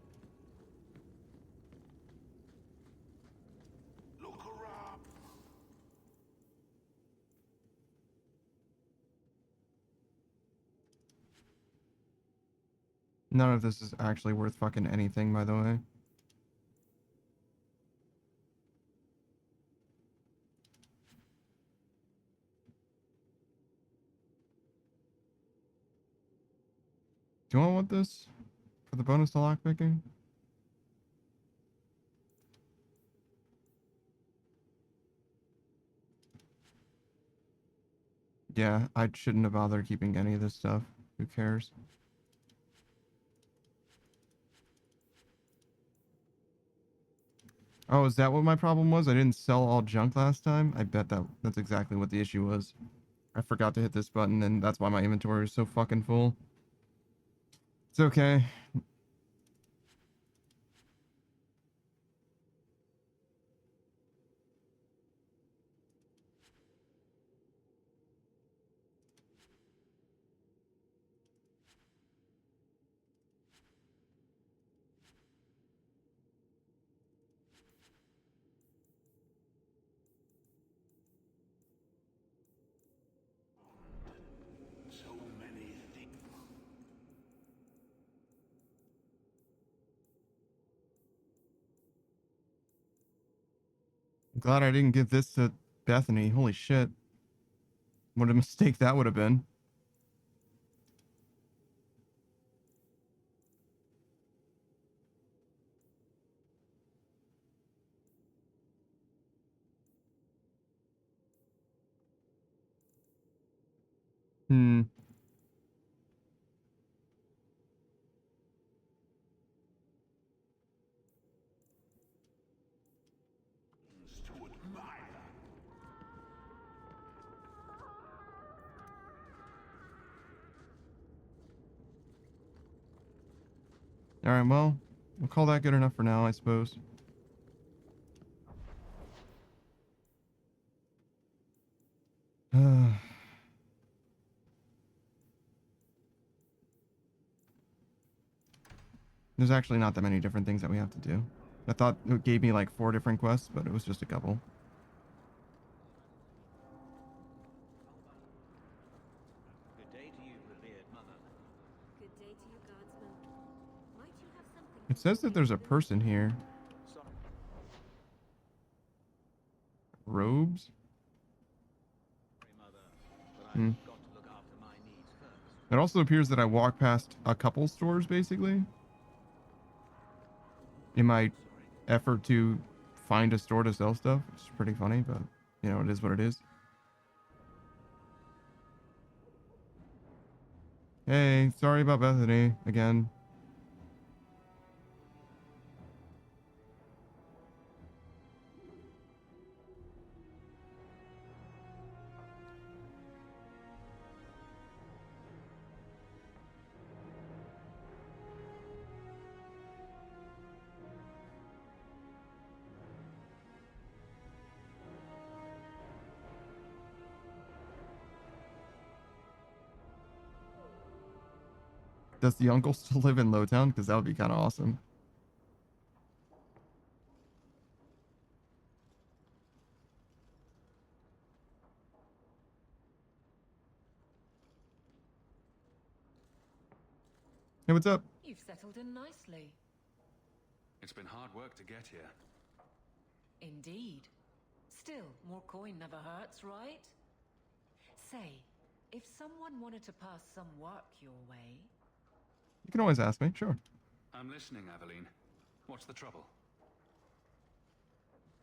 None of this is actually worth fucking anything, by the way. Do I want this for the bonus to lockpicking? Yeah, I shouldn't have bothered keeping any of this stuff. Who cares? Oh, is that what my problem was? I didn't sell all junk last time? I bet that's exactly what the issue was. I forgot to hit this button, and that's why my inventory is so fucking full. It's okay. So many things. I'm glad I didn't give this to Bethany. Holy shit. What a mistake that would have been. Hmm. To admire. Alright, well, we'll call that good enough for now, I suppose. There's actually not that many different things that we have to do. I thought it gave me like 4 different quests, but it was just a couple. Good day to you, revered mother. Good day to you, Guardsman. Might you have something? It says that there's a person here. Robes? Hmm. It also appears that I walked past a couple stores, basically, in my effort to find a store to sell stuff. It's pretty funny, but, you know, it is what it is. Hey, sorry about Bethany, again. Does the uncle still live in Lowtown? Because that would be kind of awesome. Hey, what's up? You've settled in nicely. It's been hard work to get here. Indeed. Still, more coin never hurts, right? Say, if someone wanted to pass some work your way... You can always ask me, sure. I'm listening, Aveline. What's the trouble?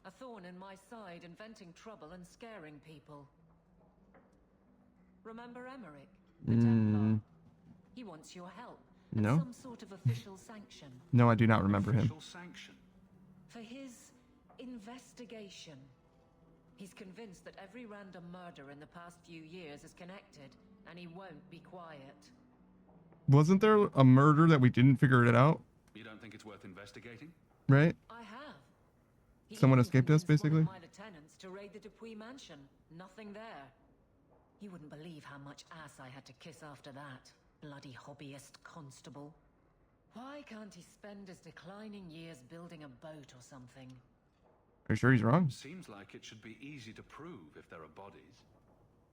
A thorn in my side, inventing trouble and scaring people. Remember Emmerich, the Templar? He wants your help. And No. some sort of official sanction. No, I do not remember him. Official sanction. For his investigation. He's convinced that every random murder in the past few years is connected, and he won't be quiet. Wasn't there a murder that we didn't figure it out? You don't think it's worth investigating? Right? I have. He Someone even escaped us, convinced one basically. of my lieutenants to raid the Dupuis mansion. Nothing there. You wouldn't believe how much ass I had to kiss after that. Bloody hobbyist constable. Why can't he spend his declining years building a boat or something? Are you sure he's wrong? Seems like it should be easy to prove if there are bodies.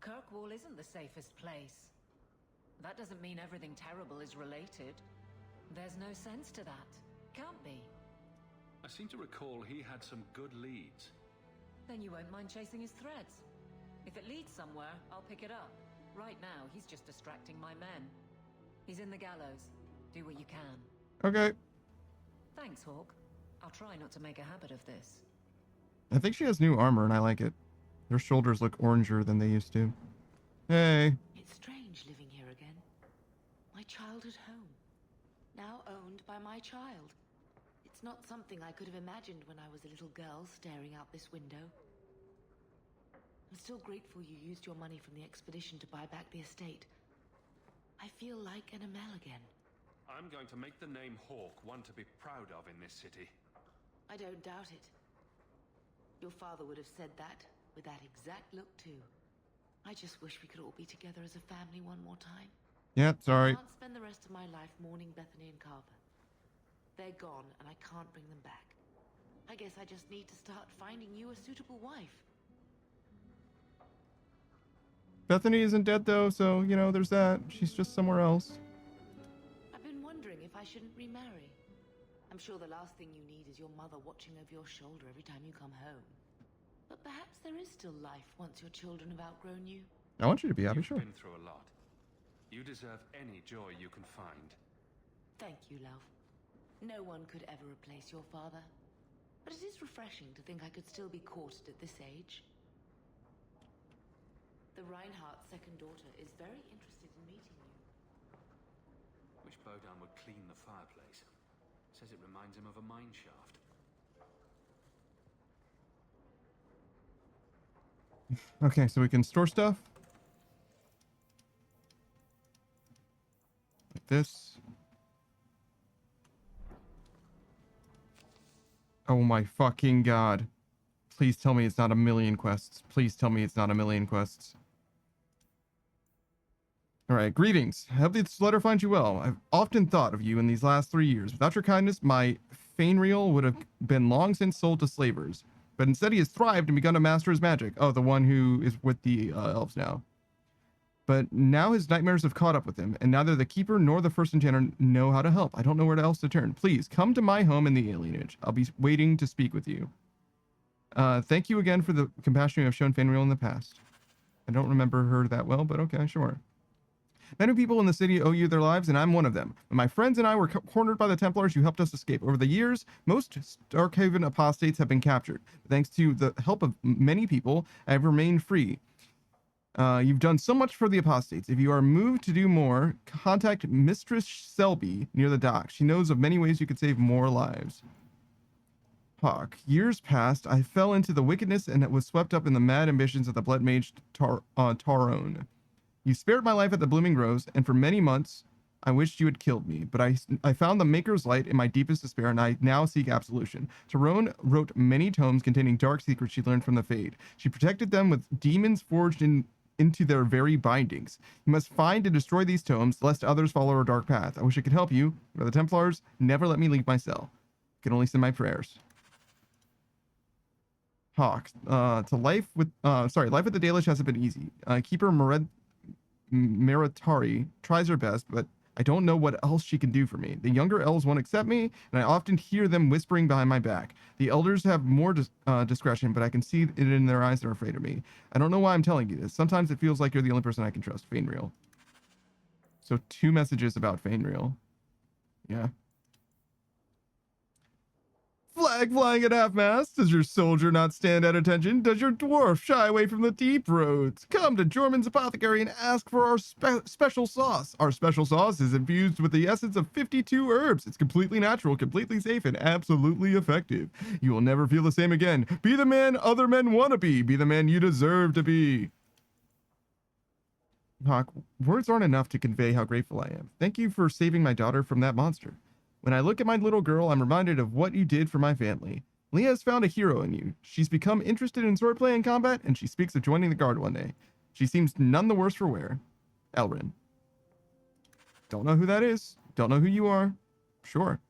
Kirkwall isn't the safest place. That doesn't mean everything terrible is related. There's no sense to that. Can't be. I seem to recall he had some good leads. Then you won't mind chasing his threads. If it leads somewhere, I'll pick it up. Right now, he's just distracting my men. He's in the gallows. Do what you can. Okay. Thanks, Hawk. I'll try not to make a habit of this. I think she has new armor and I like it. Their shoulders look oranger than they used to. Hey. It's strange living here again. My childhood home. Now owned by my child. It's not something I could have imagined when I was a little girl staring out this window. I'm still grateful you used your money from the expedition to buy back the estate. I feel like an Amel again. I'm going to make the name Hawk one to be proud of in this city. I don't doubt it. Your father would have said that, with that exact look too. I just wish we could all be together as a family one more time. Yeah, sorry. I can't spend the rest of my life mourning Bethany and Carver. They're gone, and I can't bring them back. I guess I just need to start finding you a suitable wife. Bethany isn't dead though, so, you know, there's that. She's just somewhere else. I've been wondering if I shouldn't remarry. I'm sure the last thing you need is your mother watching over your shoulder every time you come home. But perhaps there is still life once your children have outgrown you. I want you to be happy, You've sure. been through a lot. You deserve any joy you can find. Thank you, love. No one could ever replace your father. But it is refreshing to think I could still be courted at this age. The Reinhardt's second daughter is very interested in meeting you. Wish Bodan would clean the fireplace. Says it reminds him of a mine shaft. Okay, so we can store stuff. Like this. Oh my fucking god. Please tell me it's not a million quests. Please tell me it's not a million quests. Alright, greetings. I hope this letter finds you well. I've often thought of you in these last 3 years. Without your kindness, my Fainriel would have been long since sold to slavers. But instead he has thrived and begun to master his magic. Oh, the one who is with the elves now. But now his nightmares have caught up with him, and neither the keeper nor the first enchanter know how to help. I don't know where else to turn. Please, come to my home in the Alienage. I'll be waiting to speak with you. Thank you again for the compassion you have shown Fainriel in the past. I don't remember her that well, but okay, sure. Many people in the city owe you their lives, and I'm one of them. When my friends and I were cornered by the Templars, you helped us escape. Over the years, most Starkhaven apostates have been captured. Thanks to the help of many people, I have remained free. You've done so much for the apostates. If you are moved to do more, contact Mistress Selby near the dock. She knows of many ways you could save more lives. Hawk. Years passed, I fell into the wickedness and was swept up in the mad ambitions of the Blood Mage Tarone. You spared my life at the Blooming Rose, and for many months, I wished you had killed me. But I found the Maker's Light in my deepest despair, and I now seek absolution. Tarone wrote many tomes containing dark secrets she learned from the Fade. She protected them with demons forged into their very bindings. You must find and destroy these tomes, lest others follow her dark path. I wish I could help you, but the Templars never let me leave my cell. I can only send my prayers. Hawk. Life with the Dalish hasn't been easy. Keeper Meritari tries her best, but I don't know what else she can do for me. The younger elves won't accept me, and I often hear them whispering behind my back. The elders have more discretion, but I can see it in their eyes they're afraid of me. I don't know why I'm telling you this. Sometimes it feels like you're the only person I can trust. Fainriel. So 2 messages about Fainriel. Yeah. flag flying at half-mast? Does your soldier not stand at attention? Does your dwarf shy away from the deep roads? Come to Jorman's Apothecary and ask for our special sauce. Our special sauce is infused with the essence of 52 herbs. It's completely natural, completely safe, and absolutely effective. You will never feel the same again. Be the man other men want to be. Be the man you deserve to be. Hawk, words aren't enough to convey how grateful I am. Thank you for saving my daughter from that monster. When I look at my little girl, I'm reminded of what you did for my family. Leah has found a hero in you. She's become interested in swordplay and combat, and she speaks of joining the guard one day. She seems none the worse for wear. Elrin. Don't know who that is. Don't know who you are. Sure.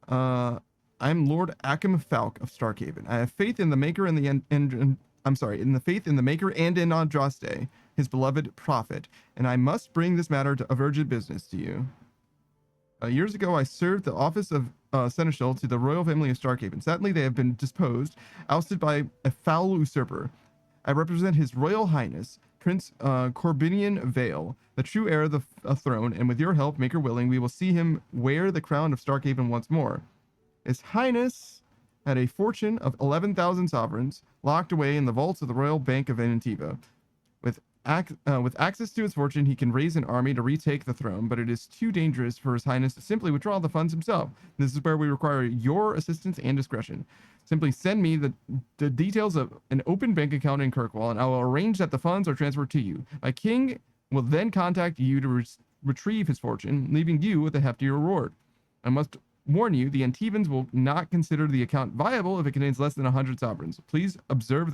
I'm Lord Akim Falk of Starkhaven. I have faith in the Maker and in the faith in the Maker and in Andraste, his beloved prophet, and I must bring this matter of urgent business to you. Years ago, I served the office of seneschal to the royal family of Starkhaven. Sadly, they have been disposed, ousted by a foul usurper. I represent His Royal Highness, Prince Corbinian Vale, the true heir of the throne, and with your help, Maker willing, we will see him wear the crown of Starkhaven once more. His Highness had a fortune of 11,000 sovereigns locked away in the vaults of the Royal Bank of Antiva. With access to his fortune, he can raise an army to retake the throne, but it is too dangerous for His Highness to simply withdraw the funds himself. This is where we require your assistance and discretion. Simply send me the details of an open bank account in Kirkwall, and I will arrange that the funds are transferred to you. My king will then contact you to retrieve his fortune, leaving you with a hefty reward. I must warn you, the Antivans will not consider the account viable if it contains less than 100 sovereigns. Please observe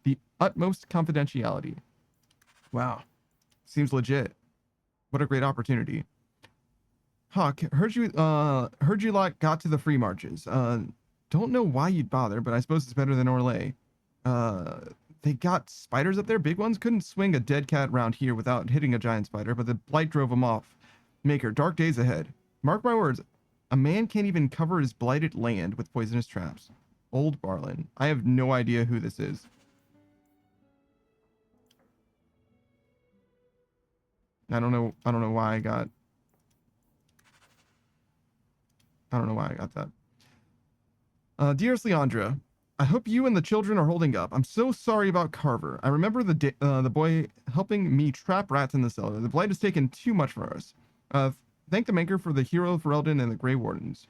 the utmost confidentiality. Wow. Seems legit. What a great opportunity. Hawk, heard you lot got to the free marches. Don't know why you'd bother, but I suppose it's better than Orlais. They got spiders up there, big ones. Couldn't swing a dead cat round here without hitting a giant spider, but the blight drove them off. Maker, dark days ahead. Mark my words, a man can't even cover his blighted land with poisonous traps. Old Barlin. I have no idea who this is. I don't know why I got that. Dearest Leandra, I hope you and the children are holding up. I'm so sorry about Carver. I remember the boy helping me trap rats in the cellar. The blight has taken too much for us. Thank the Maker for the hero of Ferelden and the Grey Wardens.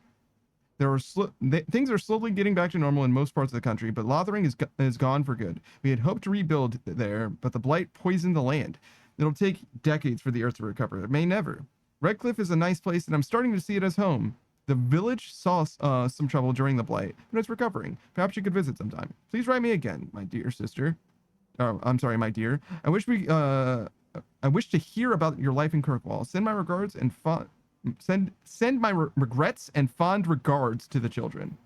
Things are slowly getting back to normal in most parts of the country, but Lothering is gone for good. We had hoped to rebuild there, but the blight poisoned the land. It'll take decades for the earth to recover. It may never. Redcliffe is a nice place, and I'm starting to see it as home. The village saw some trouble during the blight, but it's recovering. Perhaps you could visit sometime. Please write me again, my dear sister. I'm sorry, my dear. I wish to hear about your life in Kirkwall. Send my regards and send my regrets and fond regards to the children.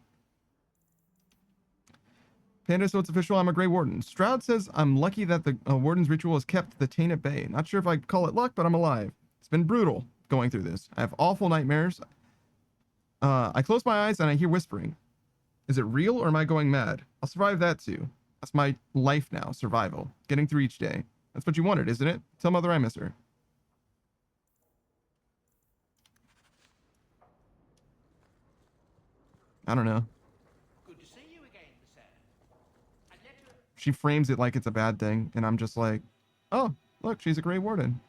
Panda, so it's official, I'm a Grey Warden. Stroud says I'm lucky that the Warden's ritual has kept the taint at bay. Not sure if I'd call it luck, but I'm alive. It's been brutal going through this. I have awful nightmares. I close my eyes and I hear whispering. Is it real or am I going mad? I'll survive that too. That's my life now, survival. Getting through each day. That's what you wanted, isn't it? Tell Mother I miss her. I don't know. She frames it like it's a bad thing, and I'm just like, oh, look, she's a Grey Warden.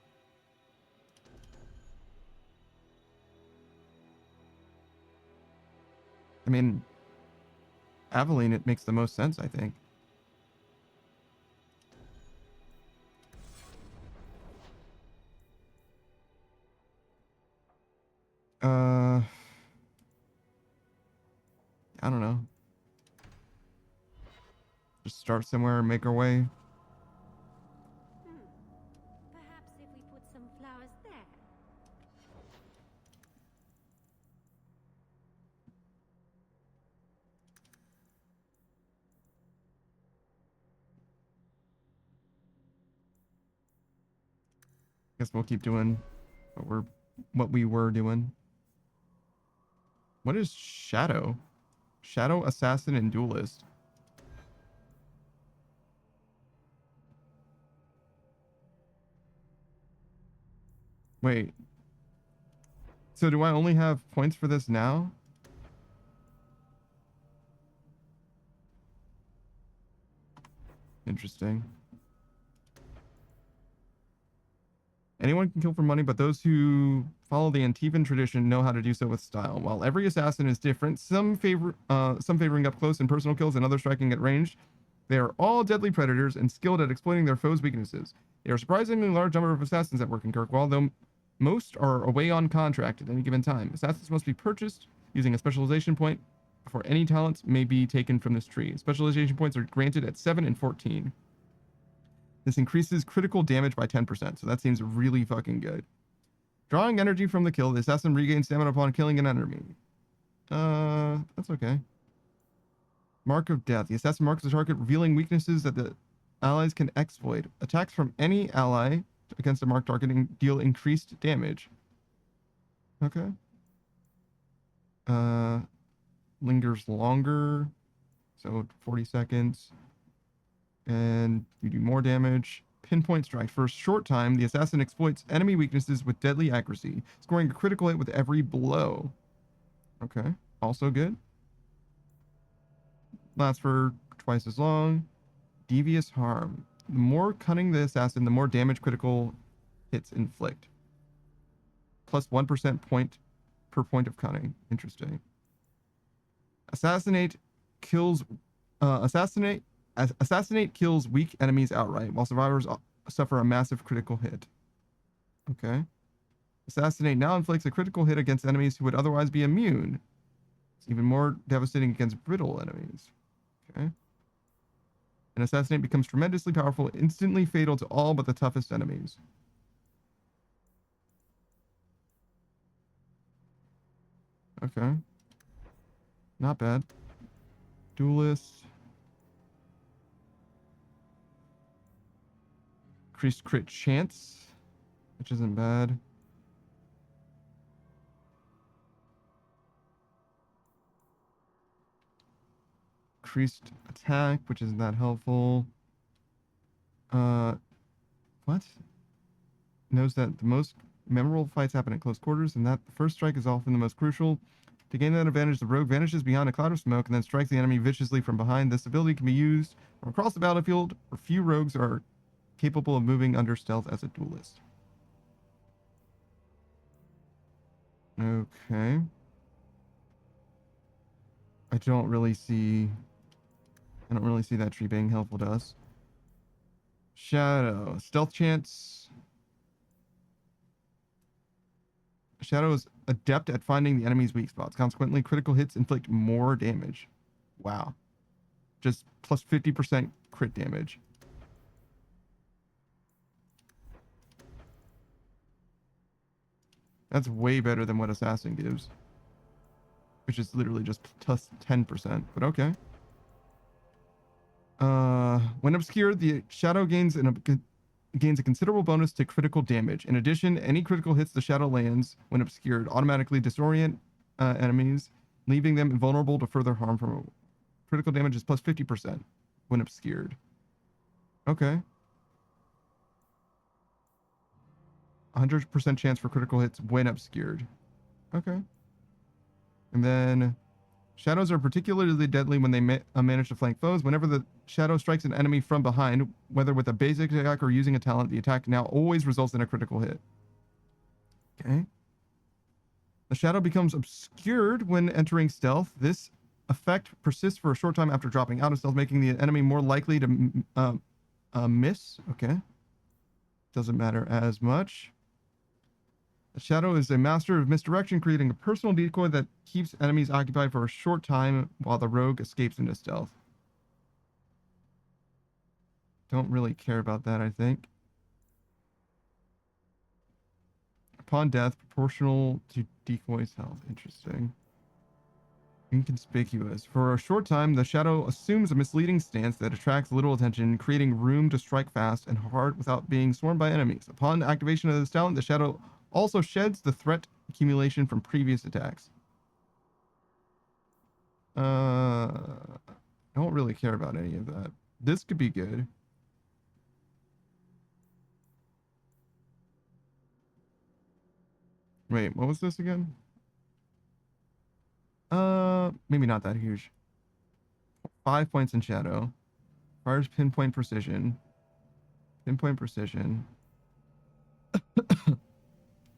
I mean, Aveline, it makes the most sense, I think. I don't know. Just start somewhere and make our way. Perhaps if we put some flowers there. Guess we'll keep doing what we were doing. What is Shadow? Shadow, Assassin, and Duelist. Wait. So do I only have points for this now? Interesting. Anyone can kill for money, but those who follow the Antivan tradition know how to do so with style. While every assassin is different, some favoring up close and personal kills and others striking at range, they are all deadly predators and skilled at exploiting their foes' weaknesses. There are a surprisingly large number of assassins that work in Kirkwall, though most are away on contract at any given time. Assassins must be purchased using a specialization point before any talents may be taken from this tree. Specialization points are granted at 7 and 14. This increases critical damage by 10%, so that seems really fucking good. Drawing energy from the kill, the assassin regains stamina upon killing an enemy. That's okay. Mark of Death. The assassin marks the target, revealing weaknesses that the allies can exploit. Attacks from any ally against a marked target deal increased damage. Okay. Lingers longer, so 40 seconds. And you do more damage. Pinpoint strike. For a short time, the assassin exploits enemy weaknesses with deadly accuracy, scoring a critical hit with every blow. Okay. Also good. Lasts for twice as long. Devious harm. The more cunning the assassin, the more damage critical hits inflict. Plus 1% point per point of cunning. Interesting. Assassinate kills weak enemies outright, while survivors suffer a massive critical hit. Okay. Assassinate now inflicts a critical hit against enemies who would otherwise be immune. It's even more devastating against brittle enemies. Okay. And Assassinate becomes tremendously powerful, instantly fatal to all but the toughest enemies. Okay. Not bad. Duelist. Increased crit chance, which isn't bad. Increased attack, which isn't that helpful. What? Knows that the most memorable fights happen at close quarters, and that the first strike is often the most crucial. To gain that advantage, the rogue vanishes behind a cloud of smoke and then strikes the enemy viciously from behind. This ability can be used from across the battlefield, where few rogues are capable of moving under stealth as a duelist. Okay. I don't really see that tree being helpful to us. Shadow. Stealth chance. Shadow is adept at finding the enemy's weak spots. Consequently, critical hits inflict more damage. Wow. Just plus 50% crit damage. That's way better than what Assassin gives. Which is literally just plus 10%. But okay. When obscured, the shadow gains a considerable bonus to critical damage. In addition, any critical hits the shadow lands when obscured automatically disorient enemies, leaving them invulnerable to further harm from critical damage is plus 50% when obscured. Okay. 100% chance for critical hits when obscured. Okay. And then shadows are particularly deadly when they manage to flank foes. Whenever the shadow strikes an enemy from behind, whether with a basic attack or using a talent, the attack now always results in a critical hit. Okay. The shadow becomes obscured when entering stealth. This effect persists for a short time after dropping out of stealth, making the enemy more likely to miss. Okay. Doesn't matter as much. The shadow is a master of misdirection, creating a personal decoy that keeps enemies occupied for a short time while the rogue escapes into stealth. Don't really care about that, I think. Upon death, proportional to decoy's health. Interesting. Inconspicuous. For a short time, the shadow assumes a misleading stance that attracts little attention, creating room to strike fast and hard without being swarmed by enemies. Upon activation of this talent, the shadow also sheds the threat accumulation from previous attacks. Don't really care about any of that. This could be good. Wait, what was this again? Maybe not that huge. 5 points in shadow. Requires pinpoint precision. Pinpoint precision.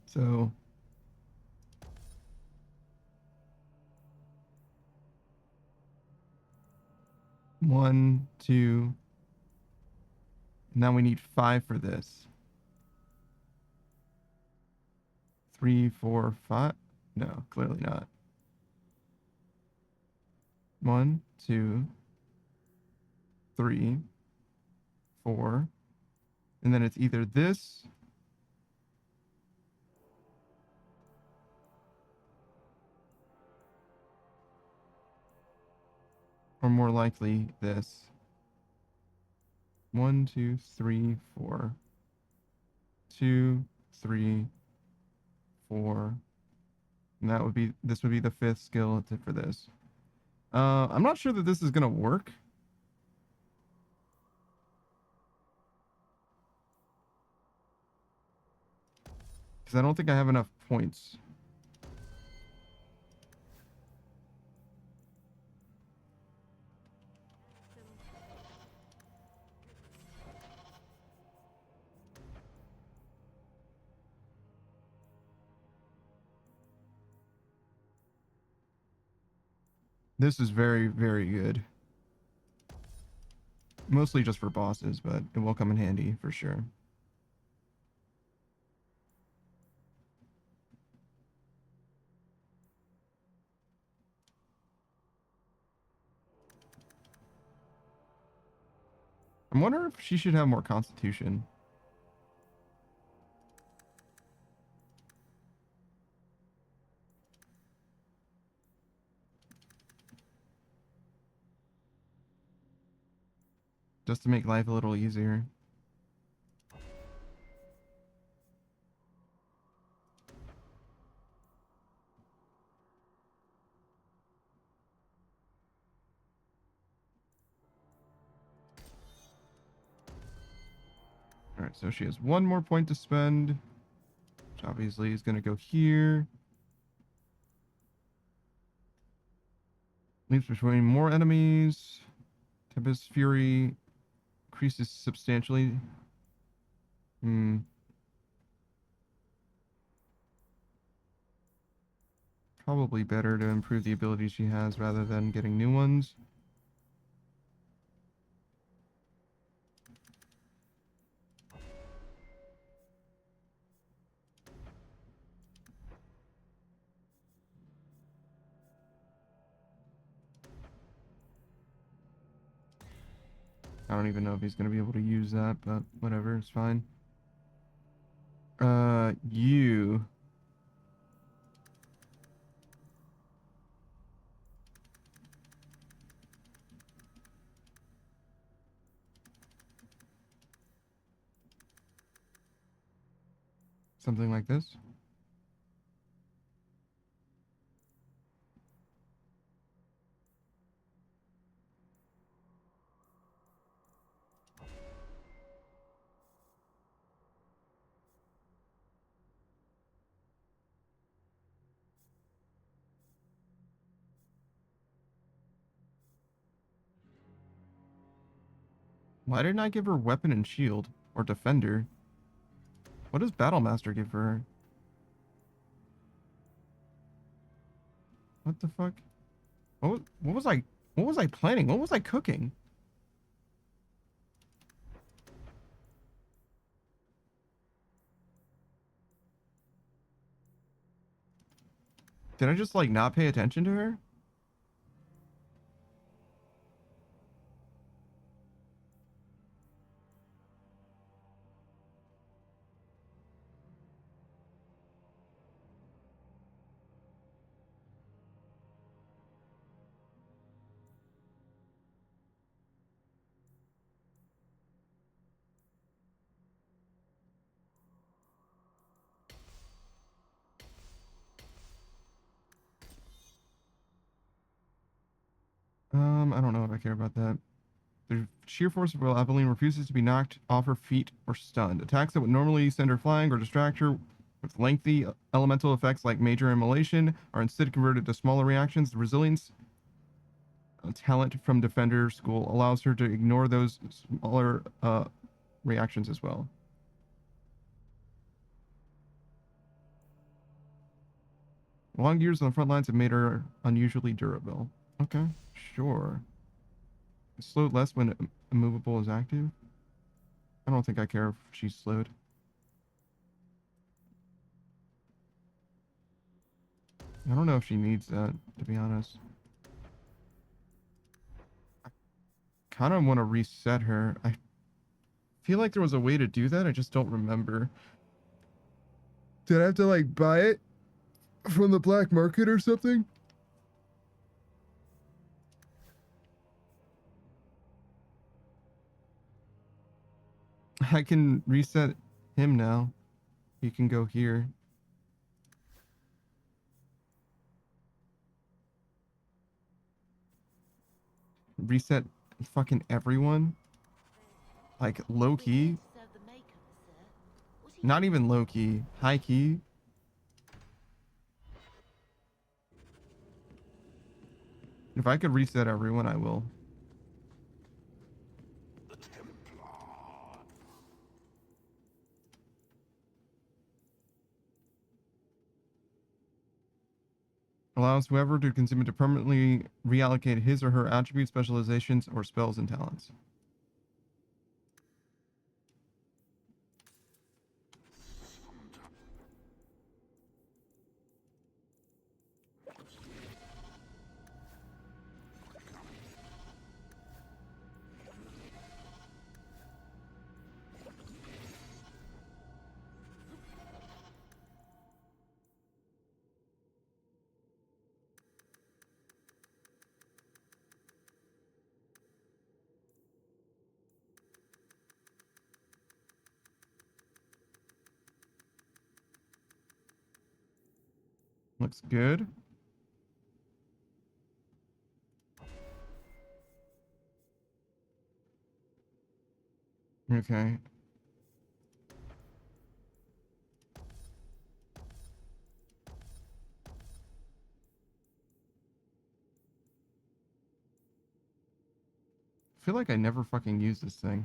So one, two. Now we need 5 for this. 3, 4, 5. No, clearly not. 1, 2, 3, 4. And then it's either this or more likely this. 1, 2, 3, 4. 2, 3, 4. And that would be, this would be the 5th skill for this. I'm not sure that this is gonna work. Because I don't think I have enough points. This is very, very good. Mostly just for bosses, but it will come in handy for sure. I wonder if she should have more constitution. Just to make life a little easier. Alright, so she has 1 more point to spend. Which obviously is going to go here. Leaps between more enemies. Tempest Fury increases substantially. Probably better to improve the abilities she has rather than getting new ones. I don't even know if he's going to be able to use that, but whatever, it's fine. You. Something like this. Why didn't I give her weapon and shield? Or defender? What does Battlemaster give for her? What the fuck? What was I planning? What was I cooking? Did I just like not pay attention to her? I don't know if I care about that. The sheer force of Will Aveline refuses to be knocked off her feet or stunned. Attacks that would normally send her flying or distract her with lengthy elemental effects like major immolation are instead converted to smaller reactions. The resilience talent from Defender School allows her to ignore those smaller reactions as well. Long years on the front lines have made her unusually durable. Okay, sure. Slowed less when immovable is active? I don't think I care if she's slowed. I don't know if she needs that, to be honest. I kind of want to reset her. I feel like there was a way to do that. I just don't remember. Did I have to, like, buy it from the black market or something? I can reset him now. He can go here. Reset fucking everyone? Like, low-key? Not even low-key. High-key? If I could reset everyone, I will. Allows whoever to consume it to permanently reallocate his or her attributes, specializations, or spells and talents. Looks good. Okay. I feel like I never fucking use this thing.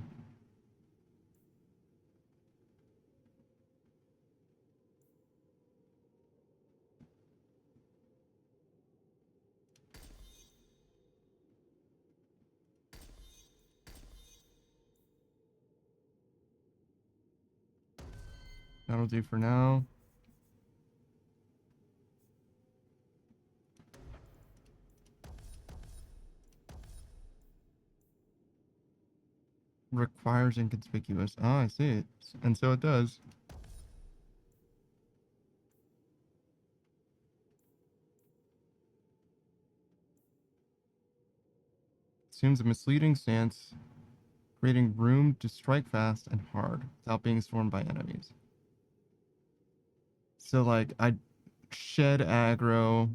That'll do for now. Requires inconspicuous. Oh, I see it. And so it does. Assumes a misleading stance, creating room to strike fast and hard without being swarmed by enemies. So, like, I shed aggro.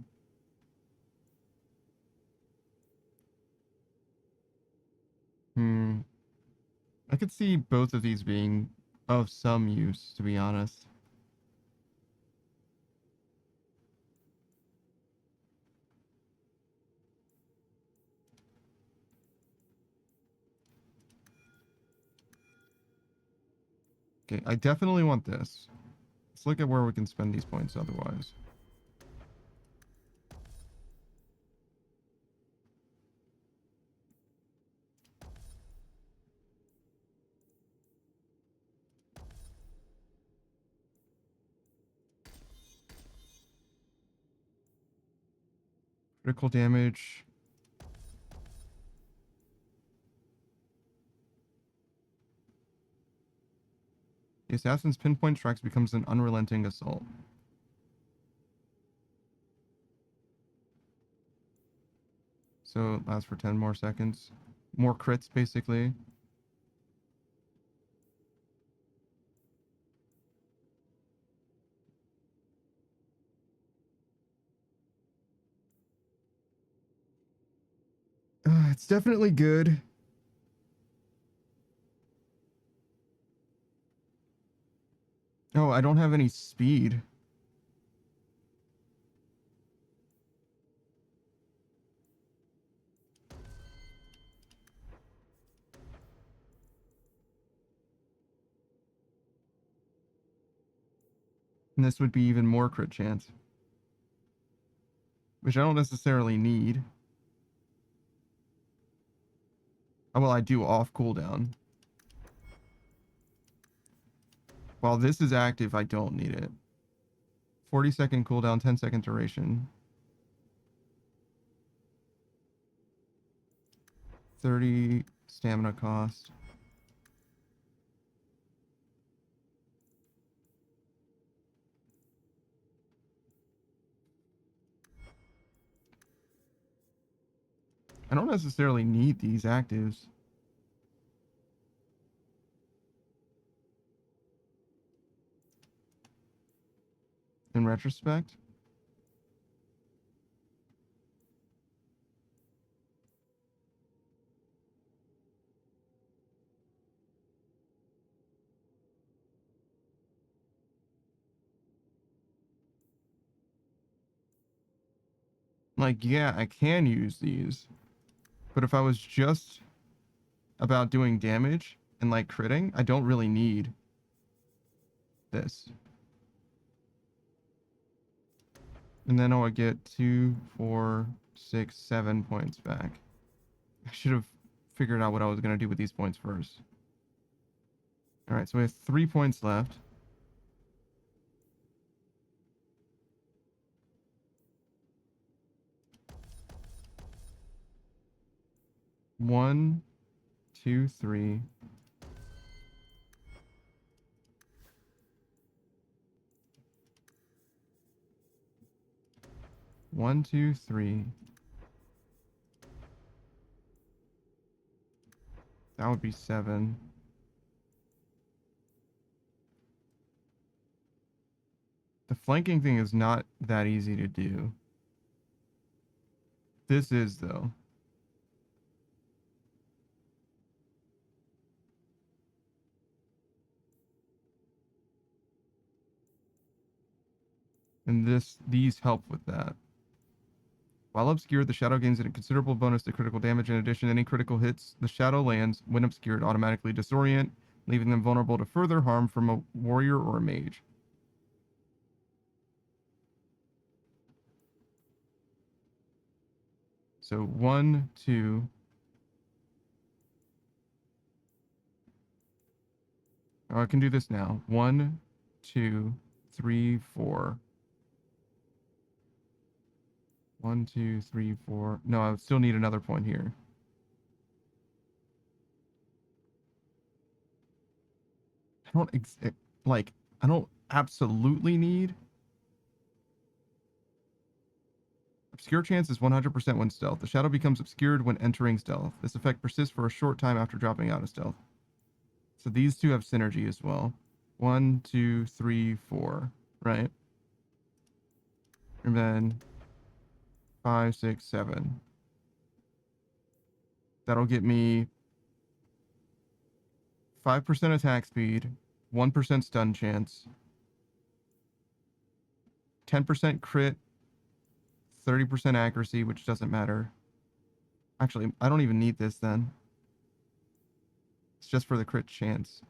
I could see both of these being of some use, to be honest. Okay, I definitely want this. Let's look at where we can spend these points otherwise. Critical damage. The assassin's pinpoint strikes becomes an unrelenting assault. So it lasts for 10 more seconds. More crits, basically. It's definitely good. Oh, I don't have any speed. And this would be even more crit chance, which I don't necessarily need. Oh, well, I do off cooldown. While this is active, I don't need it. 40-second cooldown, 10-second duration. 30 stamina cost. I don't necessarily need these actives. In retrospect. Like, yeah, I can use these. But if I was just about doing damage and like critting, I don't really need this. And then I would get 2, 4, 6, 7 points back. I should have figured out what I was going to do with these points first. Alright, so we have 3 points left. One, 2, 3. One, 2, 3. That would be 7. The flanking thing is not that easy to do. This is, though. And these help with that. While obscured, the shadow gains a considerable bonus to critical damage. In addition, any critical hits the shadow lands, when obscured, automatically disorient, leaving them vulnerable to further harm from a warrior or a mage. So 1, 2. Oh, I can do this now. 1, 2, 3, 4. 1, 2, 3, 4. No, I would still need another point here. I don't absolutely need. Obscure chance is 100% when stealth. The shadow becomes obscured when entering stealth. This effect persists for a short time after dropping out of stealth. So these two have synergy as well. 1, 2, 3, 4. Right? And then 5, 6, 7. That'll get me 5% attack speed, 1% stun chance, 10% crit, 30% accuracy, which doesn't matter. Actually, I don't even need this then. It's just for the crit chance.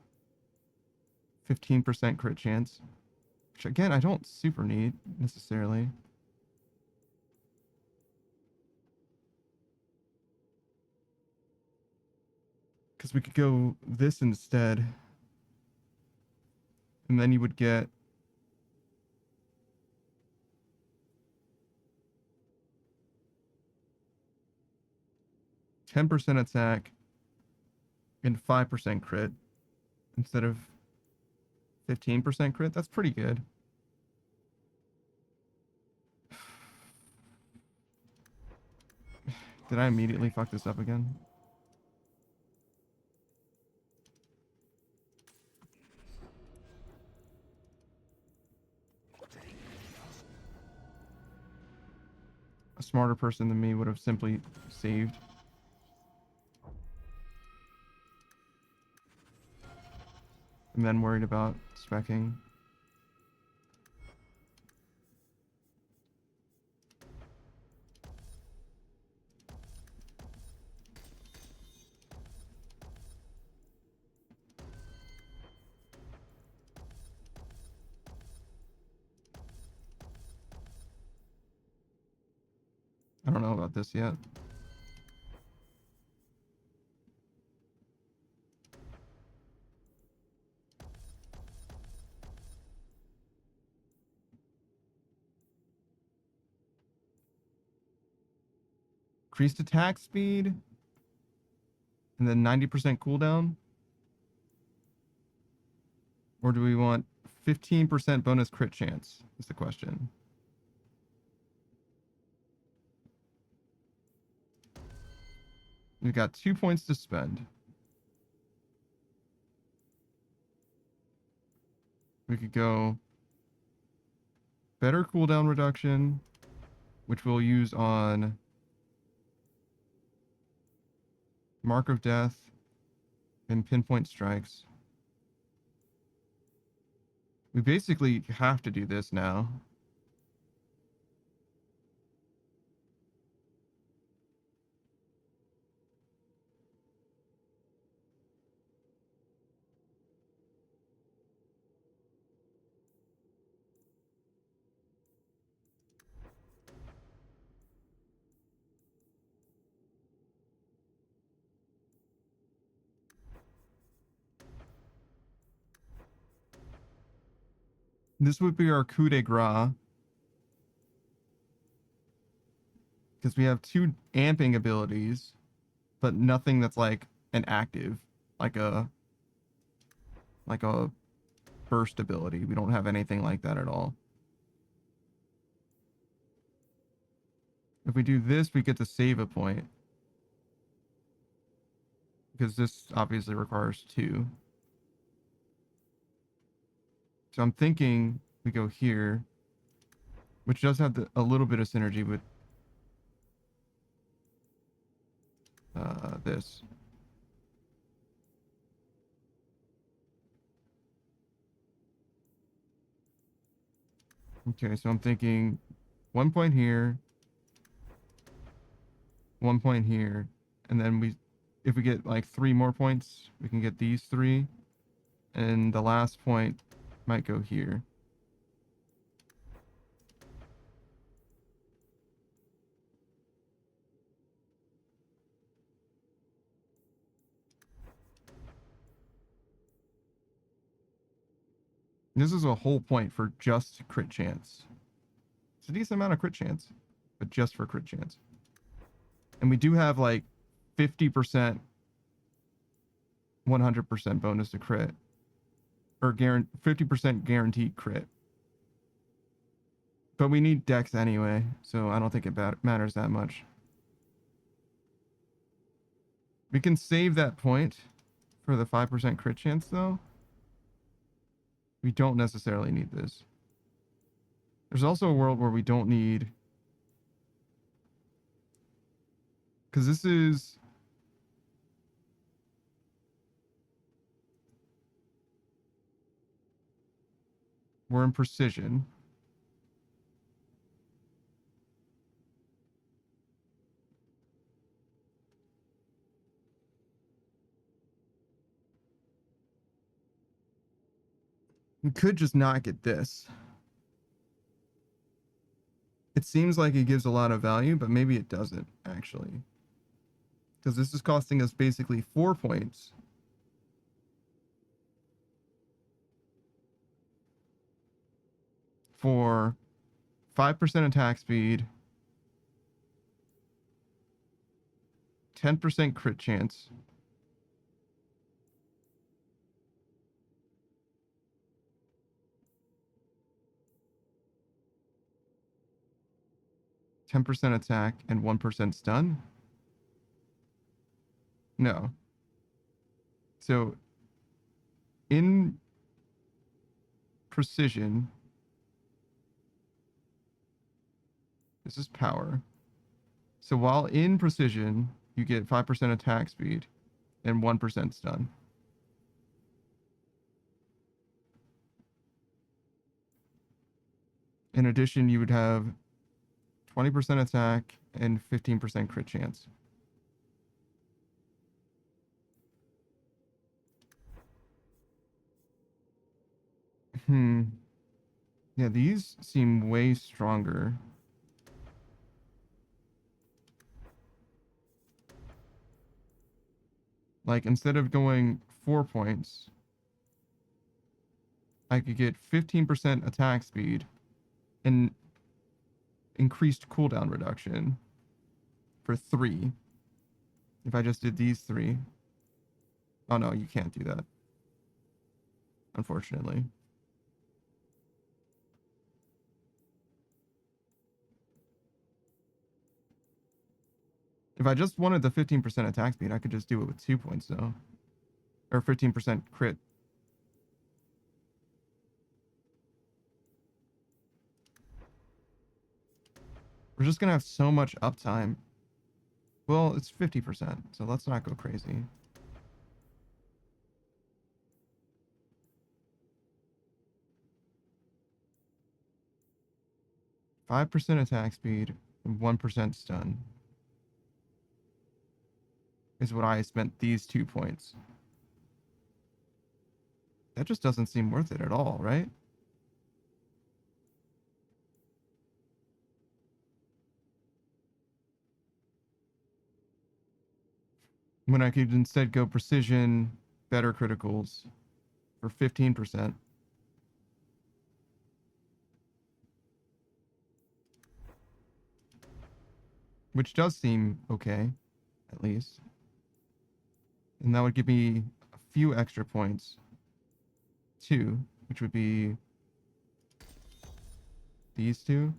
15% crit chance. Which again, I don't super need necessarily. Because we could go this instead. And then you would get 10% attack and 5% crit instead of 15% crit. That's pretty good. Did I immediately fuck this up again? A smarter person than me would have simply saved. And then worried about speccing. about this yet. Increased attack speed. And then 90% cooldown. Or do we want 15% bonus crit chance? Is the question. We've got 2 points to spend. We could go better cooldown reduction, which we'll use on Mark of Death and pinpoint strikes. We basically have to do this now. This would be our coup de grace. Because we have 2 amping abilities, but nothing that's like an active, like a burst ability. We don't have anything like that at all. If we do this, we get to save a point. Because this obviously requires 2. So I'm thinking we go here, which does have a little bit of synergy with this. Okay, so I'm thinking 1 point here, 1 point here, and then if we get like 3 more points, we can get these 3, and the last point might go here. This is a whole point for just crit chance. It's a decent amount of crit chance, but just for crit chance. And we do have like 50%, 100% bonus to crit. Or 50% guaranteed crit. But we need dex anyway, so I don't think it matters that much. We can save that point for the 5% crit chance though. We don't necessarily need this. There's also a world where we don't need... Because this is... We're in precision. We could just not get this. It seems like it gives a lot of value, but maybe it doesn't, actually. Because this is costing us basically 4 points. For 5% attack speed, 10% crit chance, 10% attack, and 1% stun? No. So, in precision, this is power. So while in precision, you get 5% attack speed and 1% stun. In addition, you would have 20% attack and 15% crit chance. Yeah, these seem way stronger. Like, instead of going 4 points, I could get 15% attack speed and increased cooldown reduction for 3. If I just did these 3. Oh no, you can't do that, unfortunately. If I just wanted the 15% attack speed, I could just do it with 2 points though. Or 15% crit. We're just gonna have so much uptime. Well, it's 50%, so let's not go crazy. %5 attack speed and 1% stun is what I spent these 2 points. That just doesn't seem worth it at all, right? When I could instead go precision, better criticals for 15%. Which does seem okay, at least. And that would give me a few extra points, too, which would be these 2.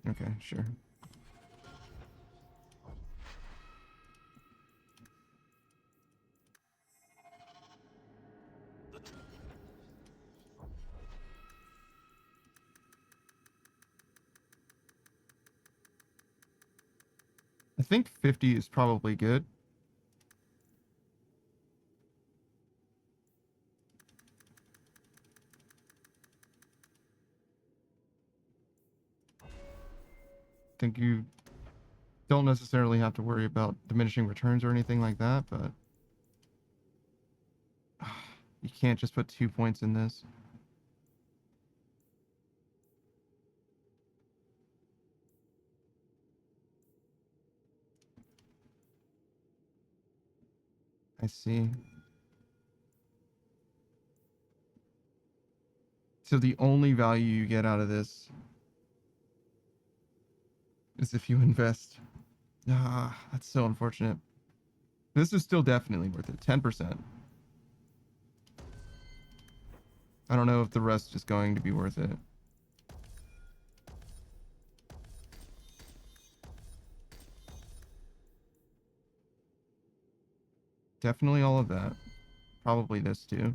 Okay, sure. I think 50 is probably good. I think you don't necessarily have to worry about diminishing returns or anything like that, but you can't just put 2 points in this. I see. So the only value you get out of this is if you invest. Ah, that's so unfortunate. This is still definitely worth it. 10%. I don't know if the rest is going to be worth it. Definitely all of that. Probably this too.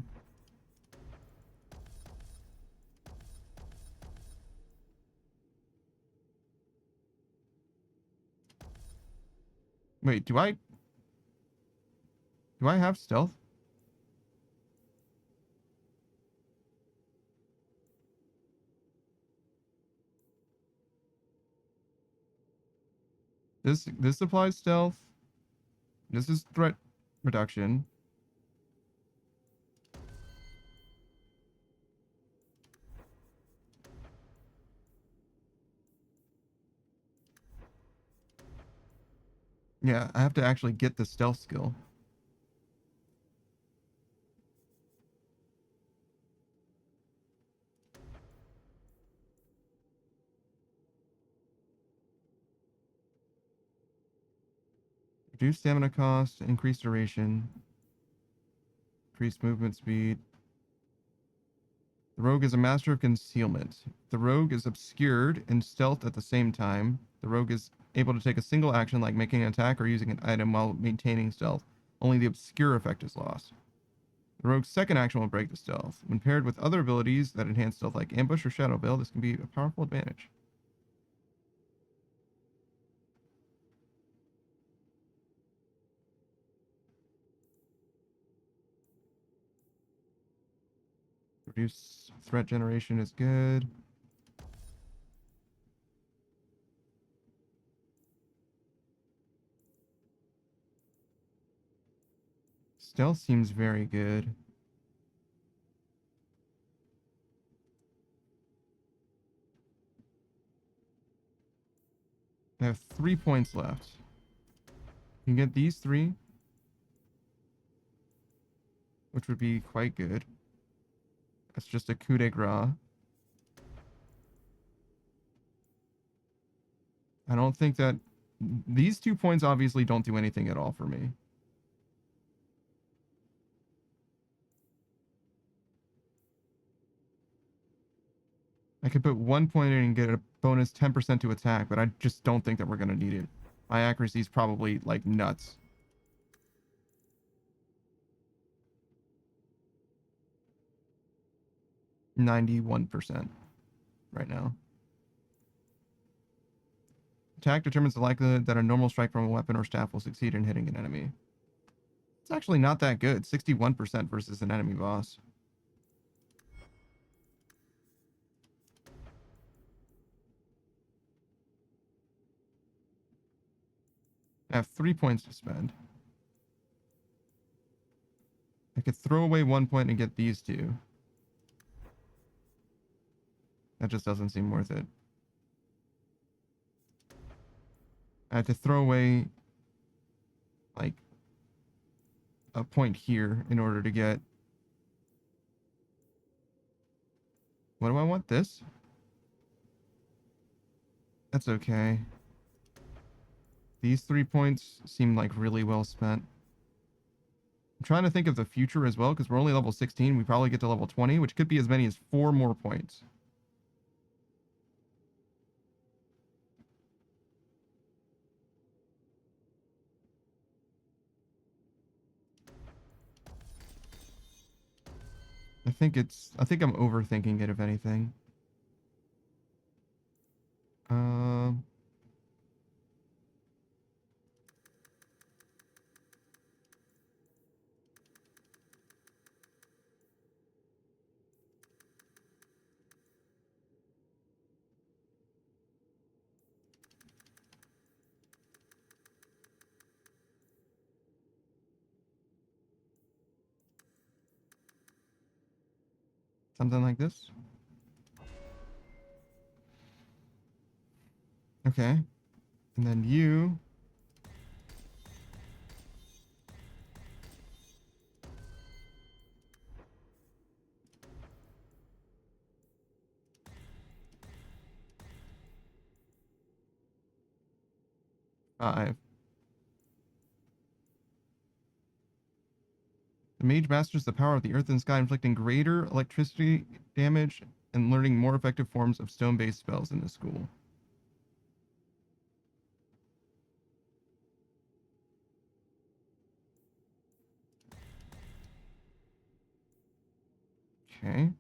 Wait, do I have stealth? This applies stealth. This is threat reduction. Yeah, I have to actually get the stealth skill. Reduce stamina cost, increase duration, increase movement speed. The rogue is a master of concealment. The rogue is obscured and stealth at the same time. The rogue is able to take a single action like making an attack or using an item while maintaining stealth. Only the obscure effect is lost. The rogue's second action will break the stealth. When paired with other abilities that enhance stealth like ambush or shadow veil, this can be a powerful advantage. Reduce threat generation is good. Stealth seems very good. I have 3 points left. You can get these 3, which would be quite good. That's just a coup de grace. I don't think that these 2 points obviously don't do anything at all for me. I could put 1 point in and get a bonus 10% to attack, but I just don't think that we're going to need it. My accuracy is probably like nuts. %91 right now. Attack determines the likelihood that a normal strike from a weapon or staff will succeed in hitting an enemy. It's actually not that good. 61% versus an enemy boss. I have 3 points to spend. I could throw away 1 point and get these 2. That just doesn't seem worth it. I had to throw away like a point here in order to get... What do I want? This? That's okay. These 3 points seem like really well spent. I'm trying to think of the future as well, because we're only level 16. We probably get to level 20, which could be as many as 4 more points. I think I'm overthinking it, if anything. Something like this. Okay. And then you... The mage masters the power of the earth and sky, inflicting greater electricity damage and learning more effective forms of stone-based spells in the school. Okay.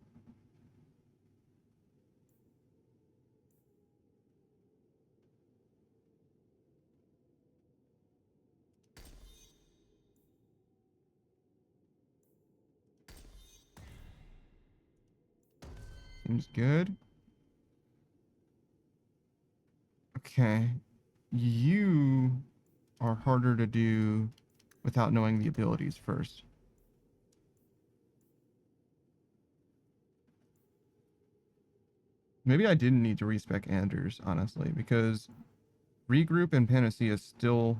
Seems good. Okay. You are harder to do without knowing the abilities first. Maybe I didn't need to respec Anders, honestly, because Regroup and Panacea still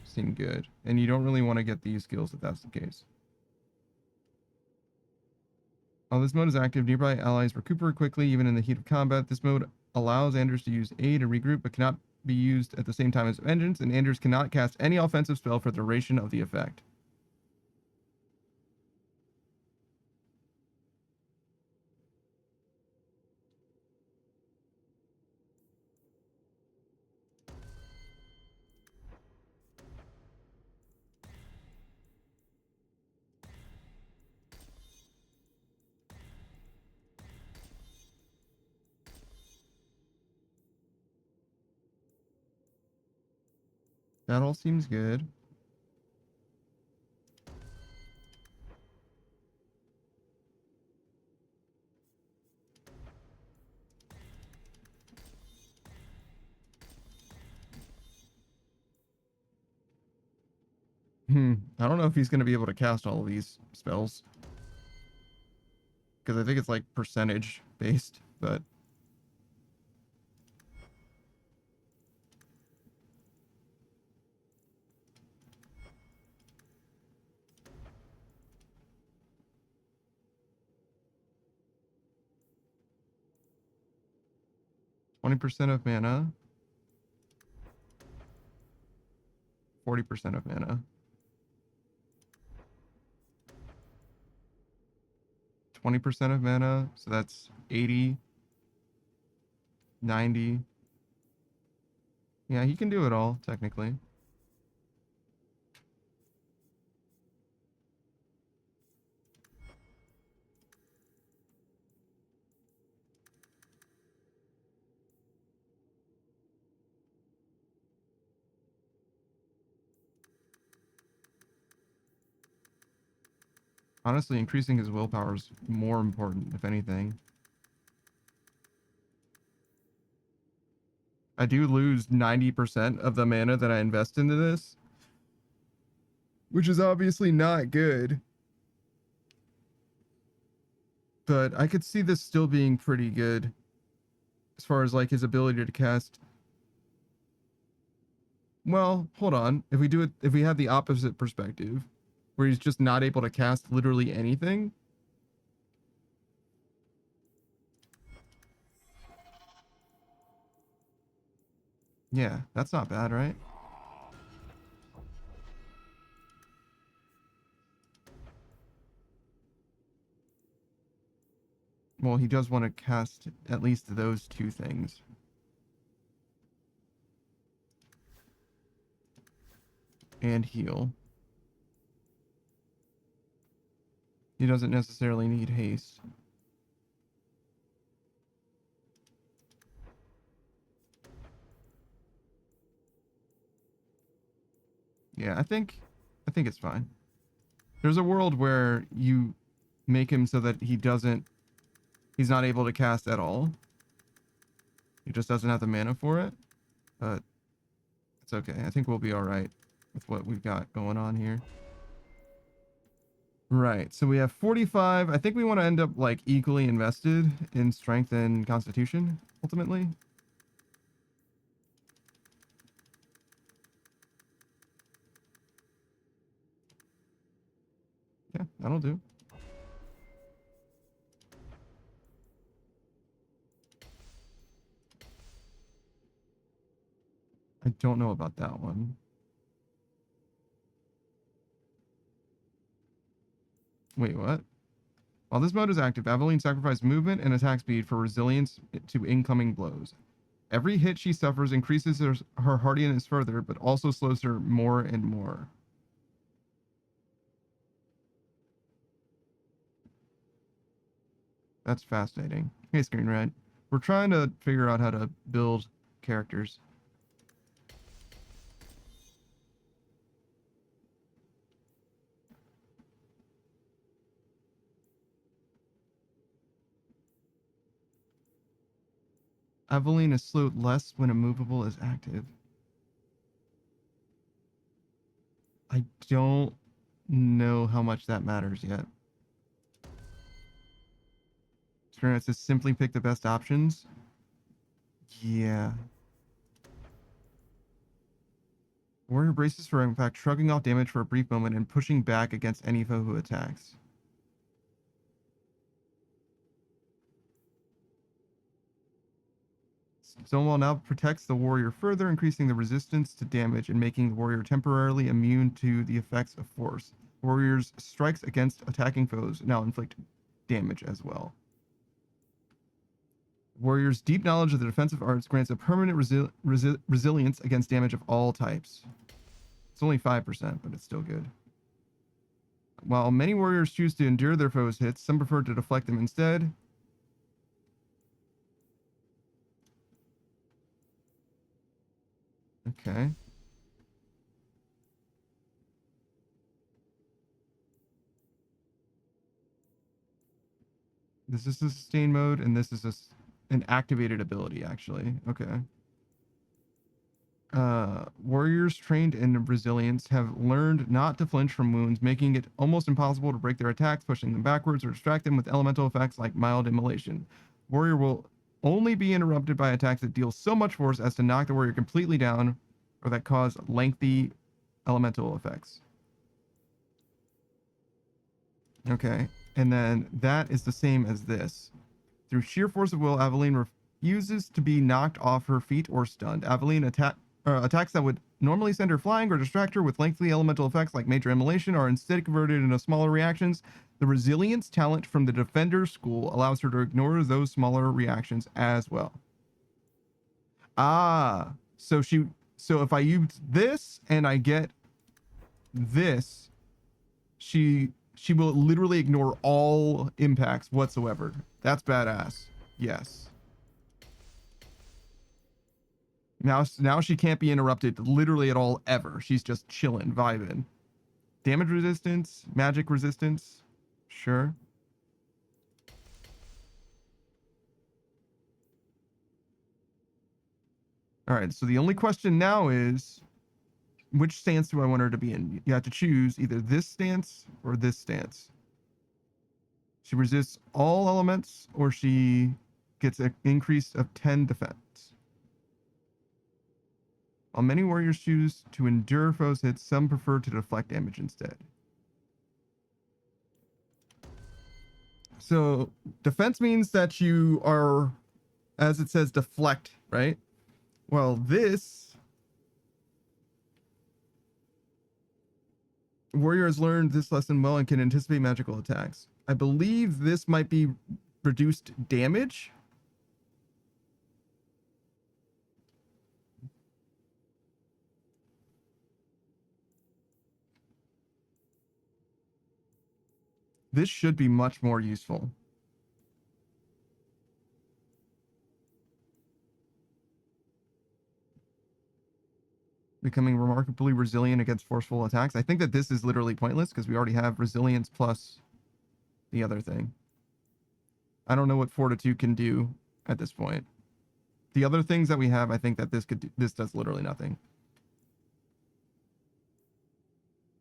seem good. And you don't really want to get these skills if that's the case. While this mode is active, nearby allies recuperate quickly even in the heat of combat. This mode allows Anders to use A to regroup, but cannot be used at the same time as Vengeance, and Anders cannot cast any offensive spell for the duration of the effect. That all seems good. I don't know if he's going to be able to cast all of these spells. Because I think it's like percentage based, but... 20% of mana. 40% of mana. 20% of mana, so that's 80, 90. Yeah, he can do it all, technically. Honestly, increasing his willpower is more important, if anything. I do lose 90% of the mana that I invest into this, which is obviously not good. But I could see this still being pretty good as far as like his ability to cast. Well, hold on. If we have the opposite perspective, where he's just not able to cast literally anything. Yeah, that's not bad, right? Well, he does want to cast at least those two things. And heal. He doesn't necessarily need haste. Yeah, I think it's fine. There's a world where you make him so that he's not able to cast at all. He just doesn't have the mana for it. But it's okay. I think we'll be all right with what we've got going on here. Right, so we have 45. I think we want to end up like equally invested in strength and constitution, ultimately. Yeah, that'll do. I don't know about that one. Wait, what? While this mode is active, Aveline sacrifices movement and attack speed for resilience to incoming blows. Every hit she suffers increases her hardiness further, but also slows her more and more. That's fascinating. Hey, Screen Red. We're trying to figure out how to build characters. Aveline is slowed less when immovable is active. I don't know how much that matters yet. It says simply pick the best options. Yeah. Warrior braces for impact, shrugging off damage for a brief moment and pushing back against any foe who attacks. Stonewall now protects the warrior further, increasing the resistance to damage and making the warrior temporarily immune to the effects of force. Warrior's strikes against attacking foes now inflict damage as well. Warrior's deep knowledge of the defensive arts grants a permanent resilience against damage of all types. It's only 5%, but it's still good. While many warriors choose to endure their foes' hits, some prefer to deflect them instead. Okay. This is the sustain mode, and this is an activated ability, actually. Okay. Warriors trained in resilience have learned not to flinch from wounds, making it almost impossible to break their attacks, pushing them backwards, or distract them with elemental effects like mild immolation. Warrior will only be interrupted by attacks that deal so much force as to knock the warrior completely down, or that cause lengthy elemental effects. Okay, and then that is the same as this. Through sheer force of will, Aveline refuses to be knocked off her feet or stunned. Aveline attacks that would normally send her flying or distract her with lengthy elemental effects like major immolation are instead converted into smaller reactions. The resilience talent from the Defender School allows her to ignore those smaller reactions as well. Ah, so if I use this and I get this, she will literally ignore all impacts whatsoever. That's badass. Yes. Now she can't be interrupted literally at all ever. She's just chilling, vibing. Damage resistance, magic resistance. Sure. All right, so the only question now is, which stance do I want her to be in? You have to choose either this stance or this stance. She resists all elements, or she gets an increase of 10 defense. While many warriors choose to endure foes' hits, some prefer to deflect damage instead. So defense means that you are, as it says, deflect, right? Well, this warrior has learned this lesson well and can anticipate magical attacks. I believe this might be reduced damage. This should be much more useful. Becoming remarkably resilient against forceful attacks. I think that this is literally pointless because we already have resilience plus the other thing. I don't know what Fortitude can do at this point. The other things that we have, I think that this does literally nothing.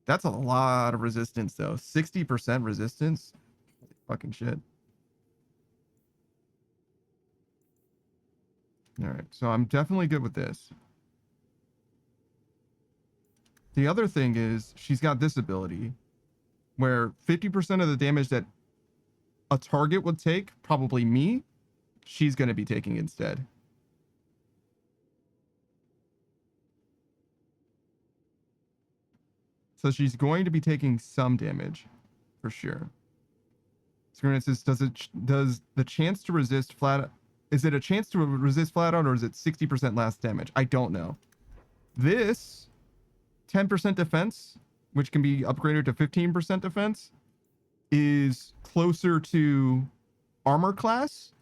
That's a lot of resistance, though. 60% resistance? Fucking shit. Alright, so I'm definitely good with this. The other thing is, she's got this ability, where 50% of the damage that a target would take, probably me, she's going to be taking instead. So she's going to be taking some damage, for sure. Screen says, does the chance to resist flat? Is it a chance to resist flat out, or is it 60% less damage? I don't know. This 10% defense, which can be upgraded to 15% defense, is closer to armor class.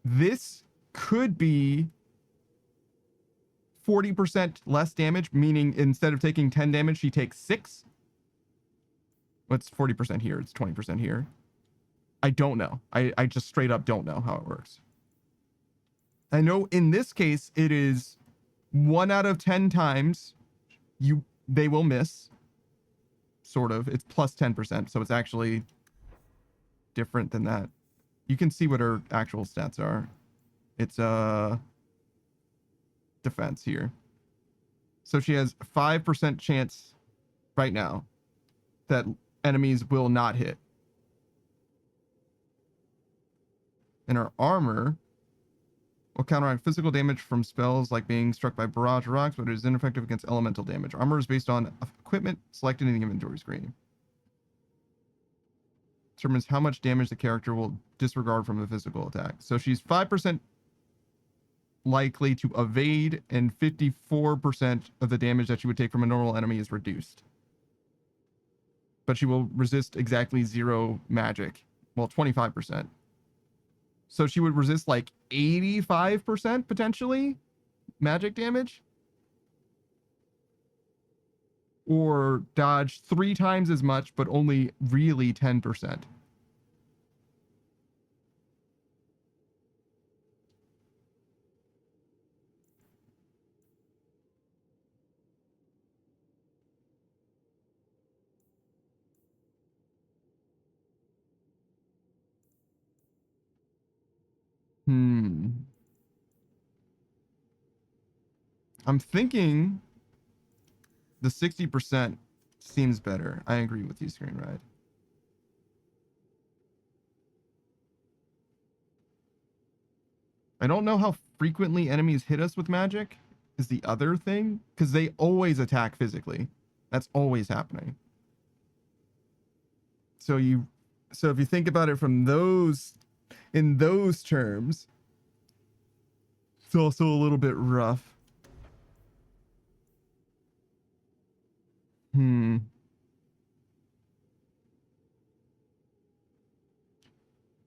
This could be 40% less damage, meaning instead of taking 10 damage, she takes 6. What's 40% here? It's 20% here. I don't know. I just straight up don't know how it works. I know in this case, it is 1 out of 10 times they will miss. Sort of. It's plus 10%, so it's actually different than that. You can see what her actual stats are. It's defense here. So she has 5% chance right now that enemies will not hit. And her armor will counteract physical damage from spells like being struck by barrage or rocks, but it is ineffective against elemental damage. Armor is based on equipment selected in the inventory screen. Determines how much damage the character will disregard from a physical attack. So she's 5% likely to evade, and 54% of the damage that she would take from a normal enemy is reduced. But she will resist exactly 0 magic. Well, 25%. So she would resist like 85% potentially magic damage. Or dodge 3 times as much, but only really 10%. I'm thinking the 60% seems better. I agree with you, Screen Ride. I don't know how frequently enemies hit us with magic is the other thing, because they always attack physically. That's always happening. So if you think about it from in those terms, it's also a little bit rough.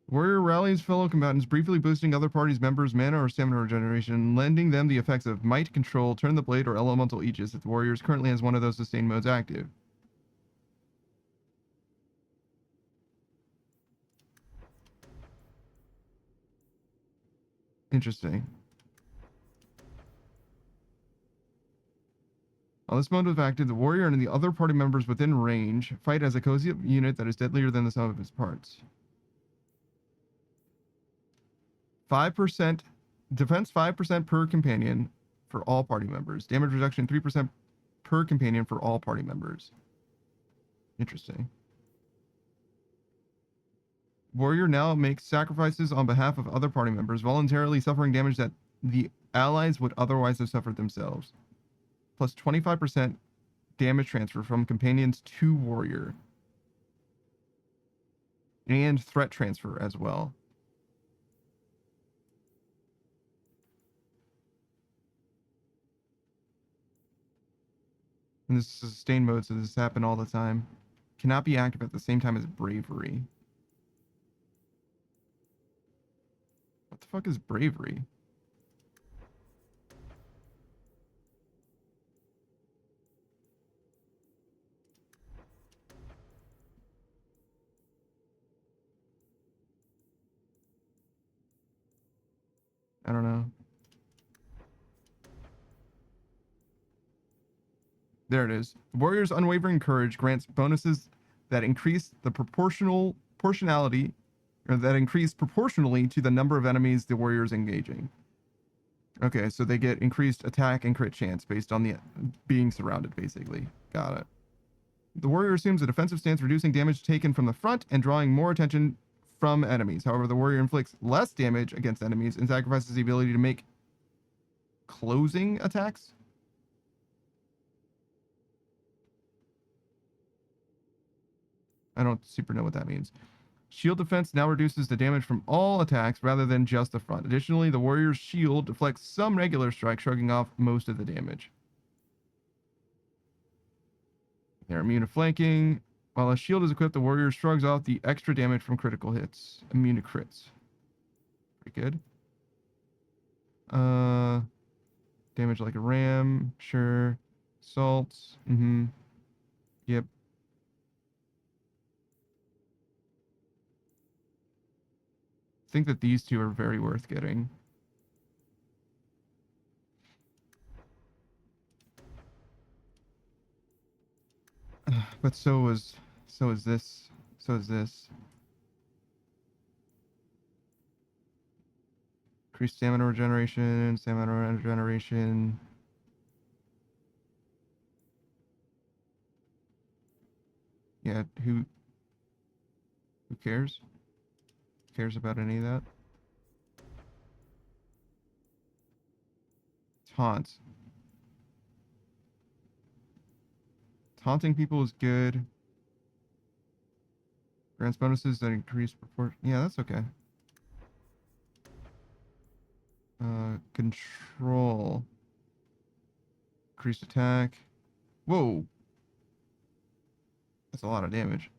Warrior rallies fellow combatants, briefly boosting other parties' members' mana or stamina regeneration, lending them the effects of might, control, turn the blade, or elemental aegis if the warriors currently has one of those sustained modes active. Interesting. While this mode is active, the warrior and the other party members within range fight as a cozy unit that is deadlier than the sum of its parts. 5% defense 5% per companion for all party members. Damage reduction 3% per companion for all party members. Interesting. Warrior now makes sacrifices on behalf of other party members, voluntarily suffering damage that the allies would otherwise have suffered themselves. Plus 25% damage transfer from companions to warrior. And threat transfer as well. And this is a sustained mode, so this happens all the time. Cannot be active at the same time as bravery. What the fuck is bravery? I don't know. There it is. Warrior's Unwavering Courage grants bonuses that increase the proportionality, or that increase proportionally to the number of enemies the warrior is engaging. Okay, so they get increased attack and crit chance based on the being surrounded, basically. Got it. The warrior assumes a defensive stance, reducing damage taken from the front and drawing more attention from enemies. However, the warrior inflicts less damage against enemies and sacrifices the ability to make closing attacks. I don't super know what that means. Shield defense now reduces the damage from all attacks rather than just the front. Additionally, the warrior's shield deflects some regular strikes, shrugging off most of the damage. They're immune to flanking. While a shield is equipped, the warrior shrugs off the extra damage from critical hits. Immune to crits. Pretty good. Damage like a ram. Sure. Assaults. Yep. I think that these two are very worth getting. But so is this. So is this. Increased stamina regeneration, Yeah, who cares? Cares about any of that? Taunt. Taunting people is good. Grants bonuses that increase proportion. Yeah, that's okay. Control. Increased attack. Whoa. That's a lot of damage.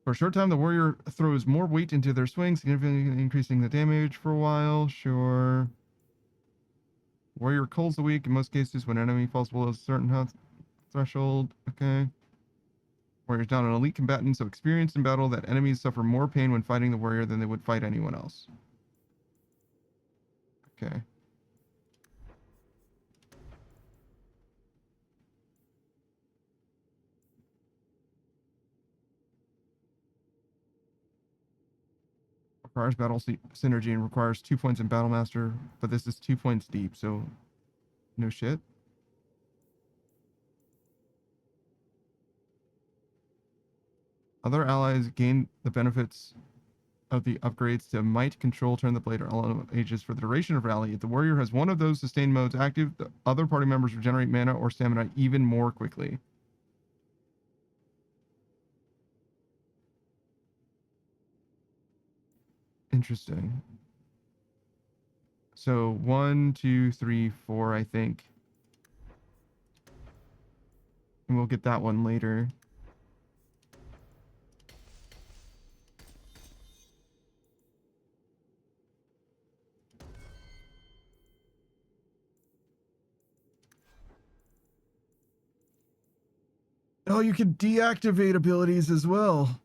For a short time, the warrior throws more weight into their swing, significantly increasing the damage for a while. Sure. Warrior culls the weak in most cases when an enemy falls below a certain health threshold. Okay. Warrior's down an elite combatant, so experienced in battle that enemies suffer more pain when fighting the warrior than they would fight anyone else. Okay. Requires battle synergy and requires 2 points in Battle Master, but this is 2 points deep, so no shit. Other allies gain the benefits of the upgrades to Might, Control, Turn the Blade, or All Ages for the duration of Rally. If the warrior has one of those sustained modes active, the other party members regenerate mana or stamina even more quickly. Interesting. So 1, 2, 3, 4, I think. And we'll get that one later. Oh, you can deactivate abilities as well.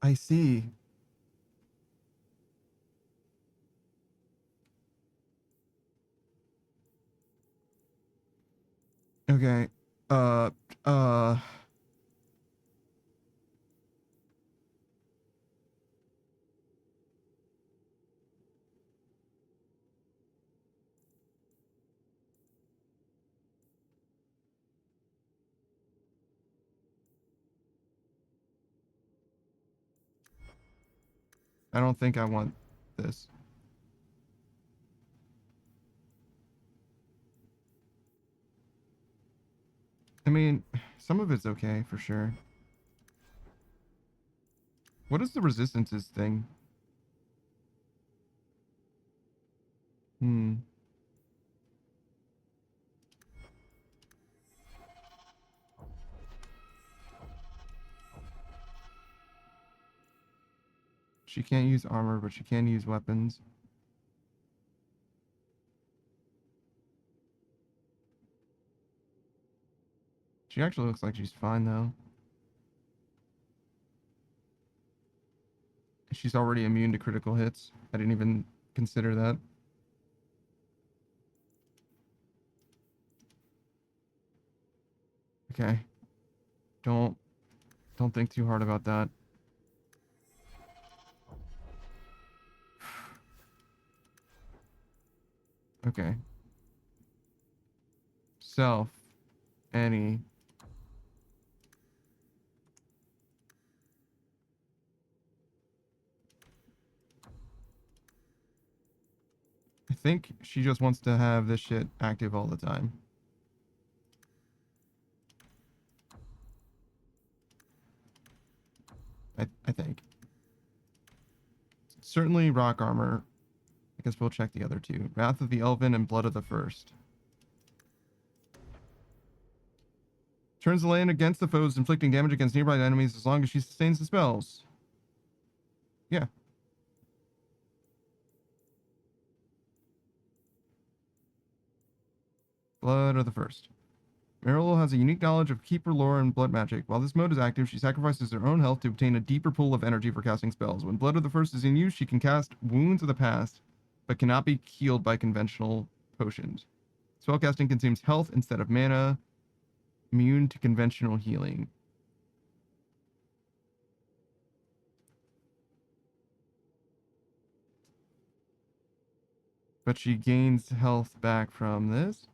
I see. Okay. Uh, uh... I don't think I want this. I mean, some of it's okay for sure. What is the resistances thing? Hmm. She can't use armor, but she can use weapons. She actually looks like she's fine, though. She's already immune to critical hits. I didn't even consider that. Okay. Don't think too hard about that. Okay. Self. Annie. I think she just wants to have this shit active all the time. I think. Certainly rock armor. I guess we'll check the other two. Wrath of the Elven and Blood of the First. Turns the land against the foes, inflicting damage against nearby enemies as long as she sustains the spells. Yeah. Blood of the First. Meryl has a unique knowledge of Keeper lore and blood magic. While this mode is active, she sacrifices her own health to obtain a deeper pool of energy for casting spells. When Blood of the First is in use, she can cast Wounds of the Past, but cannot be healed by conventional potions. Spellcasting consumes health instead of mana. Immune to conventional healing. But she gains health back from this.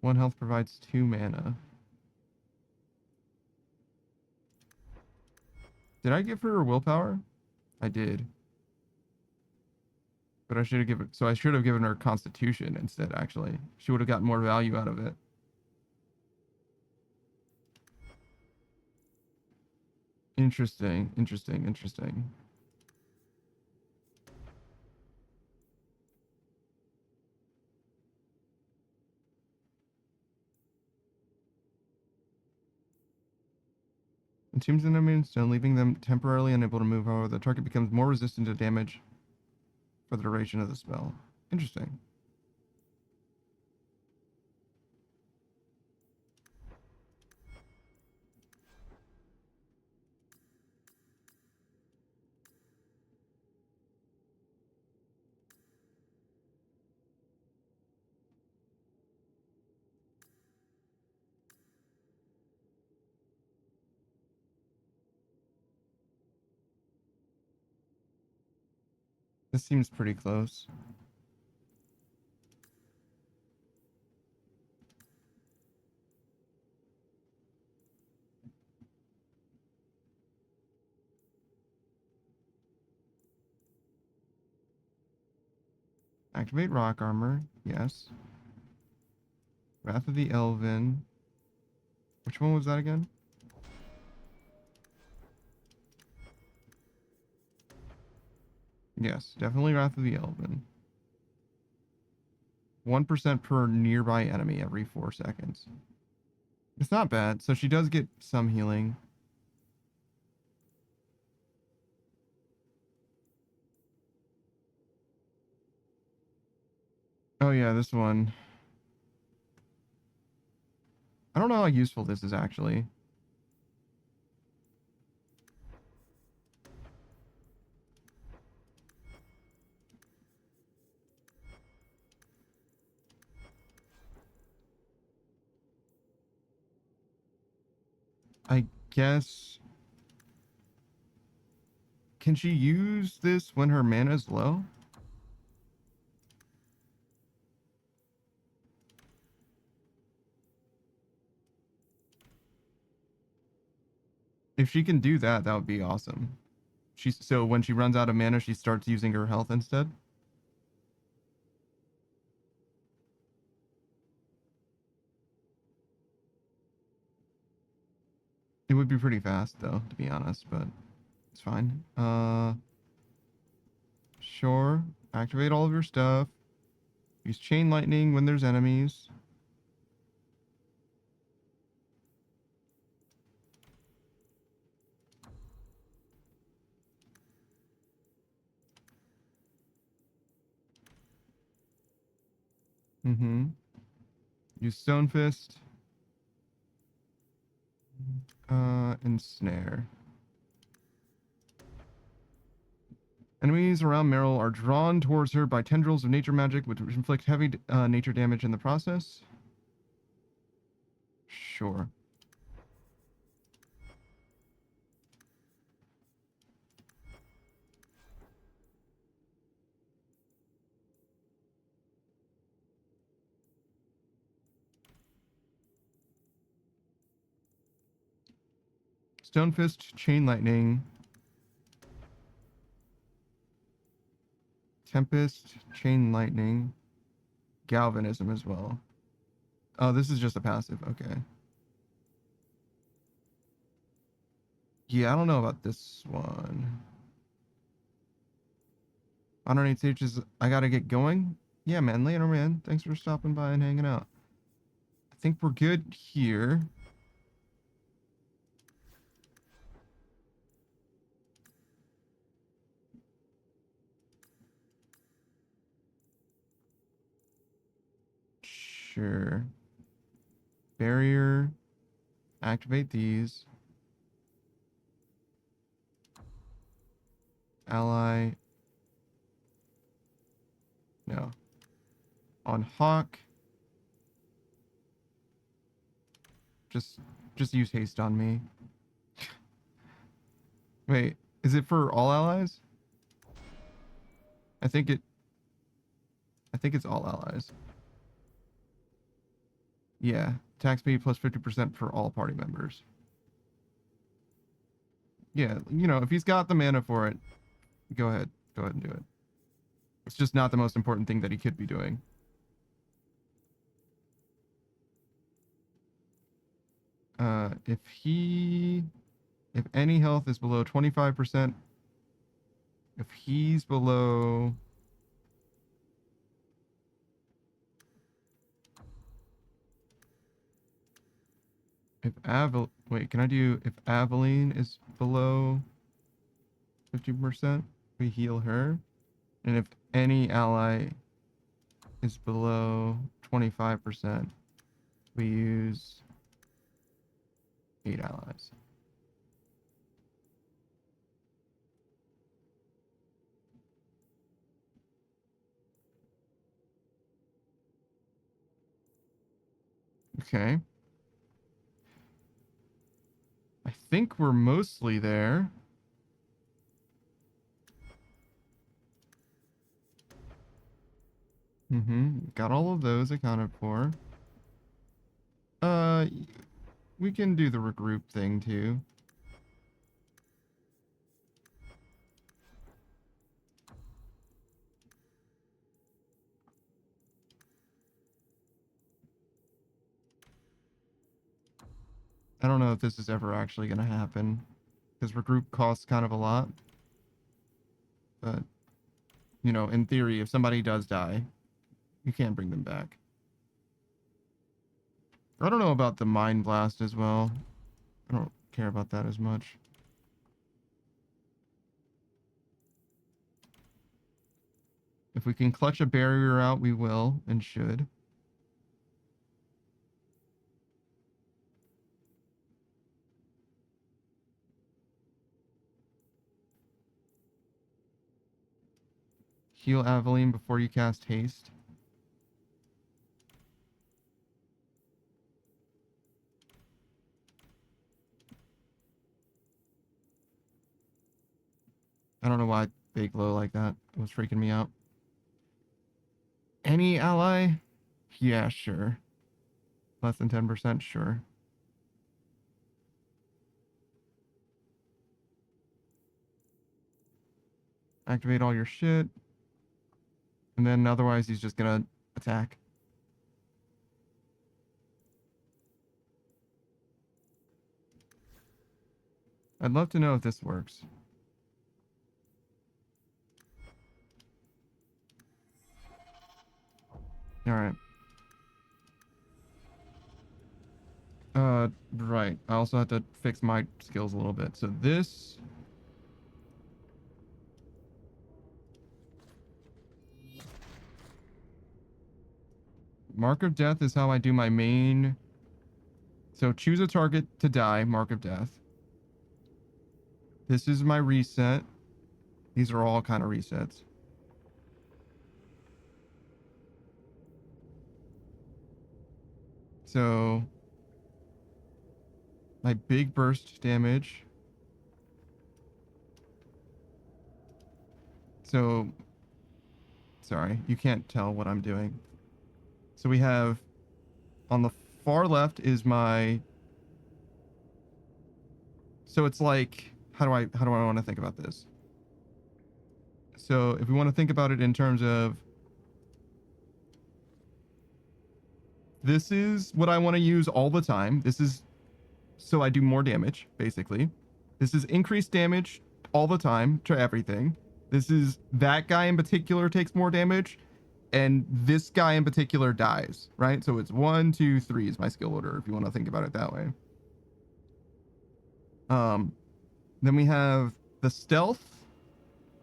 One health provides 2 mana. Did I give her willpower? I did. But I should have given... So I should have given her Constitution instead, actually. She would have gotten more value out of it. Interesting. Interesting. Interesting. Entombs enemies, stone, leaving them temporarily unable to move. However, the target becomes more resistant to damage for the duration of the spell. Interesting. This seems pretty close. Activate rock armor. Yes. Wrath of the Elven. Which one was that again? Yes, definitely Wrath of the Elven. 1% per nearby enemy every 4 seconds. It's not bad. So she does get some healing. Oh yeah, this one. I don't know how useful this is actually. I guess... Can she use this when her mana is low? If she can do that, that would be awesome. So when she runs out of mana, she starts using her health instead? It would be pretty fast, though, to be honest, but it's fine. Sure. Activate all of your stuff. Use Chain Lightning when there's enemies. Mm-hmm. Use Stone Fist. Ensnare. Enemies around Meryl are drawn towards her by tendrils of nature magic, which inflict heavy nature damage in the process. Sure. Stone Fist, Chain Lightning. Tempest, Chain Lightning. Galvanism as well. Oh, this is just a passive. Okay. Yeah, I don't know about this one. 108 stages. I gotta get going. Yeah, man. Later, man. Thanks for stopping by and hanging out. I think we're good here. Sure. Barrier. Activate these. Ally. No. On Hawk. Just use haste on me. Wait, is it for all allies? I think it's all allies. Yeah, attack speed plus 50% for all party members. Yeah, you know, if he's got the mana for it, go ahead and do it. It's just not the most important thing that he could be doing. If any health is below 25%, if he's below... Wait, can I do... If Aveline is below 50%, we heal her. And if any ally is below 25%, we use 8 allies. Okay. I think we're mostly there. Got all of those accounted for. We can do the regroup thing too. I don't know if this is ever actually going to happen, because regroup costs kind of a lot. But, you know, in theory, if somebody does die, you can't bring them back. I don't know about the Mind Blast as well. I don't care about that as much. If we can clutch a barrier out, we will and should. Heal Aveline before you cast haste. I don't know why they glow like that. It was freaking me out. Any ally? Yeah, sure. Less than 10%, sure. Activate all your shit. And then otherwise he's just gonna attack. I'd love to know if this works. Alright. Right. I also have to fix my skills a little bit. So this... Mark of Death is how I do my main... So choose a target to die, Mark of Death. This is my reset. These are all kind of resets. So... my big burst damage. So... Sorry, you can't tell what I'm doing. So we have, on the far left is my, so it's like, how do I want to think about this? So if we want to think about it in terms of, this is what I want to use all the time. This is, so I do more damage, basically. This is increased damage all the time to everything. This is, that guy in particular takes more damage. And this guy in particular dies, right? So it's 1, 2, 3 is my skill order, if you want to think about it that way. Then we have the stealth,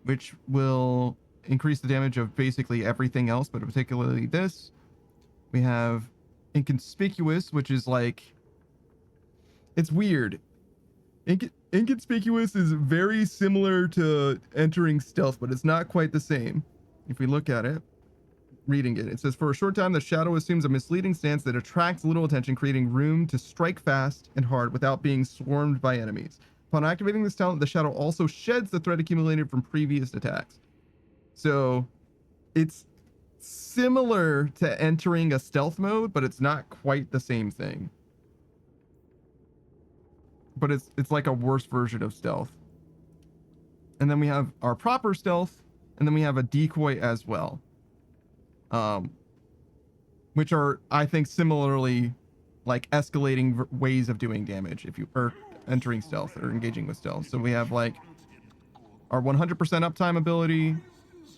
which will increase the damage of basically everything else, but particularly this. We have inconspicuous, which is like, it's weird. Inconspicuous is very similar to entering stealth, but it's not quite the same. If we look at it. Reading it. It says, for a short time, the shadow assumes a misleading stance that attracts little attention, creating room to strike fast and hard without being swarmed by enemies. Upon activating this talent, the shadow also sheds the threat accumulated from previous attacks. So it's similar to entering a stealth mode, but it's not quite the same thing. But it's like a worse version of stealth. And then we have our proper stealth, and then we have a decoy as well. Which are, I think, similarly like escalating ways of doing damage if you are entering stealth or engaging with stealth. So we have like our 100% uptime ability.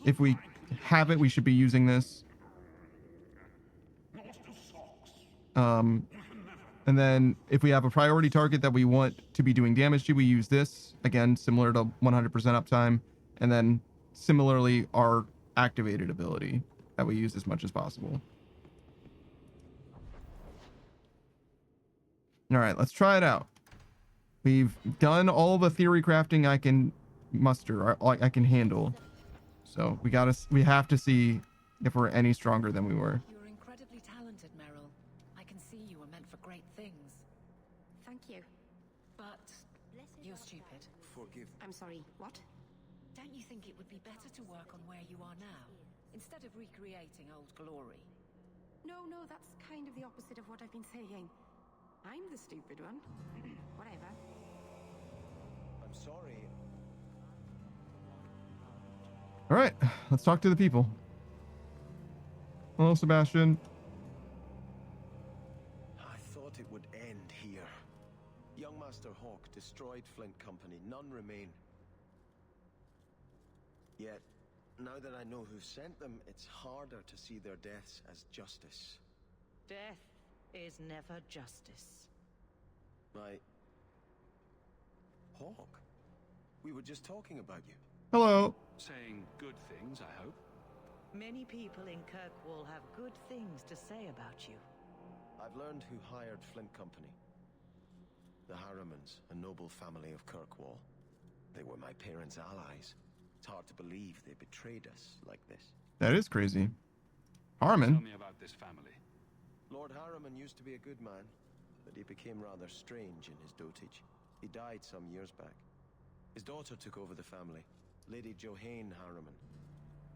If we have it, we should be using this. And then if we have a priority target that we want to be doing damage to, we use this. Again, similar to 100% uptime. And then similarly, our activated ability that we use as much as possible. All right, let's try it out. We've done all the theory crafting I can muster, I can handle. So we have to see if we're any stronger than we were. You're incredibly talented, Meryl. I can see you were meant for great things. Thank you. But you're stupid. Forgive. I'm sorry, what? Don't you think it would be better to work on where you are now? instead of recreating old glory. No, that's kind of the opposite of what I've been saying. I'm the stupid one. Whatever. I'm sorry. All right, let's talk to the people. Hello, Sebastian. I thought it would end here. Young Master Hawk destroyed Flint Company. None remain. Yet, now that I know who sent them, it's harder to see their deaths as justice. Death is never justice. Hawk? We were just talking about you. Hello. Saying good things, I hope. Many people in Kirkwall have good things to say about you. I've learned who hired Flint Company. The Harrimans, a noble family of Kirkwall. They were my parents' allies. It's hard to believe they betrayed us like this. That is crazy. Harriman. Tell me about this family. Lord Harriman used to be a good man, but he became rather strange in his dotage. He died some years back. His daughter took over the family, Lady Johanne Harriman.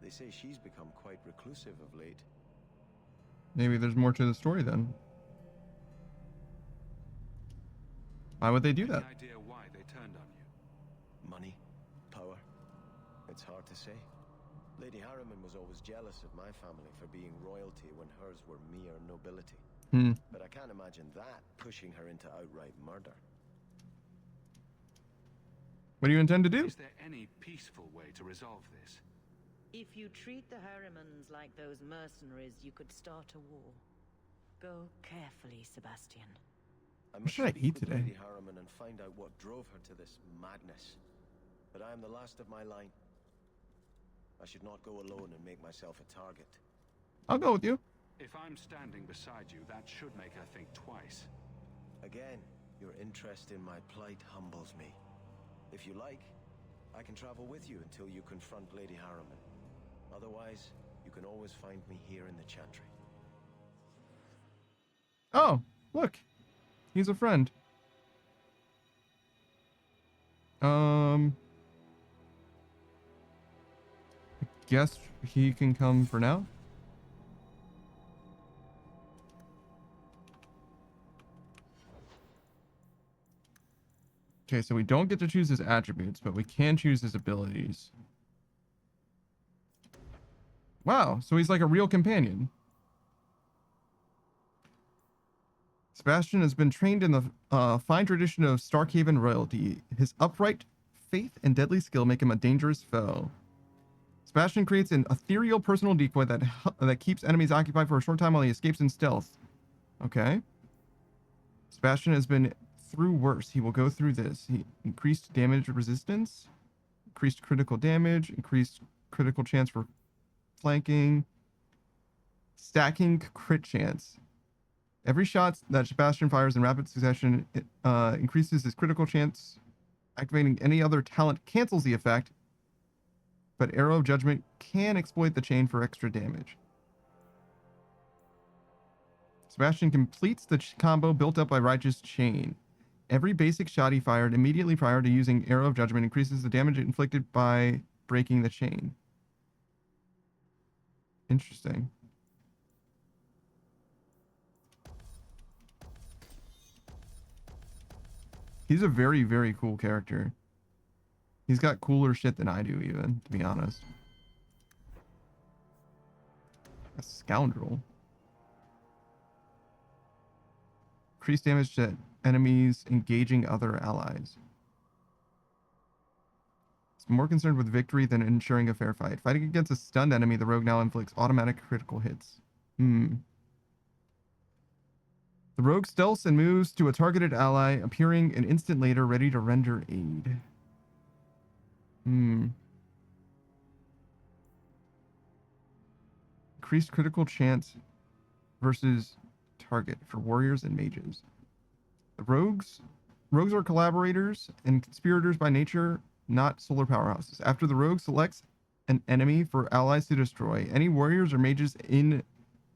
They say she's become quite reclusive of late. Maybe there's more to the story then. Why would they do that? Any idea why they turned on you? Money? Power? It's hard to say. Lady Harriman was always jealous of my family for being royalty when hers were mere nobility. But I can't imagine that pushing her into outright murder. What do you intend to do? Is there any peaceful way to resolve this? If you treat the Harrimans like those mercenaries, you could start a war. Go carefully, Sebastian. I What must should I speak eat with today? Lady Harriman and find out what drove her to this madness. But I am the last of my line. I should not go alone and make myself a target. I'll go with you. If I'm standing beside you, that should make her think twice. Again, your interest in my plight humbles me. If you like, I can travel with you until you confront Lady Harriman. Otherwise, you can always find me here in the Chantry. Oh, look. He's a friend. I guess he can come for now. Okay, so we don't get to choose his attributes, but we can choose his abilities. Wow, so he's like a real companion. Sebastian has been trained in the fine tradition of Starkhaven royalty. His upright faith and deadly skill make him a dangerous foe. Sebastian creates an ethereal personal decoy that keeps enemies occupied for a short time while he escapes in stealth. Okay. Sebastian has been through worse. He will go through this. He increased damage resistance, increased critical damage, increased critical chance for flanking, stacking crit chance. Every shot that Sebastian fires in rapid succession increases his critical chance. Activating any other talent cancels the effect, but Arrow of Judgment can exploit the chain for extra damage. Sebastian completes the combo built up by Righteous Chain. Every basic shot he fired immediately prior to using Arrow of Judgment increases the damage inflicted by breaking the chain. Interesting. He's a very, very cool character. He's got cooler shit than I do, even, to be honest. A scoundrel. Increase damage to enemies engaging other allies. It's more concerned with victory than ensuring a fair fight. Fighting against a stunned enemy, the rogue now inflicts automatic critical hits. The rogue stealths and moves to a targeted ally, appearing an instant later ready to render aid. Increased critical chance versus target for warriors and mages. The rogues are collaborators and conspirators by nature, not solar powerhouses. After the rogue selects an enemy for allies to destroy, any warriors or mages in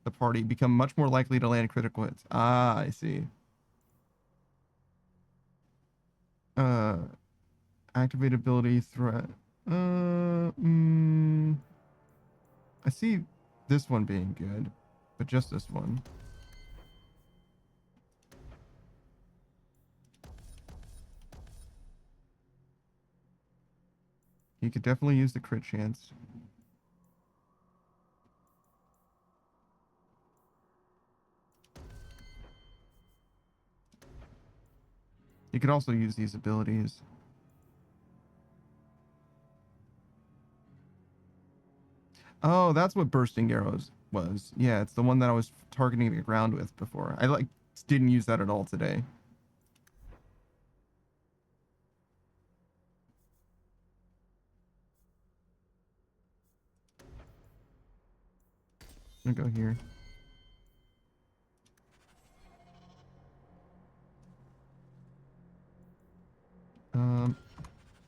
the party become much more likely to land critical hits. Ah, I see. Activate ability threat. I I see this one being good, but just this one. You could definitely use the crit chance. You could also use these abilities. Oh, that's what bursting arrows was. Yeah, it's the one that I was targeting the ground with before. I like didn't use that at all today. I'm gonna go here.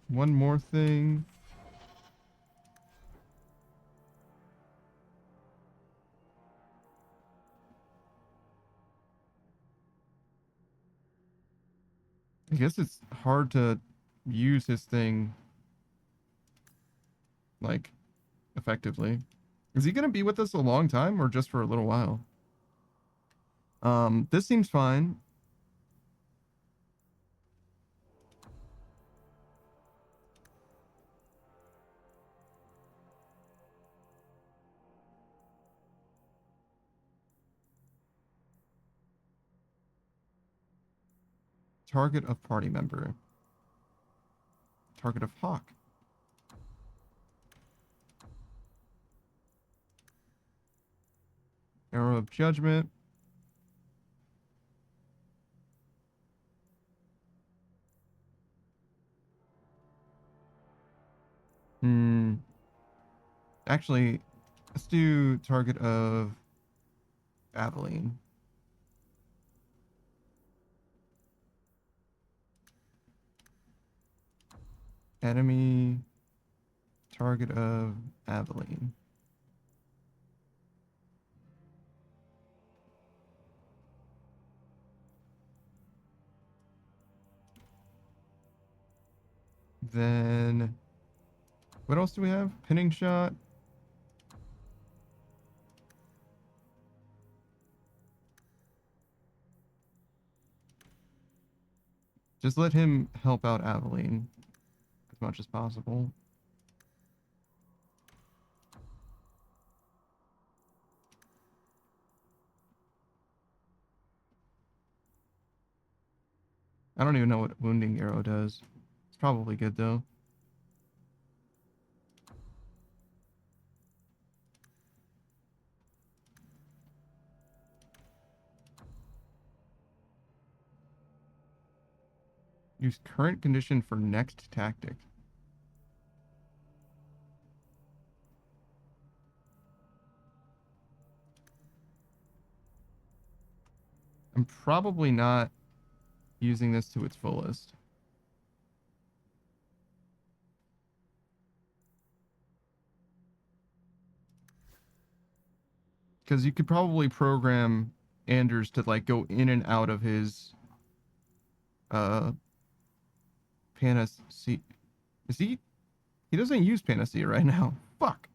One more thing. I guess it's hard to use his thing, like, effectively. Is he gonna be with us a long time or just for a little while? This seems fine. Target of party member. Target of Hawk. Arrow of Judgment. Actually, let's do target of Aveline. Enemy target of Aveline. Then what else do we have? Pinning shot. Just let him help out Aveline as much as possible. I don't even know what wounding arrow does. It's probably good though. Use current condition for next tactic. I'm probably not using this to its fullest. Because you could probably program Anders to like go in and out of his Panacea. Is he doesn't use Panacea right now. Fuck.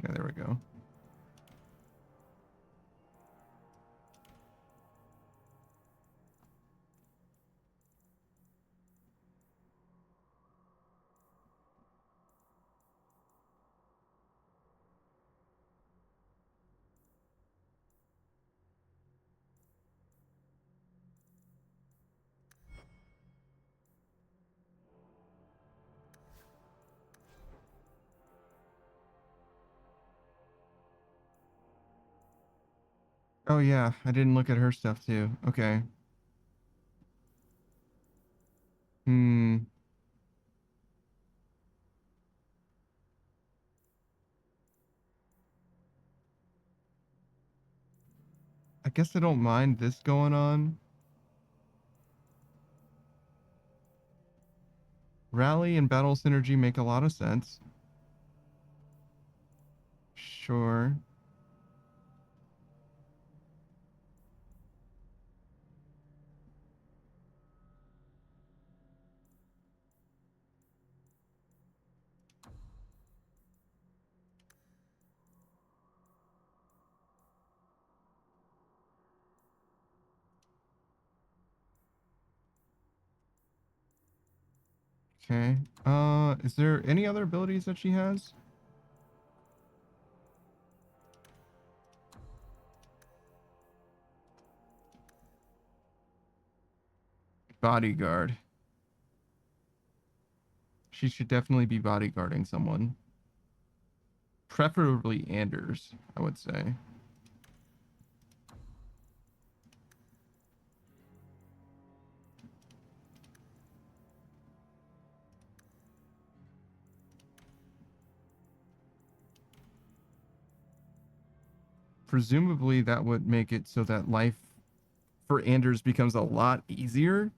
Yeah, there we go. Oh yeah, I didn't look at her stuff too. Okay. I guess I don't mind this going on. Rally and battle synergy make a lot of sense. Sure. Okay. Is there any other abilities that she has? Bodyguard. She should definitely be bodyguarding someone. Preferably Anders, I would say. Presumably that would make it so that life for Anders becomes a lot easier.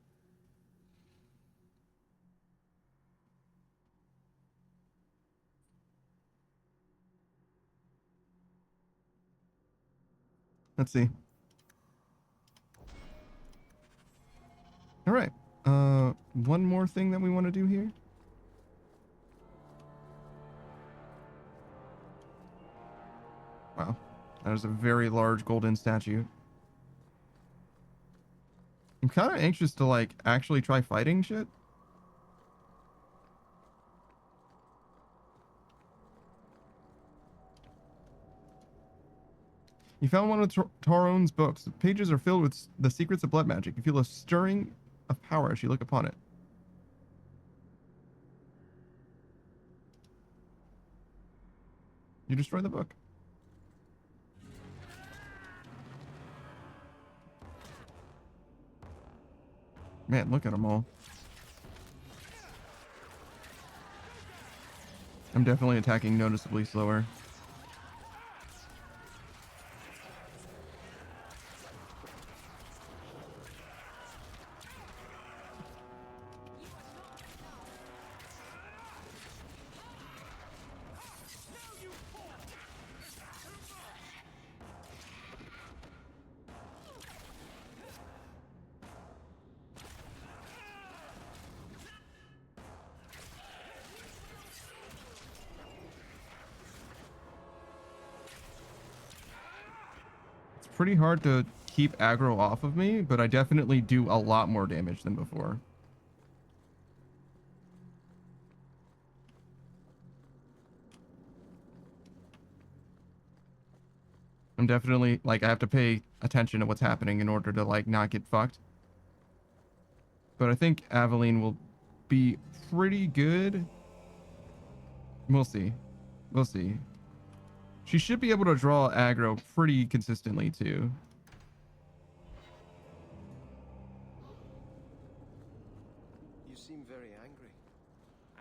Let's see. All right. One more thing that we want to do here. Wow. That is a very large golden statue. I'm kind of anxious to, like, actually try fighting shit. You found one of Taron's books. The pages are filled with the secrets of blood magic. You feel a stirring of power as you look upon it. You destroy the book. Man, look at them all. I'm definitely attacking noticeably slower. Pretty hard to keep aggro off of me, but I definitely do a lot more damage than before. I'm definitely, like, I have to pay attention to what's happening in order to, like, not get fucked. But I think Aveline will be pretty good. We'll see. We'll see. She should be able to draw aggro pretty consistently, too. You seem very angry.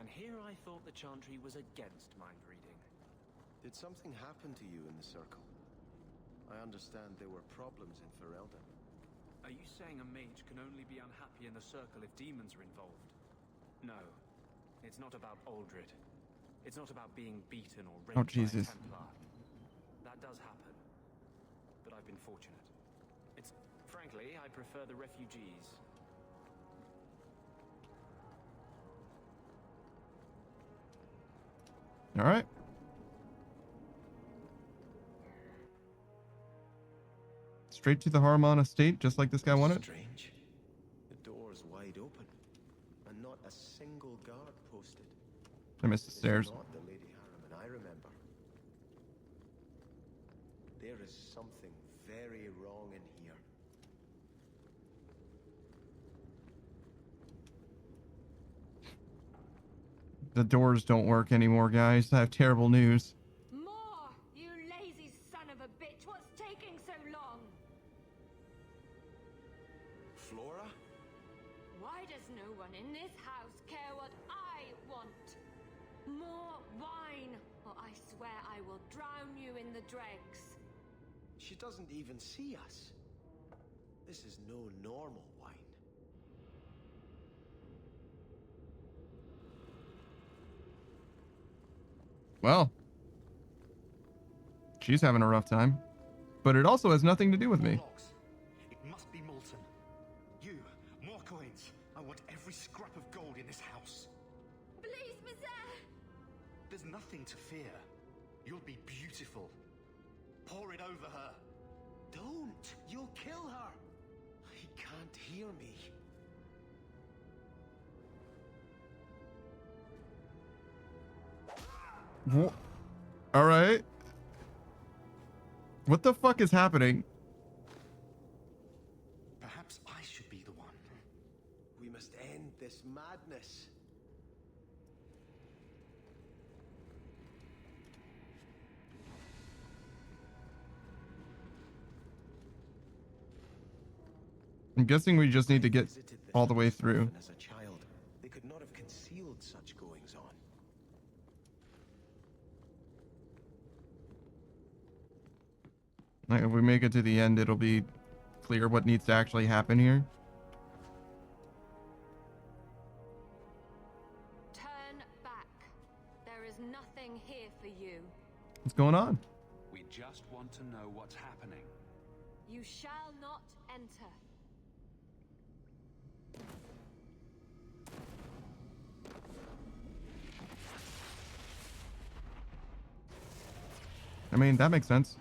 And here I thought the Chantry was against mind reading. Did something happen to you in the Circle? I understand there were problems in Ferelden. Are you saying a mage can only be unhappy in the Circle if demons are involved? No. It's not about Aldred. It's not about being beaten or raped by a Jesus. Templar. That does happen. But I've been fortunate. It's... Frankly, I prefer the refugees. All right. Straight to the Harmon estate, just like this guy wanted. Strange. The door's wide open, and not a single guard posted. I missed the stairs. Not the Lady Harriman I remember. There is something very wrong in here. The doors don't work anymore, guys. I have terrible news. More! You lazy son of a bitch! What's taking so long? Flora? Why does no one in this house care what I want? More wine, or I swear I will drown you in the dregs. She doesn't even see us. This is no normal wine. Well, she's having a rough time, but it also has nothing to do with me. It must be molten. You, more coins. I want every scrap of gold in this house. Please, Mister! There's nothing to fear. You'll be beautiful. Pour it over her. Don't! You'll kill her! He can't hear me. All right. What the fuck is happening? Perhaps I should be the one. We must end this madness. I'm guessing we just need to get all the way through. As a child, they could not have concealed such goings on. Like, if we make it to the end, it'll be clear what needs to actually happen here. Turn back. There is nothing here for you. What's going on? We just want to know what's happening. You shall not enter. I mean, that makes sense.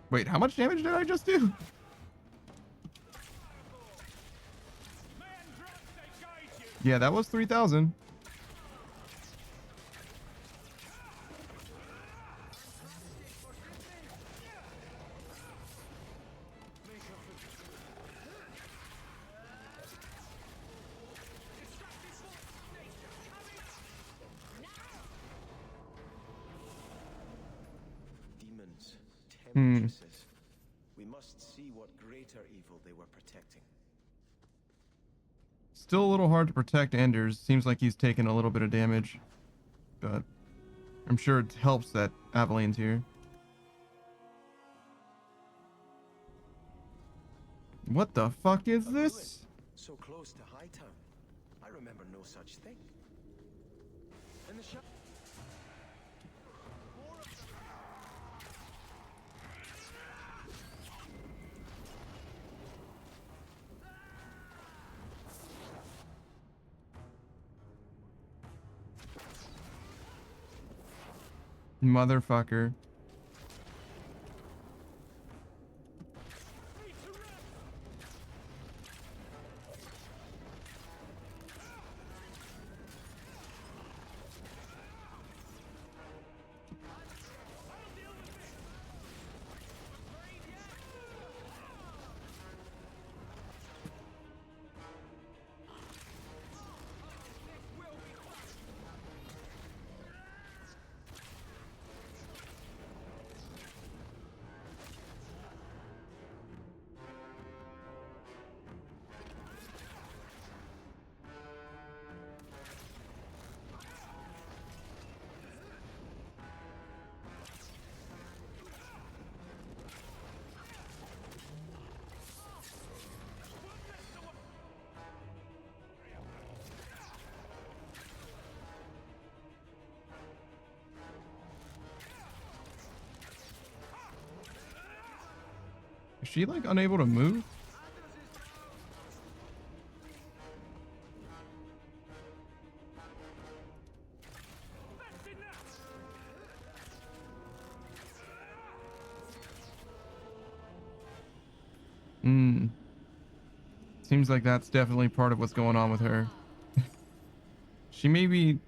Wait, how much damage did I just do? Yeah, that was 3,000. Demons, temptresses. We must see what greater evil they were protecting. Still a little hard to protect Anders. Seems like he's taken a little bit of damage. But I'm sure it helps that Aveline's here. What the fuck is this? So close to Hightown. I remember no such thing. And the shop. Motherfucker. Is she like unable to move? Seems like that's definitely part of what's going on with her. She maybe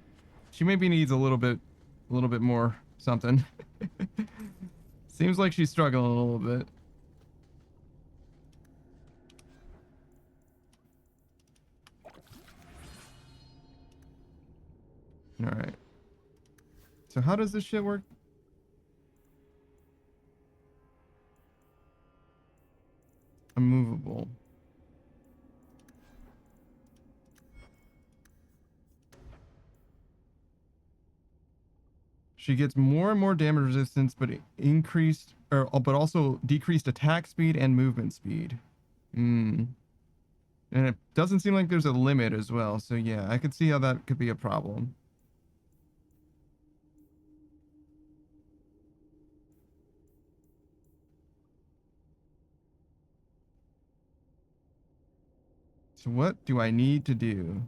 needs a little bit more something. Seems like she's struggling a little bit. All right. So how does this shit work? Immovable. She gets more and more damage resistance, but but also decreased attack speed and movement speed. And it doesn't seem like there's a limit as well. So yeah, I could see how that could be a problem. So what do I need to do?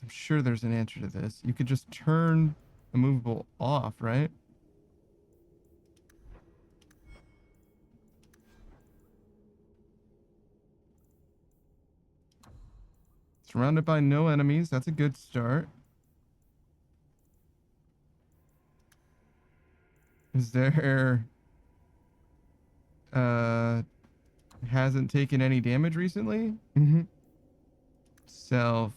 I'm sure there's an answer to this. You could just turn immovable off, right? Surrounded by no enemies. That's a good start. Is there... hasn't taken any damage recently? Mm-hmm. Self.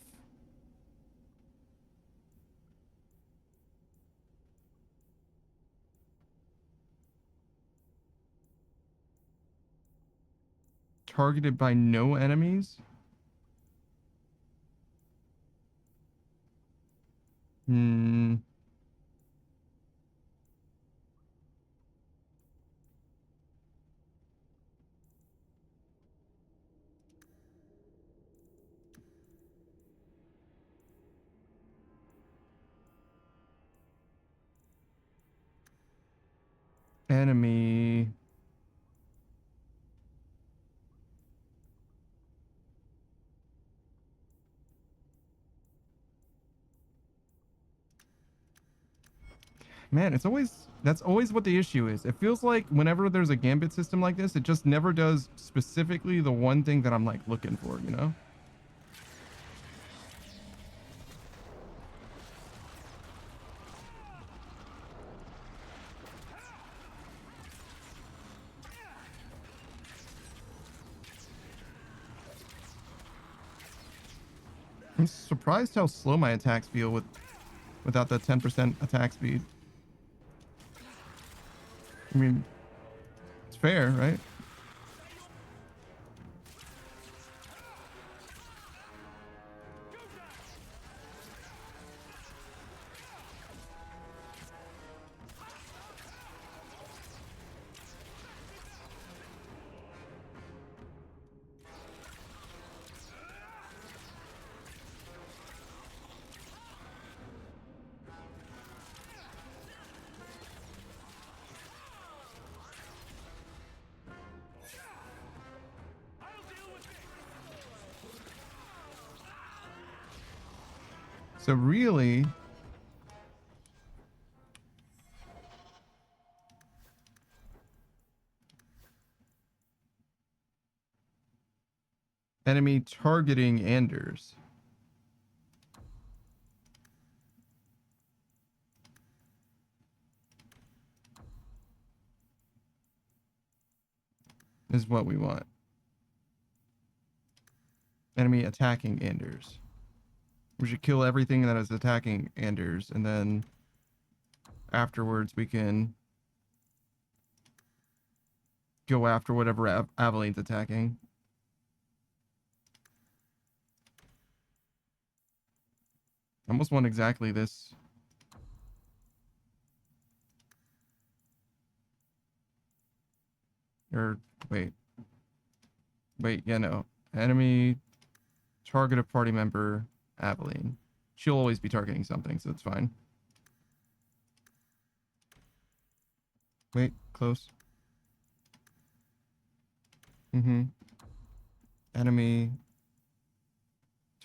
Targeted by no enemies? Hmm. Enemy. Man, that's always what the issue is. It feels like whenever there's a gambit system like this, it just never does specifically the one thing that I'm like looking for, you know? I'm surprised how slow my attacks feel without the 10% attack speed. I mean, it's fair, right? So really, enemy targeting Anders. Is what we want. Enemy attacking Anders. We should kill everything that is attacking Anders, and then afterwards we can go after whatever Aveline's attacking. I almost want exactly this. Or, wait. Wait, yeah, no. Enemy, target a party member, Aveline. She'll always be targeting something, so it's fine. Wait, close. Enemy,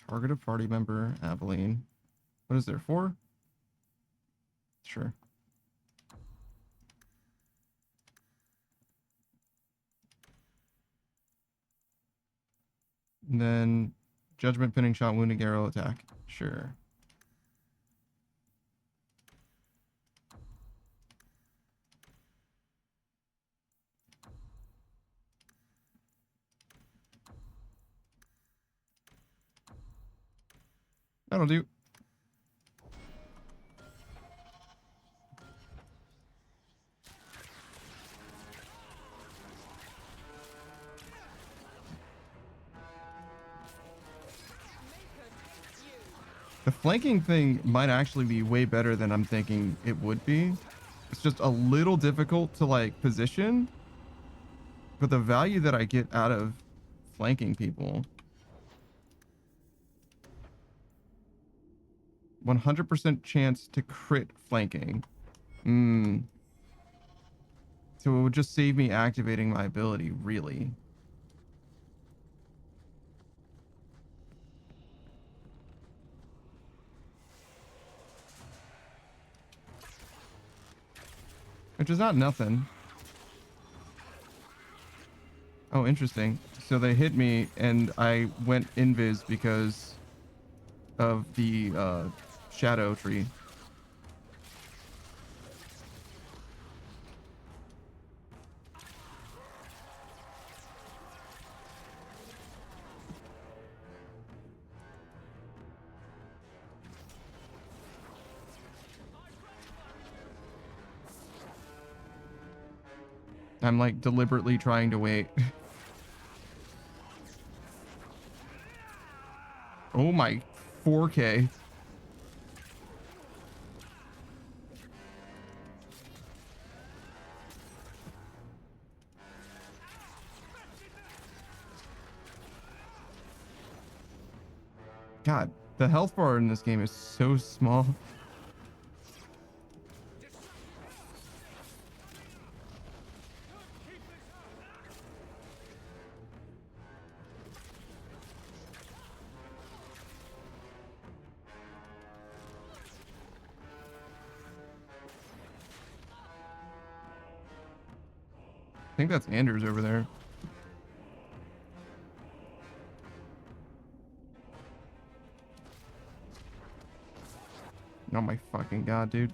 target a party member, Aveline. What is there, 4? Sure. And then judgment, pinning shot, wounding arrow, attack. Sure. That'll do. The flanking thing might actually be way better than I'm thinking it would be. It's just a little difficult to like position, but the value that I get out of flanking people, 100% chance to crit flanking. So it would just save me activating my ability, really. which is not nothing. Oh, interesting. So they hit me and I went invis because of the shadow tree. I'm like deliberately trying to wait. Oh my 4K. God, the health bar in this game is so small. I think that's Anders over there. Oh my fucking god, dude.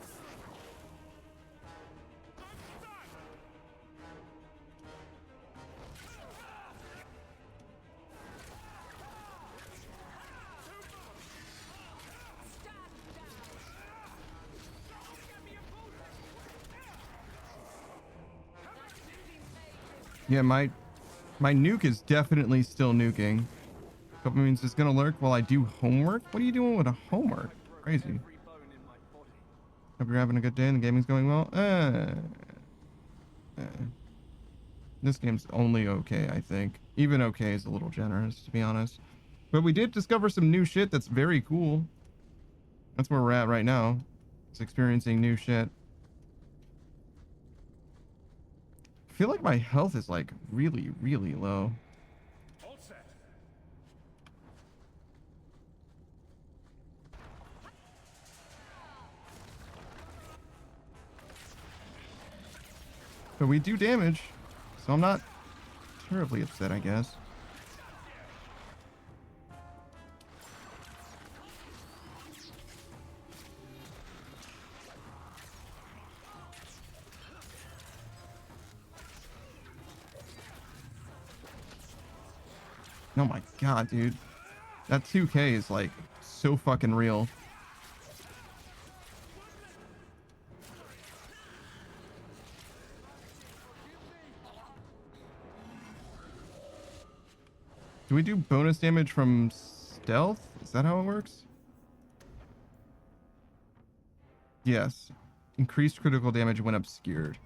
Yeah, my nuke is definitely still nuking. That means it's gonna lurk while I do homework? What are you doing with a homework? Crazy. Hope you're having a good day and the gaming's going well. This game's only okay, I think. Even okay is a little generous, to be honest. But we did discover some new shit that's very cool. That's where we're at right now. It's experiencing new shit. I feel like my health is like really, really low. All set. But we do damage, so I'm not terribly upset, I guess. Oh my god, dude. That 2K is like so fucking real. Do we do bonus damage from stealth? Is that how it works? Yes. Increased critical damage when obscured.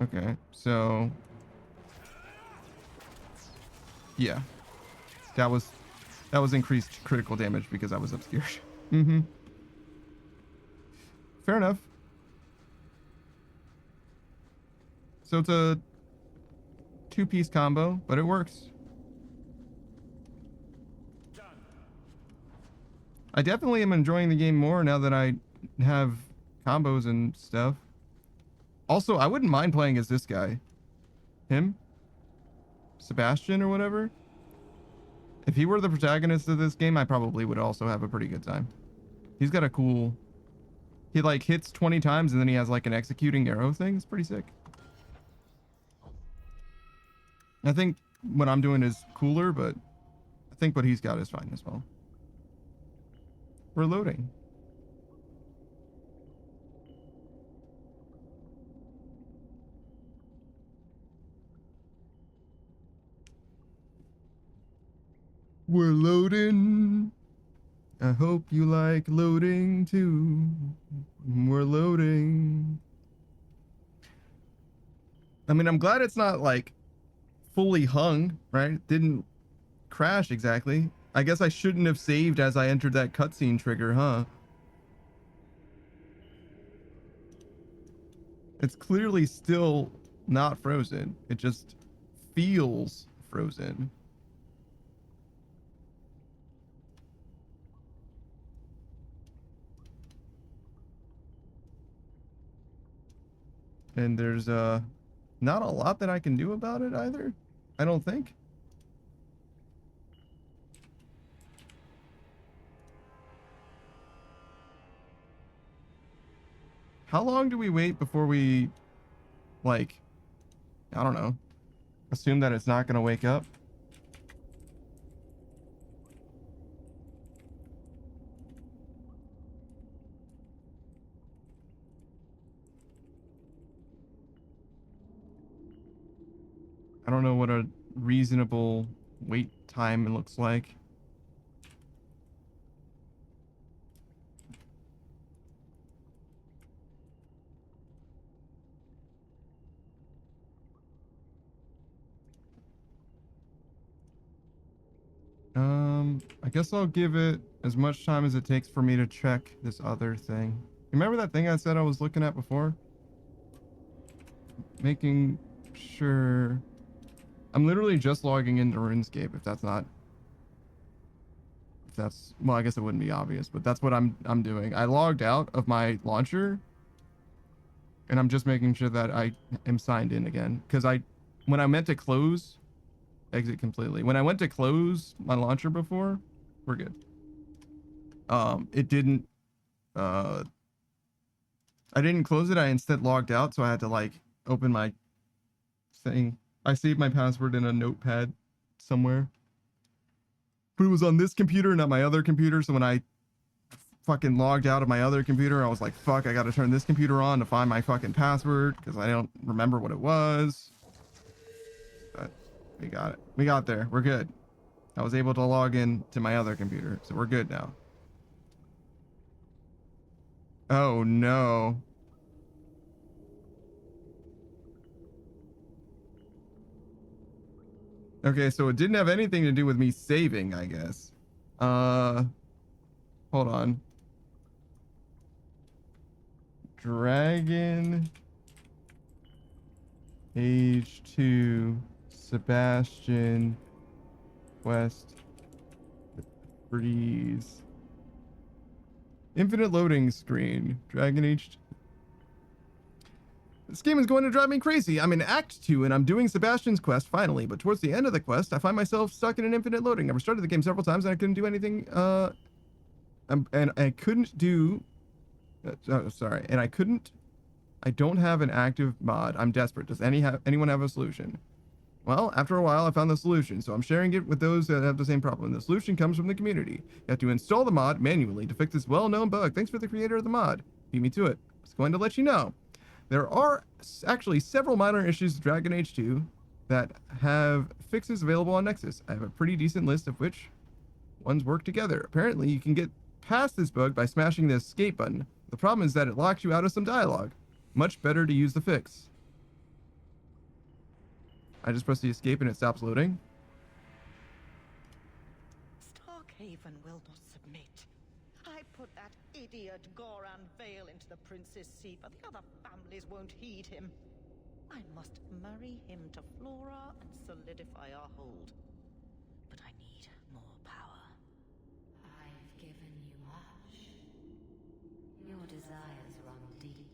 Okay, so yeah, that was increased critical damage because I was obscured. Mm-hmm. Fair enough. So it's a 2-piece combo, but it works. I definitely am enjoying the game more now that I have combos and stuff. Also, I wouldn't mind playing as this guy. Him? Sebastian or whatever? If he were the protagonist of this game, I probably would also have a pretty good time. He's got a cool... He like hits 20 times and then he has like an executing arrow thing. It's pretty sick. I think what I'm doing is cooler, but I think what he's got is fine as well. We're loading. We're loading. I hope you like loading too. We're loading. I mean, I'm glad it's not like fully hung, right? Didn't crash exactly. I guess I shouldn't have saved as I entered that cutscene trigger, huh? It's clearly still not frozen. It just feels frozen. And there's not a lot that I can do about it either, I don't think. How long do we wait before we, like, I don't know, assume that it's not going to wake up? I don't know what a reasonable wait time looks like. I guess I'll give it as much time as it takes for me to check this other thing. Remember that thing I said I was looking at before? Making sure... I'm literally just logging into RuneScape, if that's not... If that's... Well, I guess it wouldn't be obvious, but that's what I'm doing. I logged out of my launcher, and I'm just making sure that I am signed in again. Because when I meant to close... Exit completely. When I went to close my launcher before, we're good. It didn't, I didn't close it. I instead logged out. So I had to like open my thing. I saved my password in a notepad somewhere, but it was on this computer, not my other computer. So when I fucking logged out of my other computer, I was like, fuck, I got to turn this computer on to find my fucking password because I don't remember what it was. But we got it. We got there. We're good. I was able to log in to my other computer, so we're good now. Oh no. Okay, so it didn't have anything to do with me saving, I guess. Hold on. Dragon Age 2 Sebastian West Breeze. Infinite loading screen. Dragon Age. This game is going to drive me crazy. I'm in Act 2 and I'm doing Sebastian's quest finally, but towards the end of the quest, I find myself stuck in an infinite loading. I restarted the game several times and I couldn't do anything. And I couldn't do. Sorry, and I couldn't. I don't have an active mod. I'm desperate. Does anyone have a solution? Well, after a while, I found the solution, so I'm sharing it with those that have the same problem. The solution comes from the community. You have to install the mod manually to fix this well-known bug. Thanks for the creator of the mod. Beat me to it. I was going to let you know. There are actually several minor issues with Dragon Age 2 that have fixes available on Nexus. I have a pretty decent list of which ones work together. Apparently, you can get past this bug by smashing the escape button. The problem is that it locks you out of some dialogue. Much better to use the fix. I just press the escape and it stops loading. Starkhaven will not submit. I put that idiot Goran Vale into the prince's seat, but the other families won't heed him. I must marry him to Flora and solidify our hold. But I need more power. I've given you much. Your desires run deep.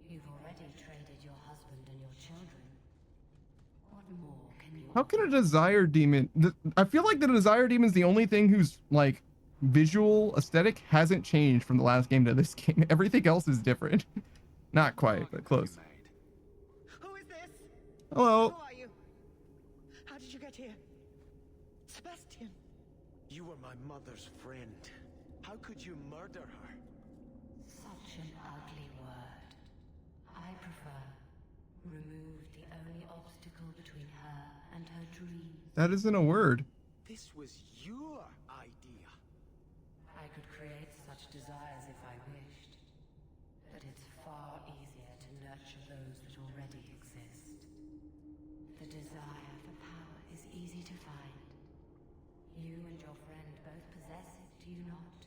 You've already traded your husband and your children. What more can you... How can a desire demon... I feel like the desire demon is the only thing whose, like, visual aesthetic hasn't changed from the last game to this game. Everything else is different. Not quite, but close. Who is this? Hello. Who are you? How did you get here? Sebastian. You were my mother's friend. How could you murder her? Such an ugly word. I prefer remove the only obstacle between her and her dreams. That isn't a word. This was your idea. I could create such desires if I wished, but it's far easier to nurture those that already exist. The desire for power is easy to find. You and your friend both possess it, do you not?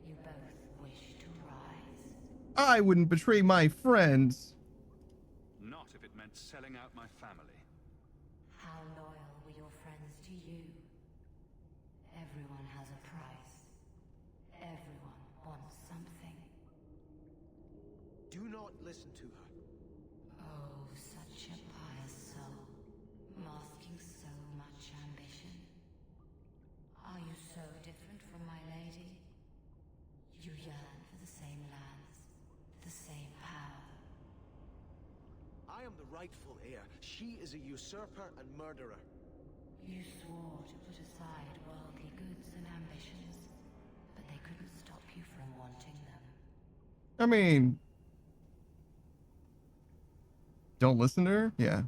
You both wish to rise. I wouldn't betray my friends. Not if it meant selling out my family. How loyal were your friends to you? Everyone has a price. Everyone wants something. Do not not listen to her. Oh, such a pious soul, masking so much ambition. Are you so different from my lady? You yearn for the same lands, the same power. I am the rightful heir. She is a usurper and murderer. You swore to put aside worldly goods and ambitions, but they couldn't stop you from wanting them. I mean, don't listen to her? Yeah.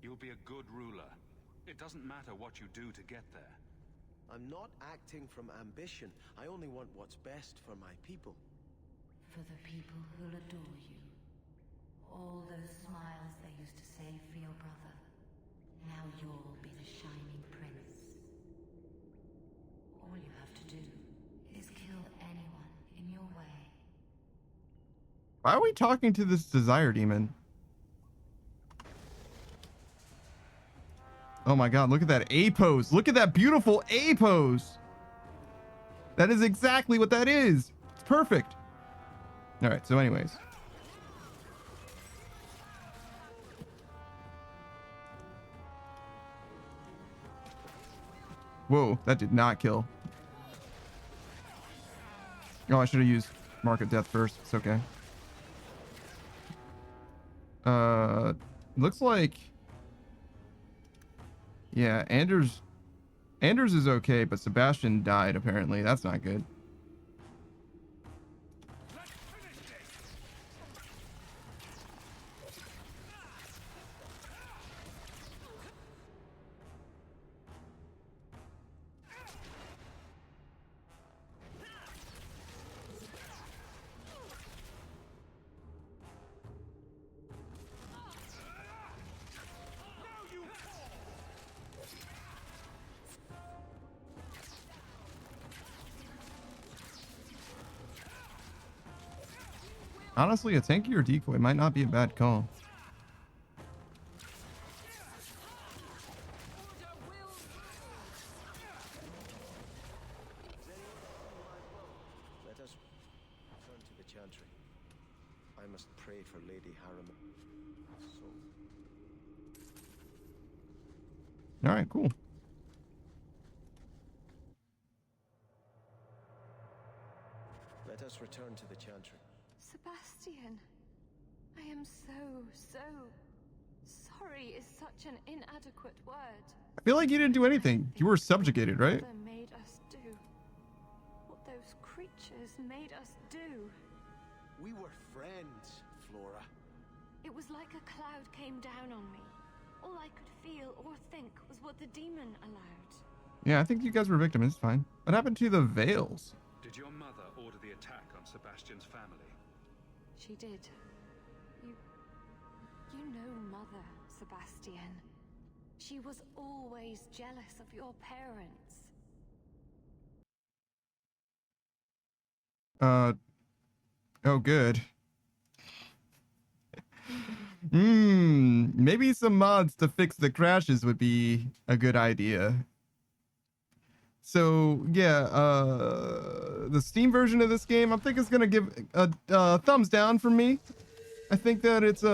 You'll be a good ruler. It doesn't matter what you do to get there. I'm not acting from ambition. I only want what's best for my people. For the people who'll adore you. All those smiles they used to save for your brother. Now you'll be the shining prince. All you have to do is kill anyone in your way. Why are we talking to this desire demon? Oh my god, look at that A pose. Look at that beautiful A pose. That is exactly what that is. It's perfect. All right, so anyways. Whoa, that did not kill. Oh, I should have used Mark of Death first. It's okay. Looks like... Yeah, Anders is okay, but Sebastian died apparently. That's not good. Honestly, a tanky or decoy might not be a bad call. Let us return to the Chantry. I must pray for Lady Harriman. All right, cool. Let us return to the Chantry. Sebastian, I am so sorry is such an inadequate word. I feel like you didn't do anything. You were subjugated, right? What they made us do. What those creatures made us do. We were friends, Flora. It was like a cloud came down on me. All I could feel or think was what the demon allowed. Yeah, I think you guys were victims. It's fine. What happened to the veils? Did your mother order the attack on Sebastian's family? She did. You know Mother, Sebastian. She was always jealous of your parents. Oh, good. Maybe some mods to fix the crashes would be a good idea. So yeah, the Steam version of this game, I think it's gonna give a thumbs down from me. I think that it's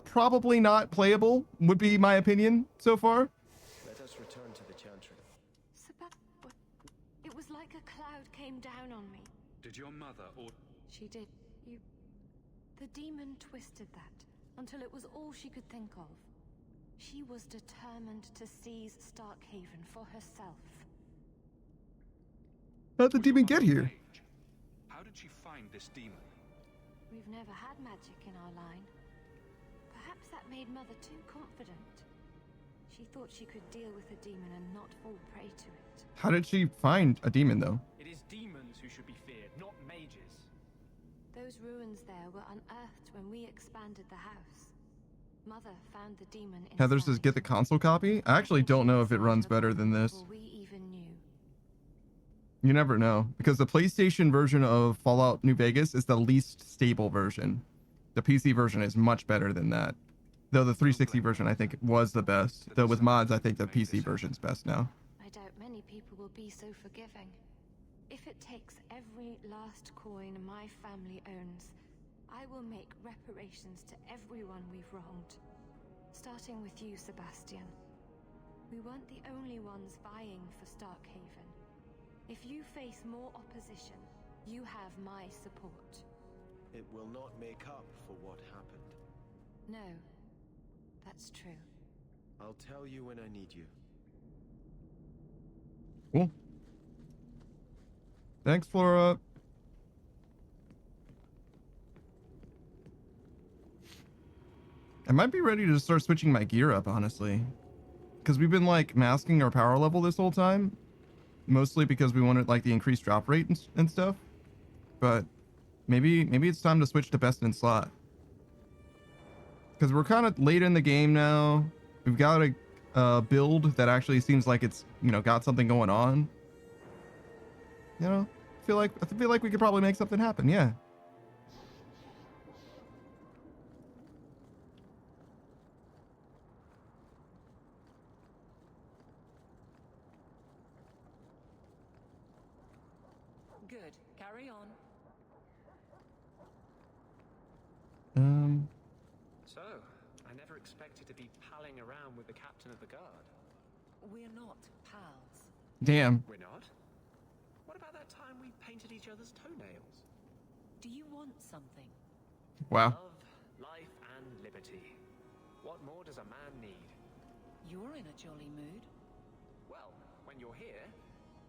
probably not playable, would be my opinion so far. Let us return to the Chantry. It was like a cloud came down on me. Did your mother order... She did. The demon twisted that until it was all she could think of. She was determined to seize Starkhaven for herself. How'd the demon get here? How did she find this demon? We've never had magic in our line. Perhaps that made Mother too confident. She thought she could deal with a demon and not fall prey to it. How did she find a demon though? It is demons who should be feared, not mages. Those ruins there were unearthed when we expanded the house. Mother found the demon in Heather says get the console copy. I actually don't know if it runs better than this. we even knew. You never know, because the PlayStation version of Fallout New Vegas is the least stable version. The PC version is much better than that. Though the 360 version I think was the best. Though with mods I think the PC version's best now. I doubt many people will be so forgiving. If it takes every last coin my family owns, I will make reparations to everyone we've wronged. Starting with you, Sebastian. We weren't the only ones vying for Starkhaven. If you face more opposition, you have my support. It will not make up for what happened. No, that's true. I'll tell you when I need you. Cool. Thanks, Flora. I might be ready to start switching my gear up, honestly. Because we've been, like, masking our power level this whole time. Mostly because we wanted, like, the increased drop rate and stuff. But maybe it's time to switch to best in slot. Because we're kind of late in the game now. We've got a build that actually seems like it's, you know, got something going on. You know? I feel like we could probably make something happen, yeah. Good. Carry on. So, I never expected to be palling around with the captain of the guard. We're not pals. Damn. We're not? What about that time we painted each other's toenails? Do you want something? Wow. Love, life, and liberty. What more does a man need? You're in a jolly mood. Well, when you're here,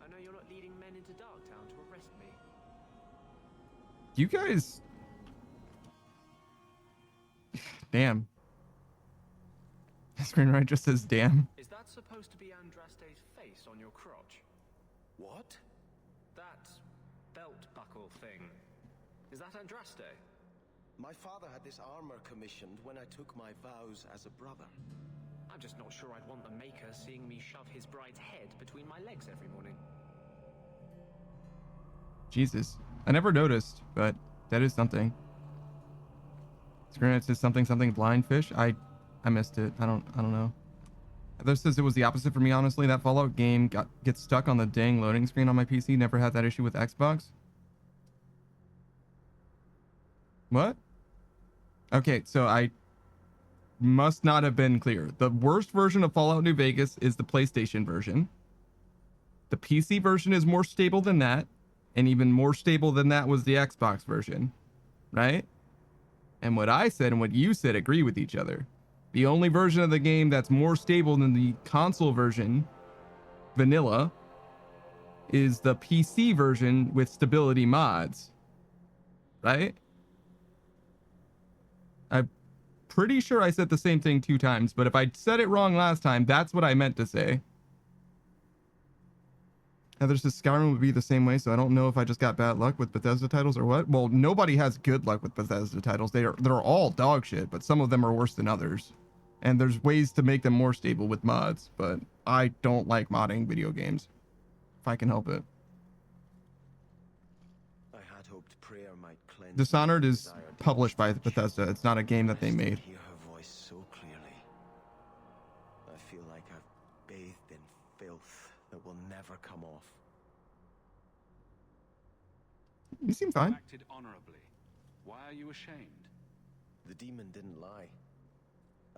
I know you're not leading men into Darktown to arrest me. You guys... Damn. The screenwriter just says damn. Is that supposed to be Andraste's face on your crotch? What? That belt buckle thing. Is that Andraste? My father had this armor commissioned when I took my vows as a brother. I'm just not sure I'd want the Maker seeing me shove his bride's head between my legs every morning. Jesus. I never noticed, but that is something. Screenwriter says something blind fish. I missed it. I don't know. Heather says it was the opposite for me, honestly. That Fallout game gets stuck on the dang loading screen on my PC. Never had that issue with Xbox. What? Okay, so I must not have been clear. The worst version of Fallout New Vegas is the PlayStation version. The PC version is more stable than that, and even more stable than that was the Xbox version, right? And what I said and what you said agree with each other. The only version of the game that's more stable than the console version, vanilla, is the PC version with stability mods, right? I'm pretty sure I said the same thing 2 times, but if I said it wrong last time, that's what I meant to say. Heather says Skyrim would be the same way, so I don't know if I just got bad luck with Bethesda titles or what. Well, nobody has good luck with Bethesda titles. They're all dog shit, but some of them are worse than others. And there's ways to make them more stable with mods, but I don't like modding video games if I can help it. I had hoped prayer might cleanse. Dishonored is published by Bethesda. It's not a game that they made. Hear her voice so clearly. I feel like I've bathed in filth that will never come off. You seem fine. You acted honorably. Why are you ashamed? The demon didn't lie.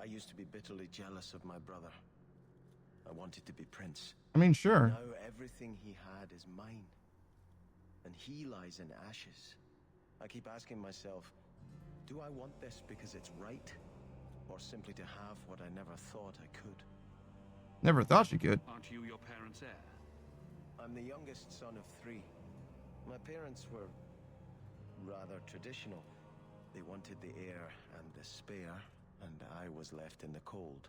I used to be bitterly jealous of my brother. I wanted to be prince. I mean, sure. Now everything he had is mine. And he lies in ashes. I keep asking myself, do I want this because it's right? Or simply to have what I never thought I could? Never thought you could. Aren't you your parents' heir? I'm the youngest son of 3. My parents were rather traditional. They wanted the heir and the spare, and I was left in the cold.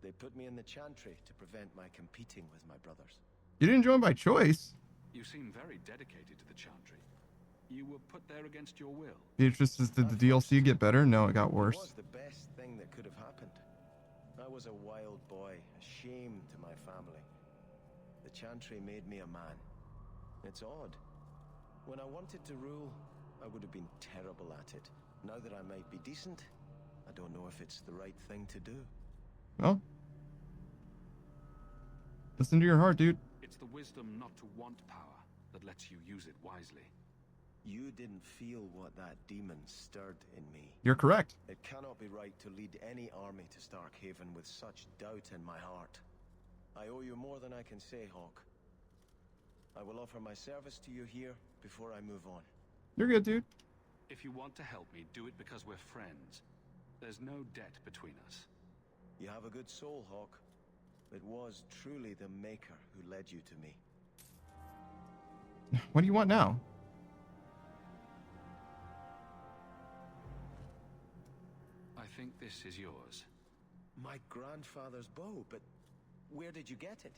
They put me in the Chantry to prevent my competing with my brothers. You didn't join by choice. You seem very dedicated to the Chantry. You were put there against your will. Beatrice says, did the DLC get better? No, it got worse. It was the best thing that could have happened. I was a wild boy, a shame to my family. The Chantry made me a man. It's odd. When I wanted to rule, I would have been terrible at it. Now that I might be decent, I don't know if it's the right thing to do. Well, listen to your heart, dude. It's the wisdom not to want power that lets you use it wisely. You didn't feel what that demon stirred in me. You're correct. It cannot be right to lead any army to Starkhaven with such doubt in my heart. I owe you more than I can say, Hawk. I will offer my service to you here before I move on. You're good, dude. If you want to help me, do it because we're friends. There's no debt between us. You have a good soul, Hawk. It was truly the Maker who led you to me. What do you want now? I think this is yours. My grandfather's bow, but where did you get it?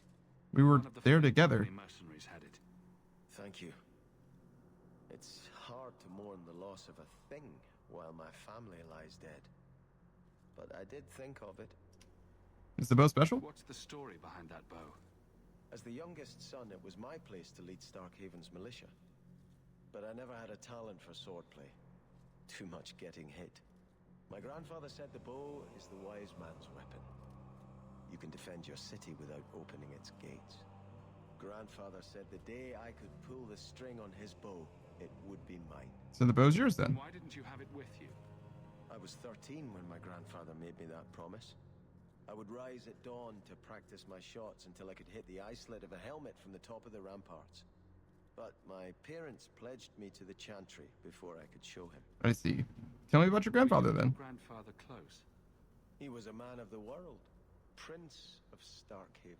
We were there together. Mercenaries had it. Thank you. It's hard to mourn the loss of a thing while my family lies dead. But I did think of it. Is the bow special? What's the story behind that bow? As the youngest son, it was my place to lead Starkhaven's militia. But I never had a talent for swordplay. Too much getting hit. My grandfather said the bow is the wise man's weapon. You can defend your city without opening its gates. Grandfather said the day I could pull the string on his bow, it would be mine. So the bow's yours then? Why didn't you have it with you? I was 13 when my grandfather made me that promise. I would rise at dawn to practice my shots until I could hit the eye slit of a helmet from the top of the ramparts. But my parents pledged me to the Chantry before I could show him. I see. Tell me about your grandfather then. Grandfather close. He was a man of the world, Prince of Starkhaven.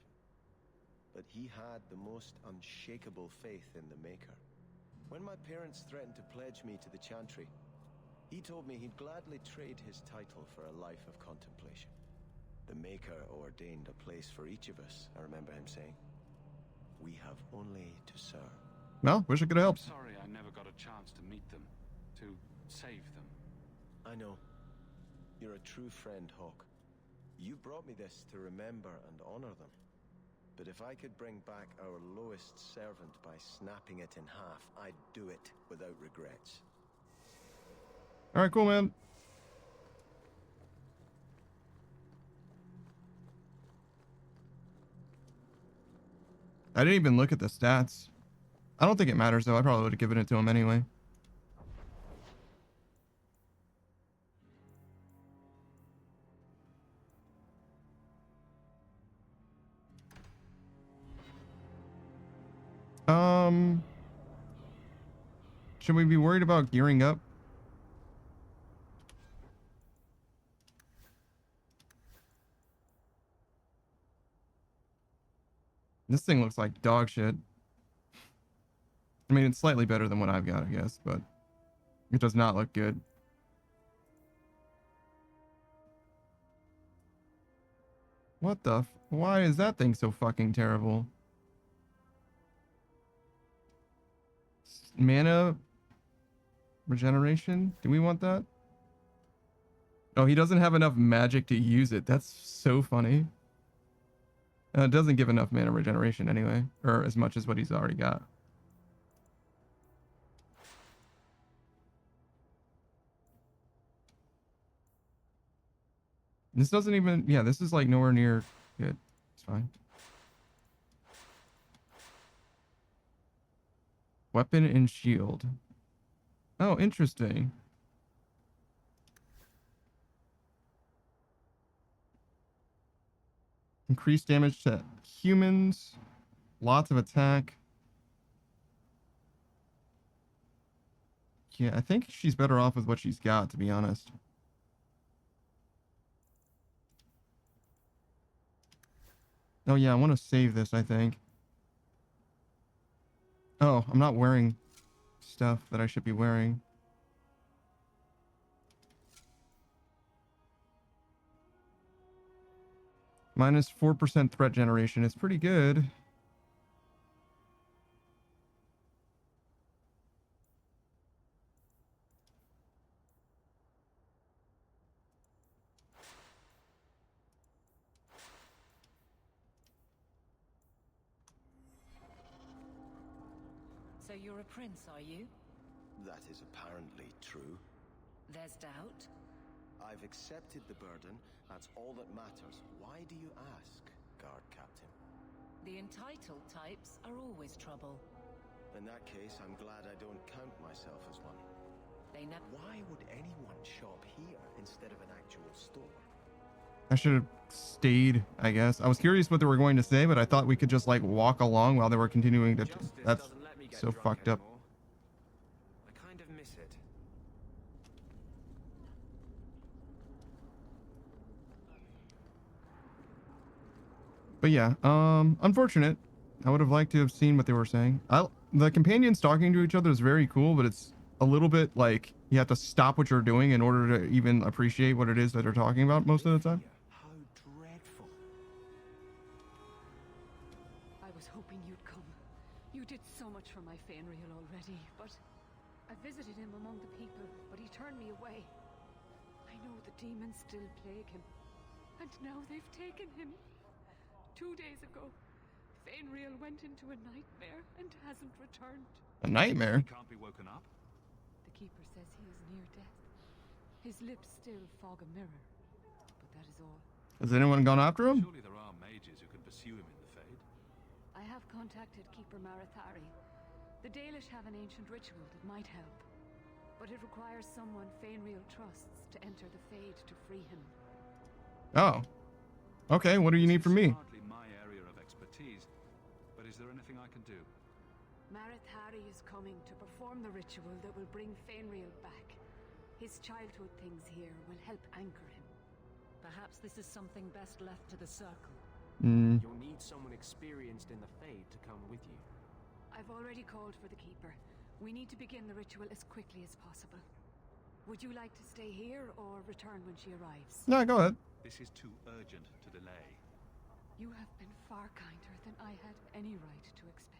But he had the most unshakable faith in the Maker. When my parents threatened to pledge me to the Chantry, he told me he'd gladly trade his title for a life of contemplation. The Maker ordained a place for each of us, I remember him saying. We have only to serve. Well, wish I could have helped. Sorry I never got a chance to meet them, to save them. I know. You're a true friend, Hawk. You brought me this to remember and honor them. But if I could bring back our lowest servant by snapping it in half, I'd do it without regrets. All right, cool, man. I didn't even look at the stats. I don't think it matters, though. I probably would have given it to him anyway. Should we be worried about gearing up? This thing looks like dog shit. I mean, it's slightly better than what I've got, I guess, but it does not look good. What the why is that thing so fucking terrible? Mana regeneration? Do we want that? Oh, he doesn't have enough magic to use it. That's so funny. It doesn't give enough mana regeneration anyway, or as much as what he's already got. This doesn't even, yeah, this is like nowhere near good. It's fine. Weapon and shield. Oh, interesting. Increased damage to humans. Lots of attack. Yeah, I think she's better off with what she's got, to be honest. Oh yeah, I want to save this, I think. Oh, I'm not wearing stuff that I should be wearing. Minus 4% threat generation is pretty good. So you're a prince, are you? That is apparently true. There's doubt? I've accepted the burden. That's all that matters. Why do you ask, Guard Captain? The entitled types are always trouble. In that case, I'm glad I don't count myself as one. Why would anyone shop here instead of an actual store? I should have stayed, I guess. I was curious what they were going to say, but I thought we could just like walk along while they were continuing to. That's so fucked up. I kind of miss it. But yeah, unfortunate. I would have liked to have seen what they were saying. The companions talking to each other is very cool, but it's a little bit like you have to stop what you're doing in order to even appreciate what it is that they're talking about most of the time. How dreadful. I was hoping you'd come. You did so much for my Fainriel already, but I visited him among the people, but he turned me away. I know the demons still plague him, and now they've taken him. 2 days ago, Fainriel went into a nightmare and hasn't returned. A nightmare? He can't be woken up? The Keeper says he is near death. His lips still fog a mirror, but that is all. Has anyone gone after him? Surely there are mages who can pursue him in the Fade. I have contacted Keeper Marathari. The Dalish have an ancient ritual that might help, but it requires someone Fainriel trusts to enter the Fade to free him. Oh. Okay, what do you need from me? Hardly my area of expertise, but is there anything I can do? Marathari is coming to perform the ritual that will bring Fainriel back. His childhood things here will help anchor him. Perhaps this is something best left to the Circle. You'll need someone experienced in the Fade to come with you. I've already called for the Keeper. We need to begin the ritual as quickly as possible. Would you like to stay here or return when she arrives? No, go ahead. This is too urgent to delay. You have been far kinder than I had any right to expect.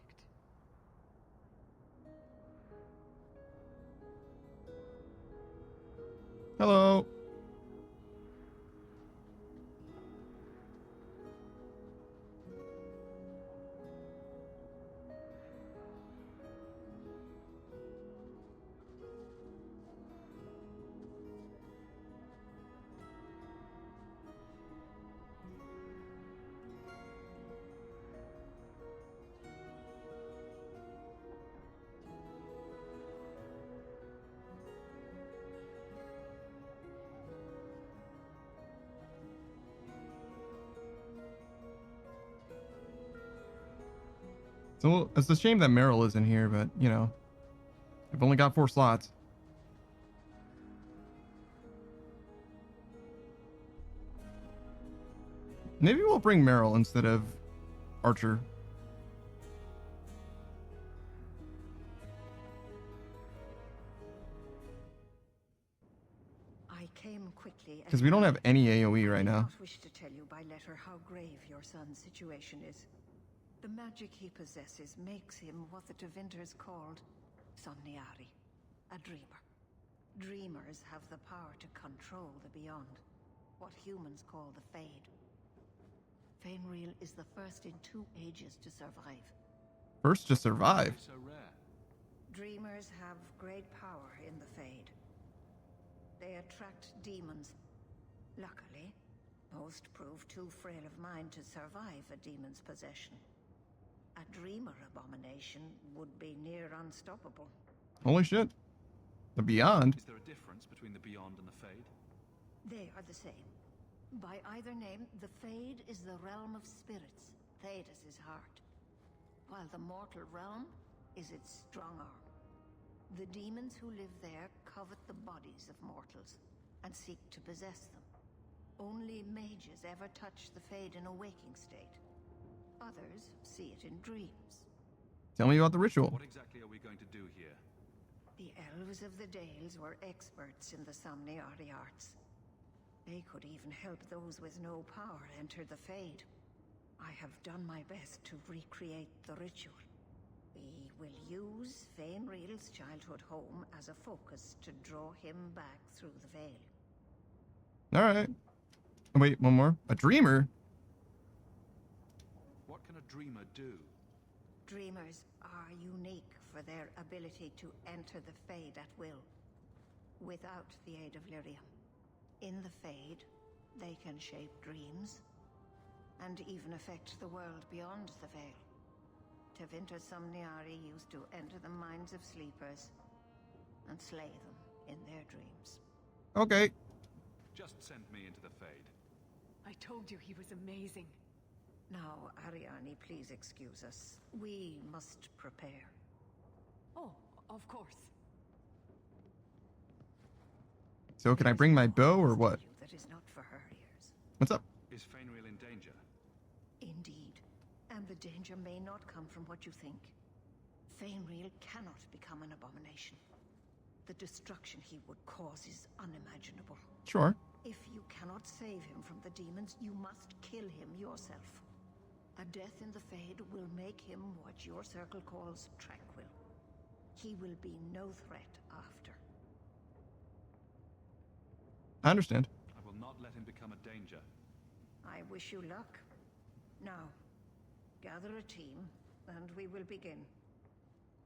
Hello. So it's a shame that Meryl isn't here, but you know, we've only got 4 slots. Maybe we'll bring Meryl instead of Archer. I came quickly Because we don't have any AoE right I now. do not wish to tell you by letter how grave your son's situation is. The magic he possesses makes him what the Tevinters called Somniari, a dreamer. Dreamers have the power to control the beyond, what humans call the Fade. Fainriel is the first in 2 ages to survive. First to survive. So rare. Dreamers have great power in the Fade. They attract demons. Luckily, most prove too frail of mind to survive a demon's possession. A dreamer abomination would be near unstoppable. Holy shit. The Beyond? Is there a difference between the Beyond and the Fade? They are the same. By either name, the Fade is the realm of spirits, Thedas' heart, while the mortal realm is its strong arm. The demons who live there covet the bodies of mortals and seek to possess them. Only mages ever touch the Fade in a waking state. Others see it in dreams. Tell me about the ritual. What exactly are we going to do here? The elves of the Dales were experts in the Somniari arts. They could even help those with no power enter the Fade. I have done my best to recreate the ritual. We will use Fainriel's childhood home as a focus to draw him back through the veil. Alright. Oh, wait, one more. A dreamer? What can a dreamer do? Dreamers are unique for their ability to enter the Fade at will, without the aid of Lyrium. In the Fade, they can shape dreams, and even affect the world beyond the veil. Tevinter Somniari used to enter the minds of sleepers and slay them in their dreams. Okay. Just send me into the Fade. I told you he was amazing. Now, Ariani, please excuse us. We must prepare. Oh, of course. So can I bring my bow or what? That is not for her ears. What's up? Is Fainriel in danger? Indeed. And the danger may not come from what you think. Fainriel cannot become an abomination. The destruction he would cause is unimaginable. Sure. If you cannot save him from the demons, you must kill him yourself. A death in the Fade will make him what your circle calls tranquil. He will be no threat after. I understand. I will not let him become a danger. I wish you luck. Now, gather a team, and we will begin.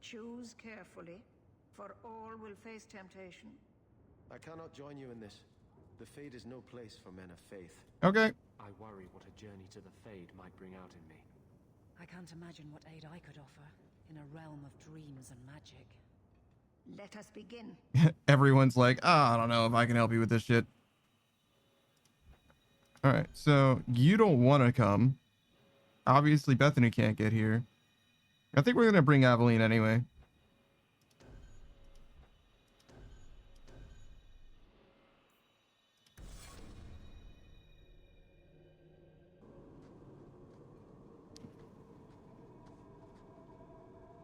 Choose carefully, for all will face temptation. I cannot join you in this. The Fade is no place for men of faith. Okay. I worry what a journey to the Fade might bring out in me. I can't imagine what aid I could offer in a realm of dreams and magic. Let us begin. Everyone's like, I don't know if I can help you with this shit. All right, so you don't want to come. Obviously, Bethany can't get here. I think we're going to bring Aveline anyway.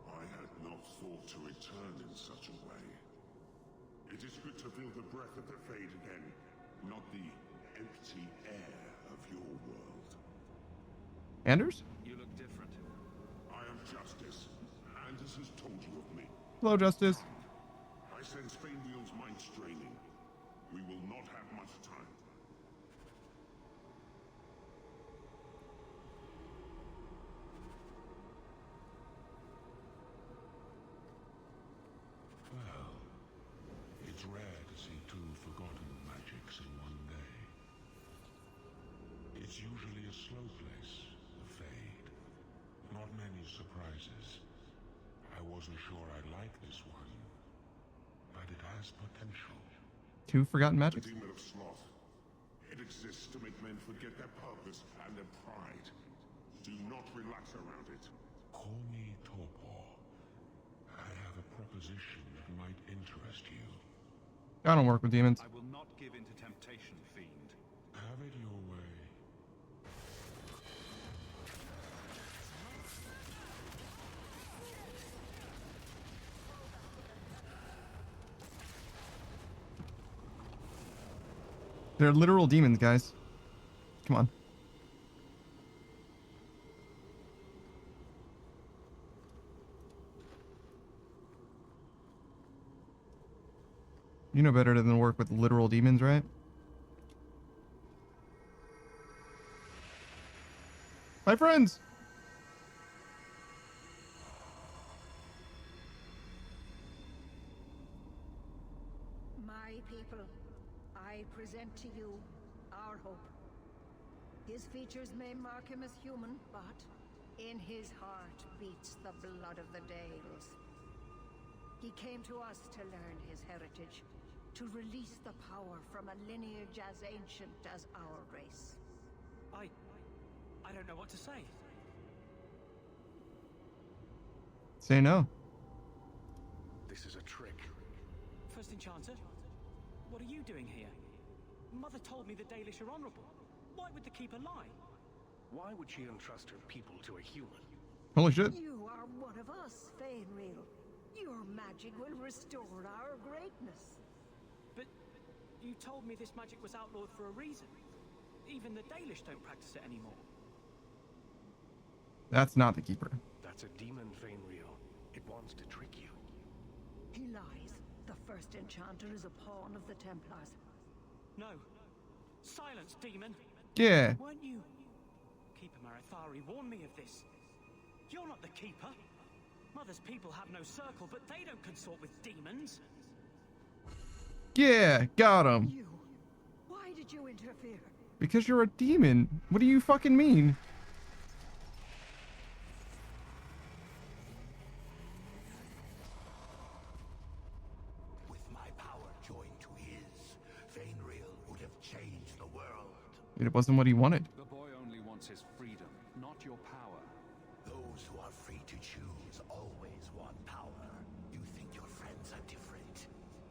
I had not thought to return in such a way. It is good to feel the breath of the Fade again, not the empty air of your world. Anders? You look different. I am Justice. Anders has told you of me. Hello, Justice. I sense Fainriel's mind straining. We will not have much time. Well, it's rare to see two forgotten magics in one day. It's usually a slow place, the Fade. Not many surprises. I wasn't sure I'd like this one, but it has potential. Two forgotten magics? The Demon of Sloth. It exists to make men forget their purpose and their pride. Do not relax around it. Call me Torpor. I have a proposition that might interest you. I don't work with demons. I will not give in to temptation, fiend. Have it your way. They're literal demons, guys. Come on. You know better than work with literal demons, right? My friends! My people, I present to you our hope. His features may mark him as human, but in his heart beats the blood of the Dales. He came to us to learn his heritage, to release the power from a lineage as ancient as our race. I don't know what to say. Say no. This is a trick. First Enchanter, what are you doing here? Mother told me the Dalish are honorable. Why would the Keeper lie? Why would she entrust her people to a human? Holy shit. You are one of us, Fainriel. Your magic will restore our greatness. But you told me this magic was outlawed for a reason. Even the Dalish don't practice it anymore. That's not the Keeper. That's a demon, Fainriel. It wants to trick you. He lies. The first Enchanter is a pawn of the Templars. No. Silence, demon. Yeah. Weren't you? Keeper Marathari warned me of this. You're not the Keeper. Mother's people have no circle, but they don't consort with demons. Yeah, got him. You. Why did you interfere? Because you're a demon. What do you fucking mean? It wasn't what he wanted. The boy only wants his freedom, not your power. Those who are free to choose always want power. You think your friends are different?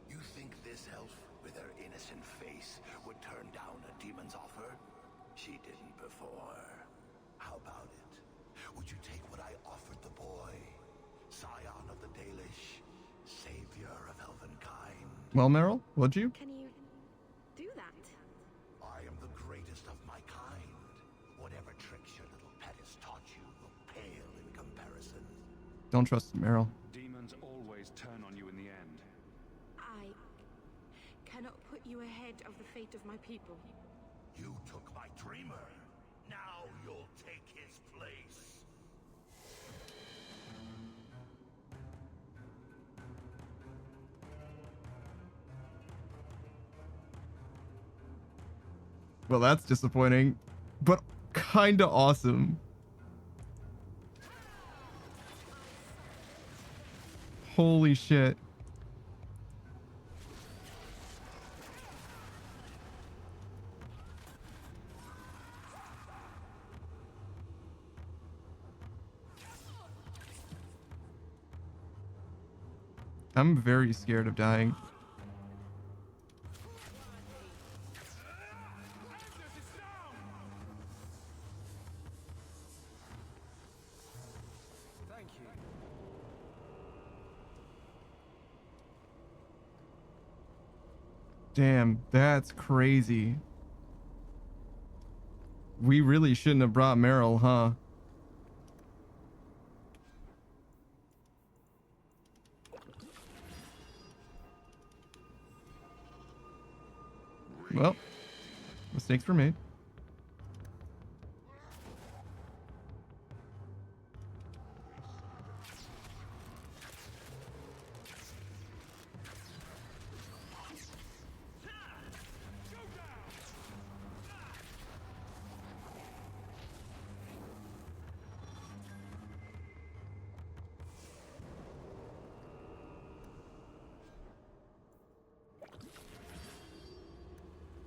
You think this elf with her innocent face would turn down a demon's offer? She didn't before. How about it? Would you take what I offered the boy? Scion of the Dalish, savior of elvenkind. Well, Meryl, would you? Can you do that? I am the greatest of my kind. Whatever tricks your little pet has taught you will pale in comparison. Don't trust Meryl. Demons always turn on you in the end. I cannot put you ahead of the fate of my people. You took my dreamer. Now you'll take his place. Well, that's disappointing, but kinda awesome. Holy shit. I'm very scared of dying. Thank you. Damn, that's crazy. We really shouldn't have brought Meryl, huh? Well, mistakes were made.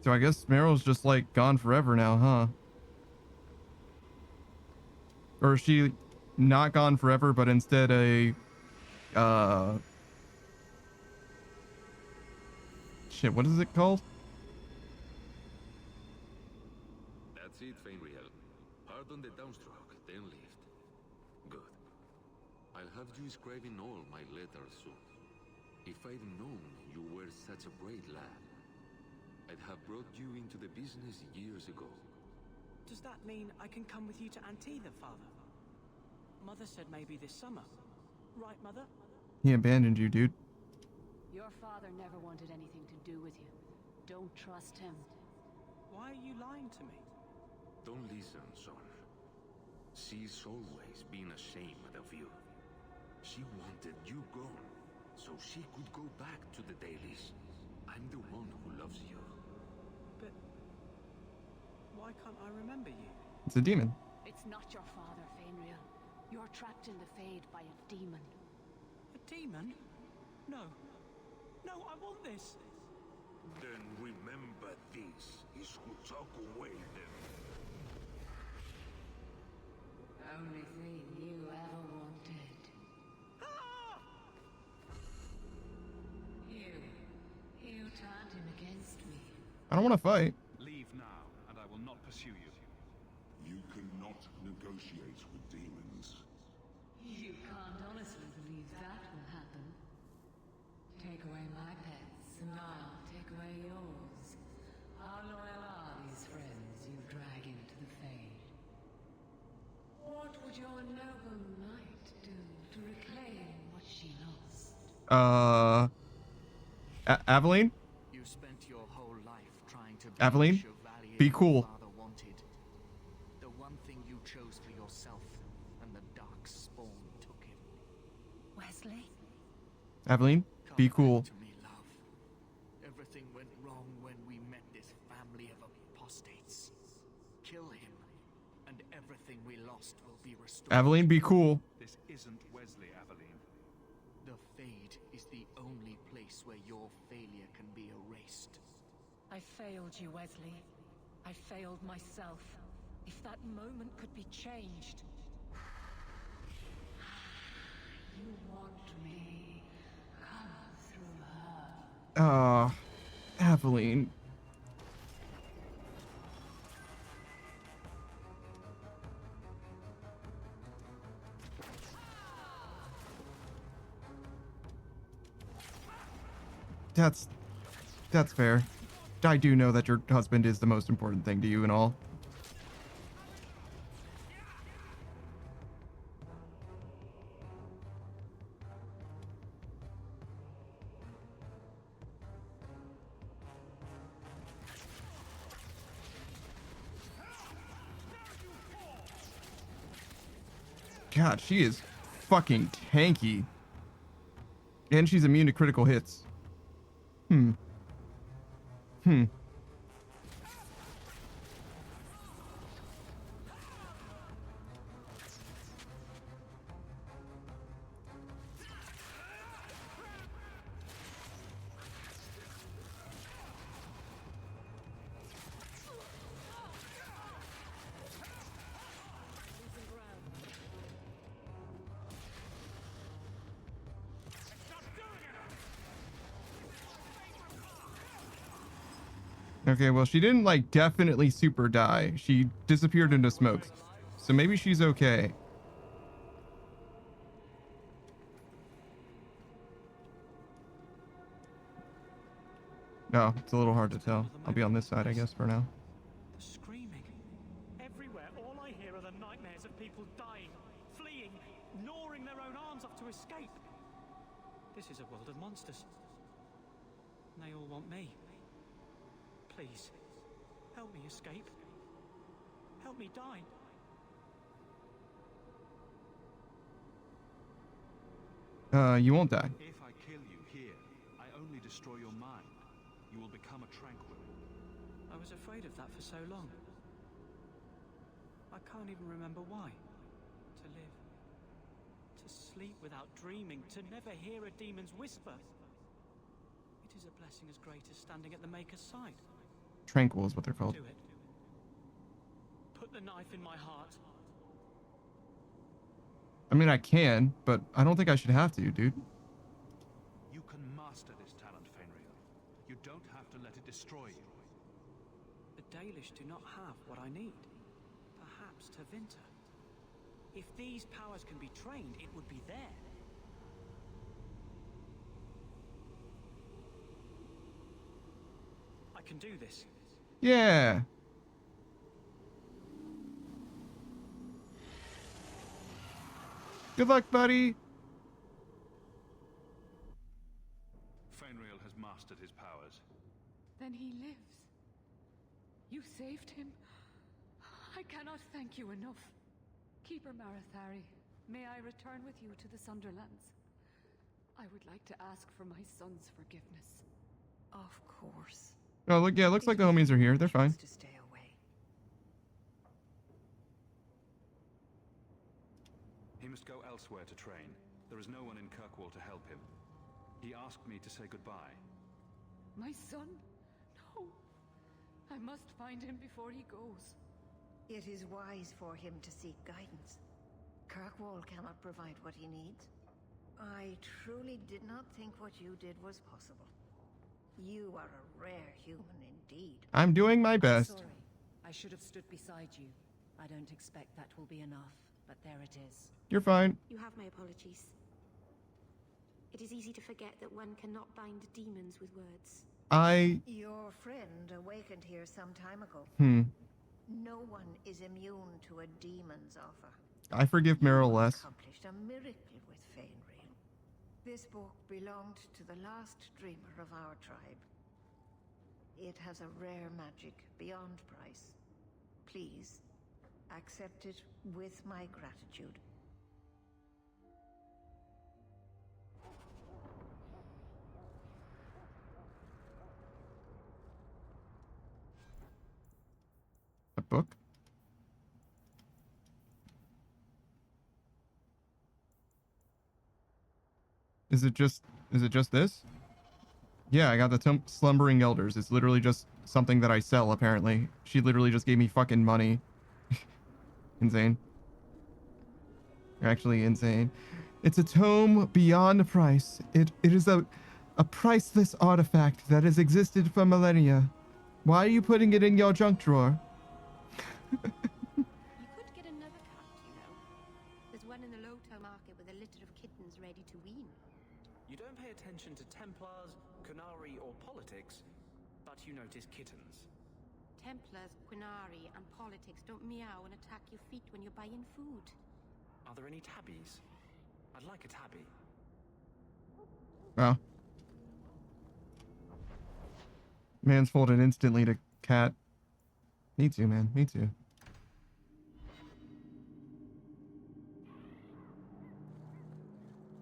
So I guess Meryl's just like gone forever now, huh? Or is she not gone forever, but instead a shit, what is it called? That's it, Fenriel. Pardon the downstroke, then lift. Good. I'll have you scribing all my letters soon. If I'd known you were such a brave lad, I'd have brought you into the business years ago. Does that mean I can come with you to Antiva, Father? Mother said maybe this summer. Right, Mother? He abandoned you, dude. Your father never wanted anything to do with you. Don't trust him. Why are you lying to me? Don't listen, son. She's always been ashamed of you. She wanted you gone, so she could go back to the dailies. I'm the one who loves you. But why can't I remember you? It's a demon. It's not your father, Fenriel. You're trapped in the Fade by a demon. A demon? No. No, I want this. Then remember this is who took away them. Only thing you ever wanted. You turned him against me. I don't want to fight. Leave now, and I will not pursue you. You cannot negotiate with demons. You can't honestly believe that will happen. Take away my pets, and I'll take away yours. How loyal are these friends you drag into the Fade? What would your noble knight do to reclaim what she lost? Aveline? You spent your whole life trying to be Aveline? Chevalier Be your cool. father wanted. The one thing you chose for yourself, and the dark spawn took him. Wesley? Aveline, be cool. To me, love. Everything went wrong when we met this family of apostates. Kill him, and everything we lost will be restored. Aveline, be cool. This isn't Wesley, Aveline. The Fade is the only place where your failure can be erased. I failed you, Wesley. I failed myself. If that moment could be changed. You want me? Come through her. Aveline. That's fair. I do know that your husband is the most important thing to you and all. God, she is fucking tanky. And she's immune to critical hits. Hmm. Okay, well, she didn't, like, definitely super die. She disappeared into smoke. So maybe she's okay. No, it's a little hard to tell. I'll be on this side, I guess, for now. The screaming. Everywhere, all I hear are the nightmares of people dying, fleeing, gnawing their own arms off to escape. This is a world of monsters. And they all want me. Please, help me escape. Help me die. You won't die. If I kill you here, I only destroy your mind. You will become a tranquil. I was afraid of that for so long. I can't even remember why. To live. To sleep without dreaming. To never hear a demon's whisper. It is a blessing as great as standing at the Maker's side. Tranquil is what they're called. Do it. Put the knife in my heart. I mean, I can, but I don't think I should have to, dude. You can master this talent, Fenrir. You don't have to let it destroy you. The Dalish do not have what I need. Perhaps Tevinter. If these powers can be trained, it would be there. I can do this. Yeah. Good luck, buddy. Fenrir has mastered his powers. Then he lives. You saved him. I cannot thank you enough. Keeper Marathari, may I return with you to the Sunderlands? I would like to ask for my son's forgiveness. Of course. Oh, look, yeah, looks like the homies are here. They're fine. To stay away. He must go elsewhere to train. There is no one in Kirkwall to help him. He asked me to say goodbye. My son? No. I must find him before he goes. It is wise for him to seek guidance. Kirkwall cannot provide what he needs. I truly did not think what you did was possible. You are a rare human indeed. I'm doing my best. Sorry. I should have stood beside you. I don't expect that will be enough, but there it is. You're fine. You have my apologies. It is easy to forget that one cannot bind demons with words. Your friend awakened here some time ago. No one is immune to a demon's offer. I forgive Meryl less. Accomplished a miracle with Fainreal. This book belonged to the last dreamer of our tribe. It has a rare magic beyond price. Please, accept it with my gratitude. A book? Is it just this? Yeah, I got the Slumbering Elders. It's literally just something that I sell, apparently. She literally just gave me fucking money. Insane. You're actually insane. It's a tome beyond price. It is a priceless artifact that has existed for millennia. Why are you putting it in your junk drawer? You could get another cat, you know. There's one in the Loto market with a litter of kittens ready to wean. You don't pay attention to Templars, Qunari, or politics, but you notice kittens. Templars, Qunari, and politics don't meow and attack your feet when you're buying food. Are there any tabbies? I'd like a tabby. Wow. Man's folded instantly to cat. Me too, man. Me too.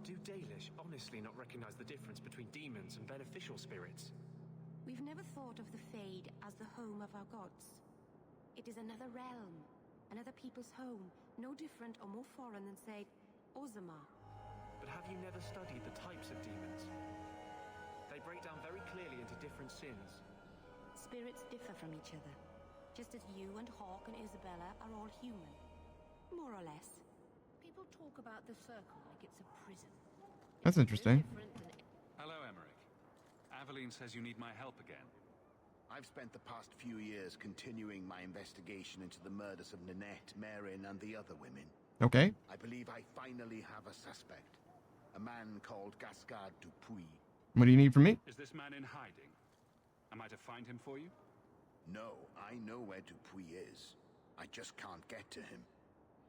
Do Dalish honestly not recognize the difference between demons and beneficial spirits? We've never thought of the Fade as the home of our gods. It is another realm, another people's home, no different or more foreign than, say, Ozama. But have you never studied the types of demons? They break down very clearly into different sins. Spirits differ from each other, just as you and Hawk and Isabella are all human. More or less. People talk about the circle like it's a prison. That's interesting. Hello, Emmerich. Aveline says you need my help again. I've spent the past few years continuing my investigation into the murders of Nanette, Marin, and the other women. Okay. I believe I finally have a suspect. A man called Gascard Dupuis. What do you need from me? Is this man in hiding? Am I to find him for you? No, I know where Dupuis is. I just can't get to him.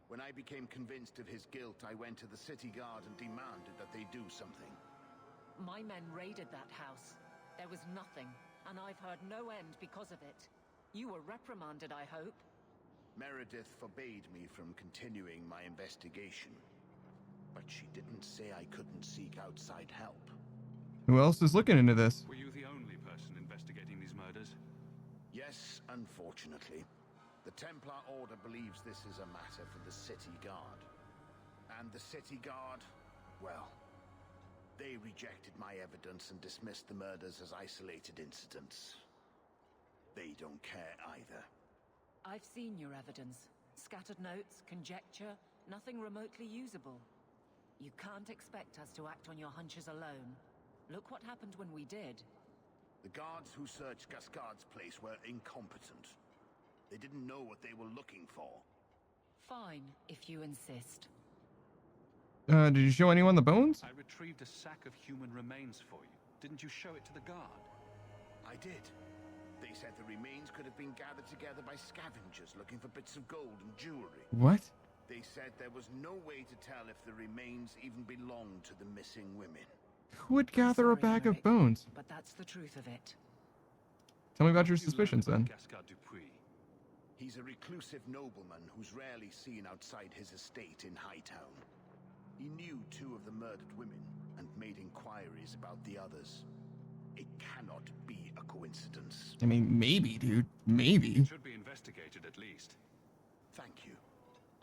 When I became convinced of his guilt, I went to the city guard and demanded that they do something. My men raided that house. There was nothing, and I've heard no end because of it. You were reprimanded, I hope? Meredith forbade me from continuing my investigation. But she didn't say I couldn't seek outside help. Who else is looking into this? Were you the only person investigating these murders? Yes, unfortunately. The Templar Order believes this is a matter for the City Guard. And the City Guard, well, they rejected my evidence and dismissed the murders as isolated incidents. They don't care either. I've seen your evidence. Scattered notes, conjecture, nothing remotely usable. You can't expect us to act on your hunches alone. Look what happened when we did. The guards who searched Gascard's place were incompetent. They didn't know what they were looking for. Fine, if you insist. Did you show anyone the bones? I retrieved a sack of human remains for you. Didn't you show it to the guard? I did. They said the remains could have been gathered together by scavengers looking for bits of gold and jewelry. What? They said there was no way to tell if the remains even belonged to the missing women. Who would gather a bag of bones? But that's the truth of it. Tell me about your suspicions then. Gascard Dupuis. He's a reclusive nobleman who's rarely seen outside his estate in Hightown. He knew 2 of the murdered women and made inquiries about the others. It cannot be a coincidence. I mean, maybe, dude. Maybe. It should be investigated at least. Thank you.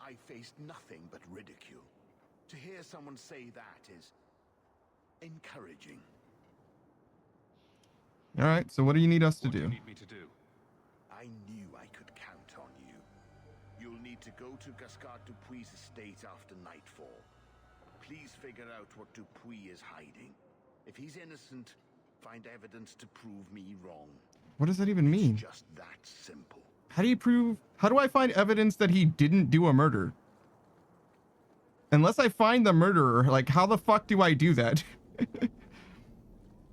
I faced nothing but ridicule. To hear someone say that is encouraging. All right, so what do you need us to What do do? you need me to do? I knew I could count on you. You'll need to go to Gascard Dupuis' estate after nightfall. Please figure out what Dupuis is hiding. If he's innocent, find evidence to prove me wrong. What does that even mean? It's just that simple. How do I find evidence that he didn't do a murder? Unless I find the murderer, like, how the fuck do I do that?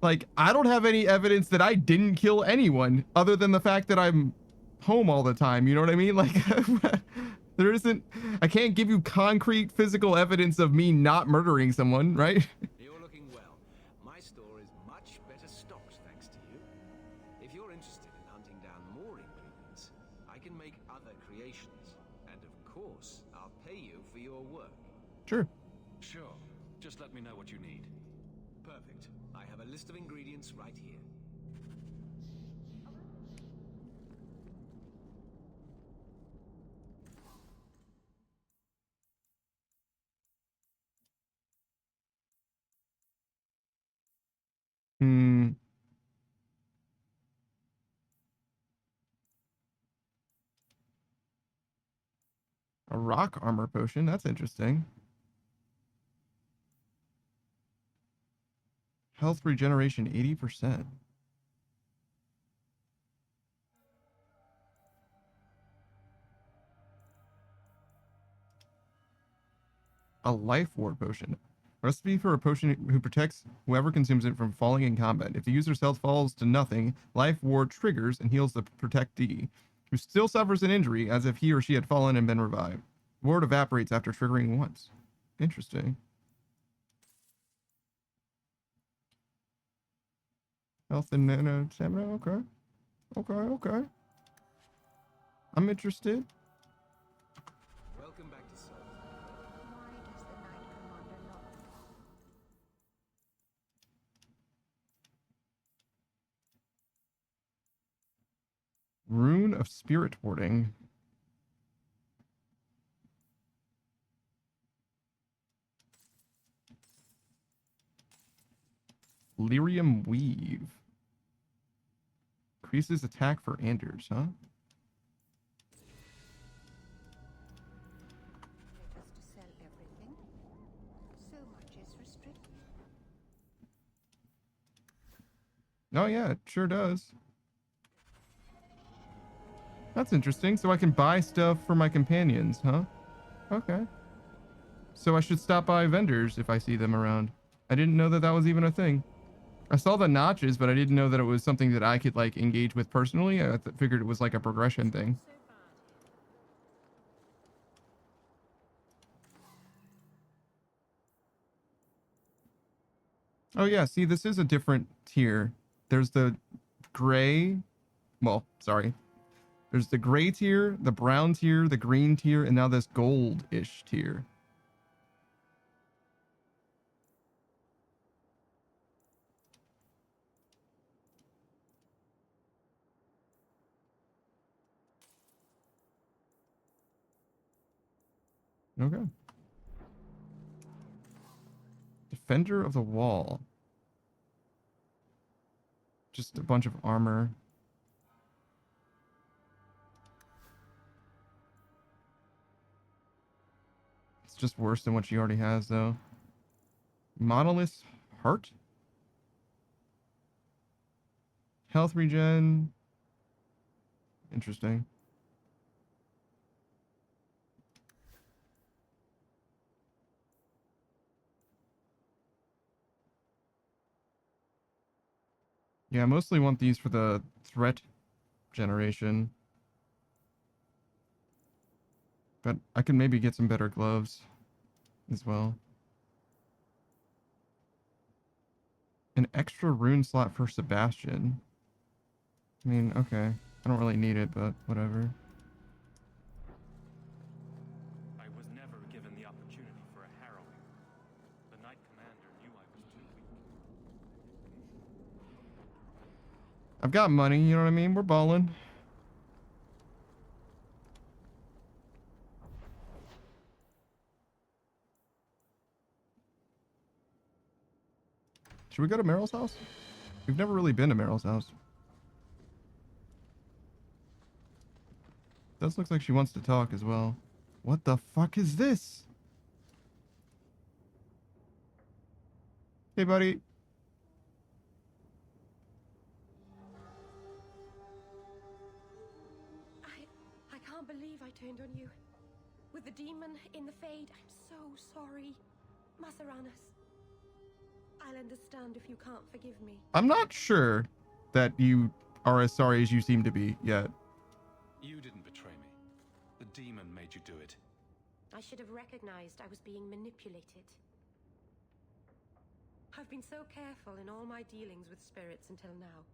Like, I don't have any evidence that I didn't kill anyone other than the fact that I'm home all the time. You know what I mean? Like, I can't give you concrete physical evidence of me not murdering someone, right? You're looking well. My store is much better stocked thanks to you. If you're interested in hunting down more ingredients, I can make other creations. And of course, I'll pay you for your work. Sure. Sure. Just let me know what you need. Perfect. I have a list of ingredients right here. rock armor potion. That's interesting. Health regeneration 80%. A life ward potion. Recipe for a potion who protects whoever consumes it from falling in combat. If the user's health falls to nothing, life ward triggers and heals the protectee, who still suffers an injury as if he or she had fallen and been revived. Ward evaporates after triggering once. Interesting. Health and stamina. Okay. Okay. I'm interested. Welcome back to Sir. Why does the Knight Commander know? Rune of Spirit Warding. Lyrium Weave. Increases attack for Anders, huh? Let us to sell everything. So much is restricted. Oh yeah, it sure does. That's interesting. So I can buy stuff for my companions, huh? Okay. So I should stop by vendors if I see them around. I didn't know that that was even a thing. I saw the notches, but I didn't know that it was something that I could like engage with personally. I figured it was like a progression thing. Oh yeah, see, this is a different tier. There's the gray, well, sorry. There's the gray tier, the brown tier, the green tier, and now this gold-ish tier. Okay. Defender of the Wall. Just a bunch of armor. It's just worse than what she already has, though. Monolith Heart? Health regen. Interesting. Yeah, I mostly want these for the threat generation. But I can maybe get some better gloves as well. An extra rune slot for Sebastian. I mean, okay. I don't really need it, but whatever. I was never given the opportunity for a harrowing. The Knight Commander knew I was too weak. I've got money, you know what I mean? We're balling. Should we go to Meryl's house? We've never really been to Meryl's house. Does look like she wants to talk as well. What the fuck is this? Hey, buddy. I can't believe I turned on you. With the demon in the Fade, I'm so sorry. Masaranas. I'll understand if you can't forgive me. I'm not sure that you are as sorry as you seem to be yet. You didn't betray me. The demon made you do it. I should have recognized I was being manipulated. I've been so careful in all my dealings with spirits until now.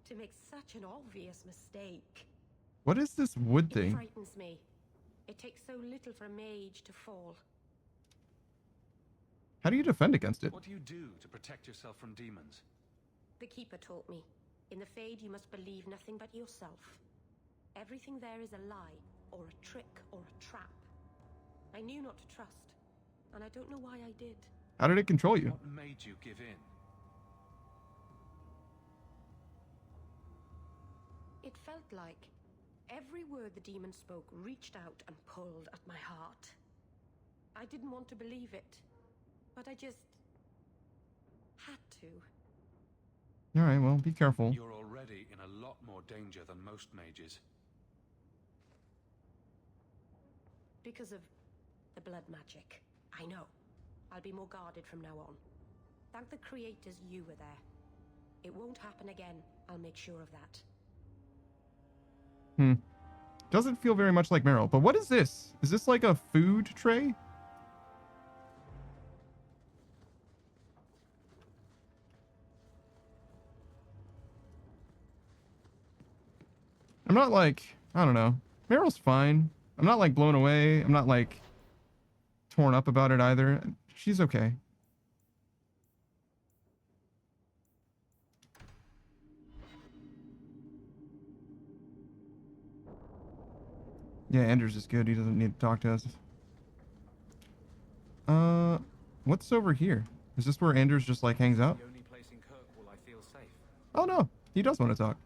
To make such an obvious mistake. What is this wood It thing? frightens me. It takes so little for a mage to fall. How do you defend against it? What do you do to protect yourself from demons? The Keeper taught me. In the Fade, you must believe nothing but yourself. Everything there is a lie, or a trick, or a trap. I knew not to trust, and I don't know why I did. How did it control you? What made you give in? It felt like Every word the demon spoke reached out and pulled at my heart. I didn't want to believe it, but I just had to. All right, well, be careful. You're already in a lot more danger than most mages. Because of the blood magic. I know. I'll be more guarded from now on. Thank the creators you were there. It won't happen again. I'll make sure of that. Doesn't feel very much like Meryl. But what is this? Is this like a food tray? I'm not like, I don't know. Meryl's fine. I'm not like blown away. I'm not like torn up about it either. She's okay. Yeah, Anders is good. He doesn't need to talk to us. What's over here? Is this where Anders just like hangs out? The only place in Kirkwall I feel safe. Oh no, he does want to talk.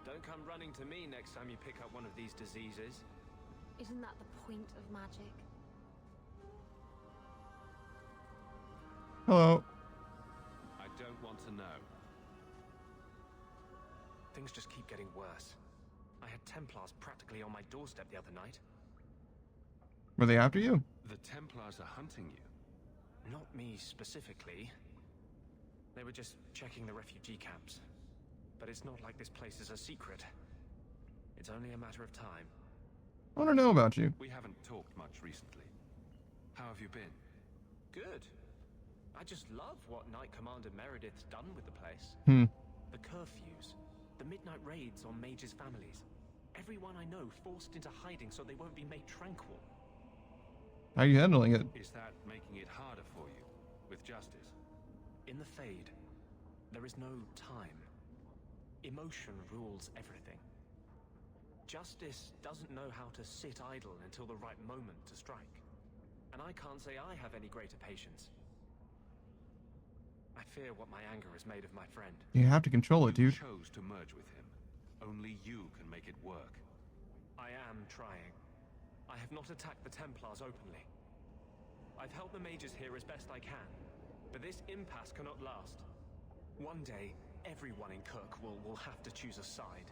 Don't come running to me next time you pick up one of these diseases. Isn't that the point of magic? Hello. I don't want to know. Things just keep getting worse. I had Templars practically on my doorstep the other night. Were they after you? The Templars are hunting you. Not me specifically. They were just checking the refugee camps. But it's not like this place is a secret. It's only a matter of time. I want to know about you. We haven't talked much recently. How have you been? Good. I just love what Knight Commander Meredith's done with the place. The curfews, the midnight raids on mages' families. Everyone I know forced into hiding so they won't be made tranquil. How are you handling it? Is that making it harder for you with justice? In the Fade, there is no time. Emotion rules everything. Justice doesn't know how to sit idle until the right moment to strike. And I can't say I have any greater patience. I fear what my anger has made of my friend. You have to control it, dude. You chose to merge with him. Only you can make it work. I am trying. I have not attacked the Templars openly. I've helped the mages here as best I can, but this impasse cannot last. One day, everyone in Kirkwall will have to choose a side.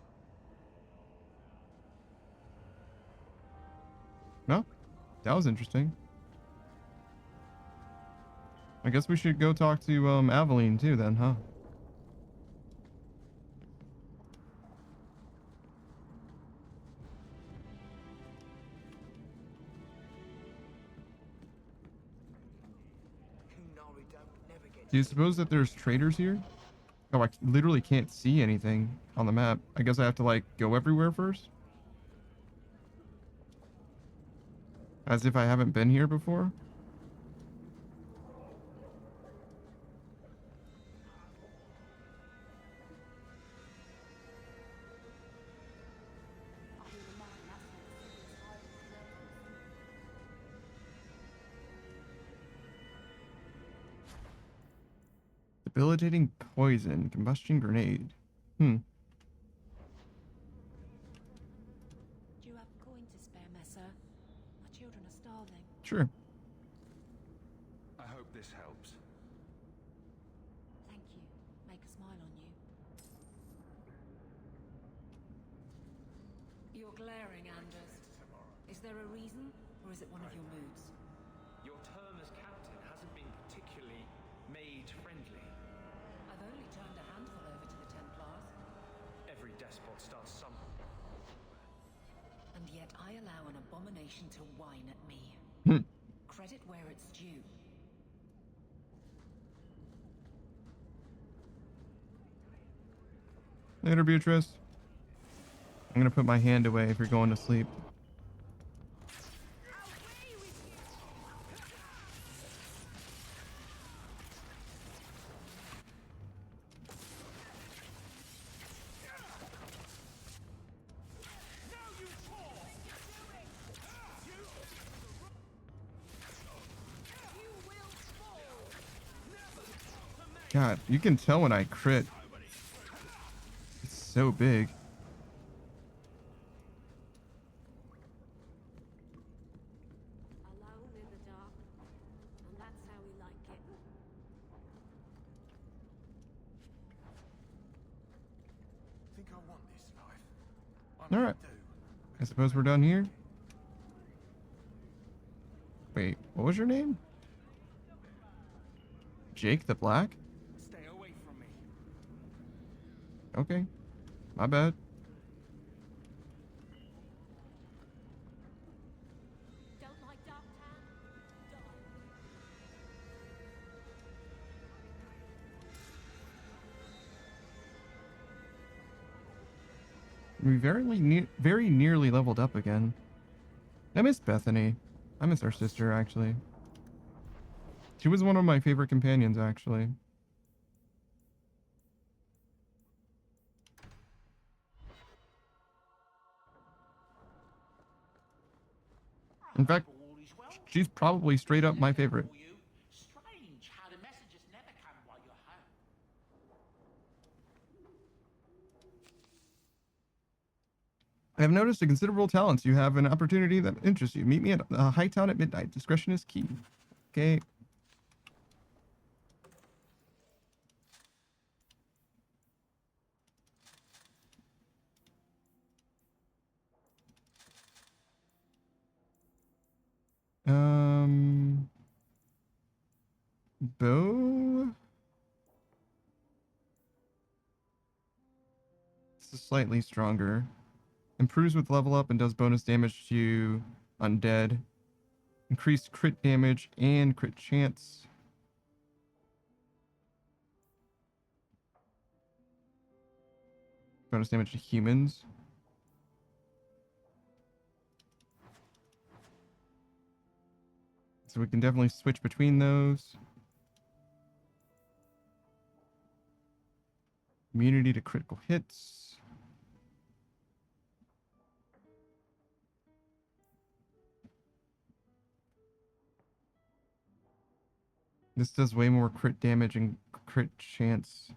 No, that was interesting. I guess we should go talk to Aveline too then, huh? Do you suppose that there's traders here? Oh, I literally can't see anything on the map. I guess I have to like go everywhere first? As if I haven't been here before? Debilitating poison, combustion grenade. Do you have coin to spare, Messer? My children are starving. Sure. I hope this helps. Thank you. Make a smile on you. You're glaring, Anders. Is there a reason, or is it one of your moods? Your term as captain hasn't been particularly mage-friendly. I've only turned a handful over to the Templars. Every despot starts somewhere. And yet I allow an abomination to whine at me. Credit where it's due. Later, Beatrice. I'm gonna put my hand away if you're going to sleep. God, you can tell when I crit. It's so big. think I want this life. All right. I suppose we're done here. Wait, what was your name? Jake the Black? Stay away from me. Okay. My bad. We very nearly leveled up again. I miss Bethany. I miss our sister, actually. She was one of my favorite companions, actually. In fact, she's probably straight up my favorite. Strange how the messages never come while you're home. I have noticed a considerable talents. You have an opportunity that interests you. Meet me at Hightown at midnight. Discretion is key. Okay. Bow. This is slightly stronger. Improves with level up and does bonus damage to undead. Increased crit damage and crit chance. Bonus damage to humans. So we can definitely switch between those. Immunity to critical hits. This does way more crit damage and crit chance.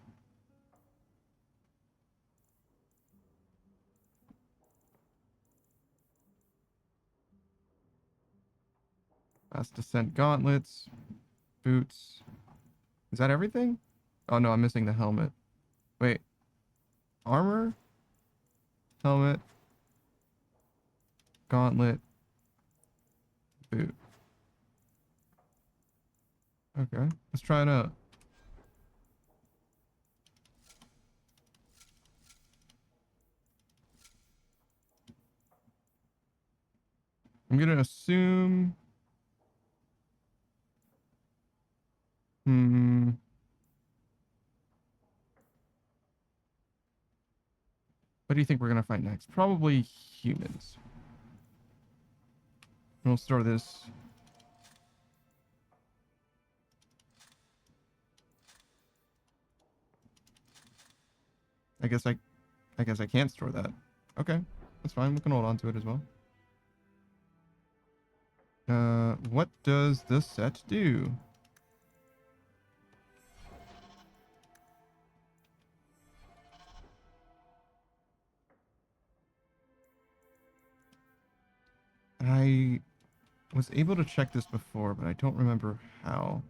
Last Descent gauntlets. Boots. Is that everything? Oh no, I'm missing the helmet. Wait. Armor? Helmet. Gauntlet. Boot. Okay, let's try it out. I'm gonna assume... What do you think we're gonna find next? Probably humans. We'll store this. I guess I can't store that. Okay, that's fine. We can hold on to it as well. What does the set do? I was able to check this before, but I don't remember how.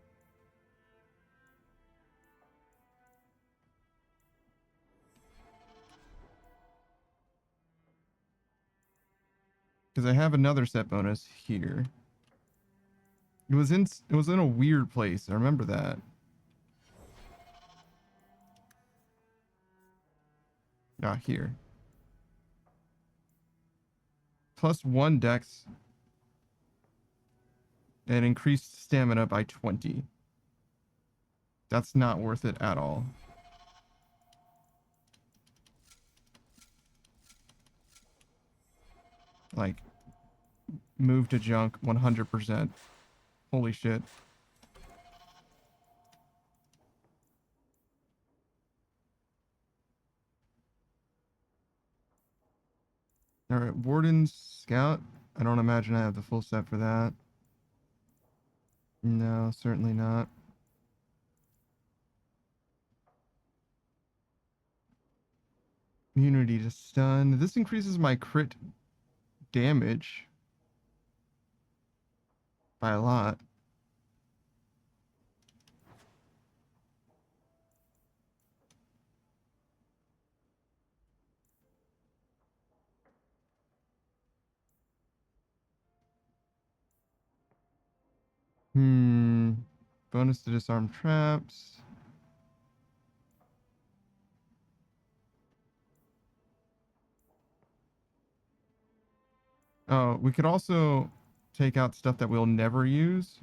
Because I have another set bonus here. It was in a weird place. I remember that. Ah, here. +1 dex. And increased stamina by 20. That's not worth it at all. Like, move to junk 100%. Holy shit. Alright, Warden's Scout. I don't imagine I have the full set for that. No, certainly not. Immunity to stun. This increases my crit damage by a lot. Bonus to disarm traps. Oh, we could also take out stuff that we'll never use,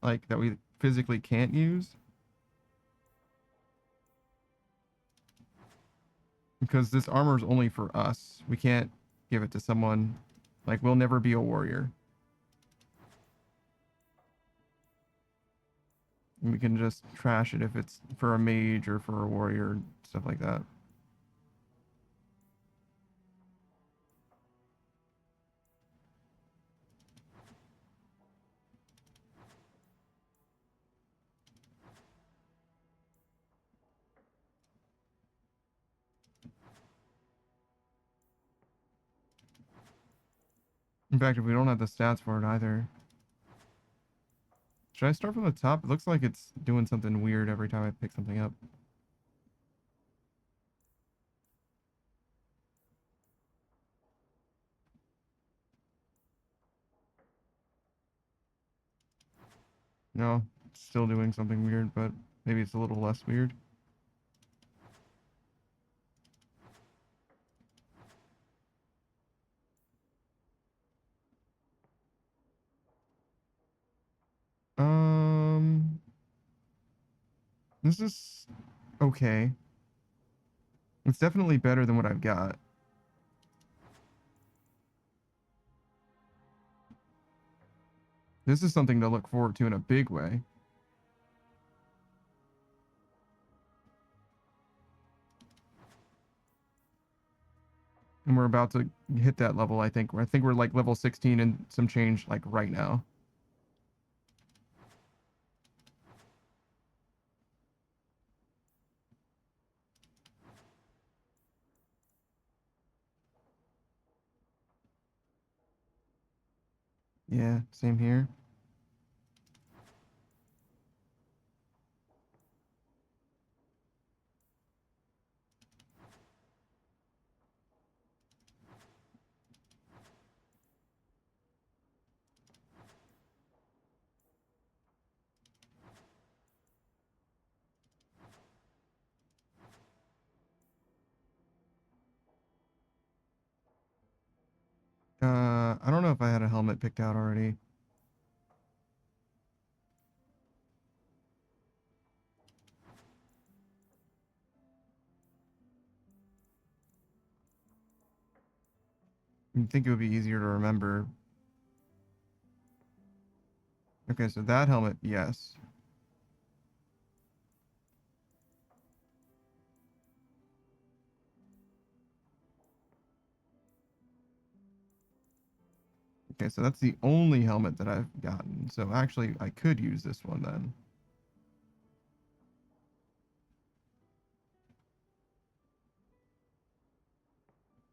like that we physically can't use. Because this armor is only for us. We can't give it to someone. Like, we'll never be a warrior. And we can just trash it if it's for a mage or for a warrior, stuff like that. In fact, if we don't have the stats for it either. Should I start from the top? It looks like it's doing something weird every time I pick something up. No, it's still doing something weird, but maybe it's a little less weird. This is okay. It's definitely better than what I've got. This is something to look forward to in a big way. And we're about to hit that level, I think. I think we're like level 16 and some change like right now. Yeah, same here. I don't know if I had a helmet picked out already. You'd think it would be easier to remember. Okay, so that helmet, yes. Okay, so that's the only helmet that I've gotten. So actually, I could use this one then.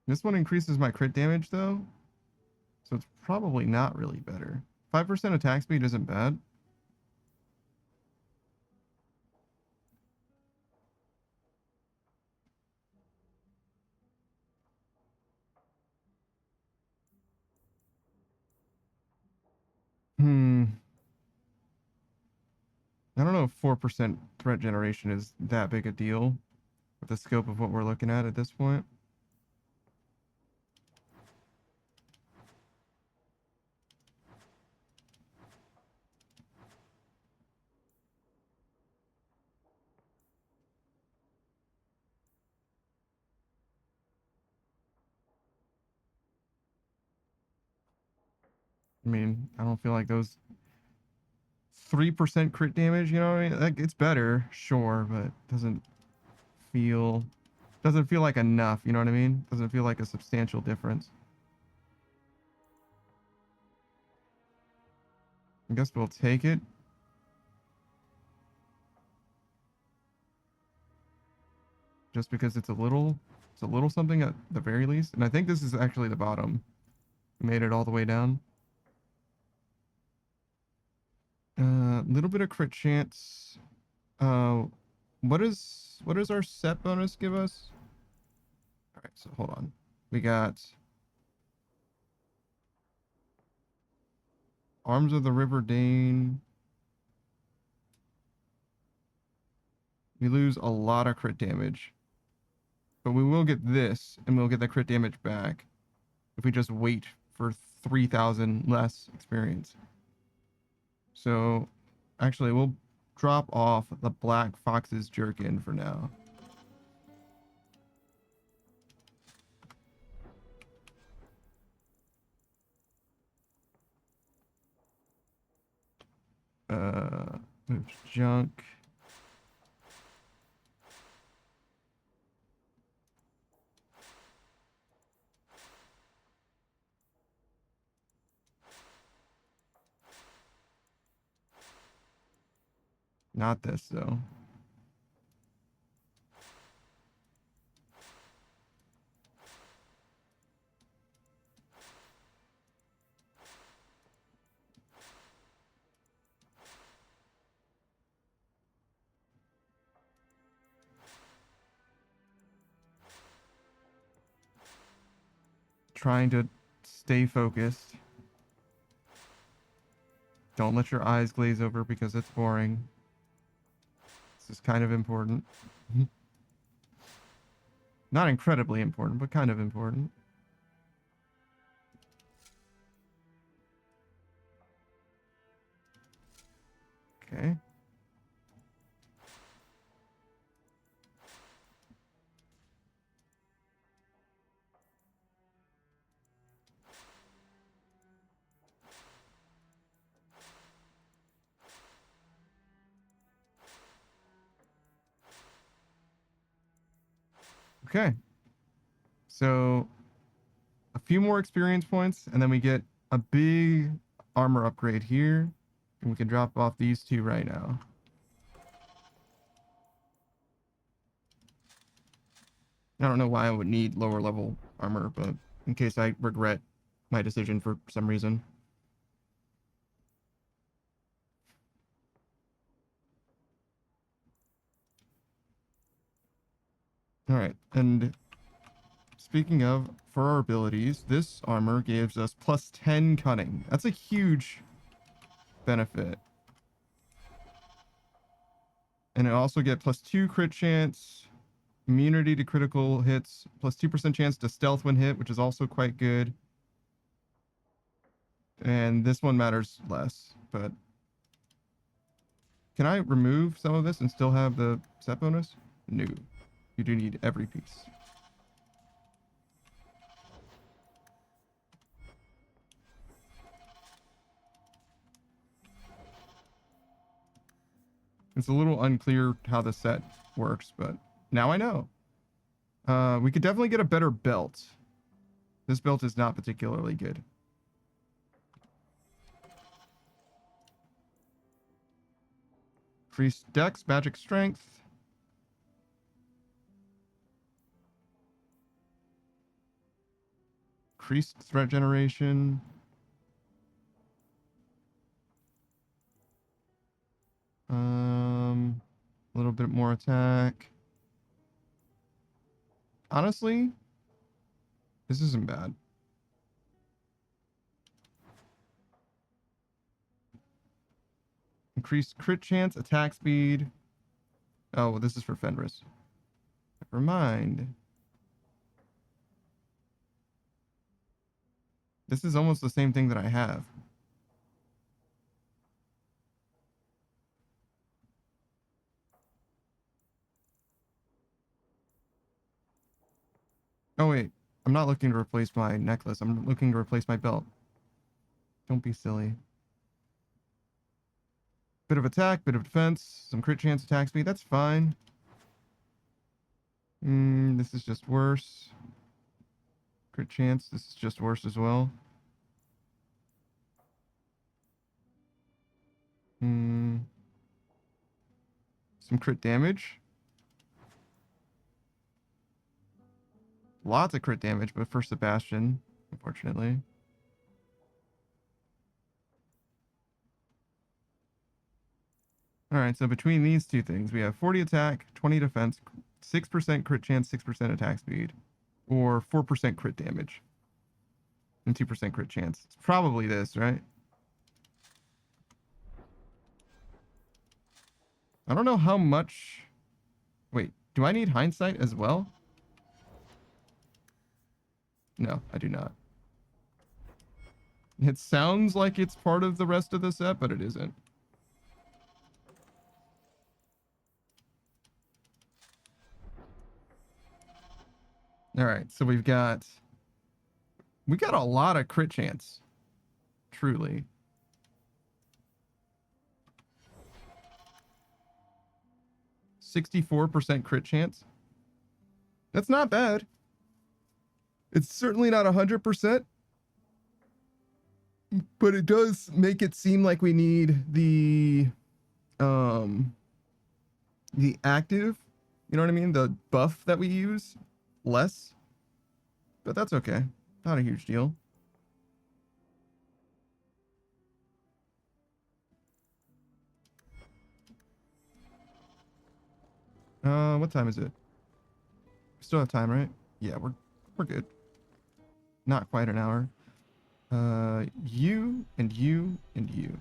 This one increases my crit damage, though. So it's probably not really better. 5% attack speed isn't bad. I don't know if 4% threat generation is that big a deal with the scope of what we're looking at this point. I mean, I don't feel like those 3% crit damage, you know what I mean? Like, it's better, sure, but doesn't feel like enough, you know what I mean? Doesn't feel like a substantial difference. I guess we'll take it. Just because it's a little something at the very least. And I think this is actually the bottom. Made it all the way down. Little bit of crit chance. What does our set bonus give us? All right, so hold on. We got Arms of the River Dane. We lose a lot of crit damage. But we will get this, and we'll get the crit damage back if we just wait for 3,000 less experience. So, actually, we'll drop off the Black Fox's Jerkin for now. Move junk. Not this, though. Trying to stay focused. Don't let your eyes glaze over because it's boring. This is kind of important. Not incredibly important, but kind of important. Okay. Okay. So a few more experience points, and then we get a big armor upgrade here. And we can drop off these two right now. I don't know why I would need lower level armor, but in case I regret my decision for some reason. All right, and speaking of, for our abilities, this armor gives us plus 10 cunning. That's a huge benefit. And I also get plus 2 crit chance, immunity to critical hits, plus 2% chance to stealth when hit, which is also quite good. And this one matters less, but can I remove some of this and still have the set bonus? No. You do need every piece. It's a little unclear how the set works, but now I know. We could definitely get a better belt. This belt is not particularly good. Increased dex, magic strength. Increased threat generation. A little bit more attack. Honestly, this isn't bad. Increased crit chance, attack speed. Oh, well, this is for Fenris. Never mind. This is almost the same thing that I have. Oh, wait. I'm not looking to replace my necklace. I'm looking to replace my belt. Don't be silly. Bit of attack, bit of defense, some crit chance, attack speed. That's fine. This is just worse. Crit chance. This is just worse as well. Some crit damage. Lots of crit damage, but for Sebastian, unfortunately. Alright, so between these two things, we have 40 attack, 20 defense, 6% crit chance, 6% attack speed, or 4% crit damage, and 2% crit chance. It's probably this, right? I don't know how much Wait, do I need hindsight as well? No, I do not. It sounds like it's part of the rest of the set, but it isn't. All right, so we got a lot of crit chance. Truly. %64% crit chance. That's not bad. It's certainly not 100%, but it does make it seem like we need the active, you know what I mean? The buff that we use less, but that's okay. Not a huge deal. What time is it? Still have time, right? Yeah, we're good. Not quite an hour. You and you and you.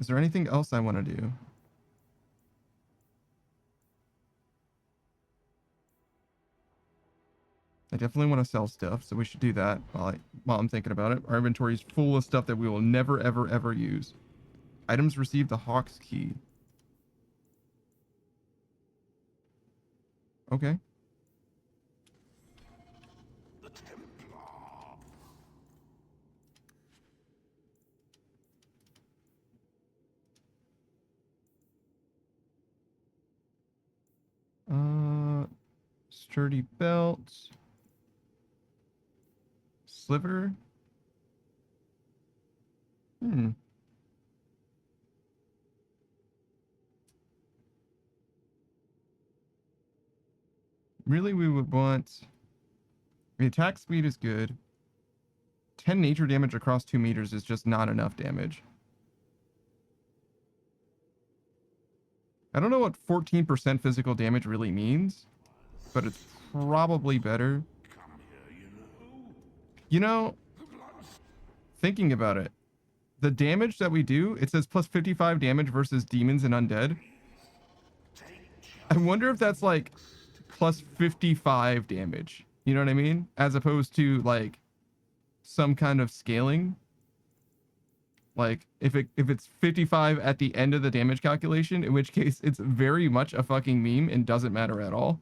Is there anything else I want to do? I definitely want to sell stuff, so we should do that while I'm thinking about it. Our inventory is full of stuff that we will never, ever, ever use. Items received the Hawk's Key. Okay. The Templar. Sturdy belt. Sliver. Really, we would want... The attack speed is good. 10 nature damage across 2 meters is just not enough damage. I don't know what 14% physical damage really means, but it's probably better. You know, thinking about it, the damage that we do, it says plus 55 damage versus demons and undead. I wonder if that's like plus 55 damage. You know what I mean? As opposed to like some kind of scaling. Like if it's 55 at the end of the damage calculation, in which case it's very much a fucking meme and doesn't matter at all.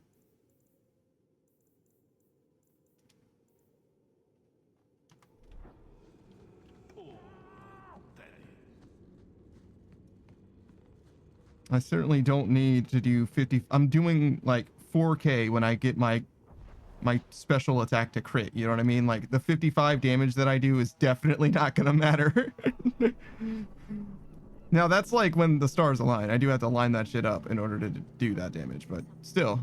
I certainly don't need to do 50. I'm doing like 4K when I get my special attack to crit. You know what I mean? Like the 55 damage that I do is definitely not gonna matter. Now that's like when the stars align. I do have to line that shit up in order to do that damage, but still.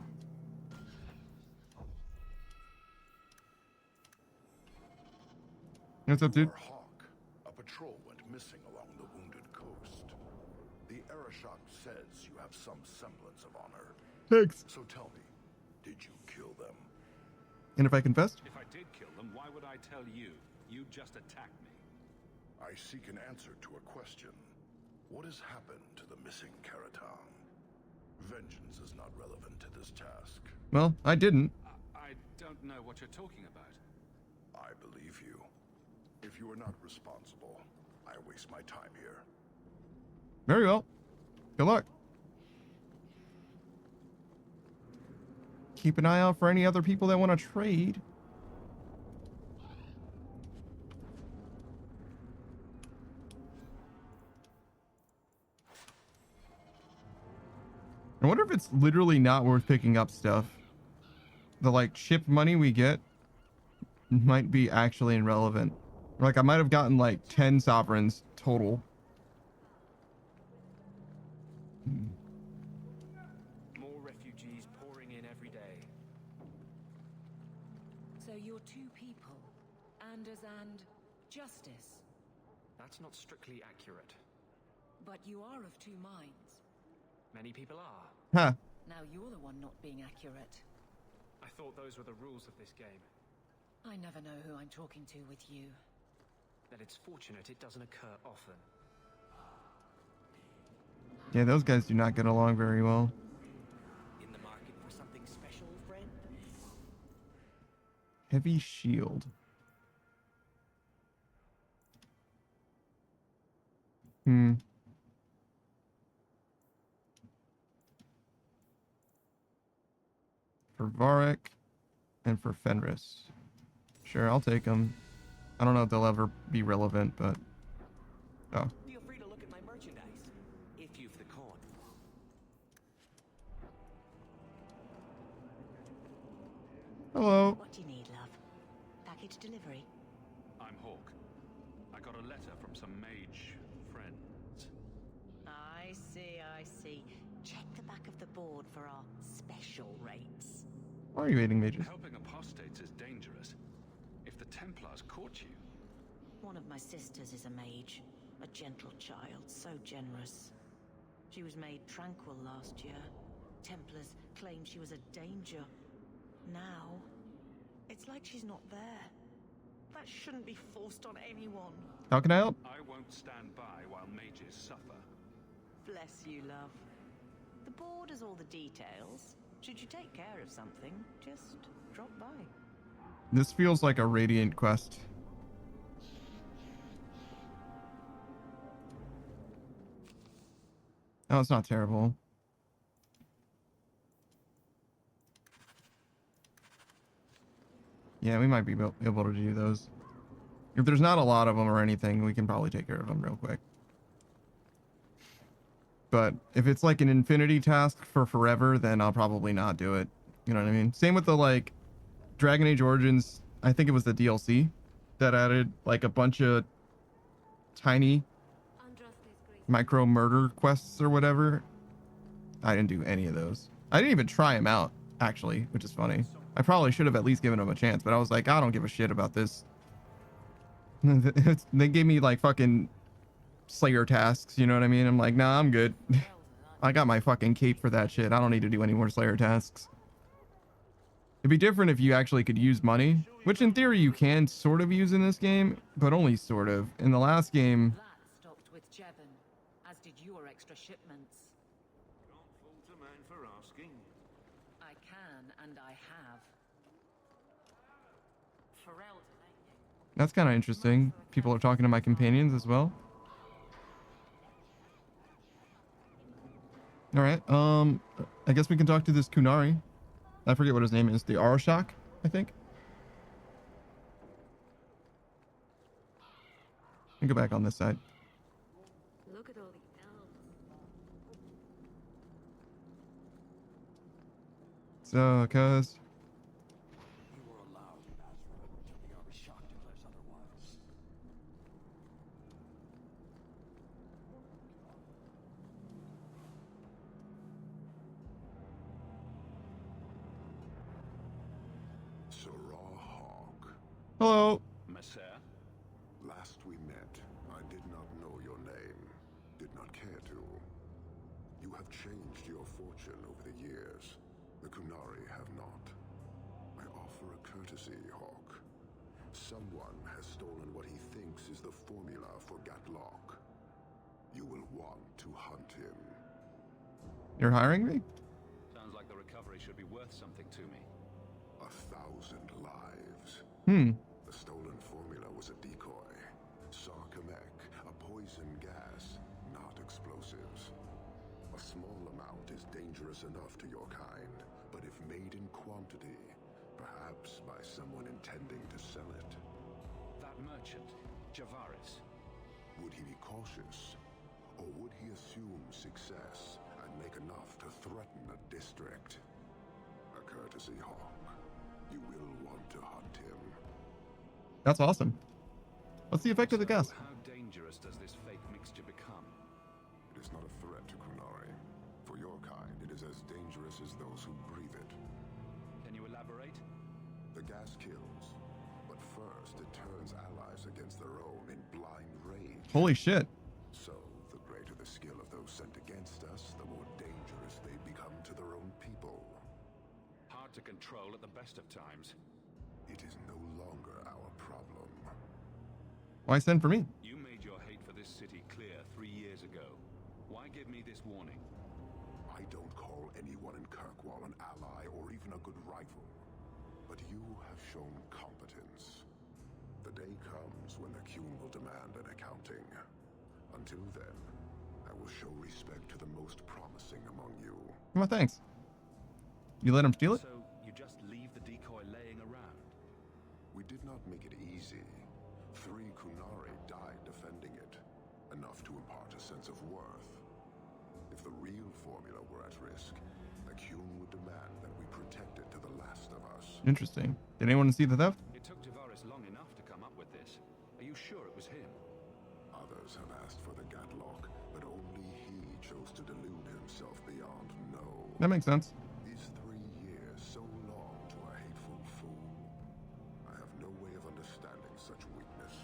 What's up, dude? Hawk, a patrol went missing along the Wounded Coast. The Arashok says you have some semblance of honor. Thanks. So tell me, did you kill them? And if I confessed? If I did kill them, why would I tell you? You just attacked me. I seek an answer to a question. What has happened to the missing Karatang? Vengeance is not relevant to this task. Well, I didn't. I don't know what you're talking about. I believe you. If you are not responsible, I waste my time here. Very well. Good luck. Keep an eye out for any other people that want to trade. I wonder if it's literally not worth picking up stuff. The like ship money we get might be actually irrelevant. Like I might have gotten like 10 sovereigns total. More refugees pouring in every day. So you're two people, Anders and Justice. That's not strictly accurate. But you are of two minds. Many people are. Huh. Now you're the one not being accurate. I thought those were the rules of this game. I never know who I'm talking to with you. that it's fortunate it doesn't occur often. Yeah, those guys do not get along very well. In the market for something special, friend? Heavy shield. For Varric and for Fenris. Sure, I'll take them. I don't know if they'll ever be relevant, but... Oh. Feel free to look at my merchandise, if you've the coin. Hello. What do you need, love? Package delivery? I'm Hawk. I got a letter from some mage friends. I see. Check the back of the board for our special rates. Why are you hating mages? Helping apostates is dangerous. If the Templars caught you... One of my sisters is a mage. A gentle child, so generous. She was made tranquil last year. Templars claimed she was a danger. Now, it's like she's not there. That shouldn't be forced on anyone. How can I help? I won't stand by while mages suffer. Bless you, love. The board has all the details. Should you take care of something, just drop by. This feels like a Radiant quest. Oh, it's not terrible. Yeah, we might be able to do those. If there's not a lot of them or anything, we can probably take care of them real quick. But if it's like an infinity task for forever, then I'll probably not do it. You know what I mean? Same with the like Dragon Age Origins. I think it was the DLC that added like a bunch of tiny micro murder quests or whatever. I didn't do any of those. I didn't even try them out, actually, which is funny. I probably should have at least given them a chance, but I was like, I don't give a shit about this. They gave me like fucking Slayer tasks, you know what I mean? I'm like, nah, I'm good. I got my fucking cape for that shit. I don't need to do any more Slayer tasks. It'd be different if you actually could use money, which in theory you can sort of use in this game, but only sort of. In the last game... That stopped with Jevon, as did your extra shipments. Can't fault a man for asking. I can, and I have. Pharrell, That's kind of interesting. People are talking to my companions as well. All right. I guess we can talk to this Kunari. I forget what his name is. The Arashak, I think. Let me go back on this side. Look at all the elves. So, cuz. You were allowed, Nazareth, until the Arashak declares otherwise. Sarah Hawk. Hello. Messer? Last we met, I did not know your name. Did not care to. You have changed your fortune over the years. The Kunari have not. I offer a courtesy, Hawk. Someone has stolen what he thinks is the formula for Gatlok. You will want to hunt him. You're hiring me? Sounds like the recovery should be worth something to me. 1,000 lives. The stolen formula was a decoy. Sarkamek, a poison gas, not explosives. A small amount is dangerous enough to your kind, but if made in quantity, perhaps by someone intending to sell it. That merchant, Javaris. Would he be cautious? Or would he assume success and make enough to threaten a district? A courtesy, Hawk. You will want to hunt him. That's awesome. What's the effect of the gas? How dangerous does this fake mixture become? It is not a threat to Kunari. For your kind, it is as dangerous as those who breathe it. Can you elaborate? The gas kills, but first it turns allies against their own in blind rage. Holy shit. So, the greater the skill of those sent against us, the more dangerous they become to their own people. Hard to control at the best of times. It is no longer our problem. Why send for me? You made your hate for this city clear 3 years ago. Why give me this warning? I don't call anyone in Kirkwall an ally or even a good rival. But you have shown competence. The day comes when the Qun will demand an accounting. Until then, I will show respect to the most promising among you. Well, thanks. You let him steal it? So you just leave the decoy laying around? We did not make it easy. 3 Qunari died defending it, enough to impart a sense of worth. If the real formula were at risk, the Qun would demand that we protect it to the last of us. Interesting. Did anyone see the theft? It took Javaris long enough to come up with this. Are you sure it was him? Others have asked for the Gatlock, but only he chose to delude himself beyond no. That makes sense. These 3 years so long to a hateful fool. I have no way of understanding such weakness.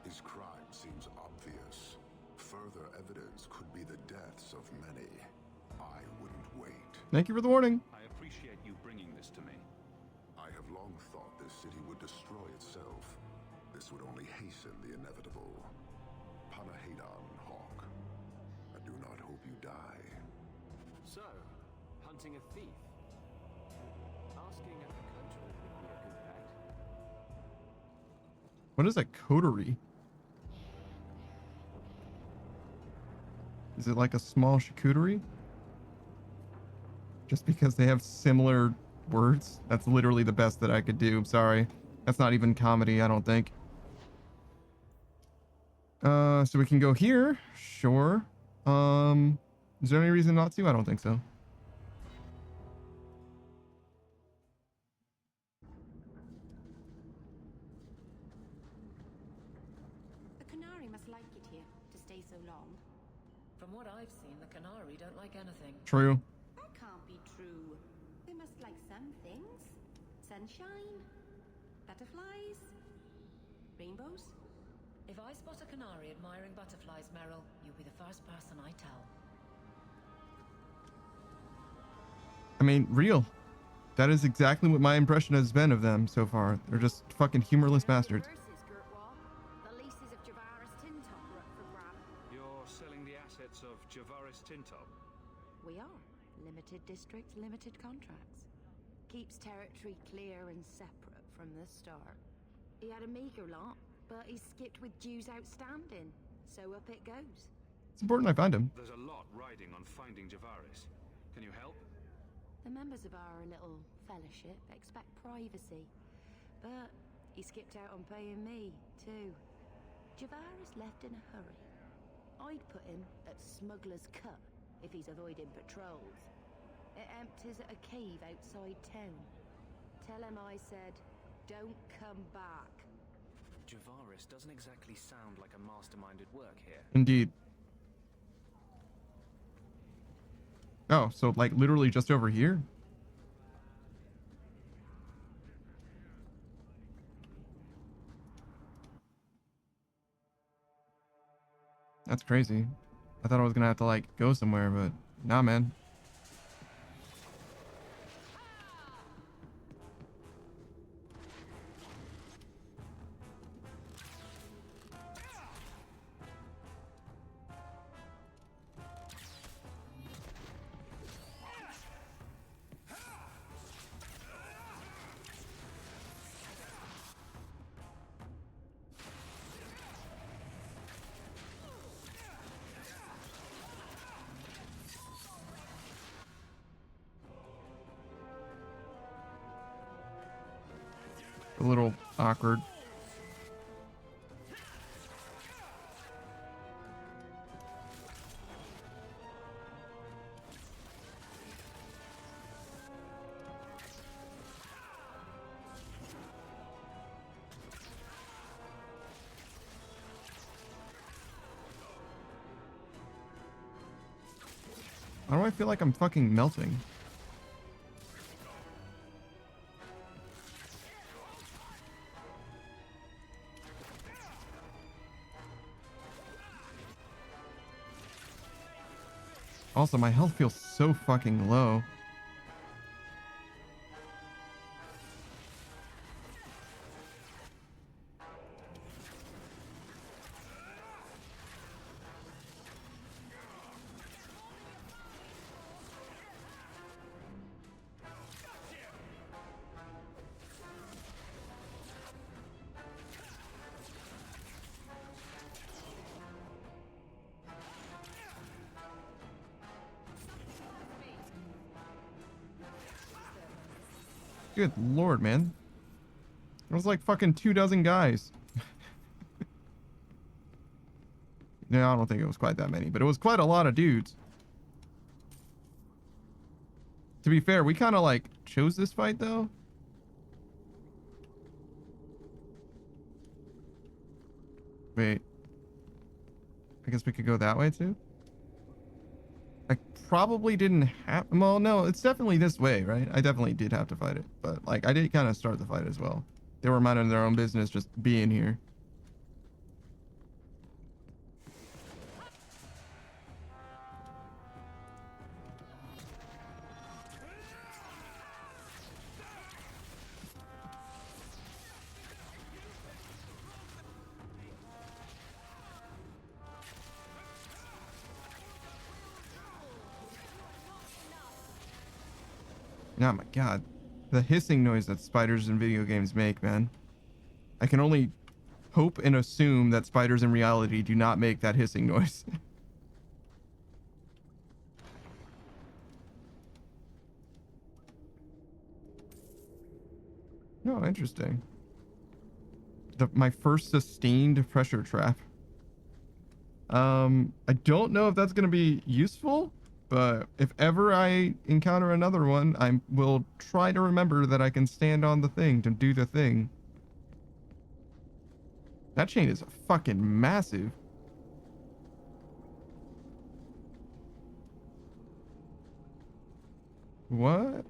His crime seems obvious. Further evidence could be the deaths of many. I wouldn't wait. Thank you for the warning. I appreciate you bringing this to me. I have long thought this city would destroy itself. This would only hasten the inevitable. Panahedan, Hawk. I do not hope you die. So, hunting a thief. Asking a coterie would be a good bet. What is a coterie? Is it like a small charcuterie? Just because they have similar words? That's literally the best that I could do. I'm sorry. That's not even comedy, I don't think. So we can go here. Sure. Is there any reason not to? I don't think so. The Qunari must like it here to stay so long. From what I've seen, the Qunari don't like anything. True. That can't be true. They must like some things. Sunshine, butterflies, rainbows. If I spot a Qunari admiring butterflies, Meryl, you'll be the first person I tell. I mean, real. That is exactly what my impression has been of them so far. They're just fucking humorless bastards. The leases of Javaris Tintop are up for grab. You're selling the assets of Javaris Tintop? We are. Limited districts, limited contracts. Keeps territory clear and separate from the start. He had a meager lot, but he skipped with dues outstanding. So up it goes. It's important I find him. There's a lot riding on finding Javaris. Can you help? The members of our little fellowship expect privacy. But he skipped out on paying me, too. Javaris left in a hurry. I'd put him at Smuggler's Cut if he's avoiding patrols. It empties at a cave outside town. Tell him I said, don't come back. Javaris doesn't exactly sound like a masterminded work here. Indeed. Oh, so like literally just over here? That's crazy. I thought I was gonna have to like go somewhere, but nah, man. A little awkward. Why do I feel like I'm fucking melting? Also, my health feels so fucking low. Good lord, man. It was like fucking 24 guys. No, I don't think it was quite that many, but it was quite a lot of dudes. To be fair, we kind of like chose this fight though. Wait. I guess we could go that way too? I probably didn't have... Well, no, it's definitely this way, right? I definitely did have to fight it. But, like, I did kind of start the fight as well. They were minding their own business just being here. Oh my god. The hissing noise that spiders in video games make, man. I can only hope and assume that spiders in reality do not make that hissing noise. Oh, interesting. My first sustained pressure trap. I don't know if that's going to be useful, but if ever I encounter another one, I will try to remember that I can stand on the thing to do the thing. That chain is fucking massive. What?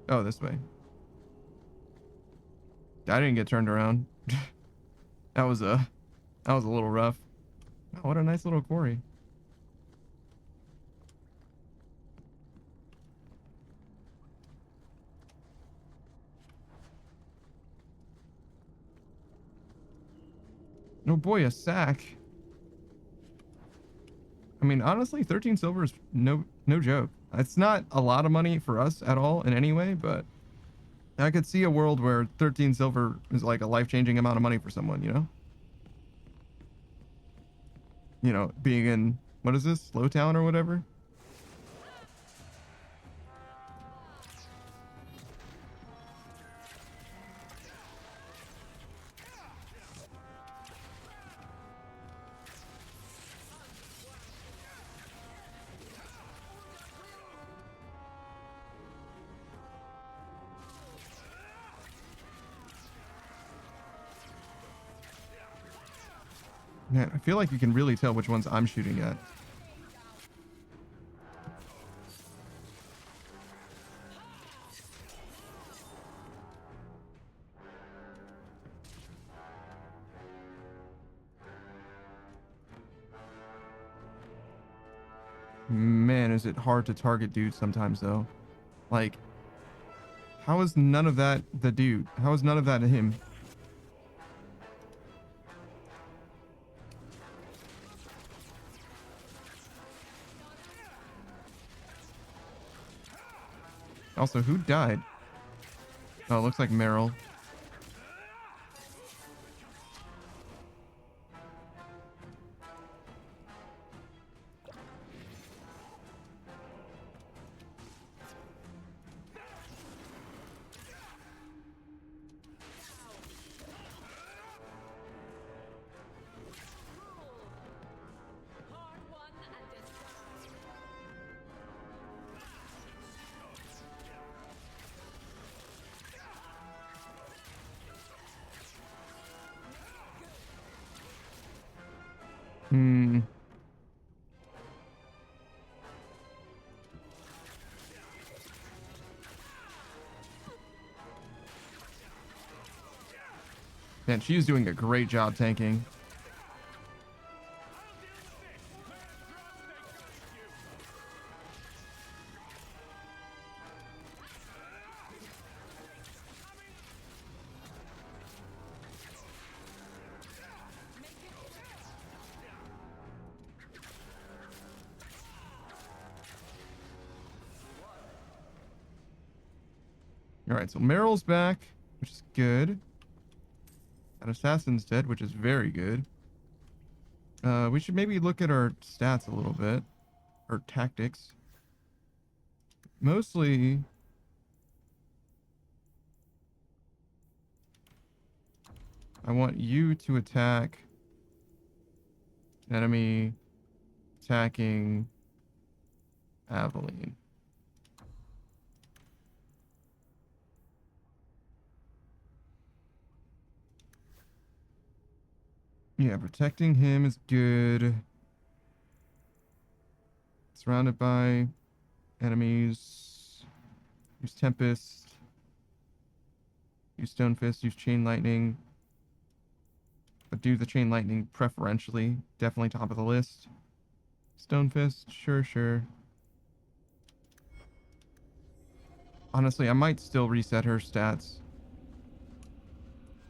Oh, this way. I didn't get turned around. That was a little rough. Oh, what a nice little quarry. Oh boy, a sack. I mean, honestly, 13 silver is no joke. It's not a lot of money for us at all in any way, but I could see a world where 13 silver is like a life-changing amount of money for someone, you know? You know, being in, what is this? Slowtown or whatever? Man, I feel like you can really tell which ones I'm shooting at. Man, is it hard to target dudes sometimes though. Like, how is none of that the dude? How is none of that him? Also, who died? Oh, it looks like Meryl. Man, she's doing a great job tanking. All right, so Meryl's back, which is good. That assassin's dead, which is very good. We should maybe look at our stats a little bit. Our tactics. Mostly, I want you to attack enemy attacking Aveline. Yeah, protecting him is good. Surrounded by enemies. Use Tempest. Use Stone Fist. Use Chain Lightning. But do the Chain Lightning preferentially. Definitely top of the list. Stone Fist. Sure, sure. Honestly, I might still reset her stats.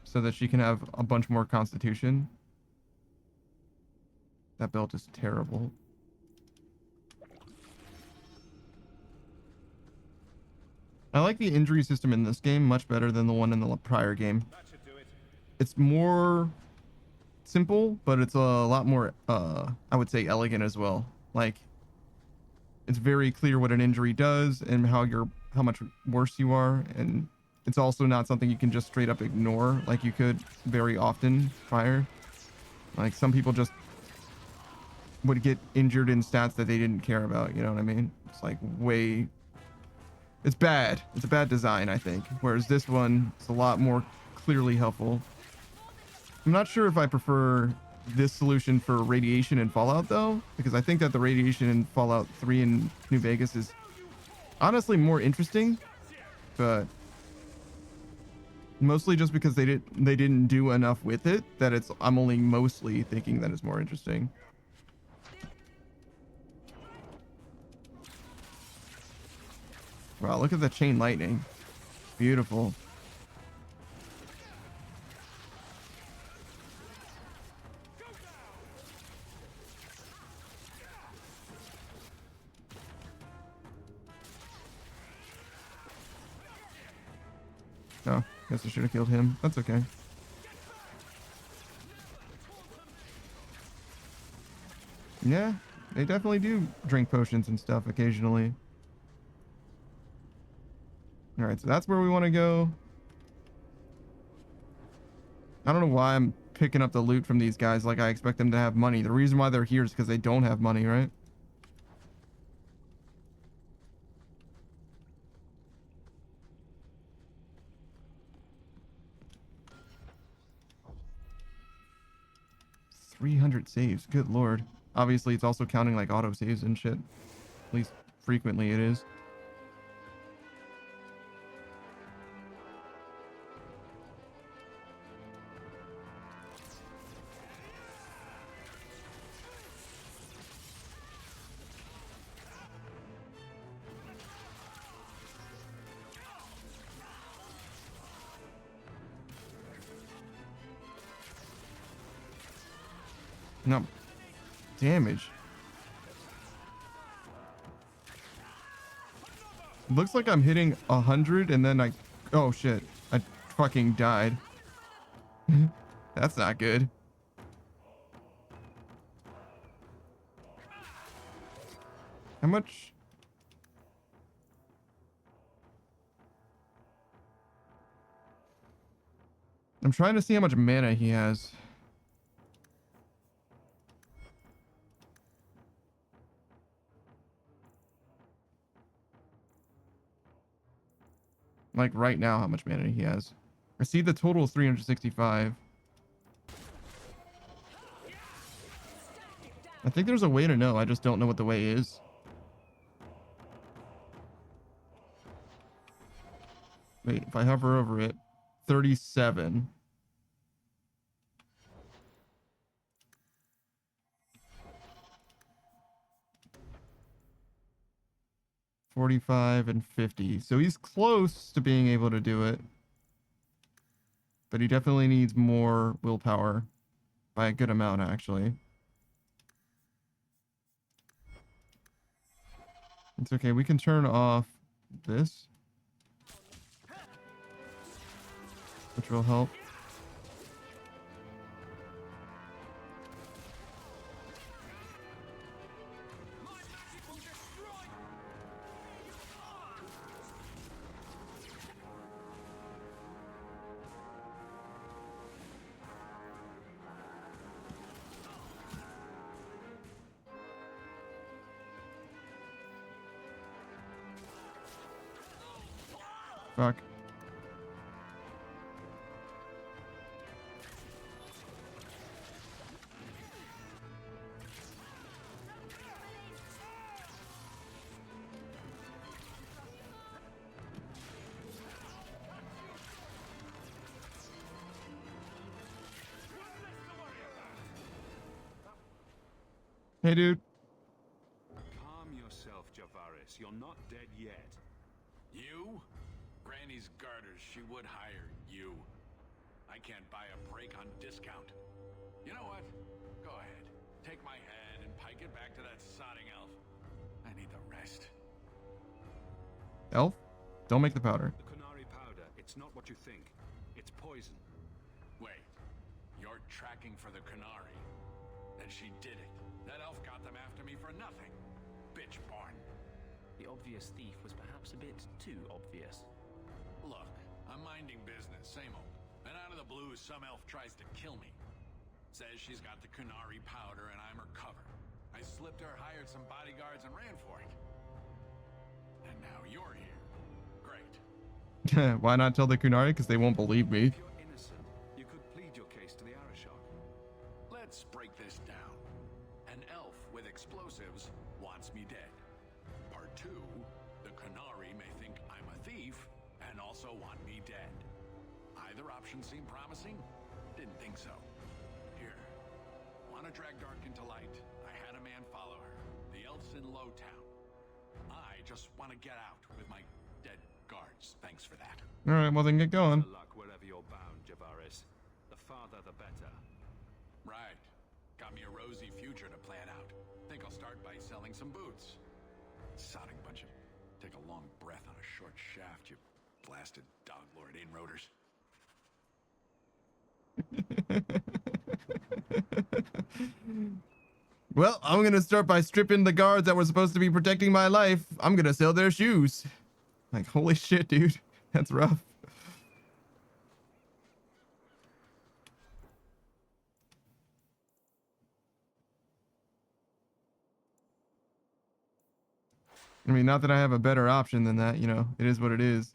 So that she can have a bunch more Constitution. That belt is terrible. I like the injury system in this game much better than the one in the prior game. It's more simple, but it's a lot more, I would say, elegant as well. Like, it's very clear what an injury does and how much worse you are, and it's also not something you can just straight up ignore like you could very often prior. Like, some people just would get injured in stats that they didn't care about, you know what I mean? It's like it's bad. It's a bad design, I think. Whereas this one is a lot more clearly helpful. I'm not sure if I prefer this solution for Radiation and Fallout though, because I think that the Radiation in Fallout 3 and New Vegas is honestly more interesting, but mostly just because they didn't do enough with it that I'm only mostly thinking that it's more interesting. Wow, look at the Chain Lightning. Beautiful. Oh, guess I should have killed him. That's okay. Yeah, they definitely do drink potions and stuff occasionally. All right, so that's where we want to go. I don't know why I'm picking up the loot from these guys like I expect them to have money. The reason why they're here is because they don't have money, right? $300 saves. Good lord. Obviously, it's also counting like auto saves and shit. At least frequently it is. No damage. Looks like I'm hitting 100 and then oh shit, I fucking died. That's not good. How much? I'm trying to see how much mana he has. Like right now, how much mana he has. I see the total is 365. I think there's a way to know. I just don't know what the way is. Wait, if I hover over it, 37. $45 and $50. So he's close to being able to do it. But he definitely needs more willpower. By a good amount, actually. It's okay. We can turn off this. Which will help. Fuck. Hey, dude. Calm yourself, Javaris. You're not dead yet. You? Granny's garters, she would hire you. I can't buy a break on discount. You know what? Go ahead. Take my head and pike it back to that sodding elf. I need the rest. Elf? Don't make the powder. The Kunari powder, it's not what you think. It's poison. Wait. You're tracking for the Kunari. And she did it. That elf got them after me for nothing. Bitch born. The obvious thief was perhaps a bit too obvious. Look, I'm minding business, same old. And out of the blue, some elf tries to kill me. Says she's got the Kunari powder and I'm her cover. I slipped her, hired some bodyguards, and ran for it. And now you're here. Great. Why not tell the Kunari? Because they won't believe me. If you're innocent, you could plead your case to the Arashok. Let's break this down. An elf with explosives wants me dead. Part 2, the Kunari may think I'm a thief and also want me dead. Either option seemed promising? Didn't think so. Here. Want to drag Dark into light? I had a man follow her. The elf's in Lowtown. I just want to get out with my dead guards. Thanks for that. Alright, well then get going. Good luck wherever you're bound, Javaris. The farther the better. Right. Got me a rosy future to plan out. Think I'll start by selling some boots. Sodding bunch of... Take a long breath on a short shaft, you blasted dog lord inroaders. Well, I'm gonna start by stripping the guards that were supposed to be protecting my life. I'm gonna sell their shoes. Like, holy shit, dude. That's rough. I mean, not that I have a better option than that, you know. It is what it is.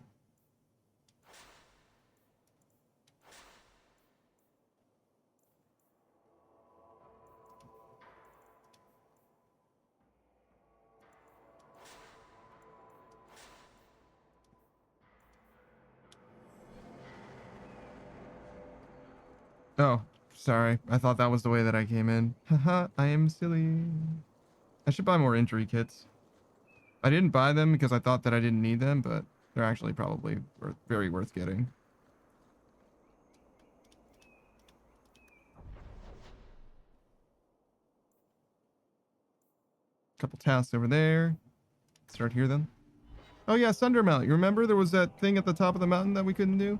Oh, sorry. I thought that was the way that I came in. Haha, I am silly. I should buy more injury kits. I didn't buy them because I thought that I didn't need them, but they're actually probably very worth getting. Couple tasks over there. Start here then. Oh yeah, Sundermount. You remember there was that thing at the top of the mountain that we couldn't do?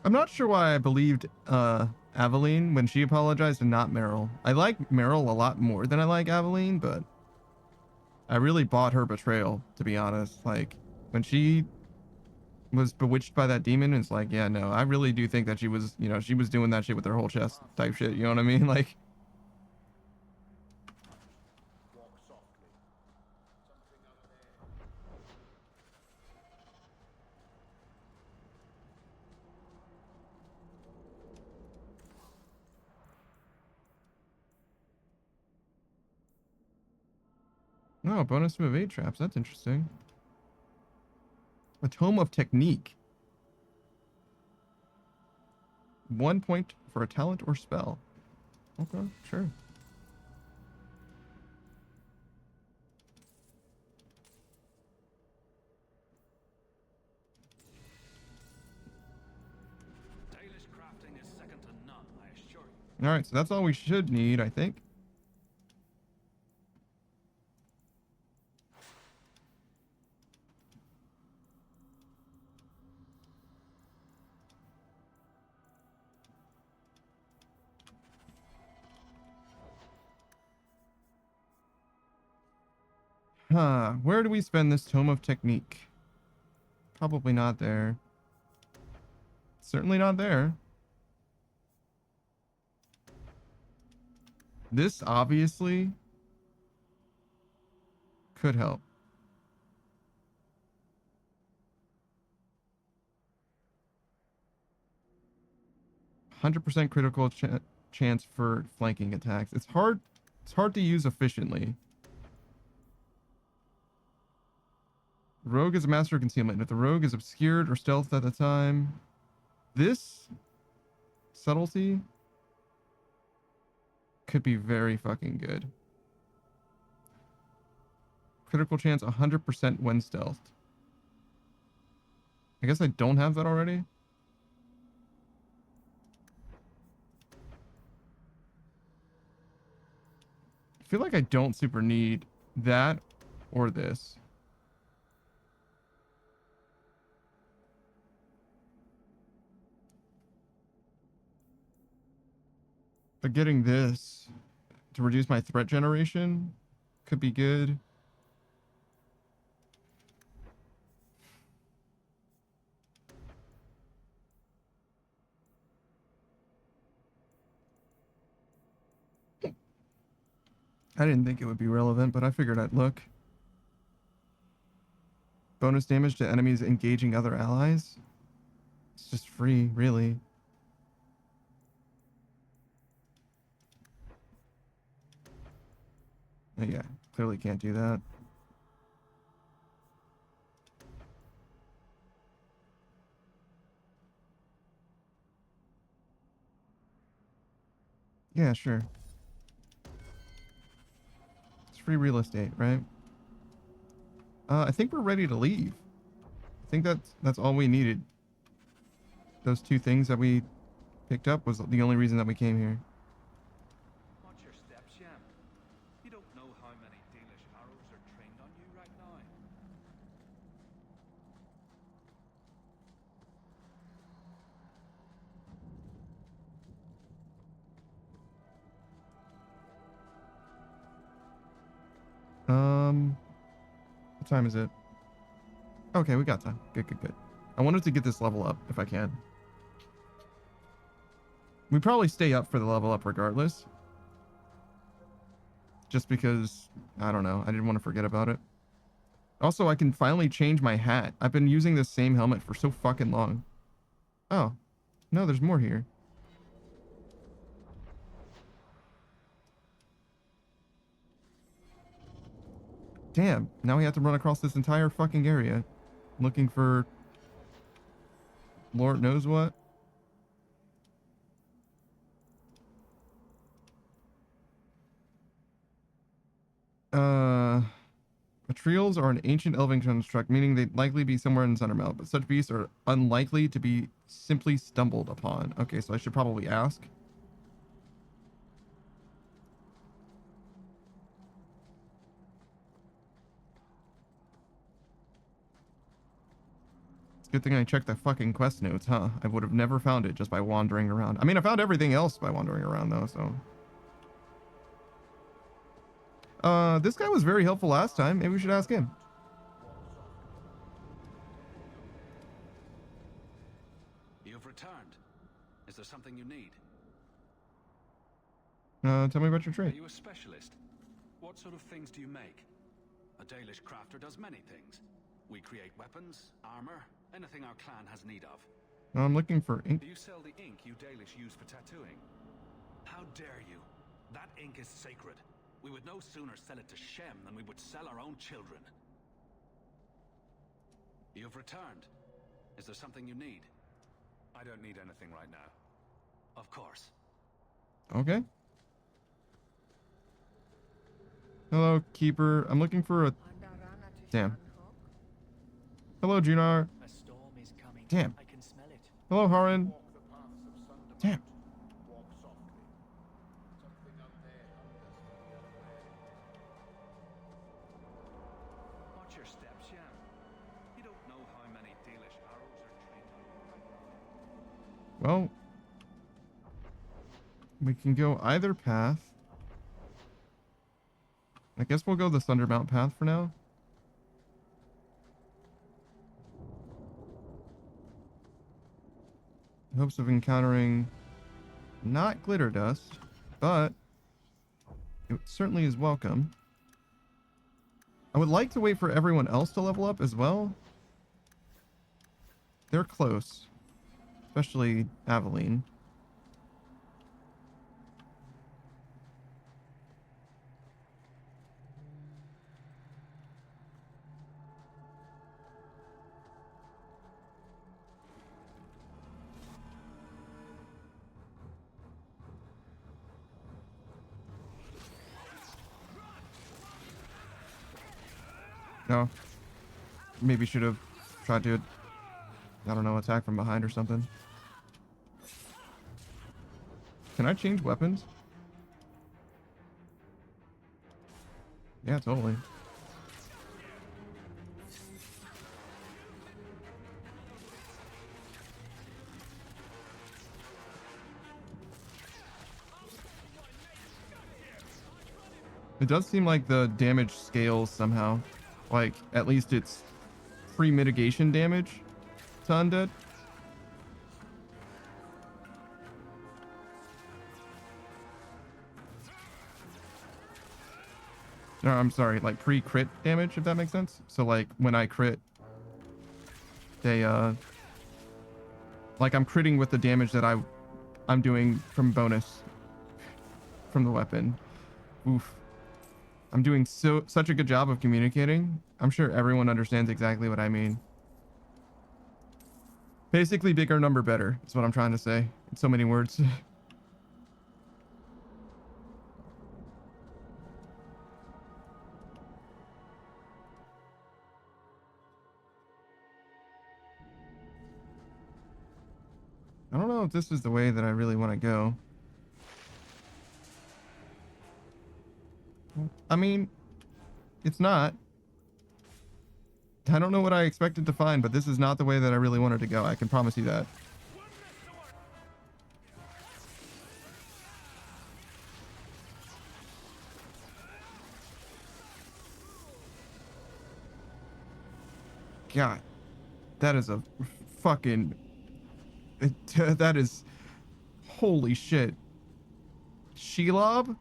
I'm not sure why I believed Aveline when she apologized and not Meryl. I like Meryl a lot more than I like Aveline, but I really bought her betrayal, to be honest. Like, when she was bewitched by that demon, it's like, yeah, no, I really do think that she was, you know, she was doing that shit with her whole chest type shit, you know what I mean? Like, oh, bonus to evade traps. That's interesting. A Tome of Technique. 1 point for a talent or spell. Okay, sure. Dalish crafting is second to none, I assure you. All right, so that's all we should need, I think. Where do we spend this Tome of Technique? Probably not there. Certainly not there. This obviously could help. %100% critical chance for flanking attacks. It's hard to use efficiently. Rogue is a master of concealment. If the rogue is obscured or stealthed at the time, this subtlety could be very fucking good. Critical chance 100% when stealthed. I guess I don't have that already. I feel like I don't super need that or this. But getting this to reduce my threat generation could be good. I didn't think it would be relevant, but I figured I'd look. Bonus damage to enemies engaging other allies. It's just free, really. Yeah, clearly can't do that. Yeah, sure. It's free real estate, right? I think we're ready to leave. I think that's all we needed. Those two things that we picked up was the only reason that we came here. Watch your steps, Sham. You don't know how many Dalish arrows are trained on you right now. What time is it? Okay, we got time. Good. I wanted to get this level up if I can. We probably stay up for the level up regardless. Just because, I don't know, I didn't want to forget about it. Also, I can finally change my hat. I've been using this same helmet for so fucking long. Oh, no, there's more here. Damn, now we have to run across this entire fucking area looking for Lord knows what. Atrials are an ancient elven construct, meaning they'd likely be somewhere in Sundermount, but such beasts are unlikely to be simply stumbled upon. Okay, so I should probably ask. Good thing I checked the fucking quest notes, huh? I would have never found it just by wandering around. I mean, I found everything else by wandering around, though, so... this guy was very helpful last time. Maybe we should ask him. You've returned. Is there something you need? Tell me about your trade. Are you a specialist? What sort of things do you make? A Dalish crafter does many things. We create weapons, armor, anything our clan has need of. I'm looking for ink. Do you sell the ink you Dalish use for tattooing? How dare you? That ink is sacred. We would no sooner sell it to Shem than we would sell our own children. You've returned. Is there something you need? I don't need anything right now. Of course. Okay. Hello, Keeper. I'm looking for a... Damn. Hello, Junar. A storm is coming. Damn. I can smell it. Hello, Haran. Damn. Watch your steps, Sham. You don't know how many Dalish arrows are trained on you. Well, we can go either path. I guess we'll go the Thundermount path for now. hopes of encountering not glitter dust, but it certainly is welcome. I would like to wait for everyone else to level up as well. They're close, especially Aveline. No. Maybe should have tried to, I don't know, attack from behind or something. Can I change weapons? Yeah, totally. It does seem like the damage scales somehow. Like, at least it's pre-mitigation damage to undead. No, I'm sorry, like pre-crit damage, if that makes sense. So like when I crit, they like I'm critting with the damage that I'm doing from bonus from the weapon. Oof. I'm doing such a good job of communicating. I'm sure everyone understands exactly what I mean. Basically, bigger number better is what I'm trying to say in so many words. I don't know if this is the way that I really want to go. I mean, it's not. I don't know what I expected to find, but this is not the way that I really wanted to go. I can promise you that. God, that is a fucking... that is... Holy shit. Shelob?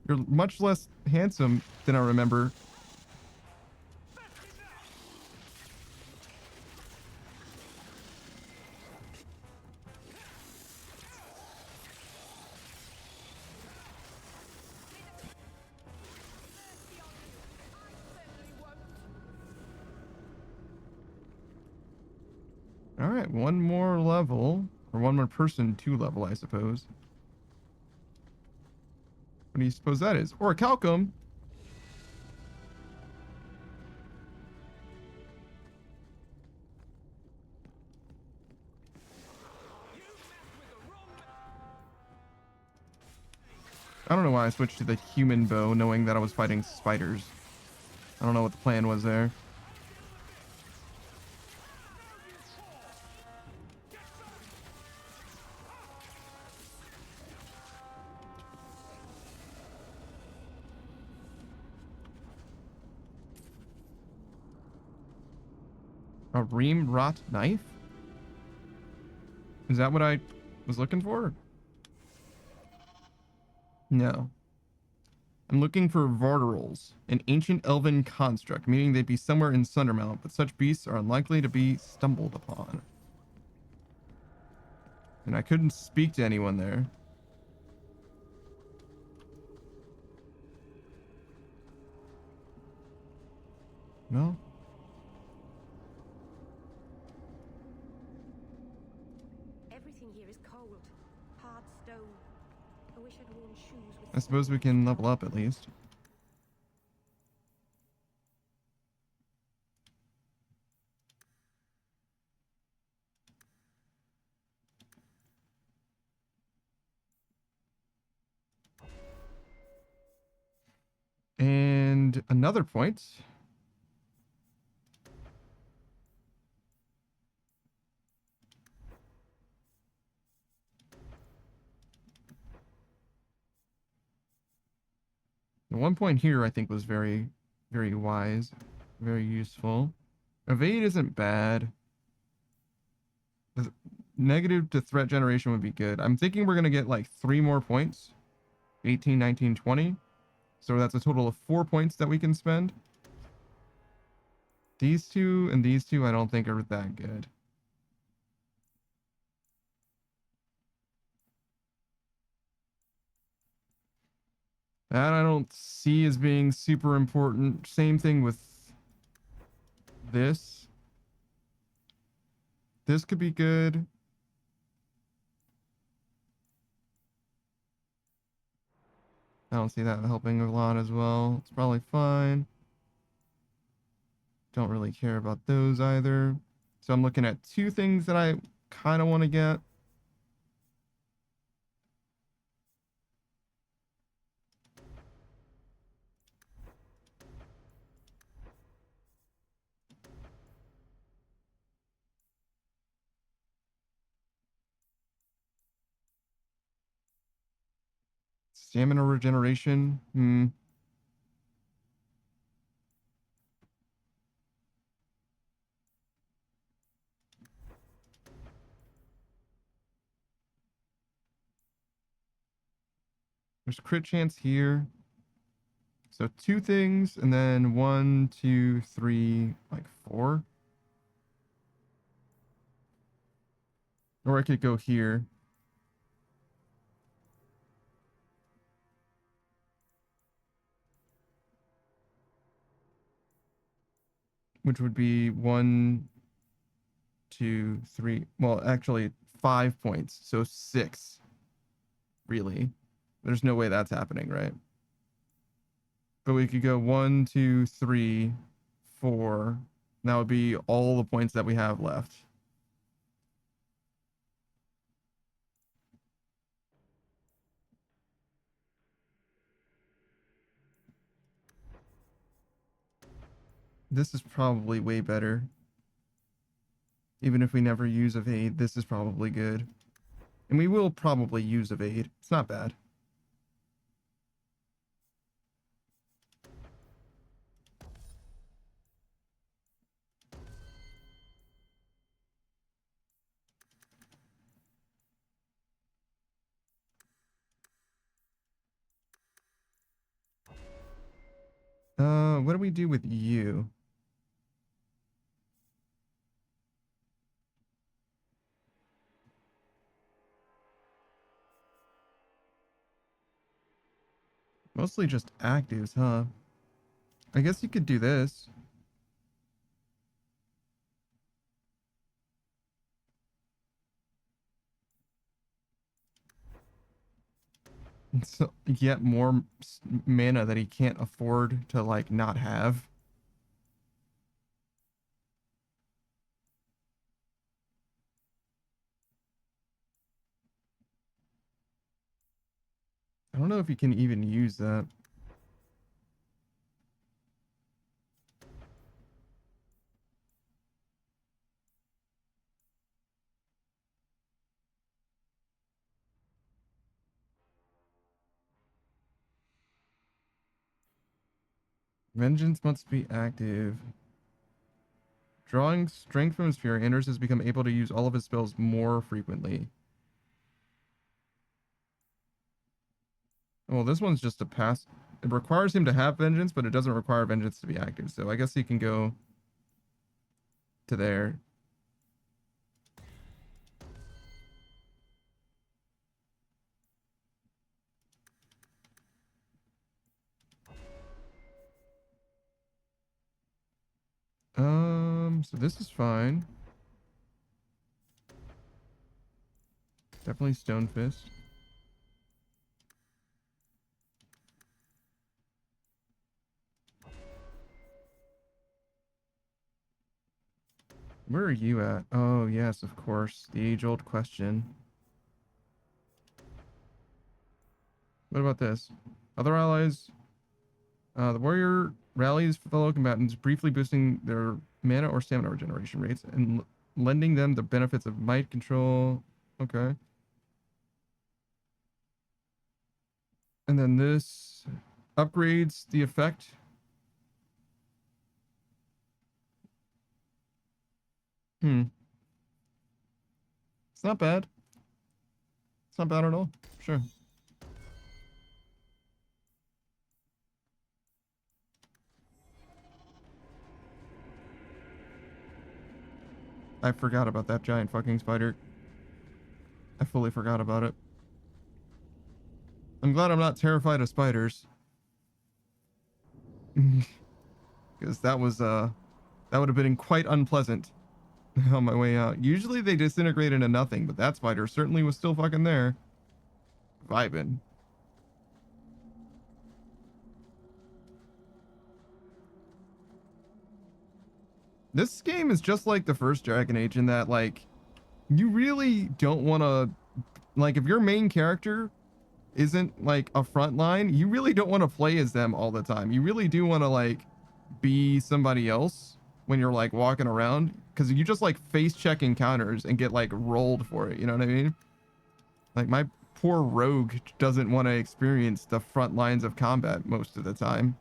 You're much less handsome than I remember. All right, one more level, or one more person to level, I suppose. What do you suppose that is? Orichalcum. I don't know why I switched to the human bow, knowing that I was fighting spiders. I don't know what the plan was there. A ream rot knife? Is that what I was looking for? No. I'm looking for Varderals, an ancient elven construct, meaning they'd be somewhere in Sundermount, but such beasts are unlikely to be stumbled upon. And I couldn't speak to anyone there. No? Everything here is cold. Hard stone. I wish I'd worn shoes with... I suppose we can level up at least. And another point. The one point here I think was very, very wise, very useful. Evade isn't bad. The negative to threat generation would be good. I'm thinking we're going to get like 3 more points. 18, 19, 20. So that's a total of 4 points that we can spend. These two and these two I don't think are that good. That I don't see as being super important. Same thing with this. This could be good. I don't see that helping a lot as well. It's probably fine. Don't really care about those either. So I'm looking at 2 things that I kind of want to get. Stamina regeneration. There's crit chance here. So 2 things, and then 1, 2, 3, like 4. Or I could go here. Which would be 1, 2, 3. Well, actually 5 points. So 6. Really. There's no way that's happening, right? But we could go 1, 2, 3, 4. That would be all the points that we have left. This is probably way better. Even if we never use Evade, this is probably good. And we will probably use Evade. It's not bad. What do we do with you? Mostly just actives, huh? I guess you could do this. So get more mana that he can't afford to like not have. I don't know if you can even use that. Vengeance must be active. Drawing strength from his fury, Anders has become able to use all of his spells more frequently. Well, this one's just a pass. It requires him to have vengeance, but it doesn't require vengeance to be active. So I guess he can go to there. So this is fine. Definitely Stone Fist. Where are you at? Oh, yes, of course. The age-old question. What about this? Other allies. The warrior rallies fellow combatants, briefly boosting their mana or stamina regeneration rates and lending them the benefits of might control. Okay. And then this upgrades the effect. It's not bad. It's not bad at all. Sure. I forgot about that giant fucking spider. I fully forgot about it. I'm glad I'm not terrified of spiders. Because that was, that would have been quite unpleasant on my way out. Usually they disintegrate into nothing, but that spider certainly was still fucking there. Vibing. This game is just like the first Dragon Age in that, like, you really don't want to, like, if your main character isn't, like, a frontline, you really don't want to play as them all the time. You really do want to, like, be somebody else when you're, like, walking around, because you just, like, face check encounters and get, like, rolled for it, you know what I mean? Like, my poor rogue doesn't want to experience the front lines of combat most of the time.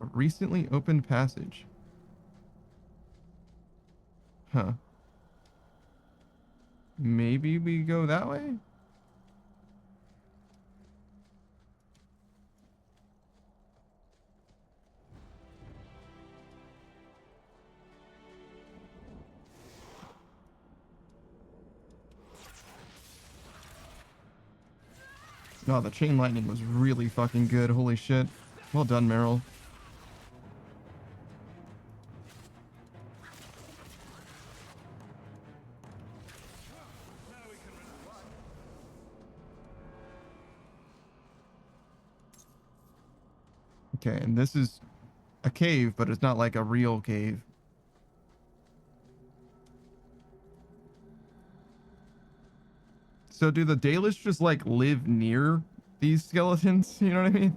A recently opened passage. Huh. Maybe we go that way? No, the chain lightning was really fucking good. Holy shit. Well done, Meryl. Okay, and this is a cave, but it's not like a real cave. So do the Dalish just like live near these skeletons? You know what I mean?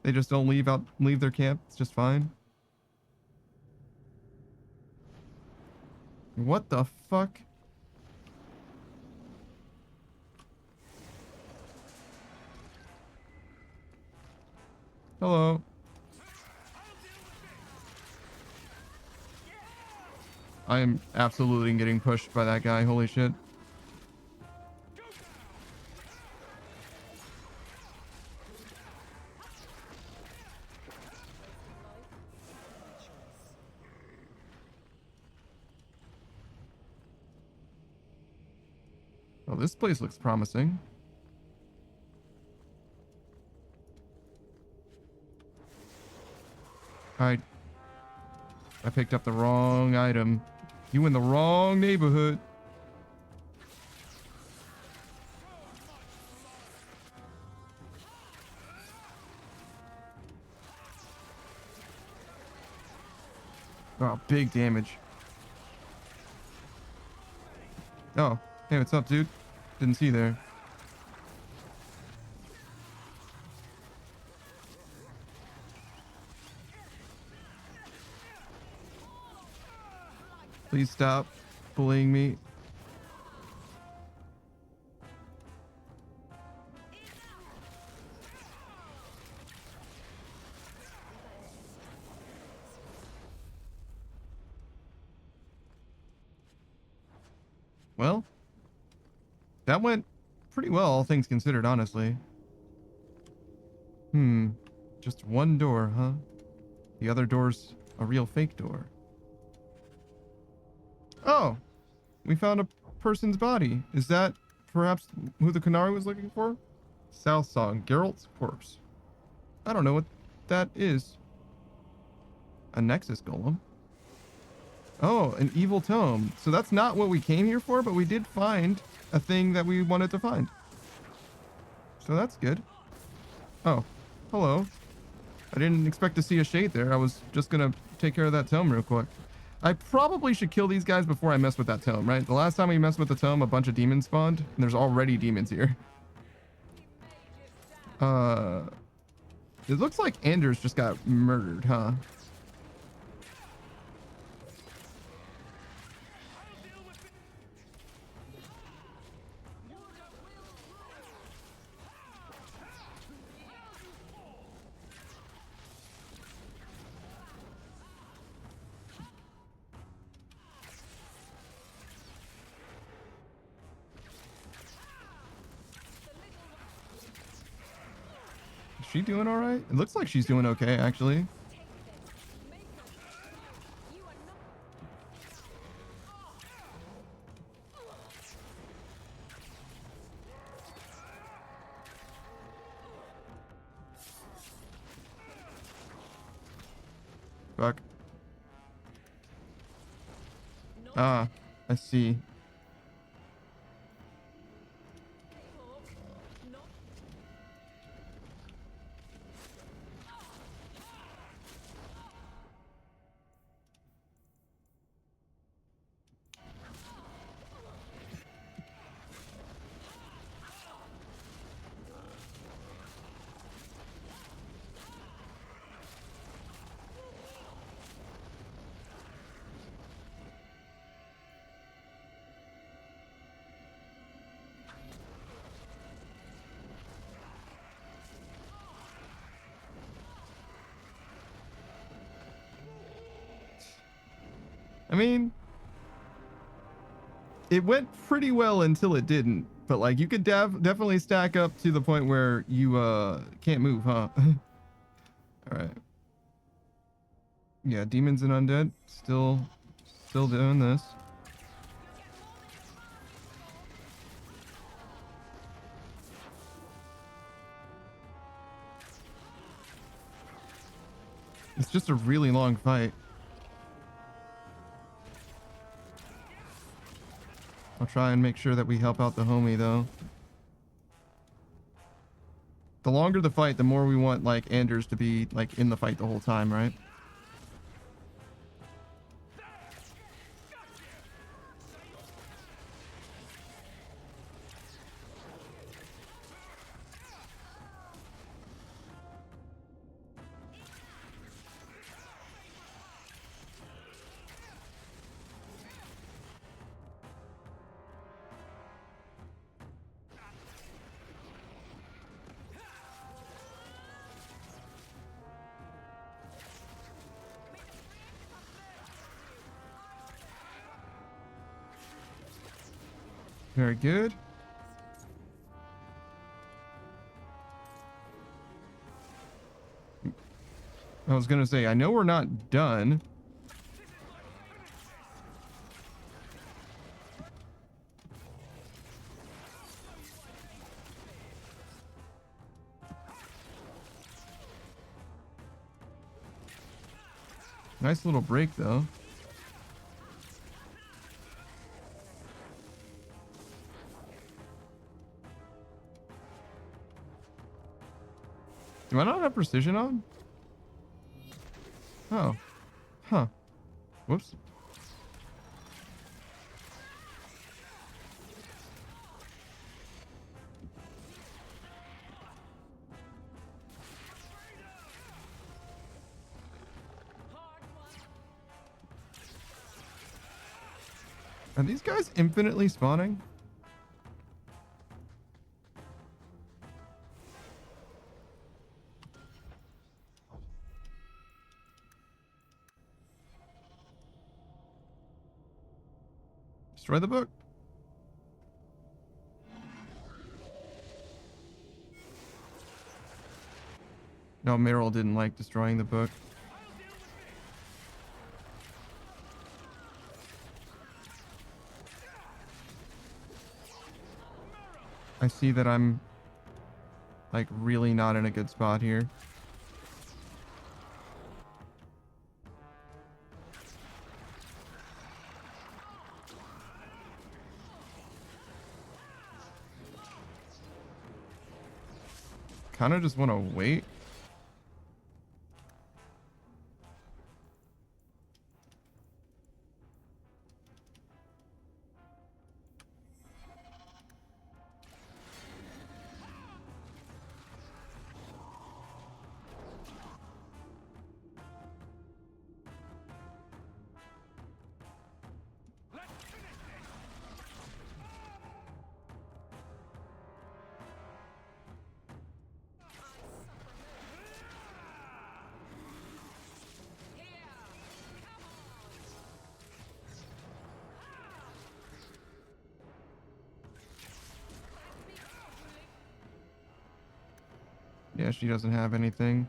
They just don't leave their camp. It's just fine. What the fuck? Hello. I am absolutely getting pushed by that guy. Holy shit. Well, this place looks promising. I picked up the wrong item. You in the wrong neighborhood. Oh, big damage. Oh, hey, what's up, dude? Didn't see you there. Please stop bullying me. Well, that went pretty well, all things considered, honestly. Just one door, huh? The other door's a real fake door. Oh, we found a person's body. Is that perhaps who the Qunari was looking for? South Song, Geralt's corpse. I don't know what that is. A Nexus Golem. Oh, an evil tome. So that's not what we came here for, but we did find a thing that we wanted to find. So that's good. Oh, hello. I didn't expect to see a shade there. I was just gonna take care of that tome real quick. I probably should kill these guys before I mess with that tome, right? The last time we messed with the tome, a bunch of demons spawned, and there's already demons here. It looks like Anders just got murdered, huh? she doing all right? It looks like she's doing okay, actually. Fuck. Ah, I see. I mean, it went pretty well until it didn't. But like, you could definitely stack up to the point where you can't move, huh? All right. Yeah, demons and undead still doing this. It's just a really long fight. I'll try and make sure that we help out the homie, though. The longer the fight, the more we want, like, Anders to be, like, in the fight the whole time, right? Very good. I was gonna say, I know we're not done. Nice little break, though. Do I not have precision on? Oh. Huh. Whoops. Are these guys infinitely spawning? Destroy the book. No, Meryl didn't like destroying the book. I see that I'm, like, really not in a good spot here. Kind of just want to wait. Yeah, she doesn't have anything.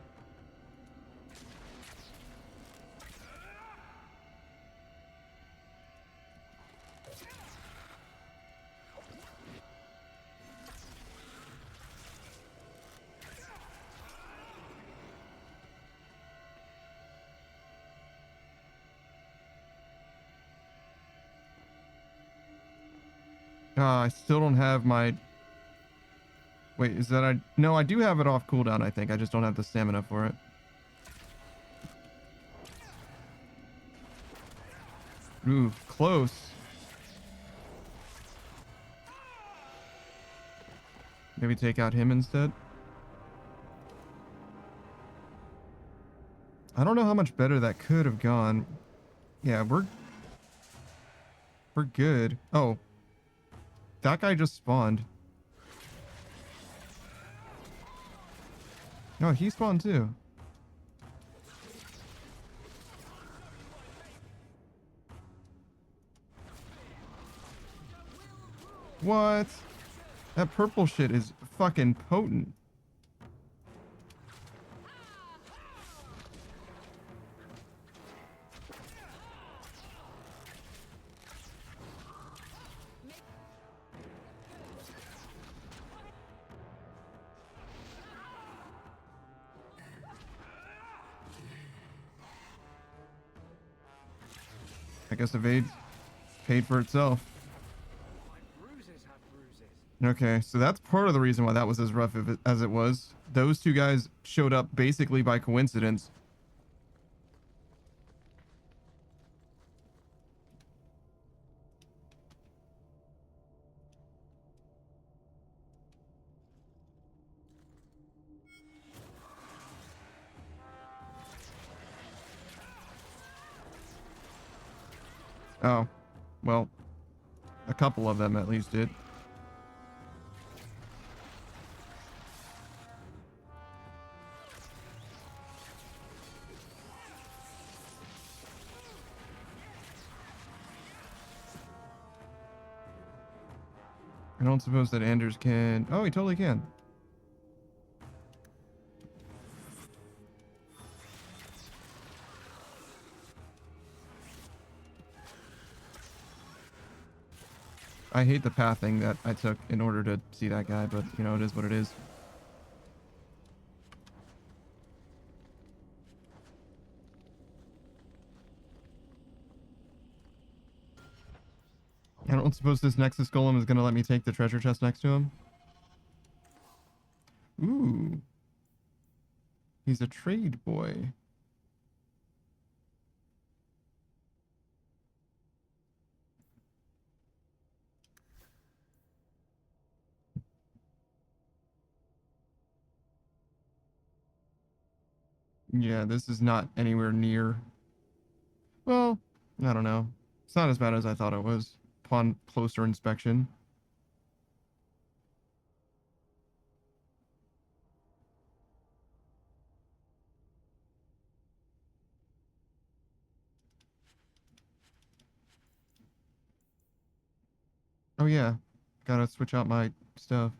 I still don't have my... Wait, is that I... No, I do have it off cooldown, I think. I just don't have the stamina for it. Ooh, close. Maybe take out him instead. I don't know how much better that could have gone. Yeah, we're good. Oh. That guy just spawned. No, he spawned too. What? That purple shit is fucking potent. I guess evade paid for itself. Okay, so that's part of the reason why that was as rough as it was. Those two guys showed up basically by coincidence. Oh, well, a couple of them at least did. I don't suppose that Anders can... Oh, he totally can. I hate the pathing that I took in order to see that guy, but, you know, it is what it is. I don't suppose this Nexus Golem is going to let me take the treasure chest next to him. Ooh. He's a trade boy. Yeah, this is not anywhere near. Well, I don't know. It's not as bad as I thought it was upon closer inspection. Oh yeah, gotta switch out my stuff.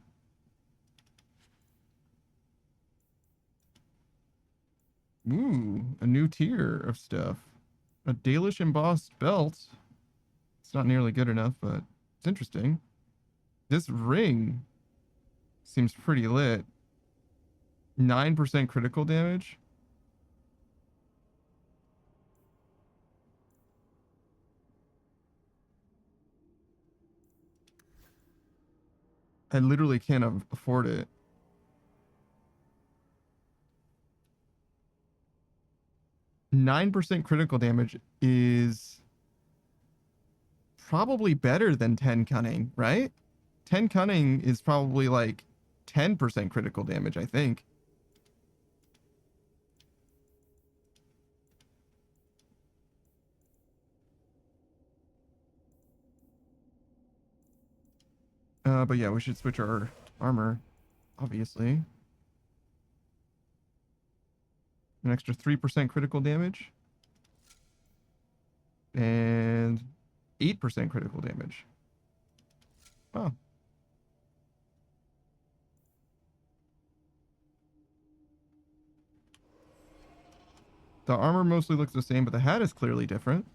Ooh, a new tier of stuff. A Dalish embossed belt. It's not nearly good enough, but it's interesting. This ring seems pretty lit. 9% critical damage. I literally can't afford it. %9 critical damage is probably better than 10 cunning, right? 10 cunning is probably like 10% critical damage, I think. But yeah, we should switch our armor, obviously. An extra 3% critical damage. And 8% critical damage. Oh. The armor mostly looks the same, but the hat is clearly different.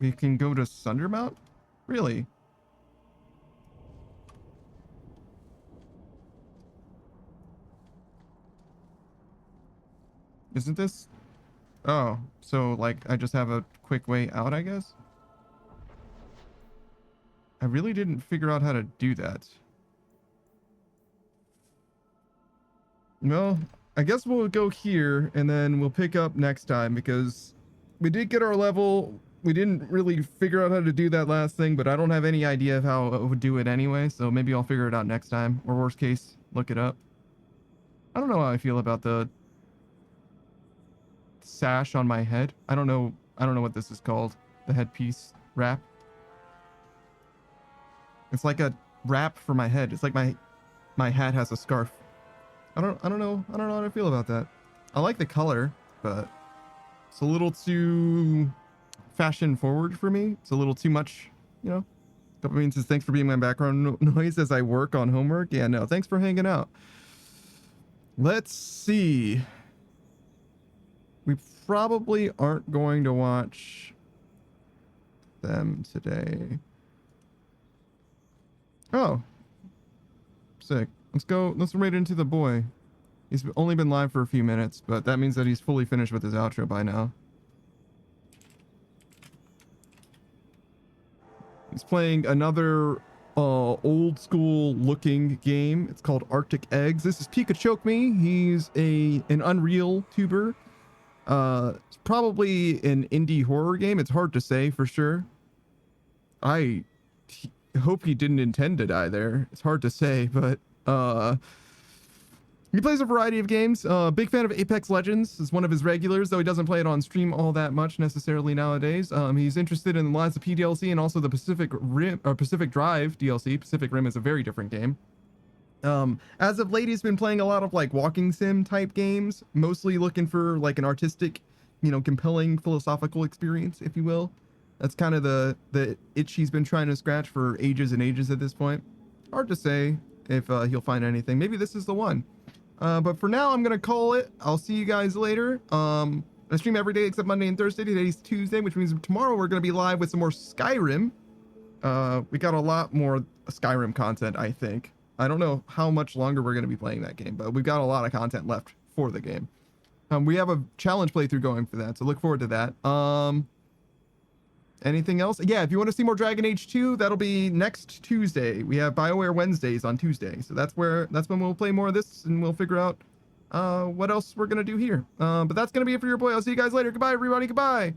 We can go to Sundermount? Really? Isn't this... Oh, so like I just have a quick way out, I guess? I really didn't figure out how to do that. Well, I guess we'll go here and then we'll pick up next time because we did get our level. We didn't really figure out how to do that last thing, but I don't have any idea of how I would do it anyway, so maybe I'll figure it out next time, or worst case, look it up. I don't know how I feel about the sash on my head. I don't know what this is called. The headpiece wrap. It's like a wrap for my head. It's like my hat has a scarf. I don't know how to feel about that. I like the color, but it's a little too fashion forward for me. It's a little too much, you know. Dopamine says, thanks for being my background noise as I work on homework. Yeah, no, thanks for hanging out. Let's see. We probably aren't going to watch them today. Oh. Sick. Let's raid into the boy. He's only been live for a few minutes, but that means that he's fully finished with his outro by now. He's playing another old school looking game. It's called Arctic Eggs. This is Pikachokme. He's an Unreal tuber. It's probably an indie horror game. It's hard to say for sure. I hope he didn't intend to die there. It's hard to say, but he plays a variety of games. Big fan of Apex Legends. Is one of his regulars, though he doesn't play it on stream all that much necessarily nowadays. He's interested in the Lies of P DLC and also the Pacific Drive DLC. Pacific Rim is a very different game. As of late, he's been playing a lot of like walking sim type games, mostly looking for like an artistic, you know, compelling philosophical experience, if you will. That's kind of the itch he's been trying to scratch for ages and ages at this point. Hard to say if he'll find anything. Maybe this is the one. But for now, I'm going to call it. I'll see you guys later. I stream every day except Monday and Thursday. Today's Tuesday, which means tomorrow we're going to be live with some more Skyrim. We got a lot more Skyrim content, I think. I don't know how much longer we're going to be playing that game, but we've got a lot of content left for the game. We have a challenge playthrough going for that, so look forward to that. Anything else? Yeah, if you want to see more Dragon Age 2, that'll be next Tuesday. We have BioWare Wednesdays on Tuesday, so that's when we'll play more of this, and we'll figure out what else we're gonna do here. But that's gonna be it for your boy. I'll see you guys later. Goodbye, everybody. Goodbye.